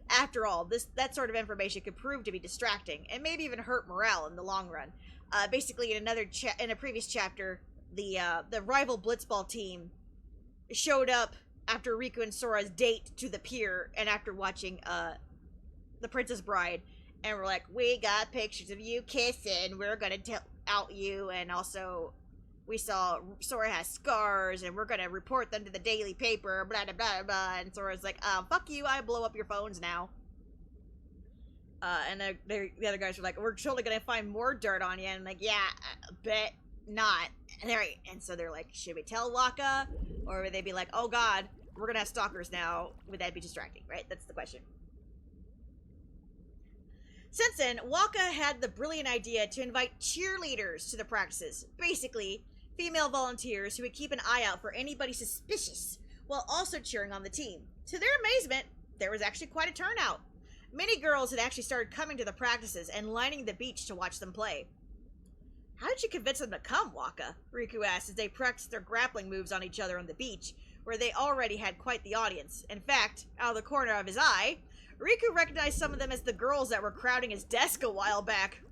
After all, that sort of information could prove to be distracting, and maybe even hurt morale in the long run. Basically, in a previous chapter, the rival blitzball team showed up after Riku and Sora's date to the pier, and after watching The Princess Bride, and we're like, we got pictures of you kissing, we're gonna out you, and also we saw Sora has scars, and we're gonna report them to the daily paper, blah, blah, blah, blah, and Sora's like, fuck you, I blow up your phones now. And the other guys were like, we're totally gonna find more dirt on you, and I'm like, yeah, bet not. And so they're like, should we tell Waka? Or would they be like, oh god, we're gonna have stalkers now, would that be distracting, right? That's the question. Since then, Waka had the brilliant idea to invite cheerleaders to the practices. Basically, female volunteers who would keep an eye out for anybody suspicious, while also cheering on the team. To their amazement, there was actually quite a turnout. Many girls had actually started coming to the practices and lining the beach to watch them play. How did you convince them to come, Waka? Riku asked as they practiced their grappling moves on each other on the beach, where they already had quite the audience. In fact, out of the corner of his eye, Riku recognized some of them as the girls that were crowding his desk a while back.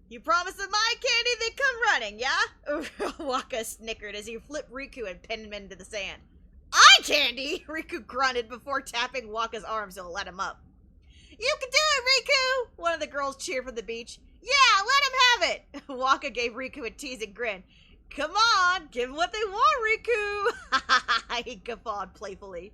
You promised them eye candy, they'd come running, yeah? Waka snickered as he flipped Riku and pinned him into the sand. Eye candy? Riku grunted before tapping Waka's arms to let him up. You can do it, Riku! One of the girls cheered from the beach. Yeah, let him have it! Waka gave Riku a teasing grin. Come on, give them what they want, Riku! He guffawed playfully.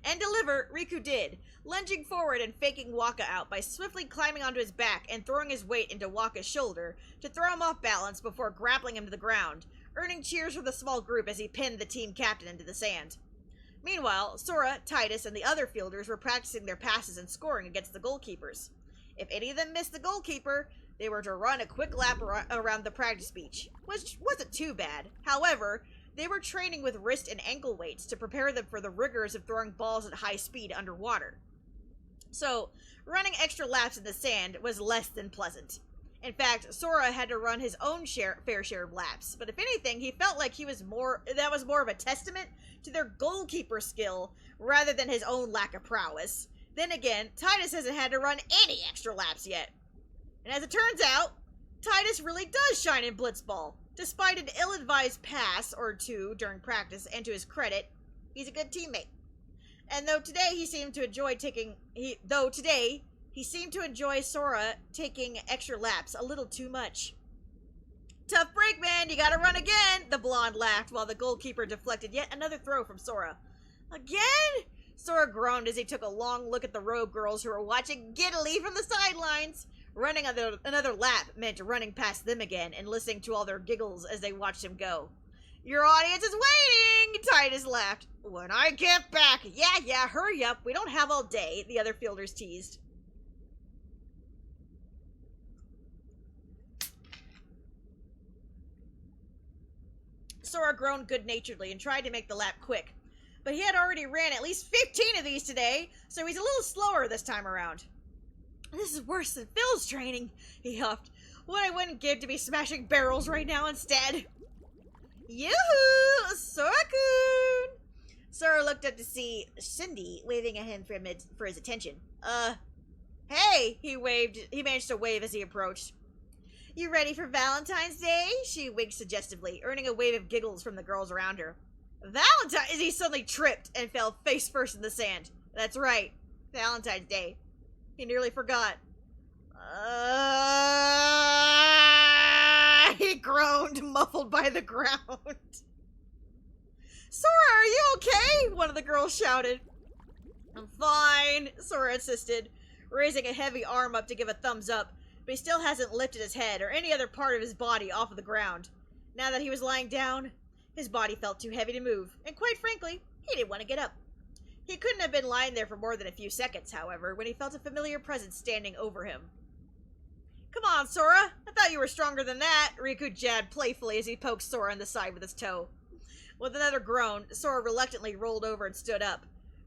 And deliver, Riku did, lunging forward and faking Waka out by swiftly climbing onto his back and throwing his weight into Waka's shoulder to throw him off balance before grappling him to the ground, earning cheers from the small group as he pinned the team captain into the sand. Meanwhile, Sora, Titus, and the other fielders were practicing their passes and scoring against the goalkeepers. If any of them missed the goalkeeper, they were to run a quick lap around the practice beach, which wasn't too bad. However, they were training with wrist and ankle weights to prepare them for the rigors of throwing balls at high speed underwater. So, running extra laps in the sand was less than pleasant. In fact, Sora had to run his own fair share of laps, but if anything, he felt like that was more of a testament to their goalkeeper skill rather than his own lack of prowess. Then again, Titus hasn't had to run any extra laps yet. And as it turns out, Titus really does shine in blitzball. Despite an ill-advised pass or two during practice, and to his credit, he's a good teammate. And today he seemed to enjoy Sora taking extra laps a little too much. Tough break, man, you gotta run again, the blonde laughed while the goalkeeper deflected yet another throw from Sora. Again? Sora groaned as he took a long look at the rogue girls who were watching giddily from the sidelines. Running another lap meant running past them again and listening to all their giggles as they watched him go. Your audience is waiting, Titus laughed. When I get back. Yeah, hurry up. We don't have all day, the other fielders teased. Sora groaned good-naturedly and tried to make the lap quick. But he had already ran at least 15 of these today, so he's a little slower this time around. This is worse than Phil's training, he huffed. What I wouldn't give to be smashing barrels right now instead. Yoo-hoo! Sora-kun! Sora looked up to see Cindy waving at him for his attention. Hey! He managed to wave as he approached. You ready for Valentine's Day? She winked suggestively, earning a wave of giggles from the girls around her. Valentine's? He suddenly tripped and fell face first in the sand. That's right. Valentine's Day. He nearly forgot. He groaned, muffled by the ground. Sora, are you okay? One of the girls shouted. I'm fine, Sora insisted, raising a heavy arm up to give a thumbs up, but he still hasn't lifted his head or any other part of his body off of the ground. Now that he was lying down, his body felt too heavy to move, and quite frankly, he didn't want to get up. He couldn't have been lying there for more than a few seconds, however, when he felt a familiar presence standing over him. Come on, Sora! I thought you were stronger than that, Riku jabbed playfully as he poked Sora in the side with his toe. With another groan, Sora reluctantly rolled over and stood up.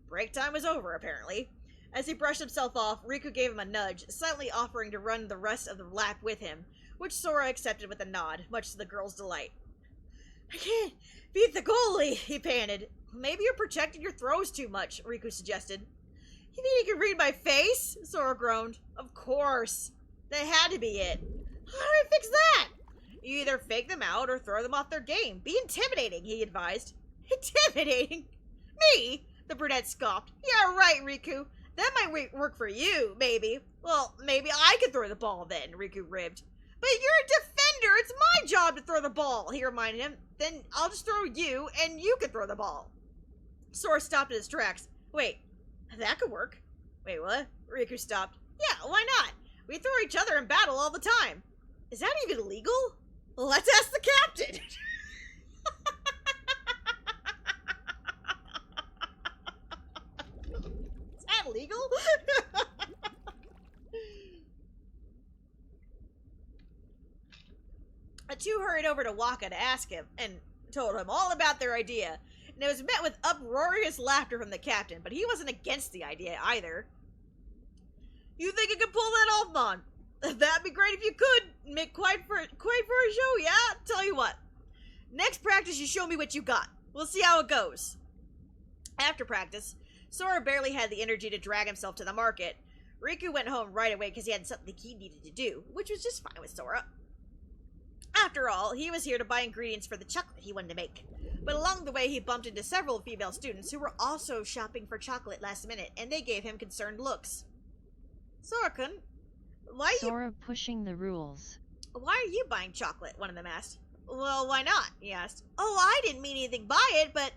Break time was over, apparently. As he brushed himself off, Riku gave him a nudge, silently offering to run the rest of the lap with him, which Sora accepted with a nod, much to the girl's delight. I can't beat the goalie, he panted. Maybe you're projecting your throws too much, Riku suggested. You mean you can read my face? Sora groaned. Of course. That had to be it. How do I fix that? You either fake them out or throw them off their game. Be intimidating, he advised. Intimidating? Me? The brunette scoffed. Yeah, right, Riku. That might work for you, maybe. Well, maybe I could throw the ball then, Riku ribbed. But you're a defender. It's my job to throw the ball, he reminded him. Then I'll just throw you, and you can throw the ball. Sora stopped in his tracks. Wait, that could work. Wait, what? Riku stopped. Yeah, why not? We throw each other in battle all the time. Is that even legal? Let's ask the captain. Is that legal? The two hurried over to Waka to ask him and told him all about their idea. And it was met with uproarious laughter from the captain, but he wasn't against the idea either. You think you can pull that off, Mon? That'd be great if you could. Make quite for a show, yeah? Tell you what. Next practice, you show me what you got. We'll see how it goes. After practice, Sora barely had the energy to drag himself to the market. Riku went home right away because he had something he needed to do, which was just fine with Sora. After all, he was here to buy ingredients for the chocolate he wanted to make. But along the way, he bumped into several female students who were also shopping for chocolate last minute, and they gave him concerned looks. Sora-kun, Sora pushing the rules. Why are you buying chocolate? One of them asked. Well, why not? He asked. Oh, I didn't mean anything by it, but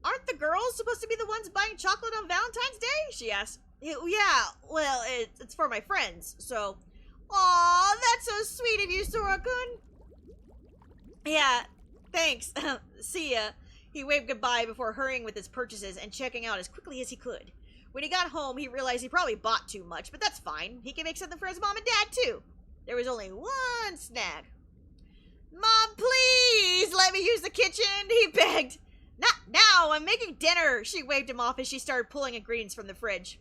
aren't the girls supposed to be the ones buying chocolate on Valentine's Day? She asked. Yeah, well, it's for my friends, so... Aw, that's so sweet of you, Sora-kun. Yeah, thanks. See ya. He waved goodbye before hurrying with his purchases and checking out as quickly as he could. When he got home, he realized he probably bought too much, but that's fine. He can make something for his mom and dad, too. There was only one snag. Mom, please let me use the kitchen, he begged. Not now, I'm making dinner. She waved him off as she started pulling ingredients from the fridge.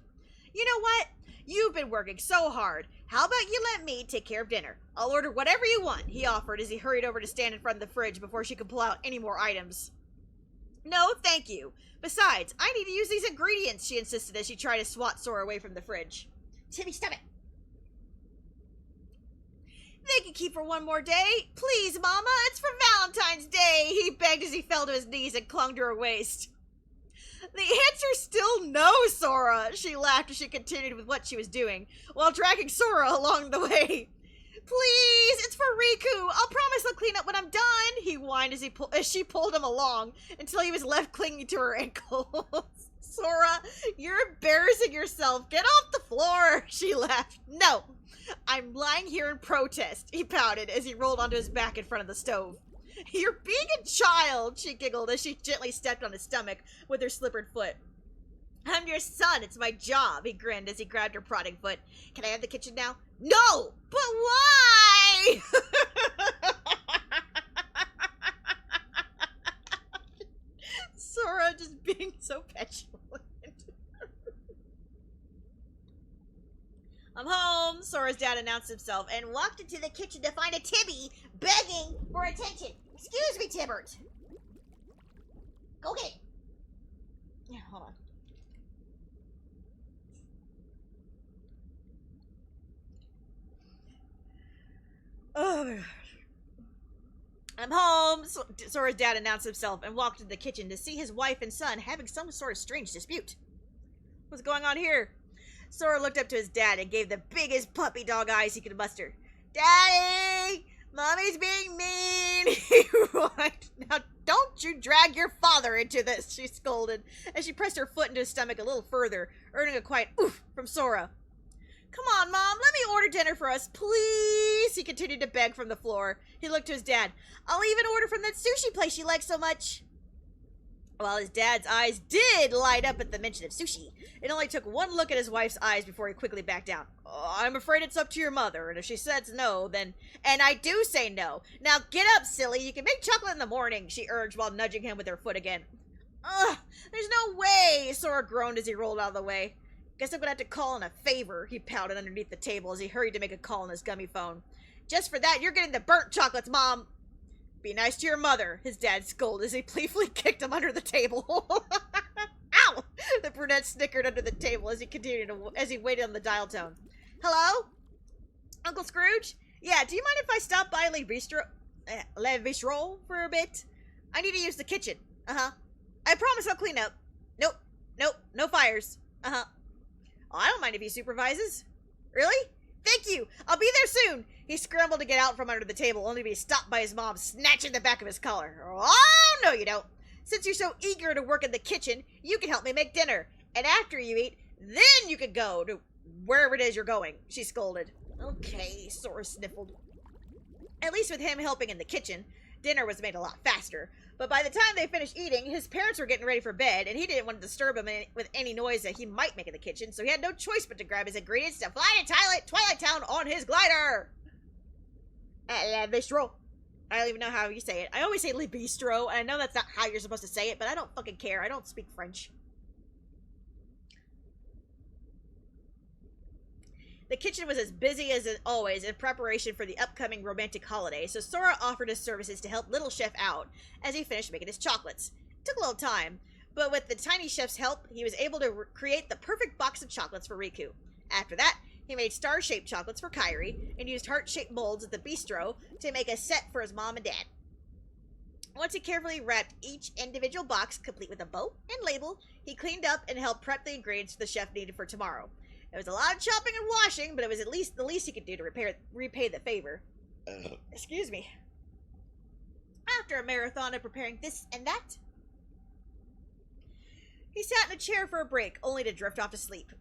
You know what? You've been working so hard. How about you let me take care of dinner? I'll order whatever you want, he offered as he hurried over to stand in front of the fridge before she could pull out any more items. No, thank you. Besides, I need to use these ingredients, she insisted as she tried to swat Sora away from the fridge. Timmy, stop it. They can keep for one more day. Please, Mama, it's for Valentine's Day, he begged as he fell to his knees and clung to her waist. The answer's still no, Sora, she laughed as she continued with what she was doing, while dragging Sora along the way. Please, it's for Riku. I'll promise I'll clean up when I'm done, he whined as she pulled him along until he was left clinging to her ankles. Sora, you're embarrassing yourself. Get off the floor, she laughed. No, I'm lying here in protest, he pouted as he rolled onto his back in front of the stove. You're being a child, she giggled as she gently stepped on his stomach with her slippered foot. I'm your son, it's my job, he grinned as he grabbed her prodding foot. Can I have the kitchen now? No! But why? just being so petulant. I'm home, Sora's dad announced himself and walked into the kitchen to find a Tibby begging for attention. Excuse me, Tibbert. Go get it. Yeah, hold on. Oh my gosh. I'm home, Sora's dad announced himself and walked into the kitchen to see his wife and son having some sort of strange dispute. What's going on here? Sora looked up to his dad and gave the biggest puppy dog eyes he could muster. Daddy! Mommy's being mean! He whined. Now don't you drag your father into this, she scolded, as she pressed her foot into his stomach a little further, earning a quiet oof from Sora. Come on, Mom, let me order dinner for us, please, he continued to beg from the floor. He looked to his dad. I'll even order from that sushi place you like so much. While his dad's eyes did light up at the mention of sushi, it only took one look at his wife's eyes before he quickly backed down. Oh, I'm afraid it's up to your mother, and if she says no, then... And I do say no. Now get up, silly. You can make chocolate in the morning, she urged while nudging him with her foot again. Ugh, there's no way, Sora groaned as he rolled out of the way. Guess I'm gonna have to call in a favor, he pouted underneath the table as he hurried to make a call on his gummy phone. Just for that, you're getting the burnt chocolates, Mom. Be nice to your mother, his dad scolded as he playfully kicked him under the table. Ow! The brunette snickered under the table as he waited on the dial tone. Hello? Uncle Scrooge? Yeah, do you mind if I stop by Le Bistro for a bit? I need to use the kitchen. Uh-huh. I promise I'll clean up. Nope. No fires. Uh-huh. Oh, I don't mind if he supervises. Really? Thank you! I'll be there soon! He scrambled to get out from under the table, only to be stopped by his mom snatching the back of his collar. Oh, no you don't! Since you're so eager to work in the kitchen, you can help me make dinner. And after you eat, then you can go to wherever it is you're going, she scolded. Okay, Sora sniffled. At least with him helping in the kitchen, dinner was made a lot faster. But by the time they finished eating, his parents were getting ready for bed, and he didn't want to disturb him with any noise that he might make in the kitchen, so he had no choice but to grab his ingredients to fly to Twilight Town on his glider. Le Bistro. I don't even know how you say it. I always say Le Bistro, and I know that's not how you're supposed to say it, but I don't fucking care. I don't speak French. The kitchen was as busy as always in preparation for the upcoming romantic holiday, so Sora offered his services to help Little Chef out as he finished making his chocolates. It took a little time, but with the tiny chef's help, he was able to create the perfect box of chocolates for Riku. After that, he made star-shaped chocolates for Kairi and used heart-shaped molds at the bistro to make a set for his mom and dad. Once he carefully wrapped each individual box, complete with a bow and label, he cleaned up and helped prep the ingredients the chef needed for tomorrow. It was a lot of chopping and washing, but it was at least the least he could do to repay the favor. Excuse me. After a marathon of preparing this and that, he sat in a chair for a break, only to drift off to sleep.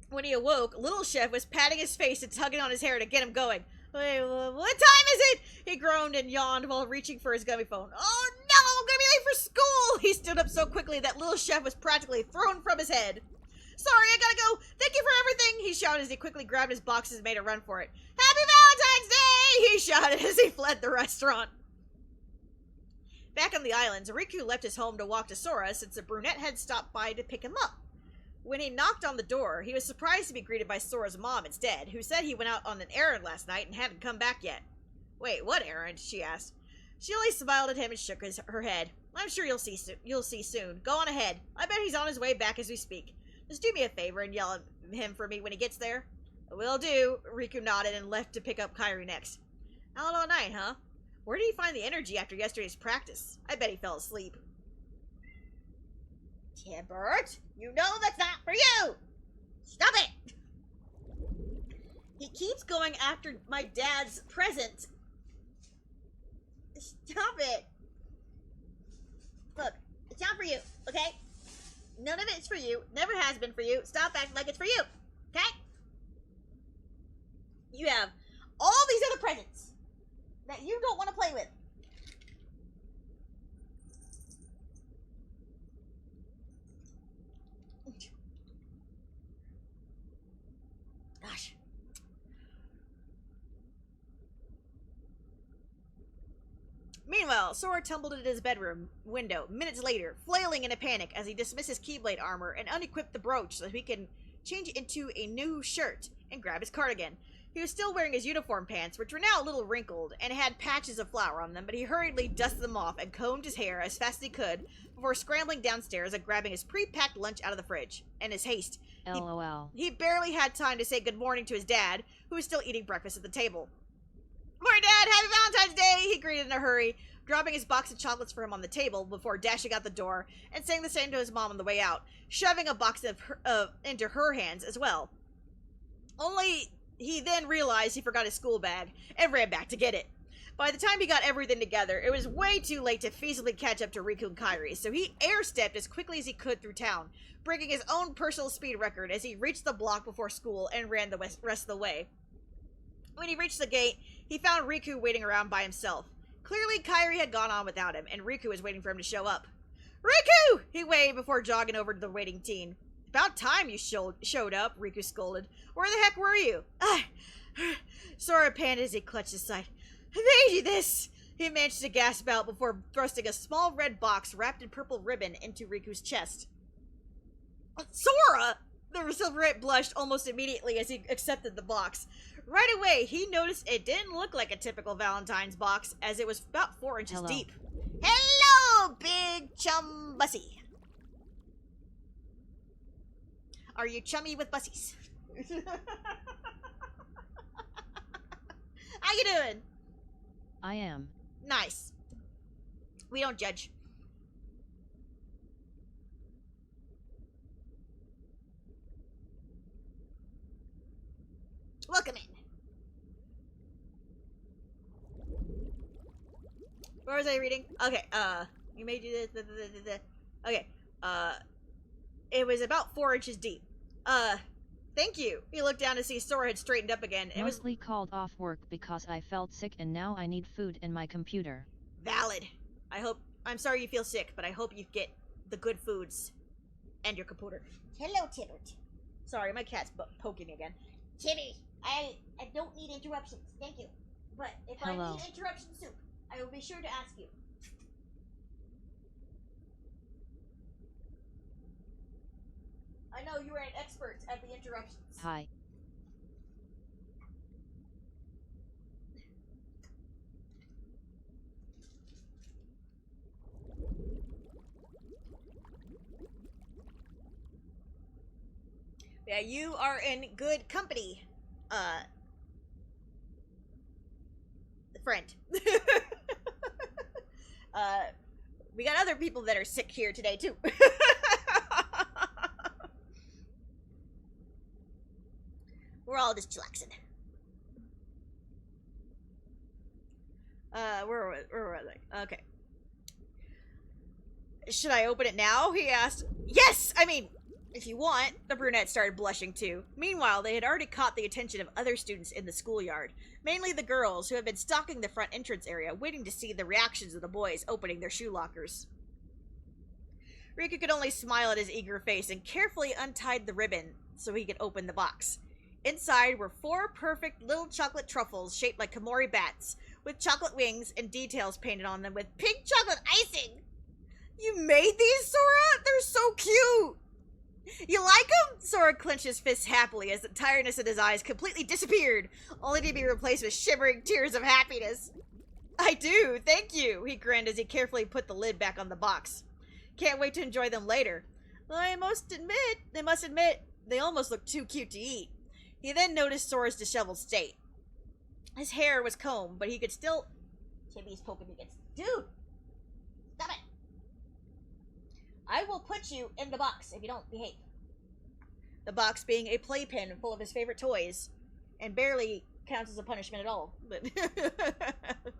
When he awoke, Little Chef was patting his face and tugging on his hair to get him going. Wait, what time is it? He groaned and yawned while reaching for his gummy phone. Oh no, I'm gonna be late for school! He stood up so quickly that Little Chef was practically thrown from his head. Sorry, I gotta go. Thank you for everything, he shouted as he quickly grabbed his boxes and made a run for it. Happy Valentine's Day, he shouted as he fled the restaurant. Back on the islands, Riku left his home to walk to Sora since the brunette had stopped by to pick him up. When he knocked on the door, he was surprised to be greeted by Sora's mom instead, who said he went out on an errand last night and hadn't come back yet. Wait, what errand? She asked. She only smiled at him and shook her head. I'm sure you'll see soon. Go on ahead. I bet he's on his way back as we speak. Just do me a favor and yell at him for me when he gets there. Will do, Riku nodded and left to pick up Kairi next. Out all night, huh? Where did he find the energy after yesterday's practice? I bet he fell asleep. Tibbert, you know that's not for you! Stop it! He keeps going after my dad's present. Stop it! Look, it's not for you, okay? None of it's for you. Never has been for you. Stop acting like it's for you. Okay? You have all these other presents that you don't want to play with. Gosh. Meanwhile, Meanwhile, Sora tumbled into his bedroom window minutes later, flailing in a panic as he dismissed his Keyblade armor and unequipped the brooch so he can change into a new shirt and grab his cardigan. He was still wearing his uniform pants, which were now a little wrinkled and had patches of flour on them, but he hurriedly dusted them off and combed his hair as fast as he could before scrambling downstairs and grabbing his pre-packed lunch out of the fridge. In his haste, LOL. he barely had time to say good morning to his dad, who was still eating breakfast at the table. "Morning, Dad! Happy Valentine's Day!" he greeted in a hurry, dropping his box of chocolates for him on the table before dashing out the door and saying the same to his mom on the way out, shoving a box into her hands as well. Only he then realized he forgot his school bag and ran back to get it. By the time he got everything together, it was way too late to feasibly catch up to Riku and Kairi, so he air-stepped as quickly as he could through town, breaking his own personal speed record as he reached the block before school and ran the rest of the way. When he reached the gate, he found Riku waiting around by himself. Clearly, Kairi had gone on without him, and Riku was waiting for him to show up. "Riku!" he waved before jogging over to the waiting teen. "About time you showed up," Riku scolded. "Where the heck were you?" Sora panted as he clutched his side. "I made you this!" He managed to gasp out before thrusting a small red box wrapped in purple ribbon into Riku's chest. "Sora!" The Silverite blushed almost immediately as he accepted the box. Right away, he noticed it didn't look like a typical Valentine's box, as it was about 4 inches deep. "Hello, big chum Bussy. Are you chummy with Bussies?" How you doing? I am. Nice. We don't judge. Welcome in. Where was I reading? Okay, you made you okay, it was about 4 inches deep. Thank you. He looked down to see Sora had straightened up again. It was Mostly called off work because I felt sick and now I need food and my computer. valid. I'm sorry you feel sick, but I hope you get the good foods and your computer. Hello, Tibbert. Sorry, my cat's poking me again. Timmy, I don't need interruptions, thank you. But if Hello. I need interruption soup, I will be sure to ask you. I know you are an expert at the interruptions. Hi. Yeah, you are in good company, friend. We got other people that are sick here today, too. We're all just chillaxing. Where was I? Okay. Should I open it now? He asked. Yes! I mean, if you want. The brunette started blushing too. Meanwhile, they had already caught the attention of other students in the schoolyard, mainly the girls who had been stalking the front entrance area, waiting to see the reactions of the boys opening their shoe lockers. Riku could only smile at his eager face and carefully untied the ribbon so he could open the box. Inside were 4 perfect little chocolate truffles shaped like Komori bats, with chocolate wings and details painted on them with pink chocolate icing. You made these, Sora? They're so cute! You like them? Sora clenched his fists happily as the tiredness in his eyes completely disappeared, only to be replaced with shimmering tears of happiness. I do, thank you, he grinned as he carefully put the lid back on the box. Can't wait to enjoy them later. I must admit, they almost look too cute to eat. He then noticed Sora's disheveled state. His hair was combed, but he could still... Timmy's poking me against... Dude! Stop it! I will put you in the box if you don't behave. The box being a playpen full of his favorite toys, and barely counts as a punishment at all. But,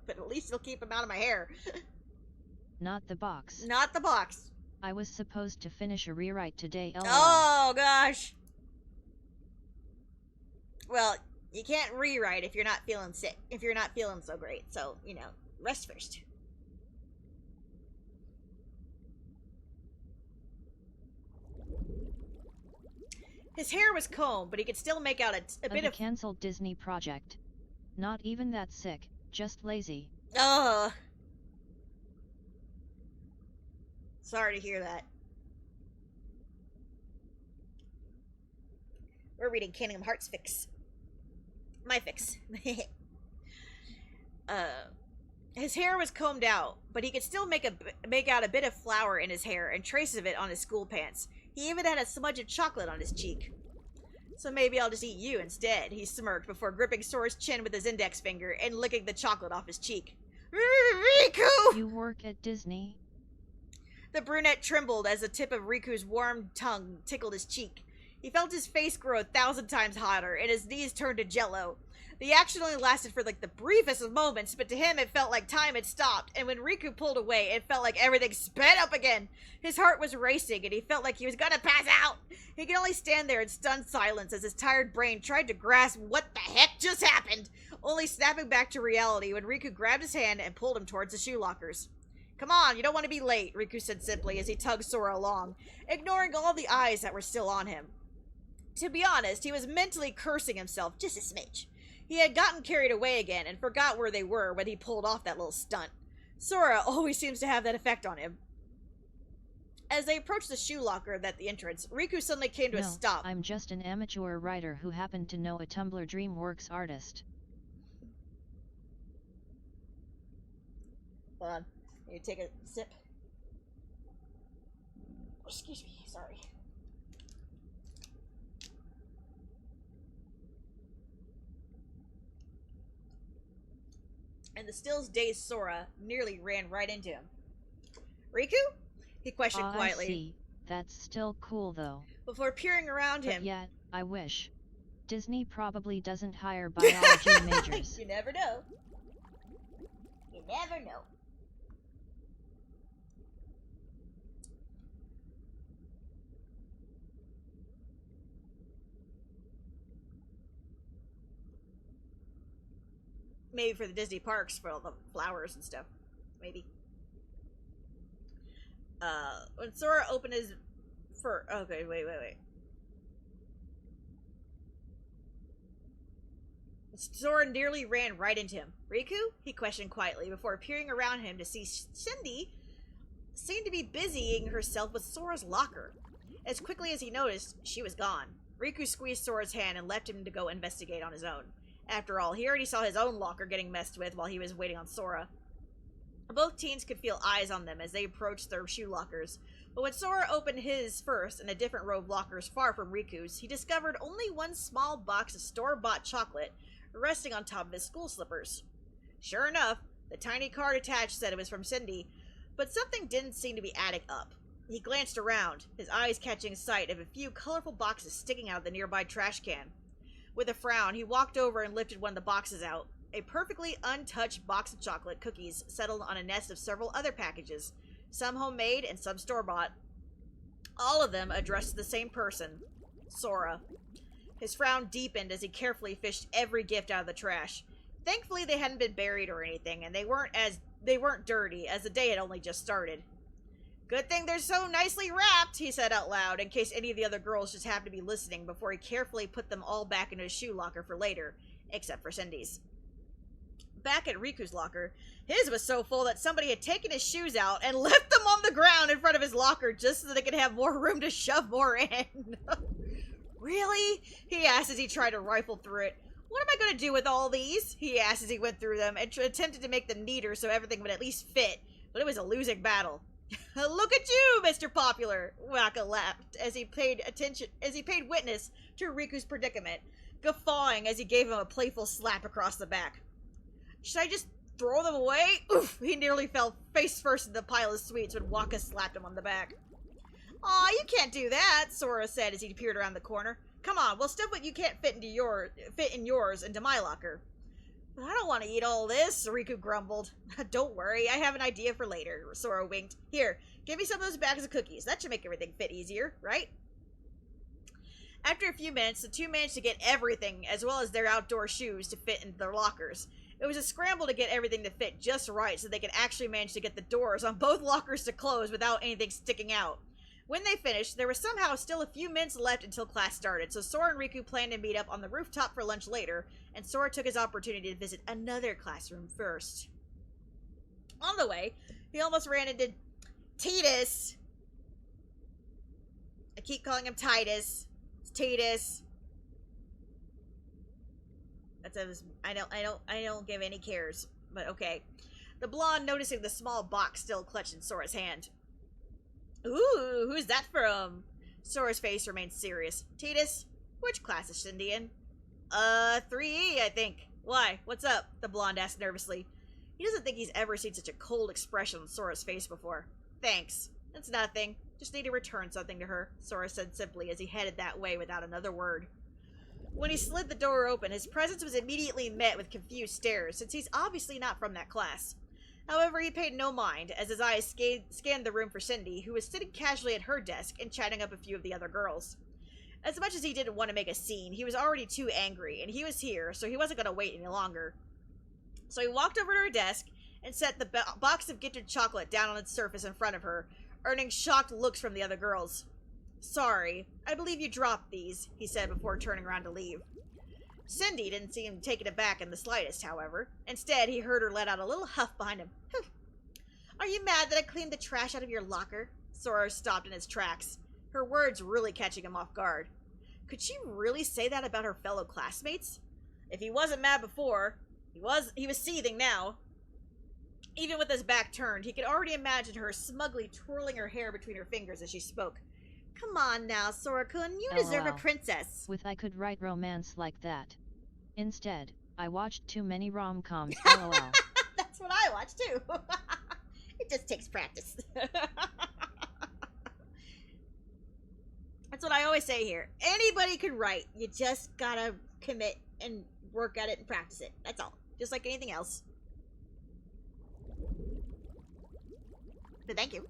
but at least he'll keep him out of my hair. Not the box. Not the box. I was supposed to finish a rewrite today, lol. Oh, gosh. Well, you can't rewrite if you're not feeling sick. If you're not feeling so great. So, you know, rest first. His hair was combed, but he could still make out a bit of... canceled Disney project. Not even that sick, just lazy. Ugh. Sorry to hear that. We're reading Kingdom Hearts fics. My fics. His hair was combed out, but he could still make out a bit of flour in his hair and traces of it on his school pants. He even had a smudge of chocolate on his cheek. So maybe I'll just eat you instead, he smirked before gripping Sora's chin with his index finger and licking the chocolate off his cheek. Riku! You work at Disney? The brunette trembled as the tip of Riku's warm tongue tickled his cheek. He felt his face grow 1,000 times hotter, and his knees turned to jello. The action only lasted for like the briefest of moments, but to him it felt like time had stopped, and when Riku pulled away, it felt like everything sped up again. His heart was racing, and he felt like he was gonna pass out. He could only stand there in stunned silence as his tired brain tried to grasp what the heck just happened, only snapping back to reality when Riku grabbed his hand and pulled him towards the shoe lockers. Come on, you don't want to be late, Riku said simply as he tugged Sora along, ignoring all the eyes that were still on him. To be honest, he was mentally cursing himself just a smidge. He had gotten carried away again and forgot where they were when he pulled off that little stunt. Sora always seems to have that effect on him. As they approached the shoe locker at the entrance, Riku suddenly came to a stop. I'm just an amateur writer who happened to know a Tumblr DreamWorks artist. Hold on. I need to take a sip. Excuse me, sorry. And the still dazed Sora nearly ran right into him. Riku? He questioned quietly. I see. That's still cool though. Before peering around him. But yet, I wish. Disney probably doesn't hire biology majors. You never know. You never know. Maybe for the Disney parks, for all the flowers and stuff. Maybe. When Sora opened his fur... Okay, wait. Sora nearly ran right into him. Riku? He questioned quietly before peering around him to see Cindy seemed to be busying herself with Sora's locker. As quickly as he noticed, she was gone. Riku squeezed Sora's hand and left him to go investigate on his own. After all, he already saw his own locker getting messed with while he was waiting on Sora. Both teens could feel eyes on them as they approached their shoe lockers, but when Sora opened his first in a different row of lockers far from Riku's, he discovered only one small box of store-bought chocolate resting on top of his school slippers. Sure enough, the tiny card attached said it was from Cindy, but something didn't seem to be adding up. He glanced around, his eyes catching sight of a few colorful boxes sticking out of the nearby trash can. With a frown, he walked over and lifted one of the boxes out. A perfectly untouched box of chocolate cookies settled on a nest of several other packages, some homemade and some store-bought. All of them addressed to the same person, Sora. His frown deepened as he carefully fished every gift out of the trash. Thankfully, they hadn't been buried or anything, and they weren't dirty, as the day had only just started. Good thing they're so nicely wrapped, he said out loud, in case any of the other girls just happened to be listening, before he carefully put them all back into his shoe locker for later, except for Cindy's. Back at Riku's locker, his was so full that somebody had taken his shoes out and left them on the ground in front of his locker just so they could have more room to shove more in. Really? He asked as he tried to rifle through it. What am I going to do with all these? He asked as he went through them and attempted to make them neater so everything would at least fit, but it was a losing battle. Look at you, Mr. Popular! Waka laughed as he paid witness to Riku's predicament, guffawing as he gave him a playful slap across the back. Should I just throw them away? Oof! He nearly fell face first in the pile of sweets when Waka slapped him on the back. Aw, you can't do that, Sora said as he peered around the corner. Come on, we'll stuff what you can't fit in yours into my locker. I don't want to eat all this, Riku grumbled. Don't worry, I have an idea for later, Sora winked. Here, give me some of those bags of cookies. That should make everything fit easier, right? After a few minutes, the two managed to get everything, as well as their outdoor shoes, to fit into their lockers. It was a scramble to get everything to fit just right so they could actually manage to get the doors on both lockers to close without anything sticking out. When they finished, there was somehow still a few minutes left until class started, so Sora and Riku planned to meet up on the rooftop for lunch later, and Sora took his opportunity to visit another classroom first. On the way, he almost ran into Tidus, keep calling him Titus. It's Titus. I don't give any cares, but okay. The blonde noticing the small box still clutched in Sora's hand. Ooh, who's that from? Sora's face remained serious. Titus, which class is Cindy in? 3E, I think. Why? What's up? The blonde asked nervously. He doesn't think he's ever seen such a cold expression on Sora's face before. Thanks. It's nothing. Just need to return something to her, Sora said simply as he headed that way without another word. When he slid the door open, his presence was immediately met with confused stares, since he's obviously not from that class. However, he paid no mind, as his eyes scanned the room for Cindy, who was sitting casually at her desk and chatting up a few of the other girls. As much as he didn't want to make a scene, he was already too angry, and he was here, so he wasn't going to wait any longer. So he walked over to her desk and set the box of gifted chocolate down on its surface in front of her, earning shocked looks from the other girls. Sorry, I believe you dropped these, he said before turning around to leave. Cindy didn't seem taken aback in the slightest, however. Instead, he heard her let out a little huff behind him. Are you mad that I cleaned the trash out of your locker? Sora stopped in his tracks, her words really catching him off guard. Could she really say that about her fellow classmates? If he wasn't mad before, he was seething now. Even with his back turned, he could already imagine her smugly twirling her hair between her fingers as she spoke. Come on now, Sora-kun, you deserve a princess. With I could write romance like that. Instead, I watched too many rom-coms, lol. That's what I watch too. It just takes practice. That's what I always say here. Anybody can write. You just gotta commit and work at it and practice it. That's all. Just like anything else. But thank you.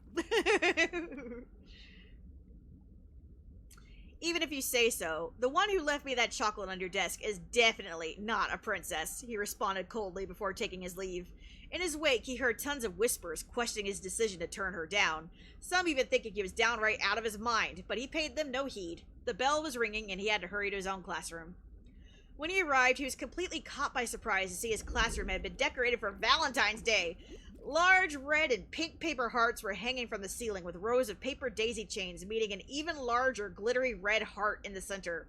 Even if you say so, the one who left me that chocolate on your desk is definitely not a princess, he responded coldly before taking his leave. In his wake, he heard tons of whispers questioning his decision to turn her down, some even thinking he was downright out of his mind, but he paid them no heed. The bell was ringing and he had to hurry to his own classroom. When he arrived, he was completely caught by surprise to see his classroom had been decorated for Valentine's Day. Large red and pink paper hearts were hanging from the ceiling with rows of paper daisy chains meeting an even larger glittery red heart in the center.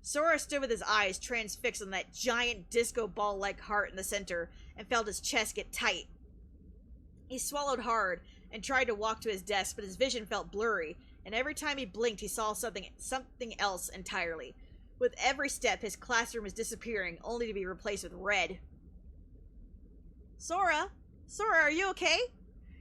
Sora stood with his eyes transfixed on that giant disco ball-like heart in the center and felt his chest get tight. He swallowed hard and tried to walk to his desk, but his vision felt blurry, and every time he blinked he saw something else entirely. With every step, his classroom was disappearing, only to be replaced with red. Sora, are you okay?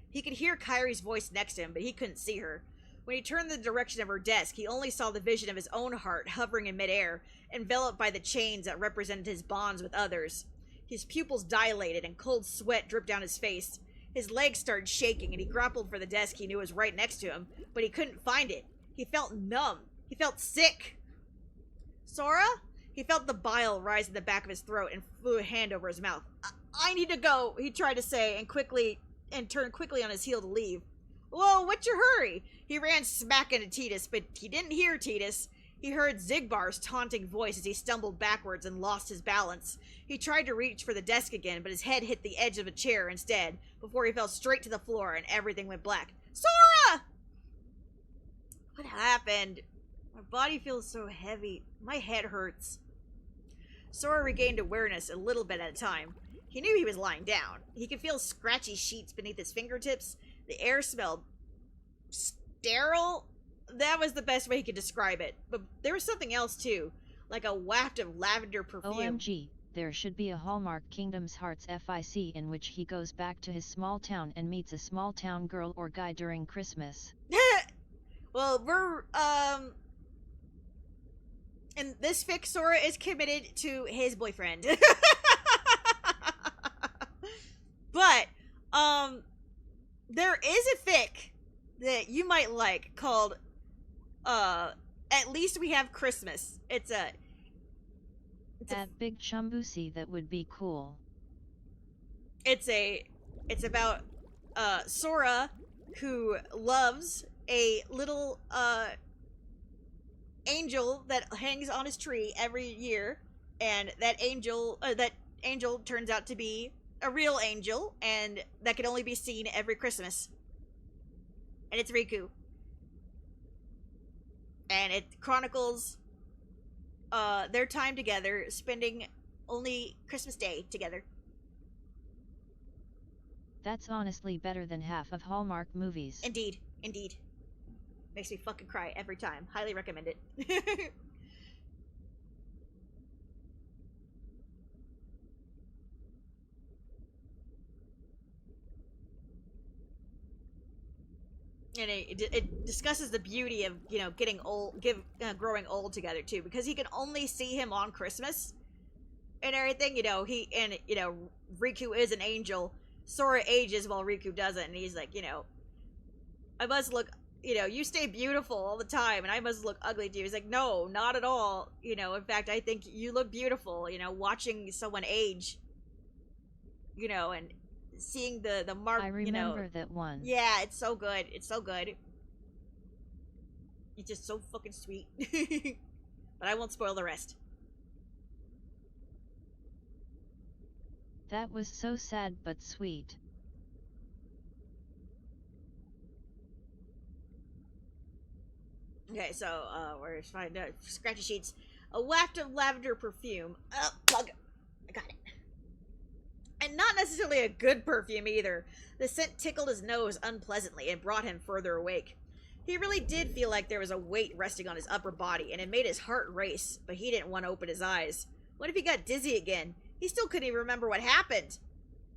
He could hear Kairi's voice next to him, but he couldn't see her. When he turned in the direction of her desk, he only saw the vision of his own heart hovering in midair, enveloped by the chains that represented his bonds with others. His pupils dilated and cold sweat dripped down his face. His legs started shaking and he grappled for the desk he knew was right next to him, but he couldn't find it. He felt numb. He felt sick. Sora? He felt the bile rise in the back of his throat and flew a hand over his mouth. I need to go, he tried to say, and turned quickly on his heel to leave. Whoa, what's your hurry? He ran smack into Titus, but he didn't hear Titus. He heard Zigbar's taunting voice as he stumbled backwards and lost his balance. He tried to reach for the desk again, but his head hit the edge of a chair instead, before he fell straight to the floor and everything went black. Sora! What happened? My body feels so heavy. My head hurts. Sora regained awareness a little bit at a time. He knew he was lying down. He could feel scratchy sheets beneath his fingertips. The air smelled sterile. That was the best way he could describe it. But there was something else too, like a waft of lavender perfume. OMG, there should be a Hallmark Kingdom's Hearts FIC in which he goes back to his small town and meets a small town girl or guy during Christmas. Well, we're, and this fic, Sora is committed to his boyfriend. But, there is a fic that you might like called, At Least We Have Christmas. It's At Big Chumbusi, that would be cool. It's about, Sora, who loves a little, angel that hangs on his tree every year, and that angel turns out to be a real angel, and that can only be seen every Christmas. And it's Riku. and it chronicles their time together, spending only Christmas Day together. That's honestly better than half of Hallmark movies. Indeed, indeed. Makes me fucking cry every time. Highly recommend it. And it discusses the beauty of, you know, getting old, growing old together too, because he can only see him on Christmas and everything. You know, Riku is an angel. Sora ages while Riku doesn't, and he's like, you know, I must look, you know, you stay beautiful all the time, and I must look ugly to you. He's like, no, not at all. You know, in fact, I think you look beautiful. You know, watching someone age, you know, and seeing the mark. I remember that one. Yeah, it's so good. It's so good. It's just so fucking sweet. But I won't spoil the rest. That was so sad but sweet. Okay, so we're finding scratchy sheets. A waft of lavender perfume. Plug. I got it. And not necessarily a good perfume either. The scent tickled his nose unpleasantly and brought him further awake. He really did feel like there was a weight resting on his upper body, and it made his heart race, but he didn't want to open his eyes. What if he got dizzy again? He still couldn't even remember what happened.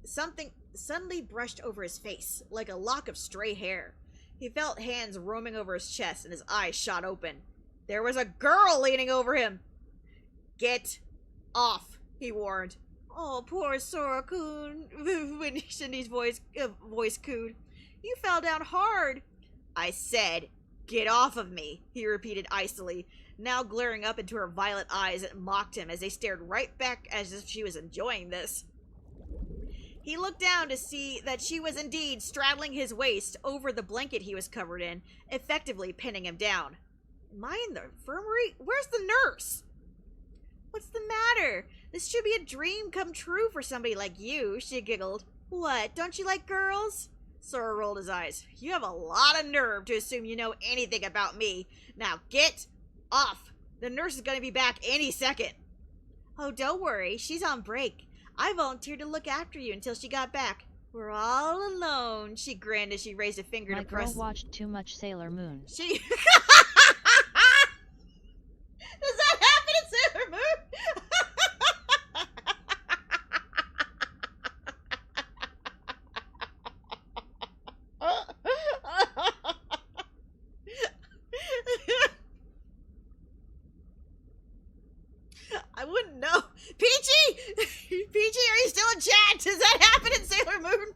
Something suddenly brushed over his face, like a lock of stray hair. He felt hands roaming over his chest, and his eyes shot open. There was a girl leaning over him. Get off, he warned. Oh, poor Sora-kun, when Shindy's voice cooed. You fell down hard. I said, get off of me, he repeated icily, now glaring up into her violet eyes that mocked him as they stared right back as if she was enjoying this. He looked down to see that she was indeed straddling his waist over the blanket he was covered in, effectively pinning him down. Am I in the infirmary? Where's the nurse? What's the matter? This should be a dream come true for somebody like you, she giggled. What, don't you like girls? Sora rolled his eyes. You have a lot of nerve to assume you know anything about me. Now get off. The nurse is going to be back any second. Oh, don't worry. She's on break. I volunteered to look after you until she got back. We're all alone, she grinned as she raised a finger to press. My girl watched too much Sailor Moon. She... Does that happen in Sailor Moon? I wouldn't know. Peachy! Peachy, are you still in chat? Does that happen in Sailor Moon?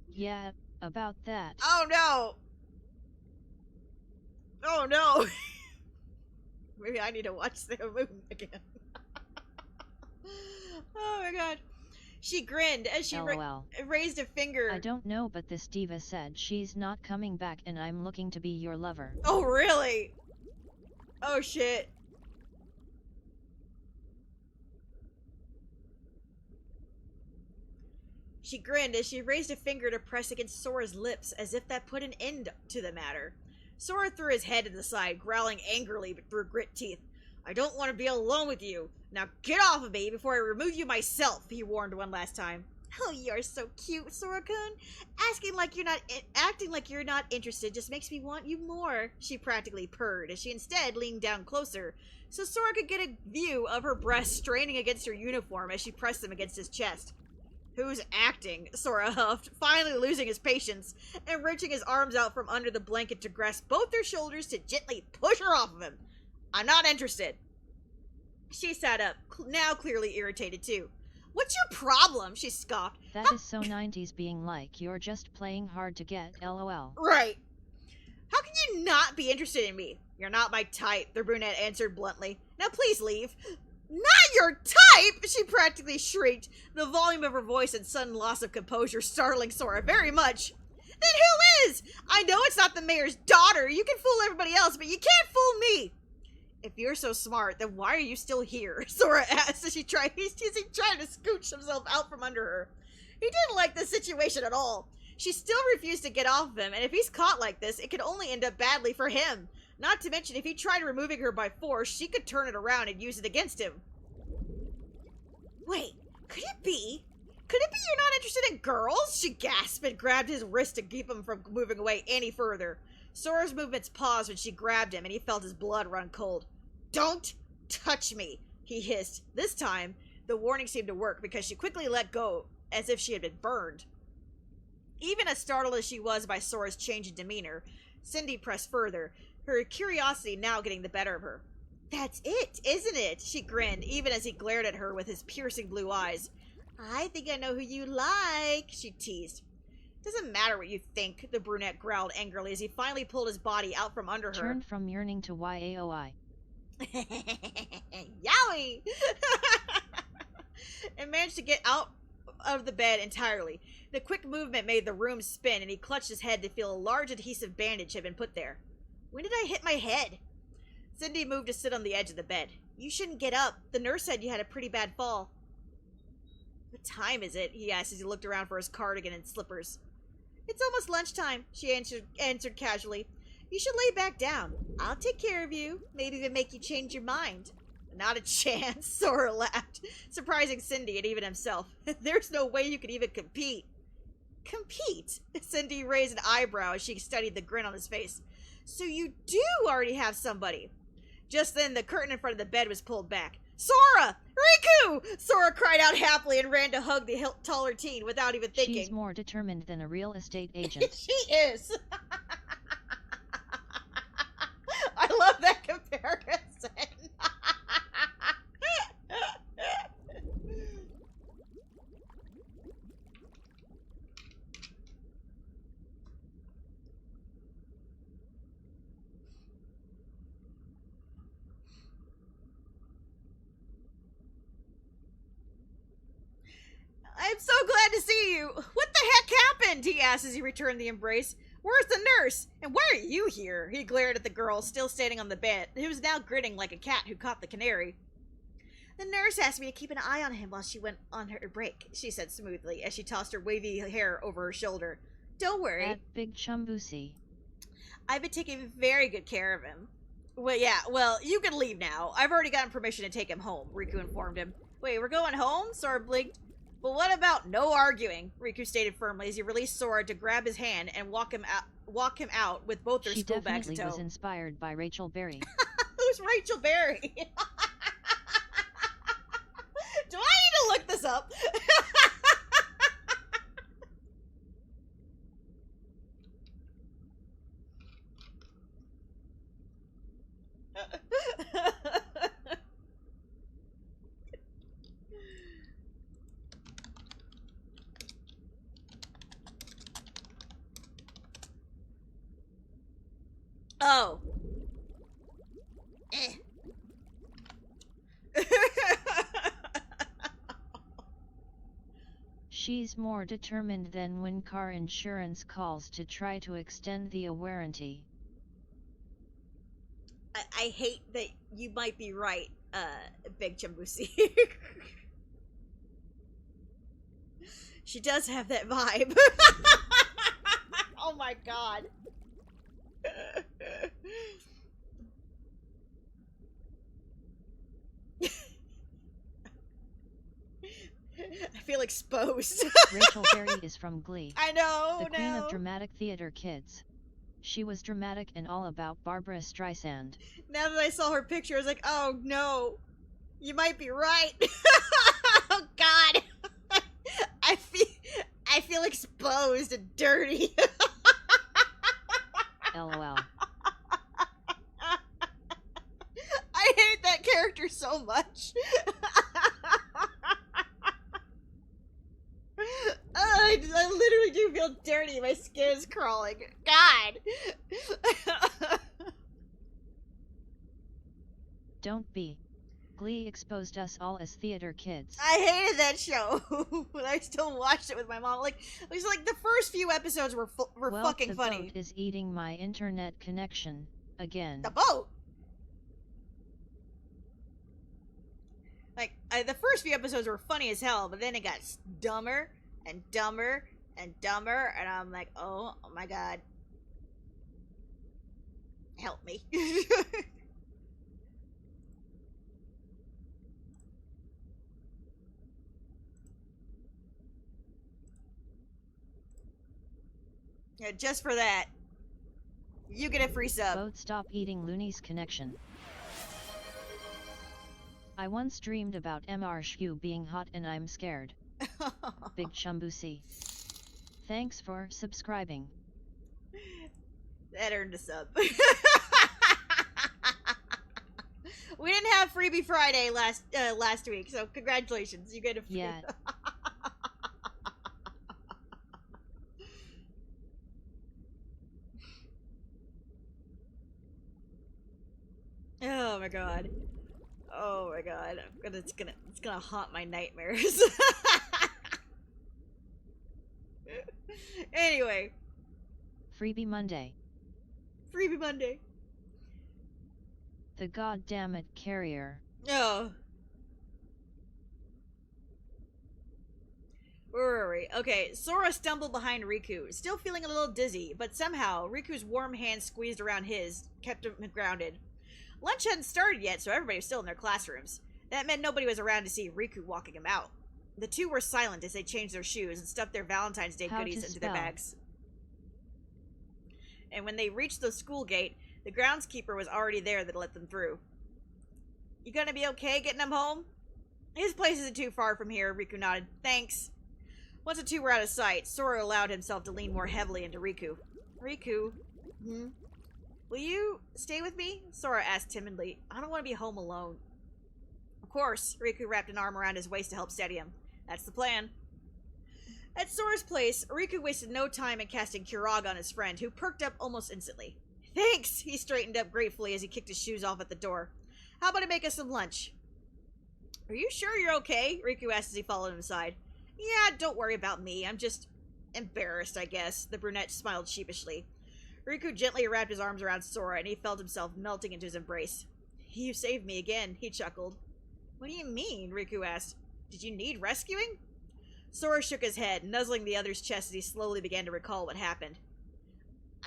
Yeah, about that. Oh no! Oh no! Maybe I need to watch Sailor Moon again. Oh my god. She grinned as she raised a finger. I don't know, but this diva said she's not coming back and I'm looking to be your lover. Oh really? Oh shit. She grinned as she raised a finger to press against Sora's lips, as if that put an end to the matter. Sora threw his head to the side, growling angrily but through grit teeth. I don't want to be alone with you. Now get off of me before I remove you myself, he warned one last time. Oh, you're so cute, Sora-kun. Acting like you're not interested just makes me want you more, she practically purred, as she instead leaned down closer, so Sora could get a view of her breasts straining against her uniform as she pressed them against his chest. Who's acting? Sora huffed, finally losing his patience, and reaching his arms out from under the blanket to grasp both her shoulders to gently push her off of him. I'm not interested. She sat up, now clearly irritated too. What's your problem? She scoffed. That is so 90s being like you're just playing hard to get, lol. Right. How can you not be interested in me? You're not my type, the brunette answered bluntly. Now please leave. Not your type! She practically shrieked, the volume of her voice and sudden loss of composure startling Sora very much. Then who is? I know it's not the mayor's daughter. You can fool everybody else, but you can't fool me. If you're so smart, then why are you still here? Sora asked as he tried to scooch himself out from under her. He didn't like the situation at all. She still refused to get off of him, and if he's caught like this, it could only end up badly for him. Not to mention, if he tried removing her by force, she could turn it around and use it against him. Wait, could it be? Could it be you're not interested in girls? She gasped and grabbed his wrist to keep him from moving away any further. Sora's movements paused when she grabbed him, and he felt his blood run cold. Don't touch me, he hissed. This time, the warning seemed to work because she quickly let go, as if she had been burned. Even as startled as she was by Sora's change in demeanor, Cindy pressed further, her curiosity now getting the better of her. That's it, isn't it? She grinned, even as he glared at her with his piercing blue eyes. I think I know who you like, she teased. Doesn't matter what you think, the brunette growled angrily as he finally pulled his body out from under her. Turned from yearning to YAOI. Yowie! And managed to get out of the bed entirely. The quick movement made the room spin, and he clutched his head to feel a large adhesive bandage had been put there. When did I hit my head? Cindy moved to sit on the edge of the bed. You shouldn't get up. The nurse said you had a pretty bad fall. What time is it? He asked as he looked around for his cardigan and slippers. It's almost lunchtime, she answered casually. You should lay back down. I'll take care of you. Maybe even make you change your mind. Not a chance, Sora laughed, surprising Cindy and even himself. There's no way you could even compete. Compete? Cindy raised an eyebrow as she studied the grin on his face. So you do already have somebody. Just then, the curtain in front of the bed was pulled back. Sora! Riku! Sora cried out happily and ran to hug the taller teen without even thinking. She's more determined than a real estate agent. She is. I love that comparison. I'm so glad to see you. What the heck happened? He asked as he returned the embrace. Where's the nurse? And why are you here? He glared at the girl, still standing on the bed, who was now grinning like a cat who caught the canary. The nurse asked me to keep an eye on him while she went on her break, she said smoothly, as she tossed her wavy hair over her shoulder. Don't worry. At Big Chumbusi. I've been taking very good care of him. Well, you can leave now. I've already gotten permission to take him home, Riku informed him. Wait, we're going home? Sora blinked. But what about no arguing? Riku stated firmly as he released Sora to grab his hand and walk him out with both their school bags in tow. She definitely was inspired by Rachel Berry. Who's Rachel Berry? Do I need to look this up? Oh. She's more determined than when car insurance calls to try to extend the warranty. I hate that you might be right, Big Chumbusi. She does have that vibe. Oh my god. I feel exposed. Rachel Berry is from Glee. I know, the queen of dramatic theater kids. She was dramatic and all about Barbara Streisand. Now that I saw her picture, I was like, oh no, you might be right. Oh god. I feel exposed and dirty. LOL. I hate that character so much. I literally do feel dirty. My skin is crawling. God. Don't be. Glee exposed us all as theater kids. I hated that show, but I still watched it with my mom. It was like the first few episodes were well, fucking funny. The boat is eating my internet connection again. The boat. The first few episodes were funny as hell, but then it got dumber and dumber and dumber, and I'm like, oh my god. Help me. Yeah, just for that, you get a free sub. Boat stop eating loonies connection. I once dreamed about MR being hot and I'm scared. Big Chumbusi. Thanks for subscribing. That earned a sub. We didn't have Freebie Friday last week, so congratulations. You get a free. Yeah. Oh my god. Oh my god. It's gonna haunt my nightmares. Anyway. Freebie Monday. Freebie Monday. The goddammit carrier. Oh. Where were we? Okay, Sora stumbled behind Riku, still feeling a little dizzy, but somehow Riku's warm hand squeezed around his kept him grounded. Lunch hadn't started yet, so everybody was still in their classrooms. That meant nobody was around to see Riku walking him out. The two were silent as they changed their shoes and stuffed their Valentine's Day goodies into their bags. And when they reached the school gate, the groundskeeper was already there that let them through. You gonna be okay getting him home? His place isn't too far from here, Riku nodded. Thanks. Once the two were out of sight, Sora allowed himself to lean more heavily into Riku. Riku? Will you stay with me? Sora asked timidly. I don't want to be home alone. Of course, Riku wrapped an arm around his waist to help steady him. That's the plan. At Sora's place, Riku wasted no time in casting Kurag on his friend, who perked up almost instantly. Thanks! He straightened up gratefully as he kicked his shoes off at the door. How about I make us some lunch? Are you sure you're okay? Riku asked as he followed him aside. Yeah, don't worry about me. I'm just embarrassed, I guess. The brunette smiled sheepishly. Riku gently wrapped his arms around Sora, and he felt himself melting into his embrace. You saved me again, he chuckled. What do you mean? Riku asked. Did you need rescuing? Sora shook his head, nuzzling the other's chest as he slowly began to recall what happened.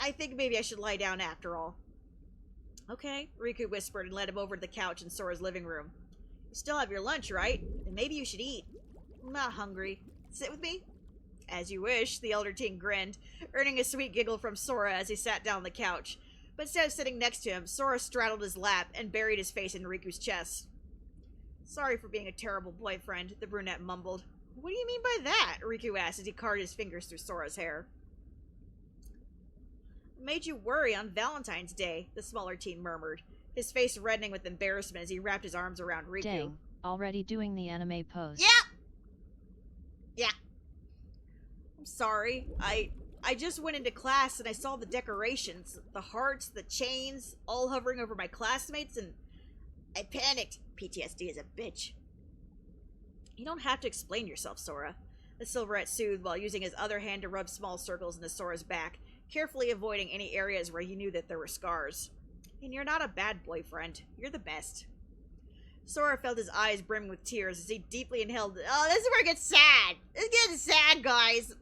I think maybe I should lie down after all. Okay, Riku whispered and led him over to the couch in Sora's living room. You still have your lunch, right? Then maybe you should eat. I'm not hungry. Sit with me? As you wish, the elder teen grinned, earning a sweet giggle from Sora as he sat down on the couch. But instead of sitting next to him, Sora straddled his lap and buried his face in Riku's chest. Sorry for being a terrible boyfriend, the brunette mumbled. What do you mean by that? Riku asked as he carved his fingers through Sora's hair. What made you worry on Valentine's Day? The smaller teen murmured, his face reddening with embarrassment as he wrapped his arms around Riku. Dang, already doing the anime pose. Yeah! Yeah. I'm sorry. I just went into class and I saw the decorations, the hearts, the chains, all hovering over my classmates, and I panicked. PTSD is a bitch. You don't have to explain yourself, Sora. The Silverette soothed while using his other hand to rub small circles into Sora's back, carefully avoiding any areas where he knew that there were scars. And you're not a bad boyfriend. You're the best. Sora felt his eyes brimming with tears as he deeply inhaled. Oh, this is where it gets sad. It's getting sad, guys.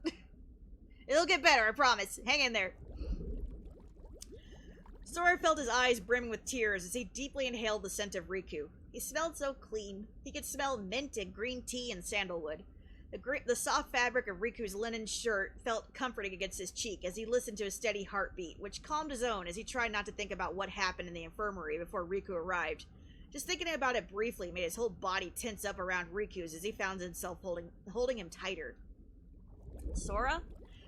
It'll get better, I promise. Hang in there. Sora felt his eyes brimming with tears as he deeply inhaled the scent of Riku. He smelled so clean. He could smell mint and green tea and sandalwood. The soft fabric of Riku's linen shirt felt comforting against his cheek as he listened to his steady heartbeat, which calmed his own as he tried not to think about what happened in the infirmary before Riku arrived. Just thinking about it briefly made his whole body tense up around Riku's as he found himself holding him tighter. Sora?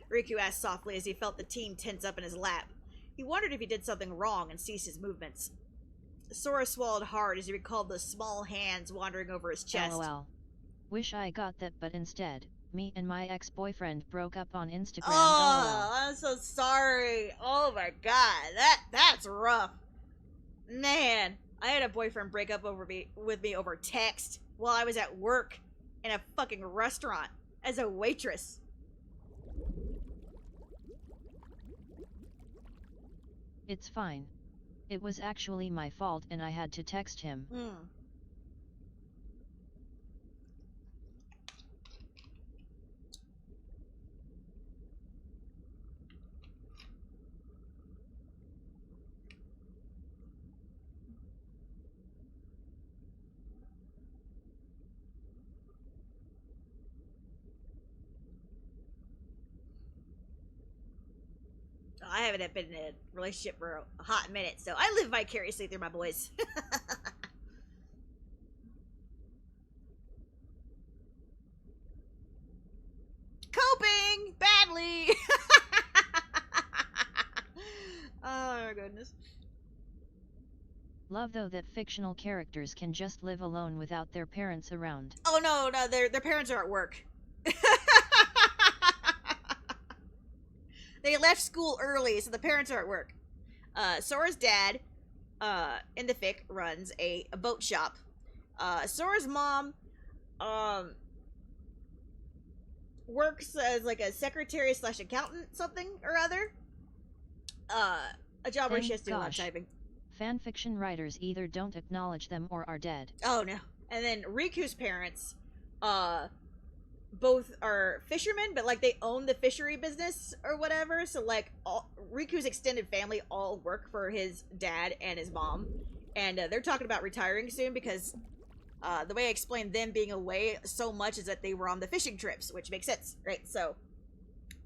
Riku asked softly as he felt the teen tense up in his lap. He wondered if he did something wrong and ceased his movements. Sora swallowed hard as he recalled those small hands wandering over his chest. LOL. Wish I got that, but instead, me and my ex-boyfriend broke up on Instagram. Oh, I'm so sorry. Oh my god, that's rough. Man, I had a boyfriend break up with me over text while I was at work in a fucking restaurant as a waitress. It's fine. It was actually my fault and I had to text him. haven't been in a relationship for a hot minute, so I live vicariously through my boys. Coping badly. Oh my goodness. Love though that fictional characters can just live alone without their parents around. Oh no, their parents are at work. They left school early, so the parents are at work. Sora's dad, in the fic, runs a boat shop. Sora's mom, works as like a secretary / accountant, something or other. A job where she has to do a lot of typing. Fanfiction writers either don't acknowledge them or are dead. Oh no. And then Riku's parents, both are fishermen, but like they own the fishery business or whatever. So like Riku's extended family all work for his dad and his mom, and they're talking about retiring soon because the way I explained them being away so much is that they were on the fishing trips, which makes sense, right? So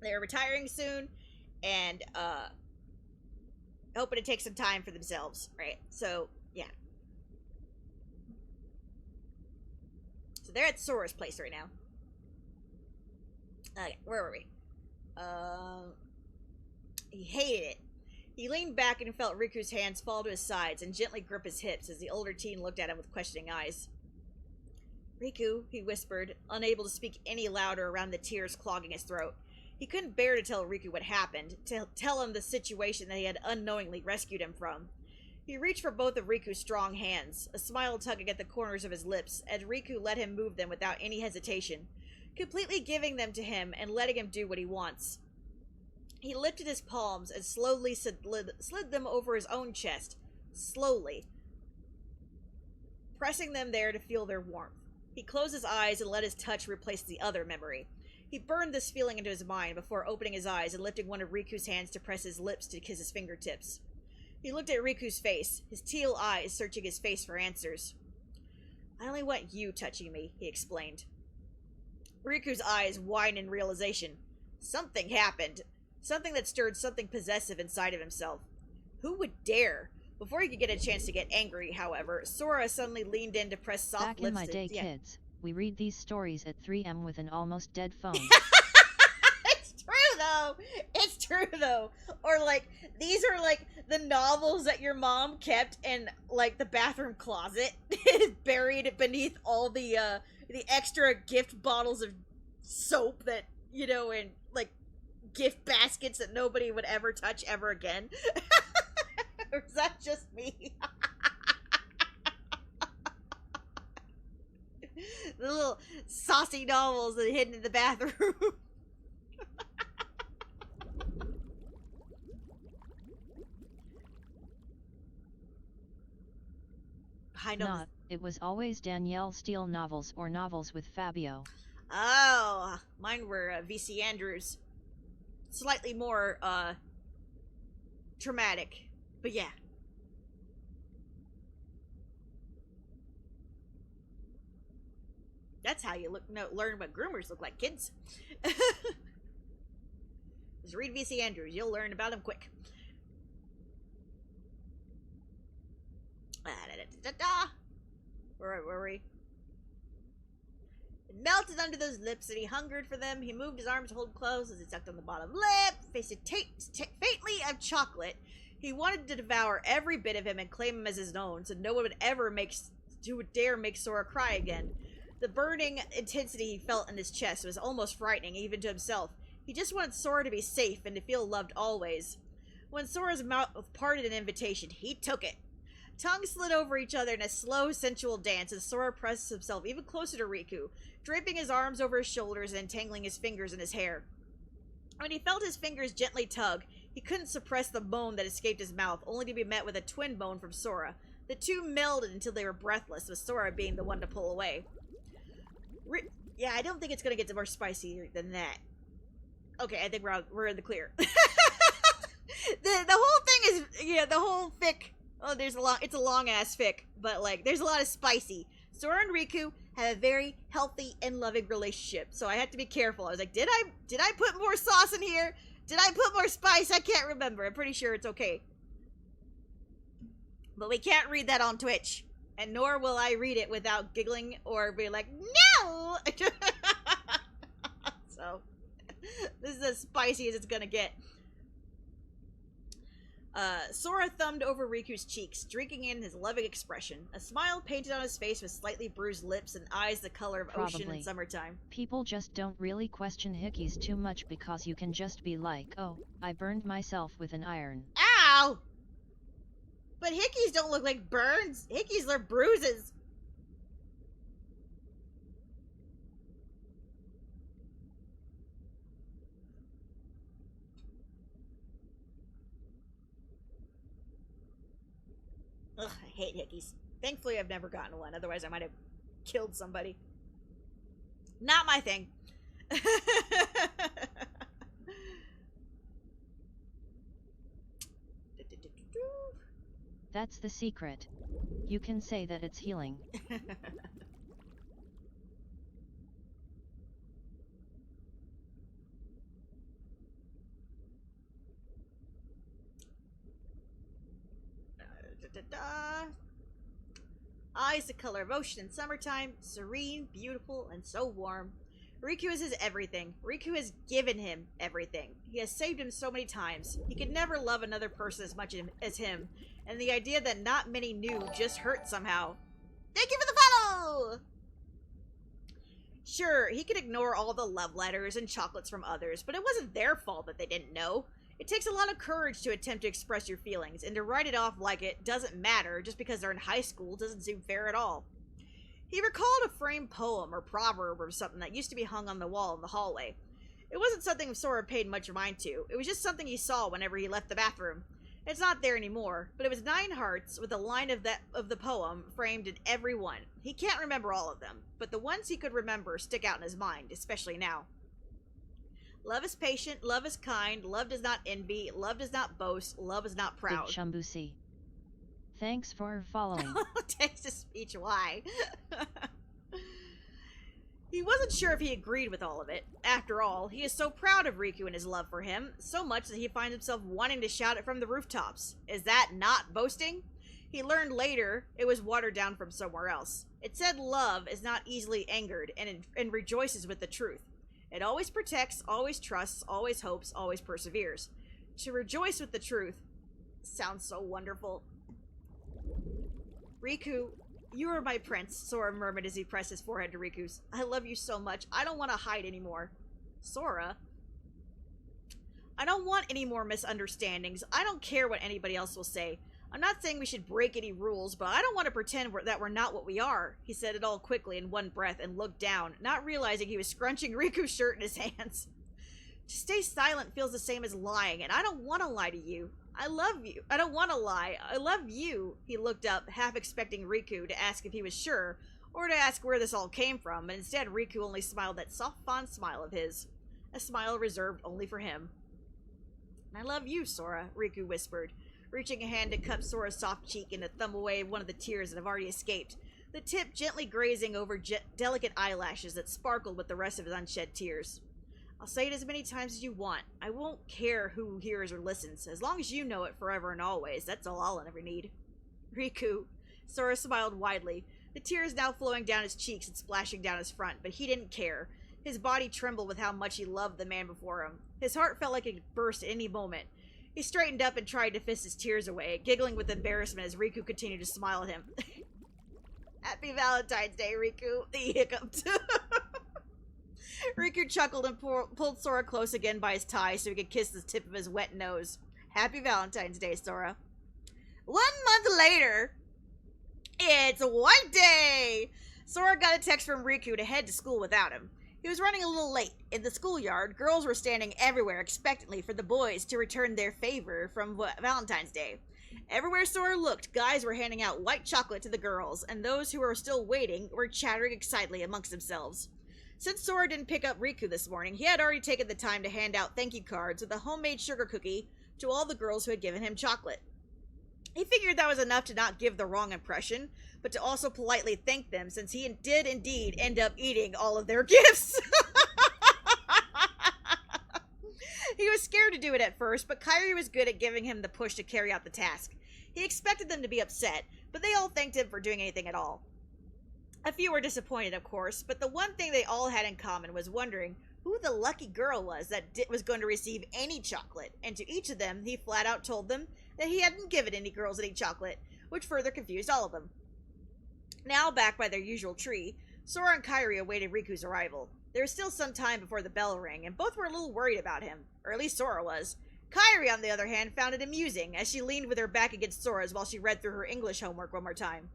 they're retiring soon, and hoping to take some time for themselves, right? So yeah. So they're at Sora's place right now. Okay, where were we? He hated it. He leaned back and felt Riku's hands fall to his sides and gently grip his hips as the older teen looked at him with questioning eyes. Riku, he whispered, unable to speak any louder around the tears clogging his throat. He couldn't bear to tell Riku what happened, to tell him the situation that he had unknowingly rescued him from. He reached for both of Riku's strong hands, a smile tugging at the corners of his lips, as Riku let him move them without any hesitation, completely giving them to him and letting him do what he wants. He lifted his palms and slowly slid them over his own chest, slowly, pressing them there to feel their warmth. He closed his eyes and let his touch replace the other memory. He burned this feeling into his mind before opening his eyes and lifting one of Riku's hands to press his lips to kiss his fingertips. He looked at Riku's face, his teal eyes searching his face for answers. I only want you touching me, he explained. Riku's eyes widened in realization. Something happened. Something that stirred something possessive inside of himself. Who would dare? Before he could get a chance to get angry, however, Sora suddenly leaned in to press soft Back lips. in my day, kids, we read these stories at 3 a.m. with an almost dead phone. It's true though. It's true though. Or like these are like the novels that your mom kept in like the bathroom closet, buried beneath all the extra gift bottles of soap that and like gift baskets that nobody would ever touch ever again. Or is that just me? The little saucy novels that are hidden in the bathroom. Not, it was always Danielle Steele novels or novels with Fabio. Oh, mine were V.C. Andrews. Slightly more, traumatic. But yeah. That's how you learn what groomers look like, kids. Just read V.C. Andrews. You'll learn about them quick. Where were we? It melted under those lips, and he hungered for them. He moved his arms to hold close as he sucked on the bottom lip, tasted faintly of chocolate. He wanted to devour every bit of him and claim him as his own, so no one would dare make Sora cry again. The burning intensity he felt in his chest was almost frightening, even to himself. He just wanted Sora to be safe and to feel loved always. When Sora's mouth parted in invitation, he took it. Tongues slid over each other in a slow, sensual dance as Sora pressed himself even closer to Riku, draping his arms over his shoulders and entangling his fingers in his hair. When he felt his fingers gently tug, he couldn't suppress the moan that escaped his mouth, only to be met with a twin moan from Sora. The two melded until they were breathless, with Sora being the one to pull away. Yeah, I don't think it's going to get more spicy than that. Okay, I think we're in the clear. the whole thing is, the whole fic. Oh, it's a long ass fic, but like, there's a lot of spicy. Sora and Riku have a very healthy and loving relationship, so I had to be careful. I was like, did I put more sauce in here? Did I put more spice? I can't remember. I'm pretty sure it's okay. But we can't read that on Twitch. And nor will I read it without giggling or be like, no! So, this is as spicy as it's gonna get. Sora thumbed over Riku's cheeks, drinking in his loving expression. A smile painted on his face with slightly bruised lips and eyes the color of ocean in summertime. People just don't really question hickeys too much because you can just be like, oh, I burned myself with an iron. Ow! But hickeys don't look like burns. Hickeys are bruises. Ugh, I hate hickeys. Thankfully, I've never gotten one. Otherwise, I might have killed somebody. Not my thing. That's the secret. You can say that it's healing. Eyes the color of ocean in summertime, serene, beautiful, and so warm. Riku is his everything. Riku has given him everything. He has saved him so many times. He could never love another person as much as him, and the idea that not many knew just hurt somehow. Thank you for the follow! Sure, he could ignore all the love letters and chocolates from others, but it wasn't their fault that they didn't know. It takes a lot of courage to attempt to express your feelings, and to write it off like it doesn't matter just because they're in high school doesn't seem fair at all. He recalled a framed poem or proverb or something that used to be hung on the wall in the hallway. It wasn't something Sora paid much mind to. It was just something he saw whenever he left the bathroom. It's not there anymore, but it was 9 hearts with a line of the poem framed in every one. He can't remember all of them, but the ones he could remember stick out in his mind, especially now. Love is patient, love is kind, love does not envy, love does not boast, love is not proud. Big Shambusi. Thanks for following. Text-to-speech, why? He wasn't sure if he agreed with all of it. After all, he is so proud of Riku and his love for him, so much that he finds himself wanting to shout it from the rooftops. Is that not boasting? He learned later it was watered down from somewhere else. It said love is not easily angered and rejoices with the truth. It always protects, always trusts, always hopes, always perseveres. To rejoice with the truth sounds so wonderful. Riku, you are my prince, Sora murmured as he pressed his forehead to Riku's. I love you so much. I don't want to hide anymore. Sora? I don't want any more misunderstandings. I don't care what anybody else will say. I'm not saying we should break any rules, but I don't want to pretend that we're not what we are. He said it all quickly in one breath and looked down, not realizing he was scrunching Riku's shirt in his hands. To stay silent feels the same as lying, and I don't want to lie to you. I love you. I don't want to lie. I love you. He looked up, half expecting Riku to ask if he was sure, or to ask where this all came from, but instead Riku only smiled that soft, fond smile of his. A smile reserved only for him. I love you, Sora, Riku whispered, reaching a hand to cup Sora's soft cheek and to thumb away one of the tears that have already escaped, the tip gently grazing over delicate eyelashes that sparkled with the rest of his unshed tears. I'll say it as many times as you want. I won't care who hears or listens, as long as you know it forever and always. That's all I'll ever need. Riku. Sora smiled widely, the tears now flowing down his cheeks and splashing down his front, but he didn't care. His body trembled with how much he loved the man before him. His heart felt like it could burst at any moment. He straightened up and tried to fist his tears away, giggling with embarrassment as Riku continued to smile at him. Happy Valentine's Day, Riku, he hiccuped. Riku chuckled and pulled Sora close again by his tie so he could kiss the tip of his wet nose. Happy Valentine's Day, Sora. 1 month later, it's White Day! Sora got a text from Riku to head to school without him. He was running a little late. In the schoolyard, girls were standing everywhere expectantly for the boys to return their favor from Valentine's Day. Everywhere Sora looked, guys were handing out white chocolate to the girls, and those who were still waiting were chattering excitedly amongst themselves. Since Sora didn't pick up Riku this morning, he had already taken the time to hand out thank you cards with a homemade sugar cookie to all the girls who had given him chocolate. He figured that was enough to not give the wrong impression, but to also politely thank them, since he did indeed end up eating all of their gifts. He was scared to do it at first, but Kairi was good at giving him the push to carry out the task. He expected them to be upset, but they all thanked him for doing anything at all. A few were disappointed, of course, but the one thing they all had in common was wondering who the lucky girl was that was going to receive any chocolate, and to each of them, he flat out told them that he hadn't given any girls any chocolate, which further confused all of them. Now back by their usual tree, Sora and Kairi awaited Riku's arrival. There was still some time before the bell rang, and both were a little worried about him, or at least Sora was. Kairi, on the other hand, found it amusing, as she leaned with her back against Sora's while she read through her English homework one more time.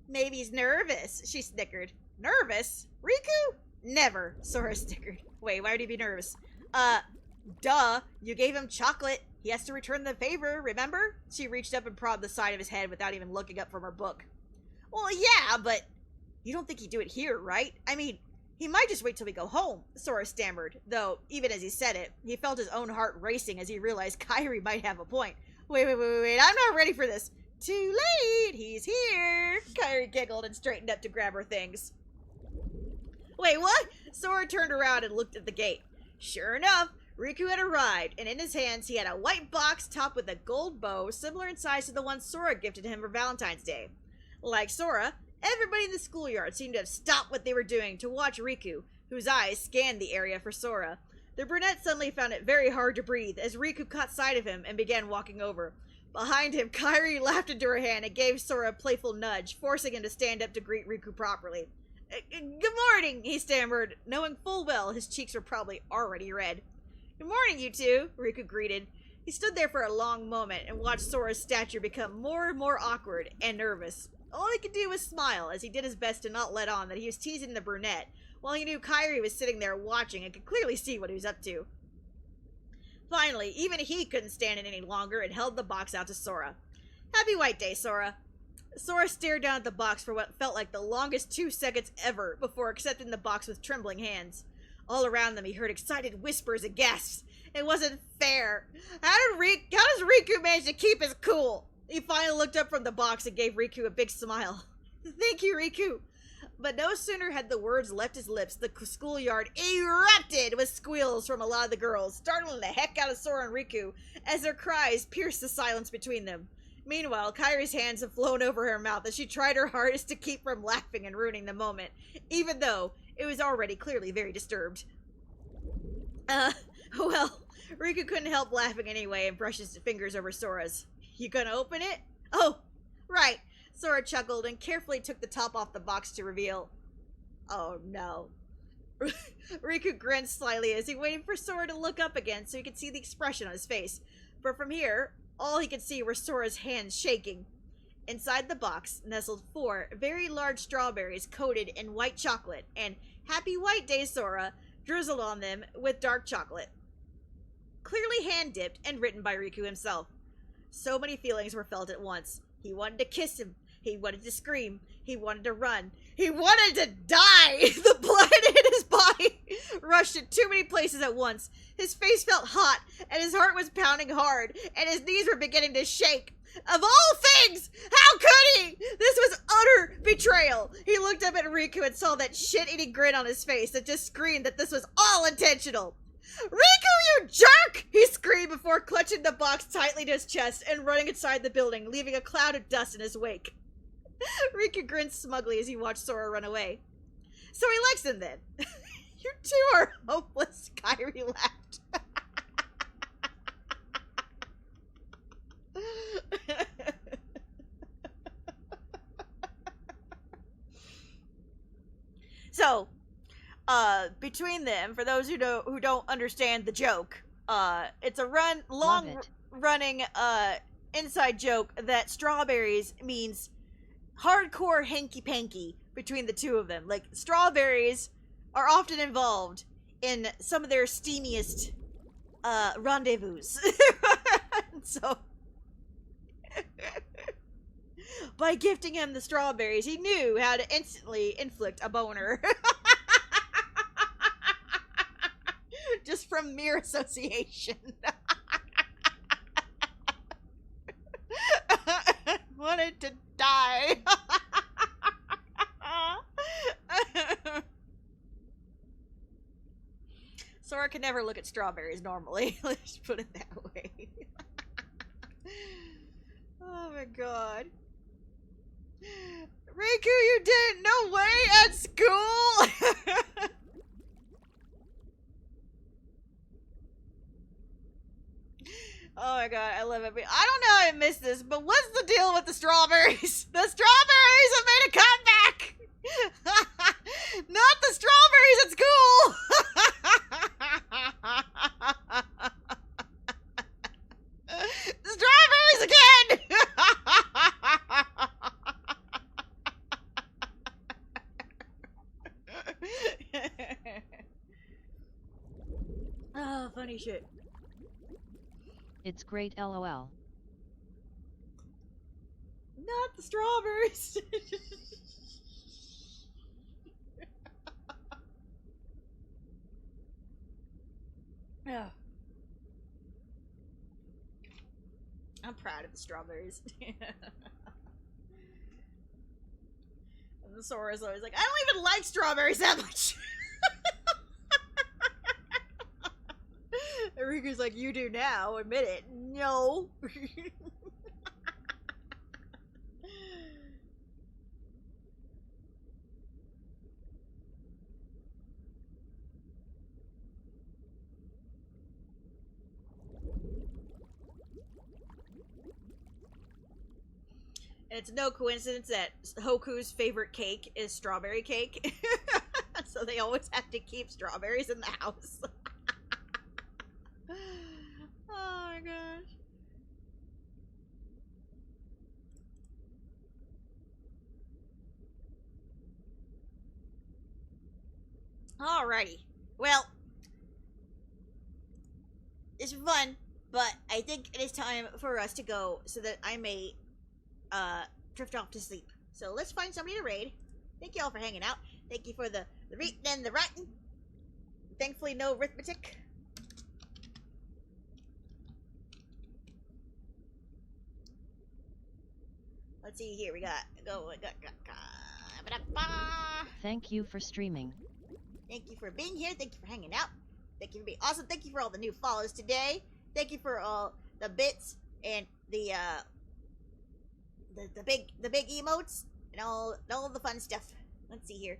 "Maybe he's nervous," she snickered. "Nervous? Riku? Never," Sora snickered. "Wait, why would he be nervous?" Duh, you gave him chocolate. He has to return the favor, remember?" She reached up and prodded the side of his head without even looking up from her book. "Well, yeah, but you don't think he'd do it here, right? I mean, he might just wait till we go home," Sora stammered, though, even as he said it, he felt his own heart racing as he realized Kairi might have a point. Wait, I'm not ready for this. "Too late, he's here," Kairi giggled and straightened up to grab her things. "Wait, what?" Sora turned around and looked at the gate. Sure enough, Riku had arrived, and in his hands he had a white box topped with a gold bow similar in size to the one Sora gifted him for Valentine's Day. Like Sora, everybody in the schoolyard seemed to have stopped what they were doing to watch Riku, whose eyes scanned the area for Sora. The brunette suddenly found it very hard to breathe as Riku caught sight of him and began walking over. Behind him, Kairi laughed into her hand and gave Sora a playful nudge, forcing him to stand up to greet Riku properly. "Good morning," he stammered, knowing full well his cheeks were probably already red. "Good morning, you two," Riku greeted. He stood there for a long moment and watched Sora's stature become more and more awkward and nervous. All he could do was smile as he did his best to not let on that he was teasing the brunette, while he knew Kairi was sitting there watching and could clearly see what he was up to. Finally, even he couldn't stand it any longer and held the box out to Sora. "Happy White Day, Sora." Sora stared down at the box for what felt like the longest 2 seconds ever before accepting the box with trembling hands. All around them he heard excited whispers and gasps. It wasn't fair. How does Riku manage to keep his cool? He finally looked up from the box and gave Riku a big smile. "Thank you, Riku." But no sooner had the words left his lips, the schoolyard erupted with squeals from a lot of the girls, startling the heck out of Sora and Riku as their cries pierced the silence between them. Meanwhile, Kairi's hands had flown over her mouth as she tried her hardest to keep from laughing and ruining the moment, even though it was already clearly very disturbed. Well, Riku couldn't help laughing anyway and brushed his fingers over Sora's. "You gonna open it?" "Oh, right." Sora chuckled and carefully took the top off the box to reveal. Oh no. Riku grinned slightly as he waited for Sora to look up again so he could see the expression on his face. But from here, all he could see were Sora's hands shaking. Inside the box nestled 4 very large strawberries coated in white chocolate, and "Happy White Day, Sora" drizzled on them with dark chocolate. Clearly hand-dipped and written by Riku himself. So many feelings were felt at once. He wanted to kiss him. He wanted to scream. He wanted to run. He wanted to die! The blood in his body rushed in too many places at once. His face felt hot, and his heart was pounding hard, and his knees were beginning to shake. Of all things! How could he? This was utter betrayal. He looked up at Riku and saw that shit-eating grin on his face that just screamed that this was all intentional. "Riku, you jerk!" he screamed before clutching the box tightly to his chest and running inside the building, leaving a cloud of dust in his wake. Riku grinned smugly as he watched Sora run away. "So he likes him then." "You two are hopeless," Kairi laughed. So, between them, for those who don't understand the joke, it's a long-running inside joke that strawberries means hardcore hanky-panky between the two of them. Like, strawberries are often involved in some of their steamiest rendezvous. So, by gifting him the strawberries, he knew how to instantly inflict a boner. Just from mere association. Wanted to die. Sora camera can never look at strawberries normally. Let's just put it that way. Oh my god. Riku, you didn't? No way! At school? Oh my god, I love it. I don't know how I missed this, but what's the deal with the strawberries? The strawberries have made a comeback! Not the strawberries at school! The strawberries again! Oh, funny shit. It's great, lol. Not the strawberries. Oh. I'm proud of the strawberries. And the Sora's always like, I don't even like strawberries that much. Riku's like, you do now, admit it. No. And it's no coincidence that Hoku's favorite cake is strawberry cake. So they always have to keep strawberries in the house. Oh my gosh. Alrighty. Well, it's fun, but I think it is time for us to go so that I may drift off to sleep. So let's find somebody to raid. Thank you all for hanging out. Thank you for the reading and the writing. Thankfully, no arithmetic. Let's see here. We got Thank you for streaming. Thank you for being here. Thank you for hanging out. Thank you for being awesome. Thank you for all the new follows today. Thank you for all the bits and the big emotes and all the fun stuff. Let's see here.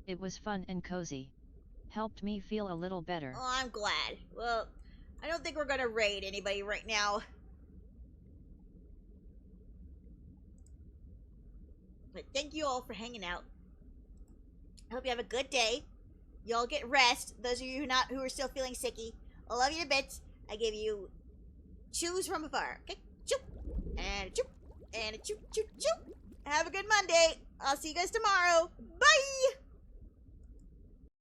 It was fun and cozy. Helped me feel a little better. Oh, I'm glad. Well, I don't think we're gonna raid anybody right now. But thank you all for hanging out. I hope you have a good day. Y'all get rest. Those of you who are still feeling sicky. I love you to bits. I give you chews from afar. Okay? Choo. And a choo. And a choo choo choo. Have a good Monday. I'll see you guys tomorrow. Bye!